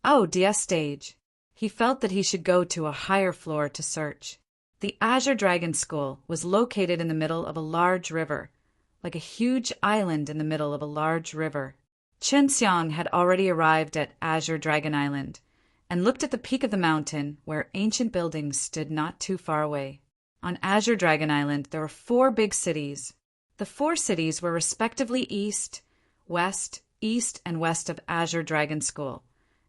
Oh, DS stage. He felt that he should go to a higher floor to search. The Azure Dragon School was located in the middle of a large river, like a huge island in the middle of a large river. Qin Xiang had already arrived at Azure Dragon Island and looked at the peak of the mountain where ancient buildings stood not too far away. On Azure Dragon Island, there were 4 big cities. The 4 cities were respectively east, west, and west of Azure Dragon School,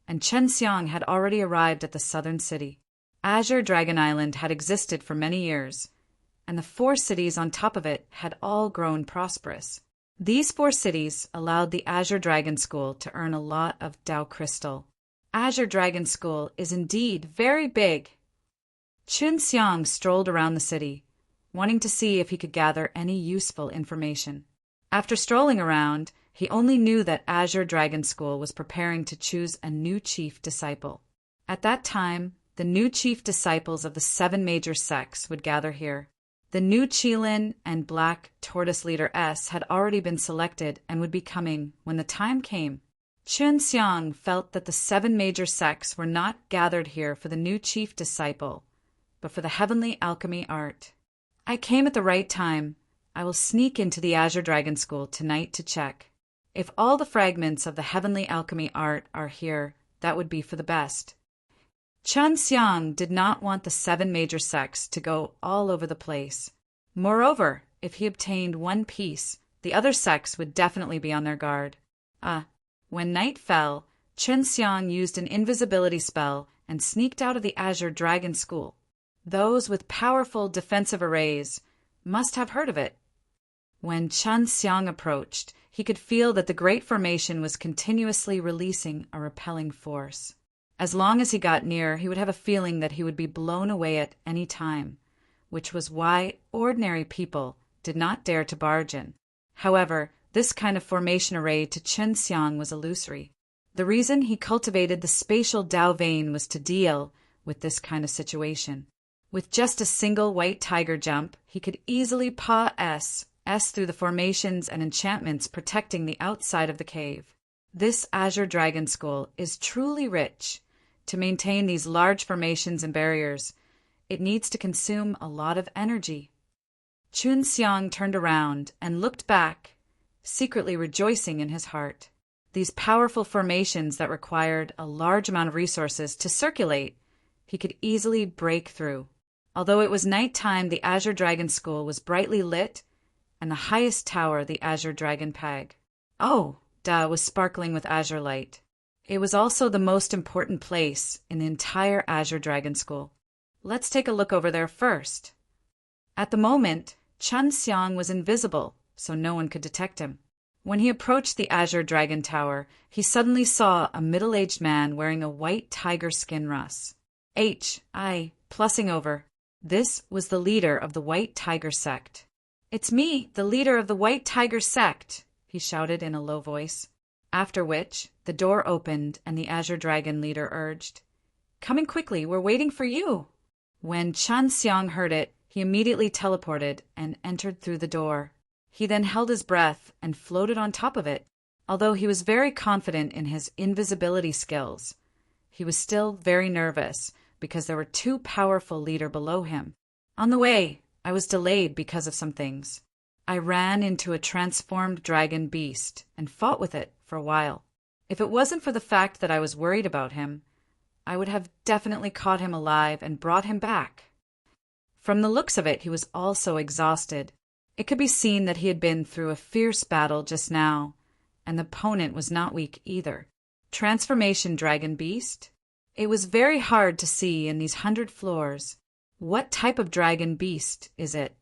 and Qin Xiang had already arrived at the southern city. Azure Dragon Island had existed for many years, and the 4 cities on top of it had all grown prosperous. These 4 cities allowed the Azure Dragon School to earn a lot of Dao Crystal. Azure Dragon School is indeed very big. Qin Xiang strolled around the city, wanting to see if he could gather any useful information. After strolling around, he only knew that Azure Dragon School was preparing to choose a new chief disciple. At that time, the new chief disciples of the 7 major sects would gather here. The new Qilin and Black Tortoise Leader S had already been selected and would be coming when the time came. Qin Xiang felt that the 7 major sects were not gathered here for the new chief disciple, but for the Heavenly Alchemy Art. I came at the right time. I will sneak into the Azure Dragon School tonight to check. If all the fragments of the heavenly alchemy art are here, that would be for the best. Chun Xiang did not want the 7 major sects to go all over the place. Moreover, if he obtained one piece, the other sects would definitely be on their guard. When night fell, Chun Xiang used an invisibility spell and sneaked out of the Azure Dragon School. Those with powerful defensive arrays must have heard of it. When Chun Xiang approached, he could feel that the Great Formation was continuously releasing a repelling force. As long as he got near, he would have a feeling that he would be blown away at any time, which was why ordinary people did not dare to barge in. However, this kind of formation array to Chun Xiang was illusory. The reason he cultivated the spatial Tao vein was to deal with this kind of situation. With just a single white tiger jump, he could easily paw S through the formations and enchantments protecting the outside of the cave. This Azure Dragon School is truly rich. To maintain these large formations and barriers, it needs to consume a lot of energy. Chun Xiang turned around and looked back, secretly rejoicing in his heart. These powerful formations that required a large amount of resources to circulate, he could easily break through. Although it was nighttime, the Azure Dragon School was brightly lit, and the highest tower, the Azure Dragon Pag, was sparkling with azure light. It was also the most important place in the entire Azure Dragon School. Let's take a look over there first. At the moment, Chun Xiang was invisible, so no one could detect him. When he approached the Azure Dragon Tower, he suddenly saw a middle-aged man wearing a white tiger skin russ. Plussing over. This was the leader of the White Tiger Sect. "It's me, the leader of the White Tiger Sect," he shouted in a low voice. After which, the door opened and the Azure Dragon leader urged, "Coming quickly, we're waiting for you." When Chun Xiang heard it, he immediately teleported and entered through the door. He then held his breath and floated on top of it. Although he was very confident in his invisibility skills, he was still very nervous because there were 2 powerful leaders below him. On the way, I was delayed because of some things. I ran into a transformed dragon beast and fought with it for a while. If it wasn't for the fact that I was worried about him, I would have definitely caught him alive and brought him back. From the looks of it, he was also exhausted. It could be seen that he had been through a fierce battle just now, and the opponent was not weak either. Transformation Dragon Beast? It was very hard to see in these 100 floors. What type of dragon beast is it?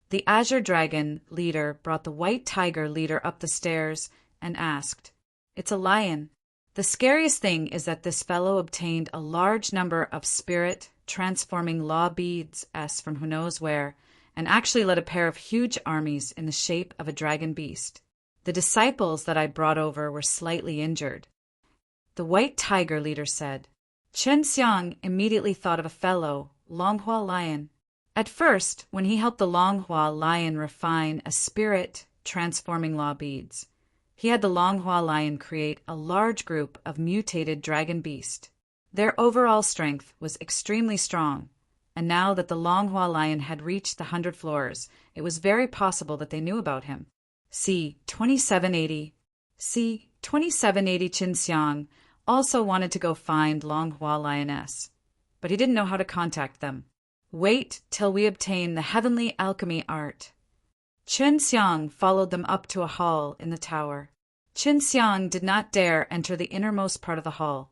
The Azure Dragon leader brought the White Tiger leader up the stairs and asked, "It's a lion. The scariest thing is that this fellow obtained a large number of spirit transforming law beads from who knows where, and actually led a pair of huge armies in the shape of a dragon beast. The disciples that I brought over were slightly injured." The White Tiger leader said. Chun Xiang immediately thought of a fellow, Longhua Lion. At first, when he helped the Longhua Lion refine a spirit transforming law beads, he had the Longhua Lion create a large group of mutated dragon beast. Their overall strength was extremely strong, and now that the Longhua Lion had reached the 100 floors, it was very possible that they knew about him. C-2780 Chun Xiang also wanted to go find Longhua Lioness, but he didn't know how to contact them. "Wait till we obtain the heavenly alchemy art." Chun Xiang followed them up to a hall in the tower. Chun Xiang did not dare enter the innermost part of the hall,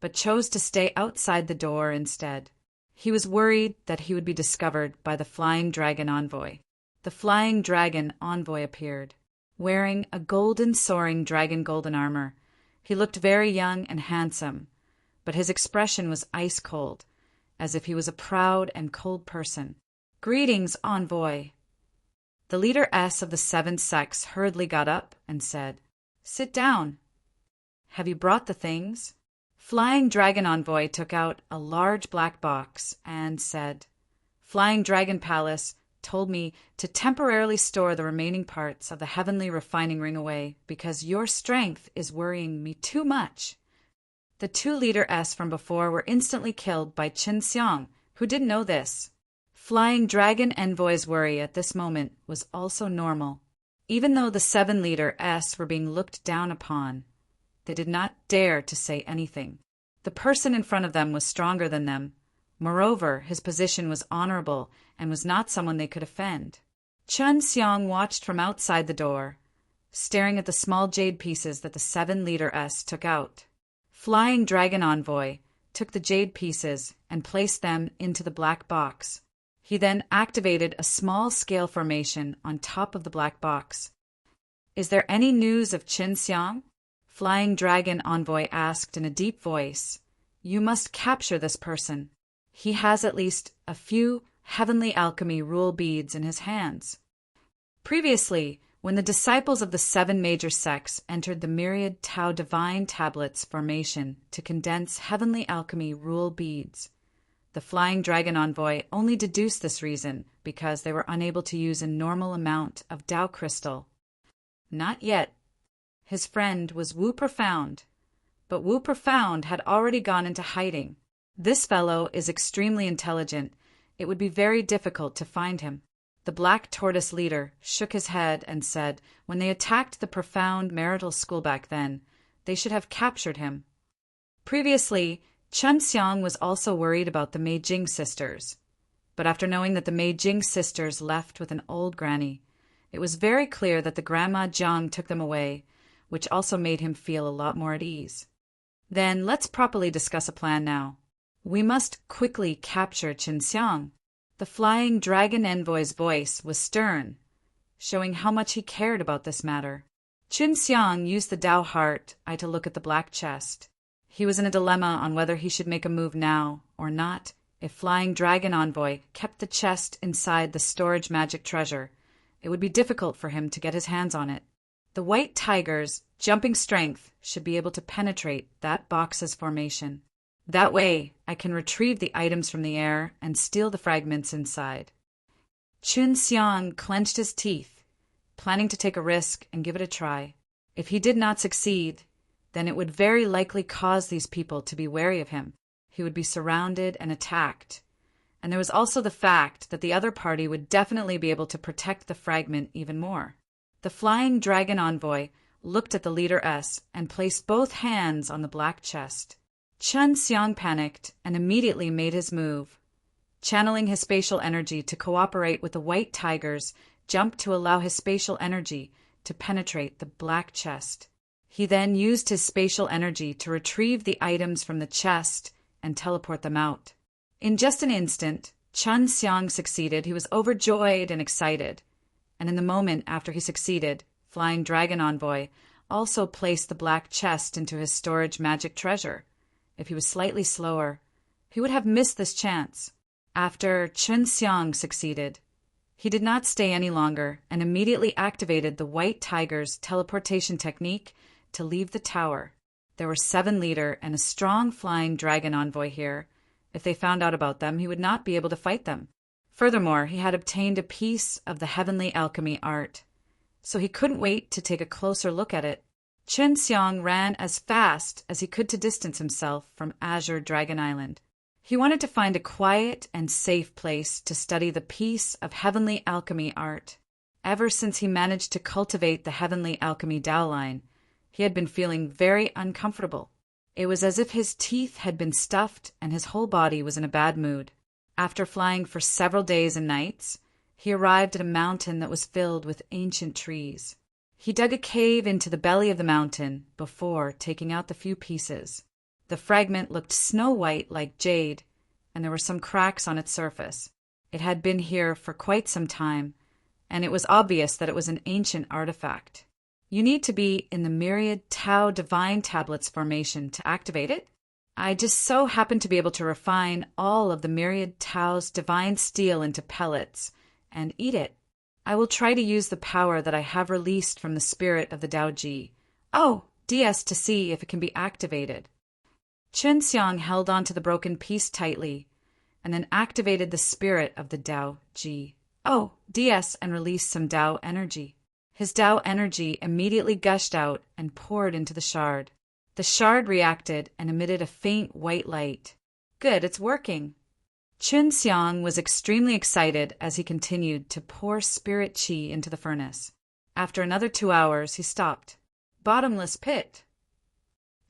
but chose to stay outside the door instead. He was worried that he would be discovered by the Flying Dragon Envoy. The Flying Dragon Envoy appeared, wearing a golden soaring dragon golden armor. He looked very young and handsome, but his expression was ice cold, as if he was a proud and cold person. "Greetings, Envoy." The leader of the 7 sects hurriedly got up and said, "Sit down. Have you brought the things?" Flying Dragon Envoy took out a large black box and said, "Flying Dragon Palace told me to temporarily store the remaining parts of the heavenly refining ring away because your strength is worrying me too much." The 2 leaders from before were instantly killed by Chun Xiang, who didn't know this. Flying Dragon Envoy's worry at this moment was also normal. Even though the 7-leader S were being looked down upon, they did not dare to say anything. The person in front of them was stronger than them. Moreover, his position was honorable and was not someone they could offend. Chun Xiang watched from outside the door, staring at the small jade pieces that the 7-leader S took out. Flying Dragon Envoy took the jade pieces and placed them into the black box. He then activated a small scale formation on top of the black box. "Is there any news of Qin Xiang?" Flying Dragon Envoy asked in a deep voice. "You must capture this person. He has at least a few heavenly alchemy rule beads in his hands." Previously, when the disciples of the 7 major sects entered the myriad Tao divine tablets formation to condense heavenly alchemy rule beads, the Flying Dragon Envoy only deduced this reason because they were unable to use a normal amount of Tao crystal. Not yet. His friend was Wu Profound, but Wu Profound had already gone into hiding. This fellow is extremely intelligent. It would be very difficult to find him. The Black Tortoise leader shook his head and said when they attacked the Profound marital school back then, they should have captured him. Previously, Chun Xiang was also worried about the Mei Jing sisters, but after knowing that the Mei Jing sisters left with an old granny, it was very clear that the Grandma Jiang took them away, which also made him feel a lot more at ease. Then let's properly discuss a plan now. We must quickly capture Qin Xiang. The Flying Dragon Envoy's voice was stern, showing how much he cared about this matter. Qin Xiang used the Tao Heart Eye to look at the black chest. He was in a dilemma on whether he should make a move now or not. If Flying Dragon Envoy kept the chest inside the storage magic treasure, it would be difficult for him to get his hands on it. The white tiger's jumping strength should be able to penetrate that box's formation. That way, I can retrieve the items from the air and steal the fragments inside. Qin Xiang clenched his teeth, planning to take a risk and give it a try. If he did not succeed, then it would very likely cause these people to be wary of him. He would be surrounded and attacked. And there was also the fact that the other party would definitely be able to protect the fragment even more. The Flying Dragon Envoy looked at the leader S and placed both hands on the black chest. Chun Xiang panicked and immediately made his move, channeling his spatial energy to cooperate with the white tiger's jump to allow his spatial energy to penetrate the black chest. He then used his spatial energy to retrieve the items from the chest and teleport them out. In just an instant, Chun Xiang succeeded. He was overjoyed and excited. And in the moment after he succeeded, Flying Dragon Envoy also placed the black chest into his storage magic treasure. If he was slightly slower, he would have missed this chance. After Chun Xiang succeeded, he did not stay any longer and immediately activated the white tiger's teleportation technique to leave the tower. There were 7-leader and a strong Flying Dragon Envoy here. If they found out about them, he would not be able to fight them. Furthermore, he had obtained a piece of the heavenly alchemy art, so he couldn't wait to take a closer look at it. Qin Xiang ran as fast as he could to distance himself from Azure Dragon Island. He wanted to find a quiet and safe place to study the piece of heavenly alchemy art. Ever since he managed to cultivate the heavenly alchemy Tao line, he had been feeling very uncomfortable. It was as if his teeth had been stuffed and his whole body was in a bad mood. After flying for several days and nights, he arrived at a mountain that was filled with ancient trees. He dug a cave into the belly of the mountain before taking out the few pieces. The fragment looked snow-white like jade, and there were some cracks on its surface. It had been here for quite some time, and it was obvious that it was an ancient artifact. You need to be in the myriad Tao divine tablets formation to activate it. I just so happened to be able to refine all of the myriad Tao's divine steel into pellets and eat it. I will try to use the power that I have released from the spirit of the Tao Ji. DS to see if it can be activated. Qin Xiang held onto the broken piece tightly and then activated the spirit of the Tao Ji. DS and released some Tao energy. His Tao energy immediately gushed out and poured into the shard. The shard reacted and emitted a faint white light. Good, it's working. Chun Xiang was extremely excited as he continued to pour spirit qi into the furnace. After another 2 hours, he stopped. Bottomless pit.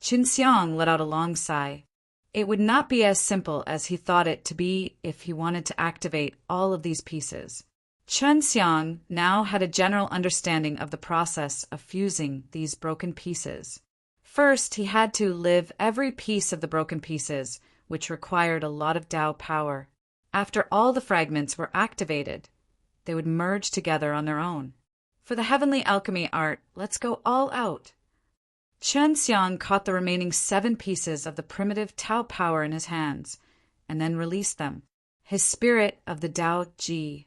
Chun Xiang let out a long sigh. It would not be as simple as he thought it to be if he wanted to activate all of these pieces. Chun Xiang now had a general understanding of the process of fusing these broken pieces. First, he had to live every piece of the broken pieces, which required a lot of Tao power. After all the fragments were activated, they would merge together on their own. For the heavenly alchemy art, let's go all out. Chun Xiang caught the remaining 7 pieces of the primitive Tao power in his hands, and then released them. His spirit of the Tao Ji,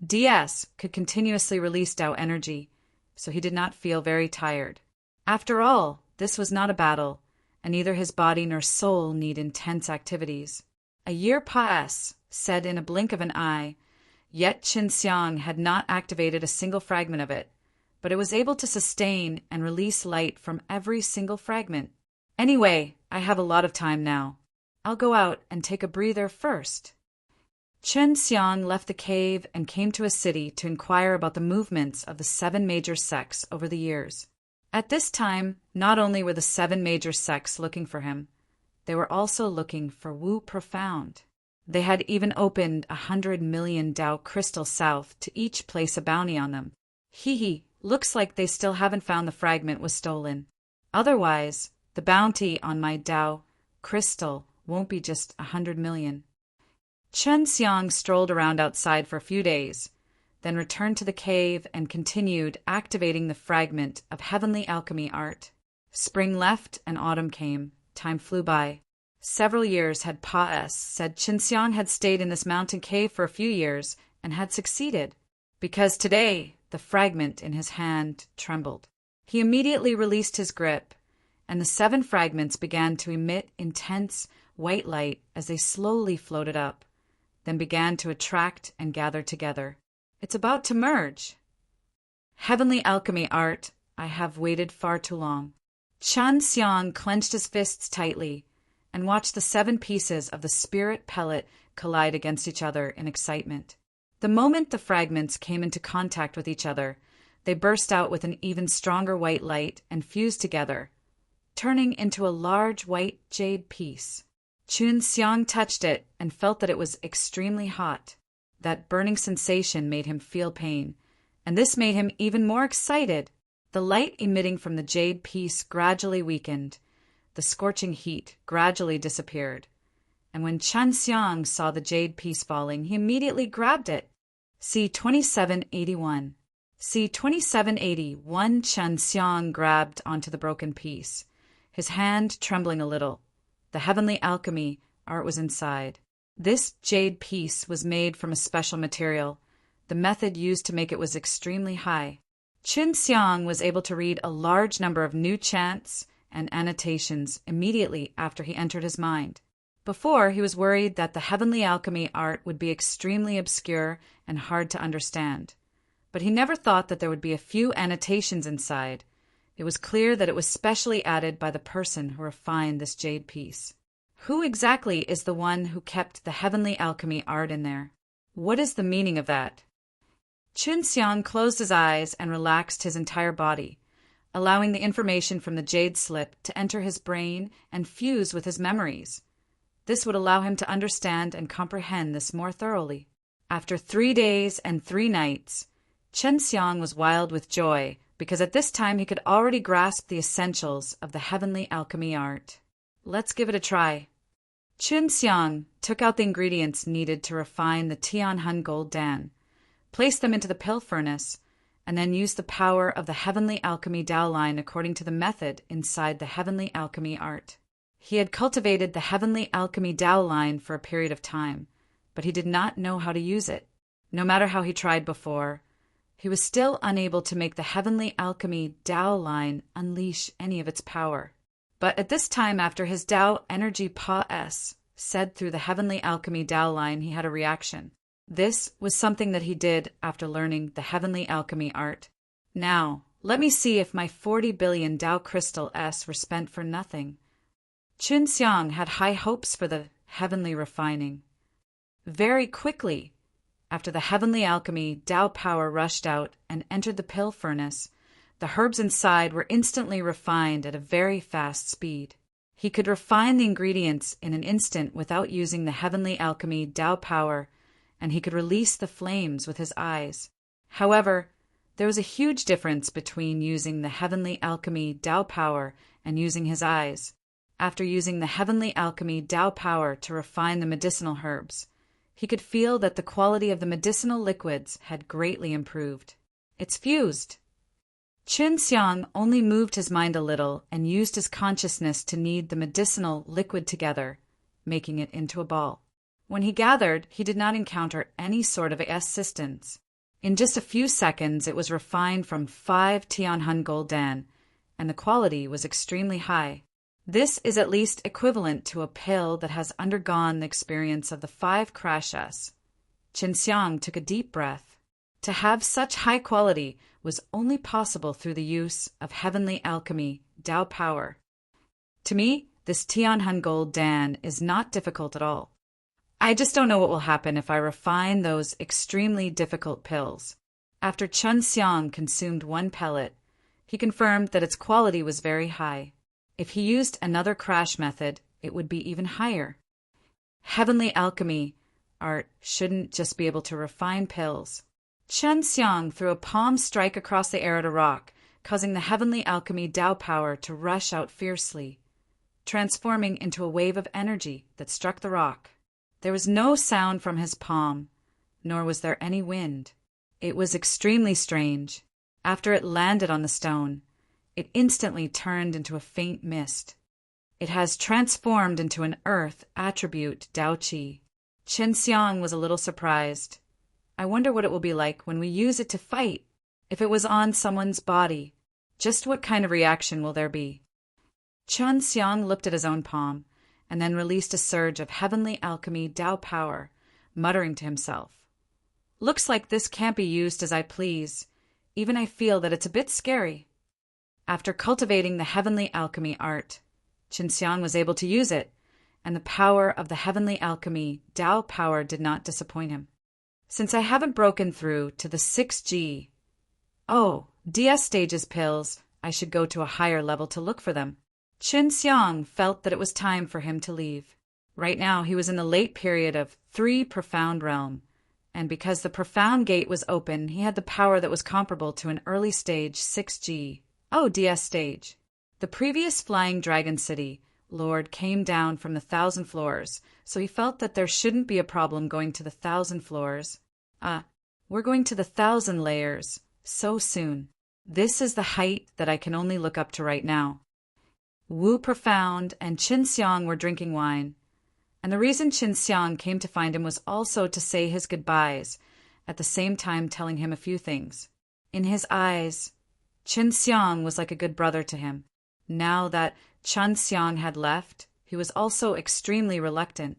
DS, could continuously release Tao energy, so he did not feel very tired. After all, this was not a battle, and neither his body nor soul need intense activities. A year passed, said in a blink of an eye, yet Chun Xiang had not activated a single fragment of it, but it was able to sustain and release light from every single fragment. Anyway, I have a lot of time now. I'll go out and take a breather first. Chun Xiang left the cave and came to a city to inquire about the movements of the 7 major sects over the years. At this time, not only were the 7 major sects looking for him, they were also looking for Wu Profound. They had even opened 100 million Tao crystal south to each place a bounty on them. Looks like they still haven't found the fragment was stolen. Otherwise, the bounty on my Tao crystal won't be just 100 million. Chun Xiang strolled around outside for a few days, then returned to the cave and continued activating the fragment of heavenly alchemy art. Spring left and autumn came. Time flew by. Several years had passed, said Chun Xiang had stayed in this mountain cave for a few years and had succeeded, because today the fragment in his hand trembled. He immediately released his grip, and the 7 fragments began to emit intense white light as they slowly floated up, then began to attract and gather together. It's about to merge. Heavenly alchemy art, I have waited far too long. Chun Xiang clenched his fists tightly and watched the 7 pieces of the spirit pellet collide against each other in excitement. The moment the fragments came into contact with each other, they burst out with an even stronger white light and fused together, turning into a large white jade piece. Chun Xiang touched it and felt that it was extremely hot. That burning sensation made him feel pain, and this made him even more excited. The light emitting from the jade piece gradually weakened. The scorching heat gradually disappeared, and when Chun Xiang saw the jade piece falling, he immediately grabbed it. See 2781. See 2781. Chun Xiang grabbed onto the broken piece, his hand trembling a little. The heavenly alchemy art was inside. This jade piece was made from a special material. The method used to make it was extremely high. Chun Xiang was able to read a large number of new chants and annotations immediately after he entered his mind. Before, he was worried that the heavenly alchemy art would be extremely obscure and hard to understand. But he never thought that there would be a few annotations inside. It was clear that it was specially added by the person who refined this jade piece. Who exactly is the one who kept the heavenly alchemy art in there? What is the meaning of that? Chun Xiang closed his eyes and relaxed his entire body, allowing the information from the jade slip to enter his brain and fuse with his memories. This would allow him to understand and comprehend this more thoroughly. After 3 days and 3 nights, Chun Xiang was wild with joy, because at this time he could already grasp the essentials of the heavenly alchemy art. Let's give it a try. Chun Xiang took out the ingredients needed to refine the Tianhun Gold Dan, placed them into the pill furnace, and then used the power of the heavenly alchemy Tao line according to the method inside the heavenly alchemy art. He had cultivated the heavenly alchemy Tao line for a period of time, but he did not know how to use it. No matter how he tried before, he was still unable to make the heavenly alchemy Tao line unleash any of its power. But at this time, after his Tao energy Pa-S said through the heavenly alchemy Tao line, he had a reaction. This was something that he did after learning the heavenly alchemy art. Now, let me see if my 40 billion Tao crystal S were spent for nothing. Chun Xiang had high hopes for the heavenly refining. Very quickly, after the heavenly alchemy, Tao power rushed out and entered the pill furnace, the herbs inside were instantly refined at a very fast speed. He could refine the ingredients in an instant without using the heavenly alchemy Tao power, and he could release the flames with his eyes. However, there was a huge difference between using the heavenly alchemy Tao power and using his eyes. After using the heavenly alchemy Tao power to refine the medicinal herbs, he could feel that the quality of the medicinal liquids had greatly improved. It's fused. Qin Xiang only moved his mind a little and used his consciousness to knead the medicinal liquid together, making it into a ball. When he gathered, he did not encounter any sort of assistance. In just a few seconds, it was refined from 5 Tianhun gold dan, and the quality was extremely high. This is at least equivalent to a pill that has undergone the experience of the 5 krashas. Qin Xiang took a deep breath. To have such high quality was only possible through the use of heavenly alchemy, Tao power. To me, this Tianhun gold dan is not difficult at all. I just don't know what will happen if I refine those extremely difficult pills. After Qin Xiang consumed 1 pellet, he confirmed that its quality was very high. If he used another crash method, it would be even higher. Heavenly alchemy art shouldn't just be able to refine pills. Qin Xiang threw a palm strike across the air at a rock, causing the heavenly alchemy Tao power to rush out fiercely, transforming into a wave of energy that struck the rock. There was no sound from his palm, nor was there any wind. It was extremely strange. After it landed on the stone, it instantly turned into a faint mist. It has transformed into an earth attribute Tao Qi. Qin Xiang was a little surprised. I wonder what it will be like when we use it to fight. If it was on someone's body, just what kind of reaction will there be? Qin Xiang looked at his own palm, and then released a surge of heavenly alchemy Tao power, muttering to himself. Looks like this can't be used as I please. Even I feel that it's a bit scary. After cultivating the heavenly alchemy art, Qin Xiang was able to use it, and the power of the heavenly alchemy Tao power did not disappoint him. Since I haven't broken through to the 6G, DS stages pills, I should go to a higher level to look for them. Qin Xiang felt that it was time for him to leave. Right now, he was in the late period of 3 Profound Realm, and because the Profound Gate was open, he had the power that was comparable to an early stage 6G, DS stage. The previous Flying Dragon City Lord came down from the 1,000 floors, so he felt that there shouldn't be a problem going to the 1,000 floors. We're going to the 1,000 layers, so soon. This is the height that I can only look up to right now. Wu Profound and Qin Xiang were drinking wine, and the reason Qin Xiang came to find him was also to say his goodbyes, at the same time telling him a few things. In his eyes, Qin Xiang was like a good brother to him. Now that Qin Xiang had left, he was also extremely reluctant.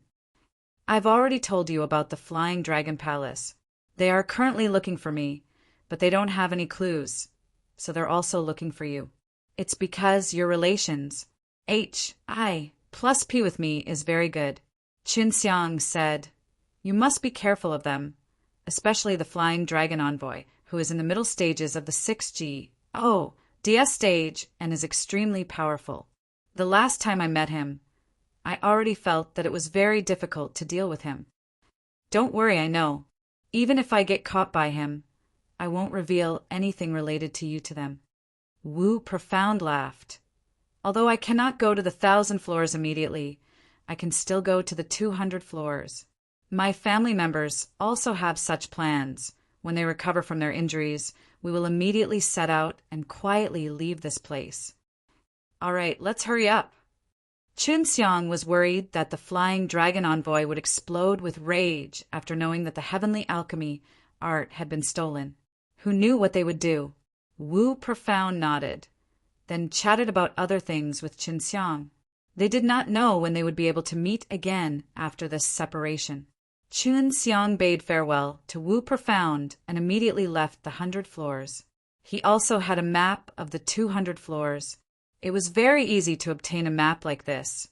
I've already told you about the Flying Dragon Palace. They are currently looking for me, but they don't have any clues, so they're also looking for you. It's because your relations, HI plus P with me, is very good. Qin Xiang said, you must be careful of them, especially the Flying Dragon Envoy, who is in the middle stages of the 6G, DS stage and is extremely powerful. The last time I met him, I already felt that it was very difficult to deal with him. Don't worry, I know. Even if I get caught by him, I won't reveal anything related to you to them. Wu Profound laughed. Although I cannot go to the 1,000 floors immediately, I can still go to the 200 floors. My family members also have such plans. When they recover from their injuries, we will immediately set out and quietly leave this place. All right, let's hurry up. Qin Xiang was worried that the Flying Dragon Envoy would explode with rage after knowing that the heavenly alchemy art had been stolen. Who knew what they would do? Wu Profound nodded, then chatted about other things with Qin Xiang. They did not know when they would be able to meet again after this separation. Qin Xiang bade farewell to Wu Profound and immediately left the 100 floors. He also had a map of the 200 floors. It was very easy to obtain a map like this.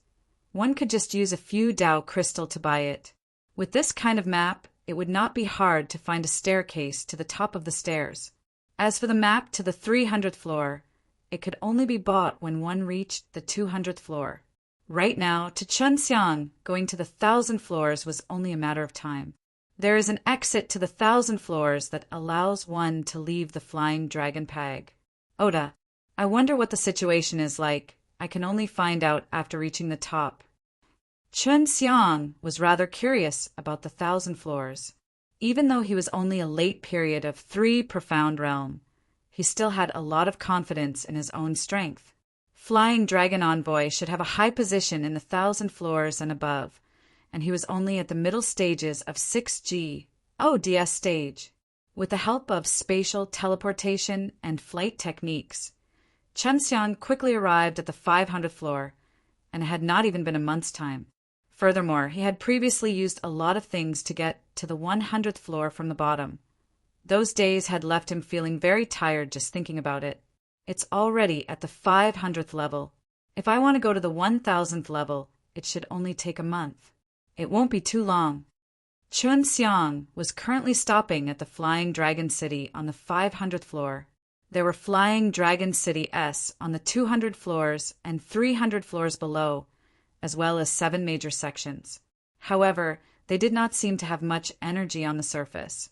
One could just use a few Dao crystal to buy it. With this kind of map, it would not be hard to find a staircase to the top of the stairs. As for the map to the 300th floor, it could only be bought when one reached the 200th floor. Right now, to Chunxiang, going to the 1,000 floors was only a matter of time. There is an exit to the 1,000 floors that allows one to leave the Flying Dragon Pag. Oda, I wonder what the situation is like. I can only find out after reaching the top. Chunxiang was rather curious about the 1,000 floors. Even though he was only a late period of 3 profound realm, he still had a lot of confidence in his own strength. Flying Dragon Envoy should have a high position in the 1,000 floors and above, and he was only at the middle stages of 6G, ODS stage. With the help of spatial teleportation and flight techniques, Chunxiang quickly arrived at the 500th floor, and it had not even been a month's time. Furthermore, he had previously used a lot of things to get to the 100th floor from the bottom. Those days had left him feeling very tired just thinking about it. It's already at the 500th level. If I want to go to the 1,000th level, it should only take a month. It won't be too long. Chunxiang was currently stopping at the Flying Dragon City on the 500th floor. There were Flying Dragon City S on the 200 floors and 300 floors below, as well as 7 major sections. However, they did not seem to have much energy on the surface,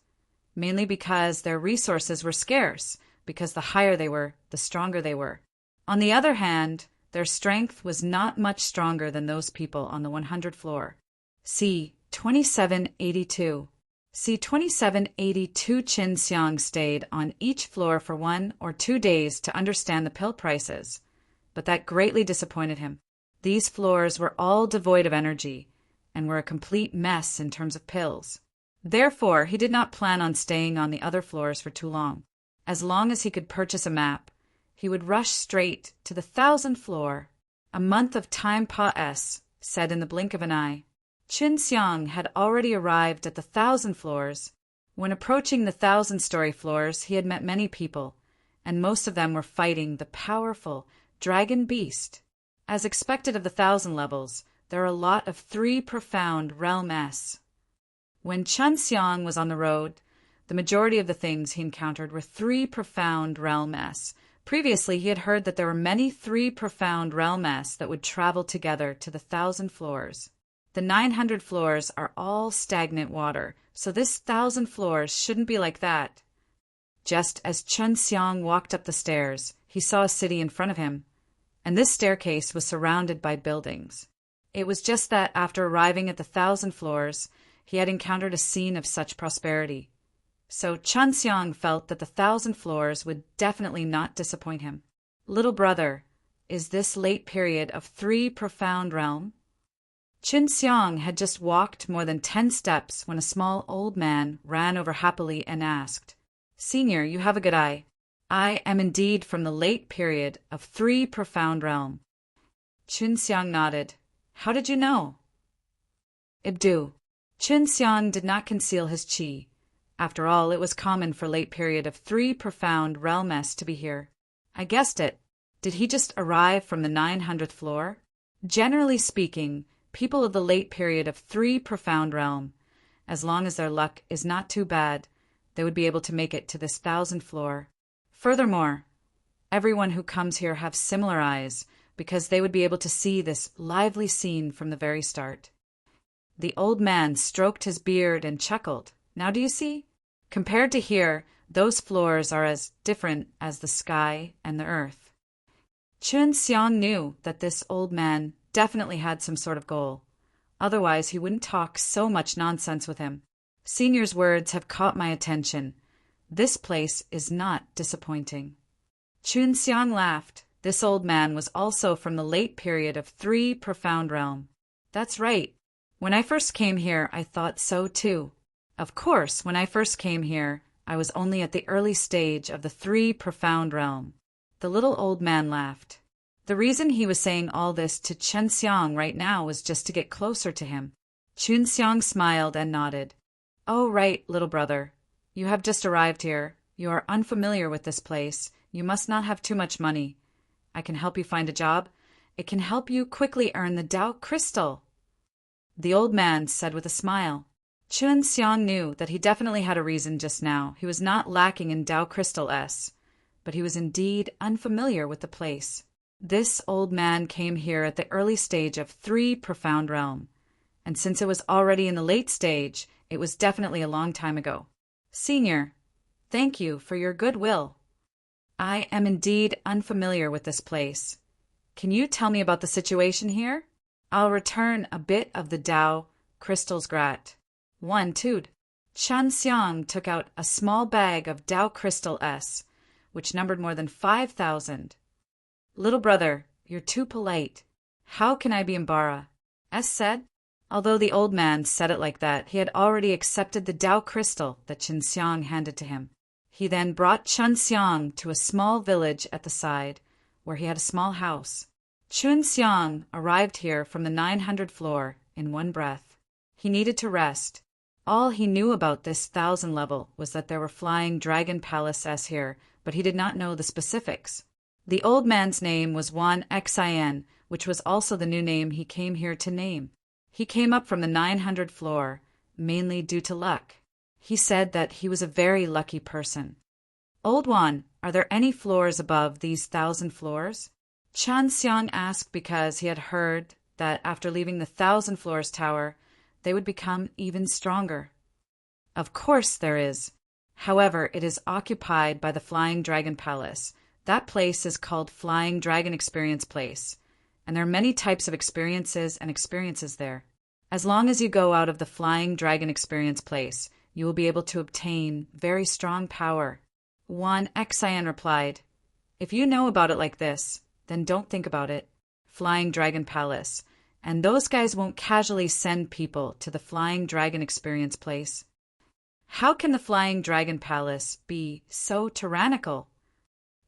mainly because their resources were scarce, because the higher they were, the stronger they were. On the other hand, their strength was not much stronger than those people on the 100th floor. C. 2782. C. 2782 Chunxiang stayed on each floor for 1 or 2 days to understand the pill prices, but that greatly disappointed him. These floors were all devoid of energy and were a complete mess in terms of pills. Therefore, he did not plan on staying on the other floors for too long. As long as he could purchase a map, he would rush straight to the 1,000th floor. A month of time said in the blink of an eye. Chunxiang had already arrived at the 1,000 floors. When approaching the 1,000-story floors, he had met many people, and most of them were fighting the powerful dragon beast. As expected of the 1,000 levels, there are a lot of 3 profound realm S. When Chunxiang was on the road, the majority of the things he encountered were 3 profound realm S. Previously, he had heard that there were many 3 profound realm S that would travel together to the 1,000 floors. The 900 floors are all stagnant water, so this 1,000 floors shouldn't be like that. Just as Chunxiang walked up the stairs, he saw a city in front of him, and this staircase was surrounded by buildings. It was just that after arriving at the 1,000 floors, he had encountered a scene of such prosperity. So Chunxiang felt that the 1,000 floors would definitely not disappoint him. Little brother, is this late period of 3 profound realm? Chunxiang had just walked more than 10 steps when a small old man ran over happily and asked, "Senior, you have a good eye. I am indeed from the late period of 3 profound realm." Chunxiang nodded. "How did you know?" Ibdu. Chunxiang did not conceal his qi. After all, it was common for late period of 3 profound realms to be here. I guessed it. Did he just arrive from the 900th floor? Generally speaking, people of the late period of 3 profound realm, as long as their luck is not too bad, they would be able to make it to this 1,000th floor. Furthermore, everyone who comes here have similar eyes, because they would be able to see this lively scene from the very start. The old man stroked his beard and chuckled. Now do you see? Compared to here, those floors are as different as the sky and the earth. Chunxiang knew that this old man definitely had some sort of goal. Otherwise, he wouldn't talk so much nonsense with him. Senior's words have caught my attention. This place is not disappointing. Chunxiang laughed. This old man was also from the late period of 3 profound realm. That's right. When I first came here, I thought so too. Of course, when I first came here, I was only at the early stage of the 3 profound realm. The little old man laughed. The reason he was saying all this to Chunxiang right now was just to get closer to him. Chunxiang smiled and nodded. "Oh, right, little brother. You have just arrived here. You are unfamiliar with this place. You must not have too much money. I can help you find a job. It can help you quickly earn the Tao crystal." The old man said with a smile. Chun Xiang knew that he definitely had a reason just now. He was not lacking in Tao Crystal S, but he was indeed unfamiliar with the place. This old man came here at the early stage of 3 profound realm, and since it was already in the late stage, it was definitely a long time ago. Senior, thank you for your goodwill. I am indeed unfamiliar with this place. Can you tell me about the situation here? I'll return a bit of the Tao crystals grat. 1 Tude. Chun Xiang took out a small bag of Tao Crystal S, which numbered more than 5,000. Little brother, you're too polite. How can I be Mbara? S said. Although the old man said it like that, he had already accepted the Tao crystal that Chun Xiang handed to him. He then brought Chun Xiang to a small village at the side, where he had a small house. Chun Xiang arrived here from the 900th floor in one breath. He needed to rest. All he knew about this 1,000 level was that there were flying dragon palaces here, but he did not know the specifics. The old man's name was Wan Xin, which was also the new name he came here to name. He came up from the 900th floor, mainly due to luck. He said that he was a very lucky person. Old Wan, are there any floors above these 1,000 floors? Chun Xiang asked because he had heard that after leaving the 1,000 floors tower, they would become even stronger. Of course there is. However, it is occupied by the Flying Dragon Palace. That place is called Flying Dragon Experience Place, and there are many types of experiences there. As long as you go out of the Flying Dragon Experience Place, you will be able to obtain very strong power. Wan Xin replied, If you know about it like this, then don't think about it. Flying Dragon Palace. And those guys won't casually send people to the Flying Dragon Experience Place. How can the Flying Dragon Palace be so tyrannical?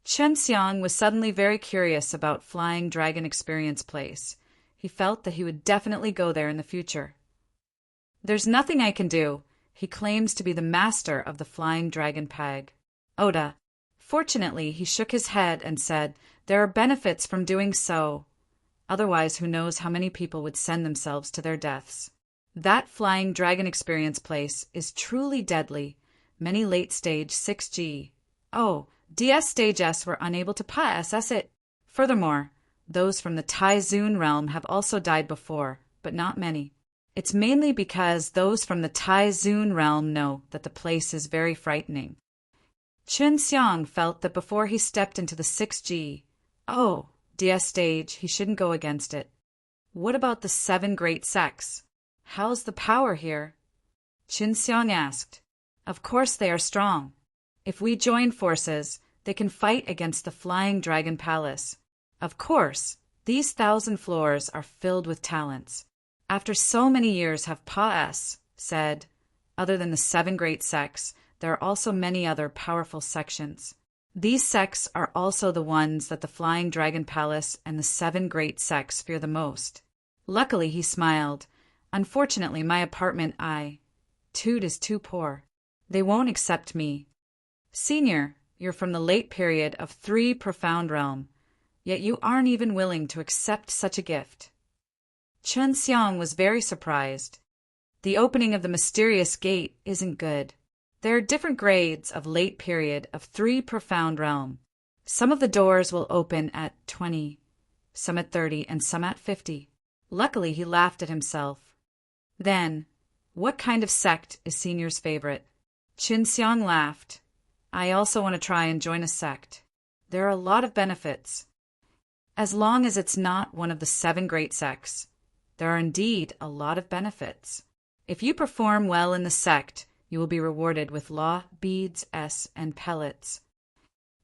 Chun Xiang was suddenly very curious about Flying Dragon Experience Place. He felt that he would definitely go there in the future. There's nothing I can do. He claims to be the master of the Flying Dragon Pag. Oda. Fortunately, he shook his head and said, There are benefits from doing so. Otherwise, who knows how many people would send themselves to their deaths. That Flying Dragon Experience Place is truly deadly. Many late-stage 6G. DS Stage S were unable to pass it. Furthermore, those from the Tai-Zun realm have also died before, but not many. It's mainly because those from the Tai-Zun realm know that the place is very frightening. Chun Xiang felt that before he stepped into the 6G, DS stage, he shouldn't go against it. What about the 7 great sects? How's the power here? Chun Xiang asked. Of course they are strong. If we join forces, they can fight against the Flying Dragon Palace. Of course, these 1,000 floors are filled with talents. After so many years have Pa-S said, other than the 7 great sects, there are also many other powerful sections. These sects are also the ones that the Flying Dragon Palace and the 7 great sects fear the most. Luckily, he smiled. Unfortunately, my apartment Tude is too poor. They won't accept me. Senior, you're from the late period of 3 profound realm, yet you aren't even willing to accept such a gift. Chun Xiang was very surprised. The opening of the mysterious gate isn't good. There are different grades of late period of 3 profound realm. Some of the doors will open at 20, some at 30, and some at 50. Luckily, he laughed at himself. Then, what kind of sect is Senior's favorite? Chun Xiang laughed. I also want to try and join a sect. There are a lot of benefits. As long as it's not one of the 7 great sects, there are indeed a lot of benefits. If you perform well in the sect, you will be rewarded with law, beads, and pellets.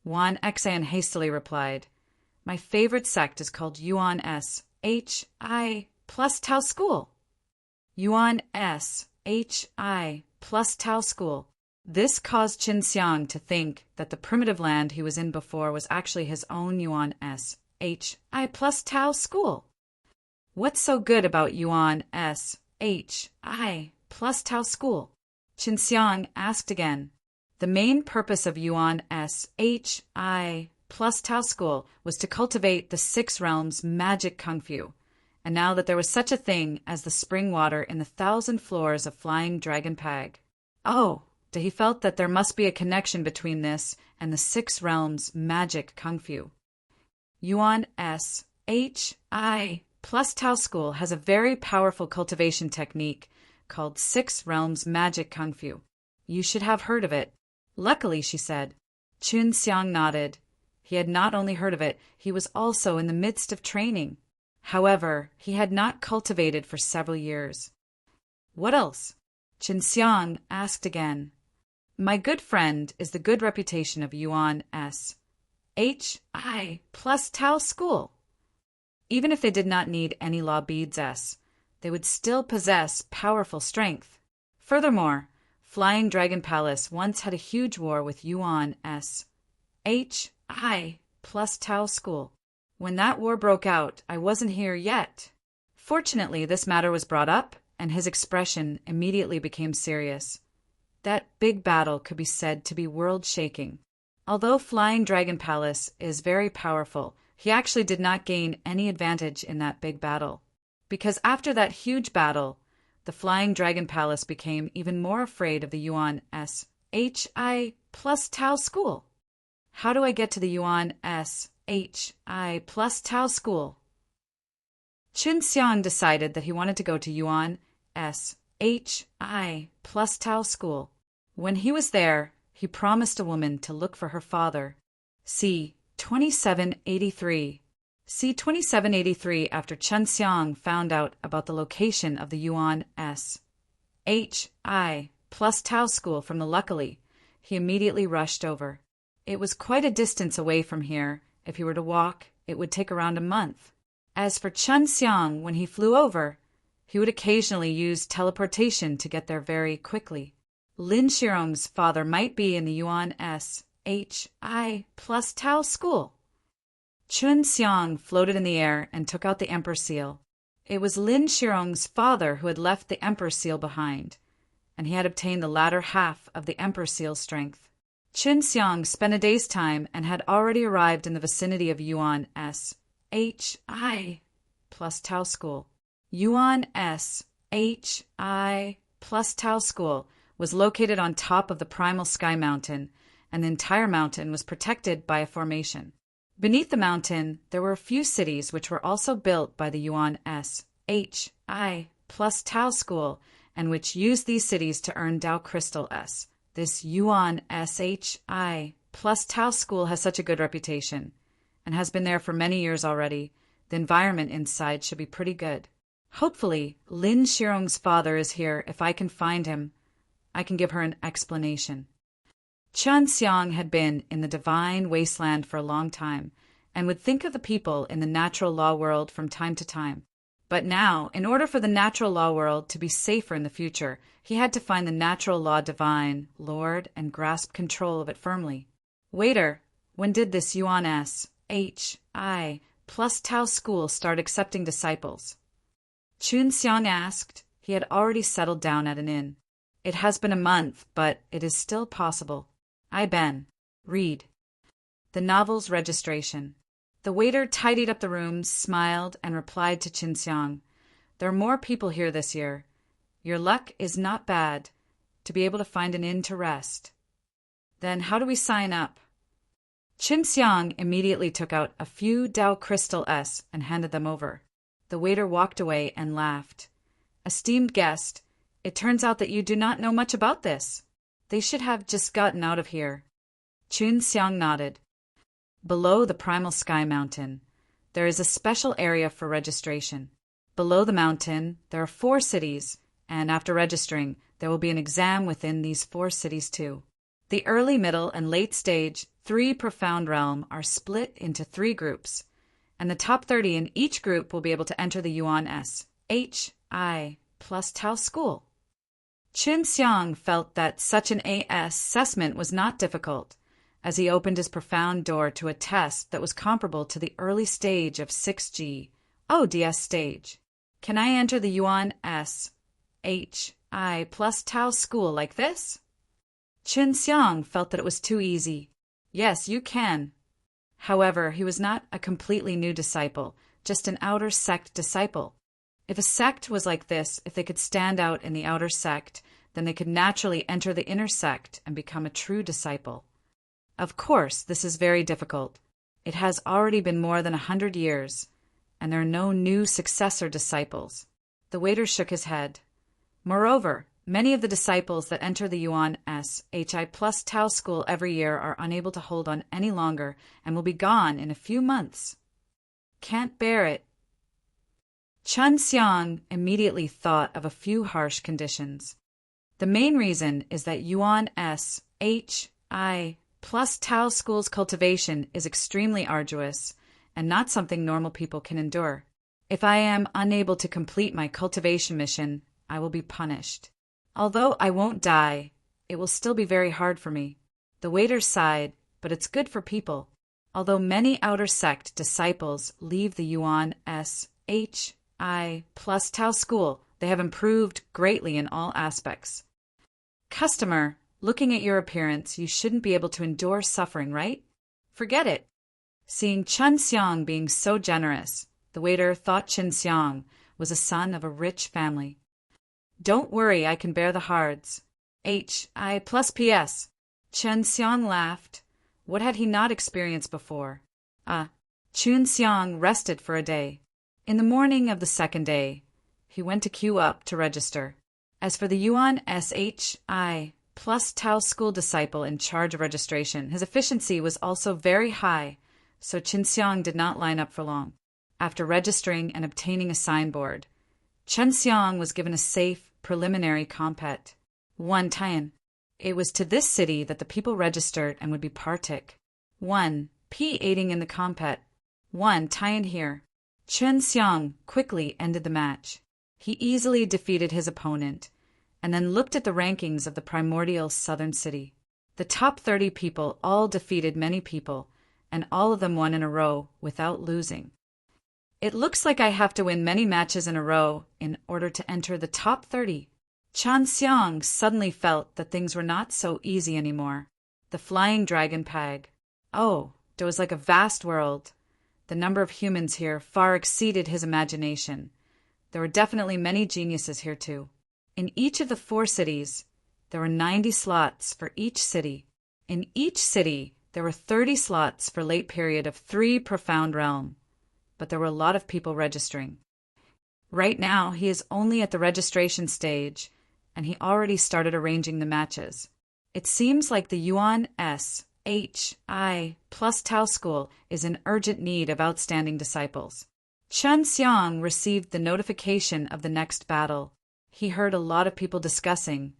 Wan Xin hastily replied, My favorite sect is called Yuan Hi plus Tao School. Yuan Hi plus Tao School. This caused Chun Xiang to think that the primitive land he was in before was actually his own Yuan Hi plus Tao School. What's so good about Yuan Hi plus Tao School? Chun Xiang asked again. The main purpose of Yuan Hi plus Tao School was to cultivate the 6 realms magic kung fu, and now that there was such a thing as the spring water in the 1,000 floors of Flying Dragon Pag. Oh, he felt that there must be a connection between this and the Six Realms magic kung fu. Yuan S. H. I. plus Tao School has a very powerful cultivation technique called Six Realms magic kung fu. You should have heard of it. Luckily, she said. Chun Xiang nodded. He had not only heard of it, he was also in the midst of training. However, he had not cultivated for several years. What else? Chun Xiang asked again. My good friend is the good reputation of Yuan S. H. I. plus Tao School. Even if they did not need any law beads S, they would still possess powerful strength. Furthermore, Flying Dragon Palace once had a huge war with Yuan S. H. I. plus Tao School. When that war broke out, I wasn't here yet. Fortunately, this matter was brought up, and his expression immediately became serious. That big battle could be said to be world-shaking. Although Flying Dragon Palace is very powerful, he actually did not gain any advantage in that big battle. Because after that huge battle, the Flying Dragon Palace became even more afraid of the Yuan S. H. I. plus Tao School. How do I get to the Yuan S. H. I. plus Tao School? Chun Xiang decided that he wanted to go to Yuan S. H. I. plus Tao School. When he was there, he promised a woman to look for her father. See 2783. See 2783 after Chun Xiang found out about the location of the Yuan S. H. I. plus Tao School from the Luckily. He immediately rushed over. It was quite a distance away from here. If he were to walk, it would take around a month. As for Chun Xiang, when he flew over, he would occasionally use teleportation to get there very quickly. Lin Shirong's father might be in the Yuan S. H. I. plus Tao School. Chun Xiang floated in the air and took out the Emperor Seal. It was Lin Shirong's father who had left the Emperor Seal behind, and he had obtained the latter half of the Emperor Seal's strength. Chun Xiang spent a day's time and had already arrived in the vicinity of Yuan S. H. I. plus Tao School. Yuan S. H. I. plus Tao School was located on top of the Primal Sky Mountain, and the entire mountain was protected by a formation. Beneath the mountain, there were a few cities which were also built by the Yuan S. H. I. plus Tao School, and which used these cities to earn Tao Crystal S. This Yuan S. H. I. plus Tao School has such a good reputation, and has been there for many years already. The environment inside should be pretty good. Hopefully, Lin Shirong's father is here. If I can find him, I can give her an explanation. Chun Xiang had been in the divine wasteland for a long time, and would think of the people in the natural law world from time to time. But now, in order for the natural law world to be safer in the future, he had to find the natural law divine Lord and grasp control of it firmly. Waiter, when did this Yuan S. H. I. plus Tao School start accepting disciples? Chun Xiang asked. He had already settled down at an inn. It has been a month, but it is still possible. I Ben. Read. The novel's registration. The waiter tidied up the rooms, smiled, and replied to Chun Xiang. There are more people here this year. Your luck is not bad to be able to find an inn to rest. Then how do we sign up? Chun Xiang immediately took out a few Tao Crystal S and handed them over. The waiter walked away and laughed. Esteemed guest, it turns out that you do not know much about this. They should have just gotten out of here. Chun Xiang nodded. Below the Primal Sky Mountain, there is a special area for registration. Below the mountain, there are 4 cities, and after registering, there will be an exam within these 4 cities too. The early, middle, and late stage 3 profound realm are split into 3 groups, and the top 30 in each group will be able to enter the Yuan S. H. I. plus Tao School. Chun Xiang felt that such an assessment was not difficult, as he opened his profound door to a test that was comparable to the early stage of 6G, ODS stage. Can I enter the Yuan S. H. I. plus Tao School like this? Chun Xiang felt that it was too easy. Yes, you can. However, he was not a completely new disciple. just an outer sect disciple. If a sect was like this, if they could stand out in the outer sect, then they could naturally enter the inner sect and become a true disciple. Of course, this is very difficult. It has already been more than 100 years, and there are no new successor disciples. The waiter shook his head. Moreover, many of the disciples that enter the Yuan SHI plus Tao school every year are unable to hold on any longer and will be gone in a few months. Can't bear it. Chun Xiang immediately thought of a few harsh conditions. The main reason is that Yuan SHI plus Tao school's cultivation is extremely arduous and not something normal people can endure. If I am unable to complete my cultivation mission, I will be punished. Although I won't die, it will still be very hard for me. The waiter sighed, but it's good for people. Although many outer sect disciples leave the Yuan SHI plus Tao school, they have improved greatly in all aspects. Customer, looking at your appearance, you shouldn't be able to endure suffering, right? Forget it. Seeing Chun Xiang being so generous, the waiter thought Chun Xiang was a son of a rich family. Don't worry, I can bear the hards. HI plus PS. Chun Xiang laughed. What had he not experienced before? Chun Xiang rested for a day. In the morning of the second day, he went to queue up to register. As for the Yuan SHI plus Tao school disciple in charge of registration, his efficiency was also very high, so Chun Xiang did not line up for long. After registering and obtaining a signboard, Chun Xiang was given a safe preliminary compet. 1 Tian. It was to this city that the people registered and would be partic. 1 P aiding in the compet. 1 Tian here. Chun Xiang quickly ended the match. He easily defeated his opponent, and then looked at the rankings of the primordial southern city. The top 30 people all defeated many people, and all of them won in a row without losing. It looks like I have to win many matches in a row in order to enter the top 30. Chun Xiang suddenly felt that things were not so easy anymore. The flying dragon peg. Oh, it was like a vast world. The number of humans here far exceeded his imagination. There were definitely many geniuses here too. In each of the 4 cities, there were 90 slots for each city. In each city, there were 30 slots for late period of 3 profound realm. But there were a lot of people registering. Right now, he is only at the registration stage, and he already started arranging the matches. It seems like the Yuan SHI plus Tao school is in urgent need of outstanding disciples. Chun Xiang received the notification of the next battle. He heard a lot of people discussing,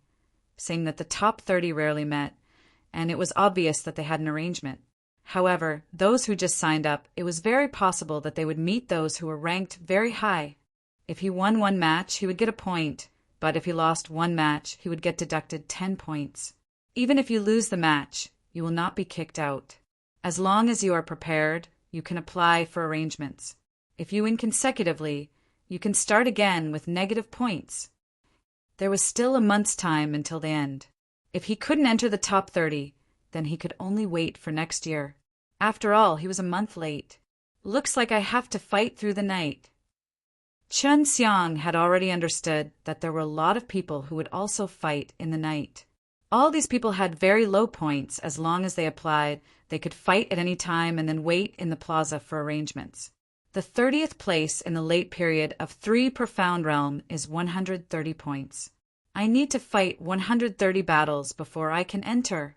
saying that the top 30 rarely met, and it was obvious that they had an arrangement. However, those who just signed up, it was very possible that they would meet those who were ranked very high. If he won 1 match, he would get a point, but if he lost 1 match, he would get deducted 10 points. Even if you lose the match, you will not be kicked out. As long as you are prepared, you can apply for arrangements. If you win consecutively, you can start again with negative points. There was still a month's time until the end. If he couldn't enter the top 30, then he could only wait for next year. After all, he was a month late. Looks like I have to fight through the night. Chun Xiang had already understood that there were a lot of people who would also fight in the night. All these people had very low points. As long as they applied, they could fight at any time and then wait in the plaza for arrangements. The 30th place in the late period of 3 profound realm is 130 points. I need to fight 130 battles before I can enter.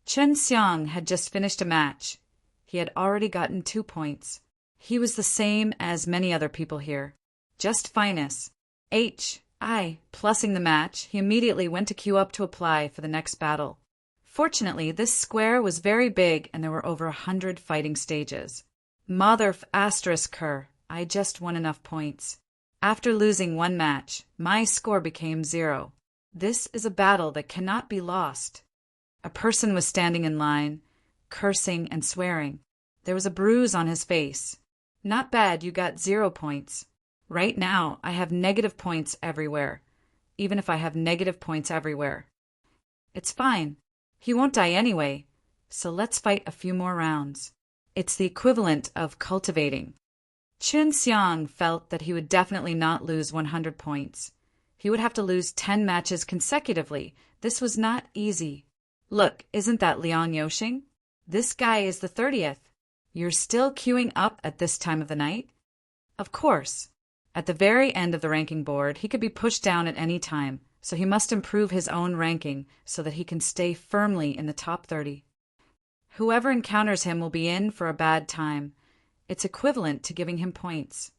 Chun Xiang had just finished a match. He had already gotten 2 points. He was the same as many other people here. Just finest. HI plussing the match, he immediately went to queue up to apply for the next battle. Fortunately, this square was very big and there were over 100 fighting stages. Mother asterisk her, I just won enough points. After losing 1 match, my score became 0. This is a battle that cannot be lost. A person was standing in line, cursing and swearing. There was a bruise on his face. Not bad, you got 0 points. Right now, I have negative points everywhere, even if I have negative points everywhere. It's fine. He won't die anyway, so let's fight a few more rounds. It's the equivalent of cultivating. Chun Xiang felt that he would definitely not lose 100 points. He would have to lose 10 matches consecutively. This was not easy. Look, isn't that Liang Yoxing? This guy is the 30th. You're still queuing up at this time of the night? Of course. At the very end of the ranking board, he could be pushed down at any time, so he must improve his own ranking so that he can stay firmly in the top 30. Whoever encounters him will be in for a bad time. It's equivalent to giving him points.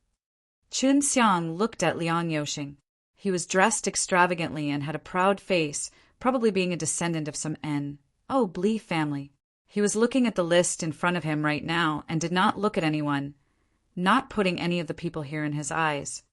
Chun Xiang looked at Liang Yoxing. He was dressed extravagantly and had a proud face, probably being a descendant of some Bli family. He was looking at the list in front of him right now and did not look at anyone, not putting any of the people here in his eyes.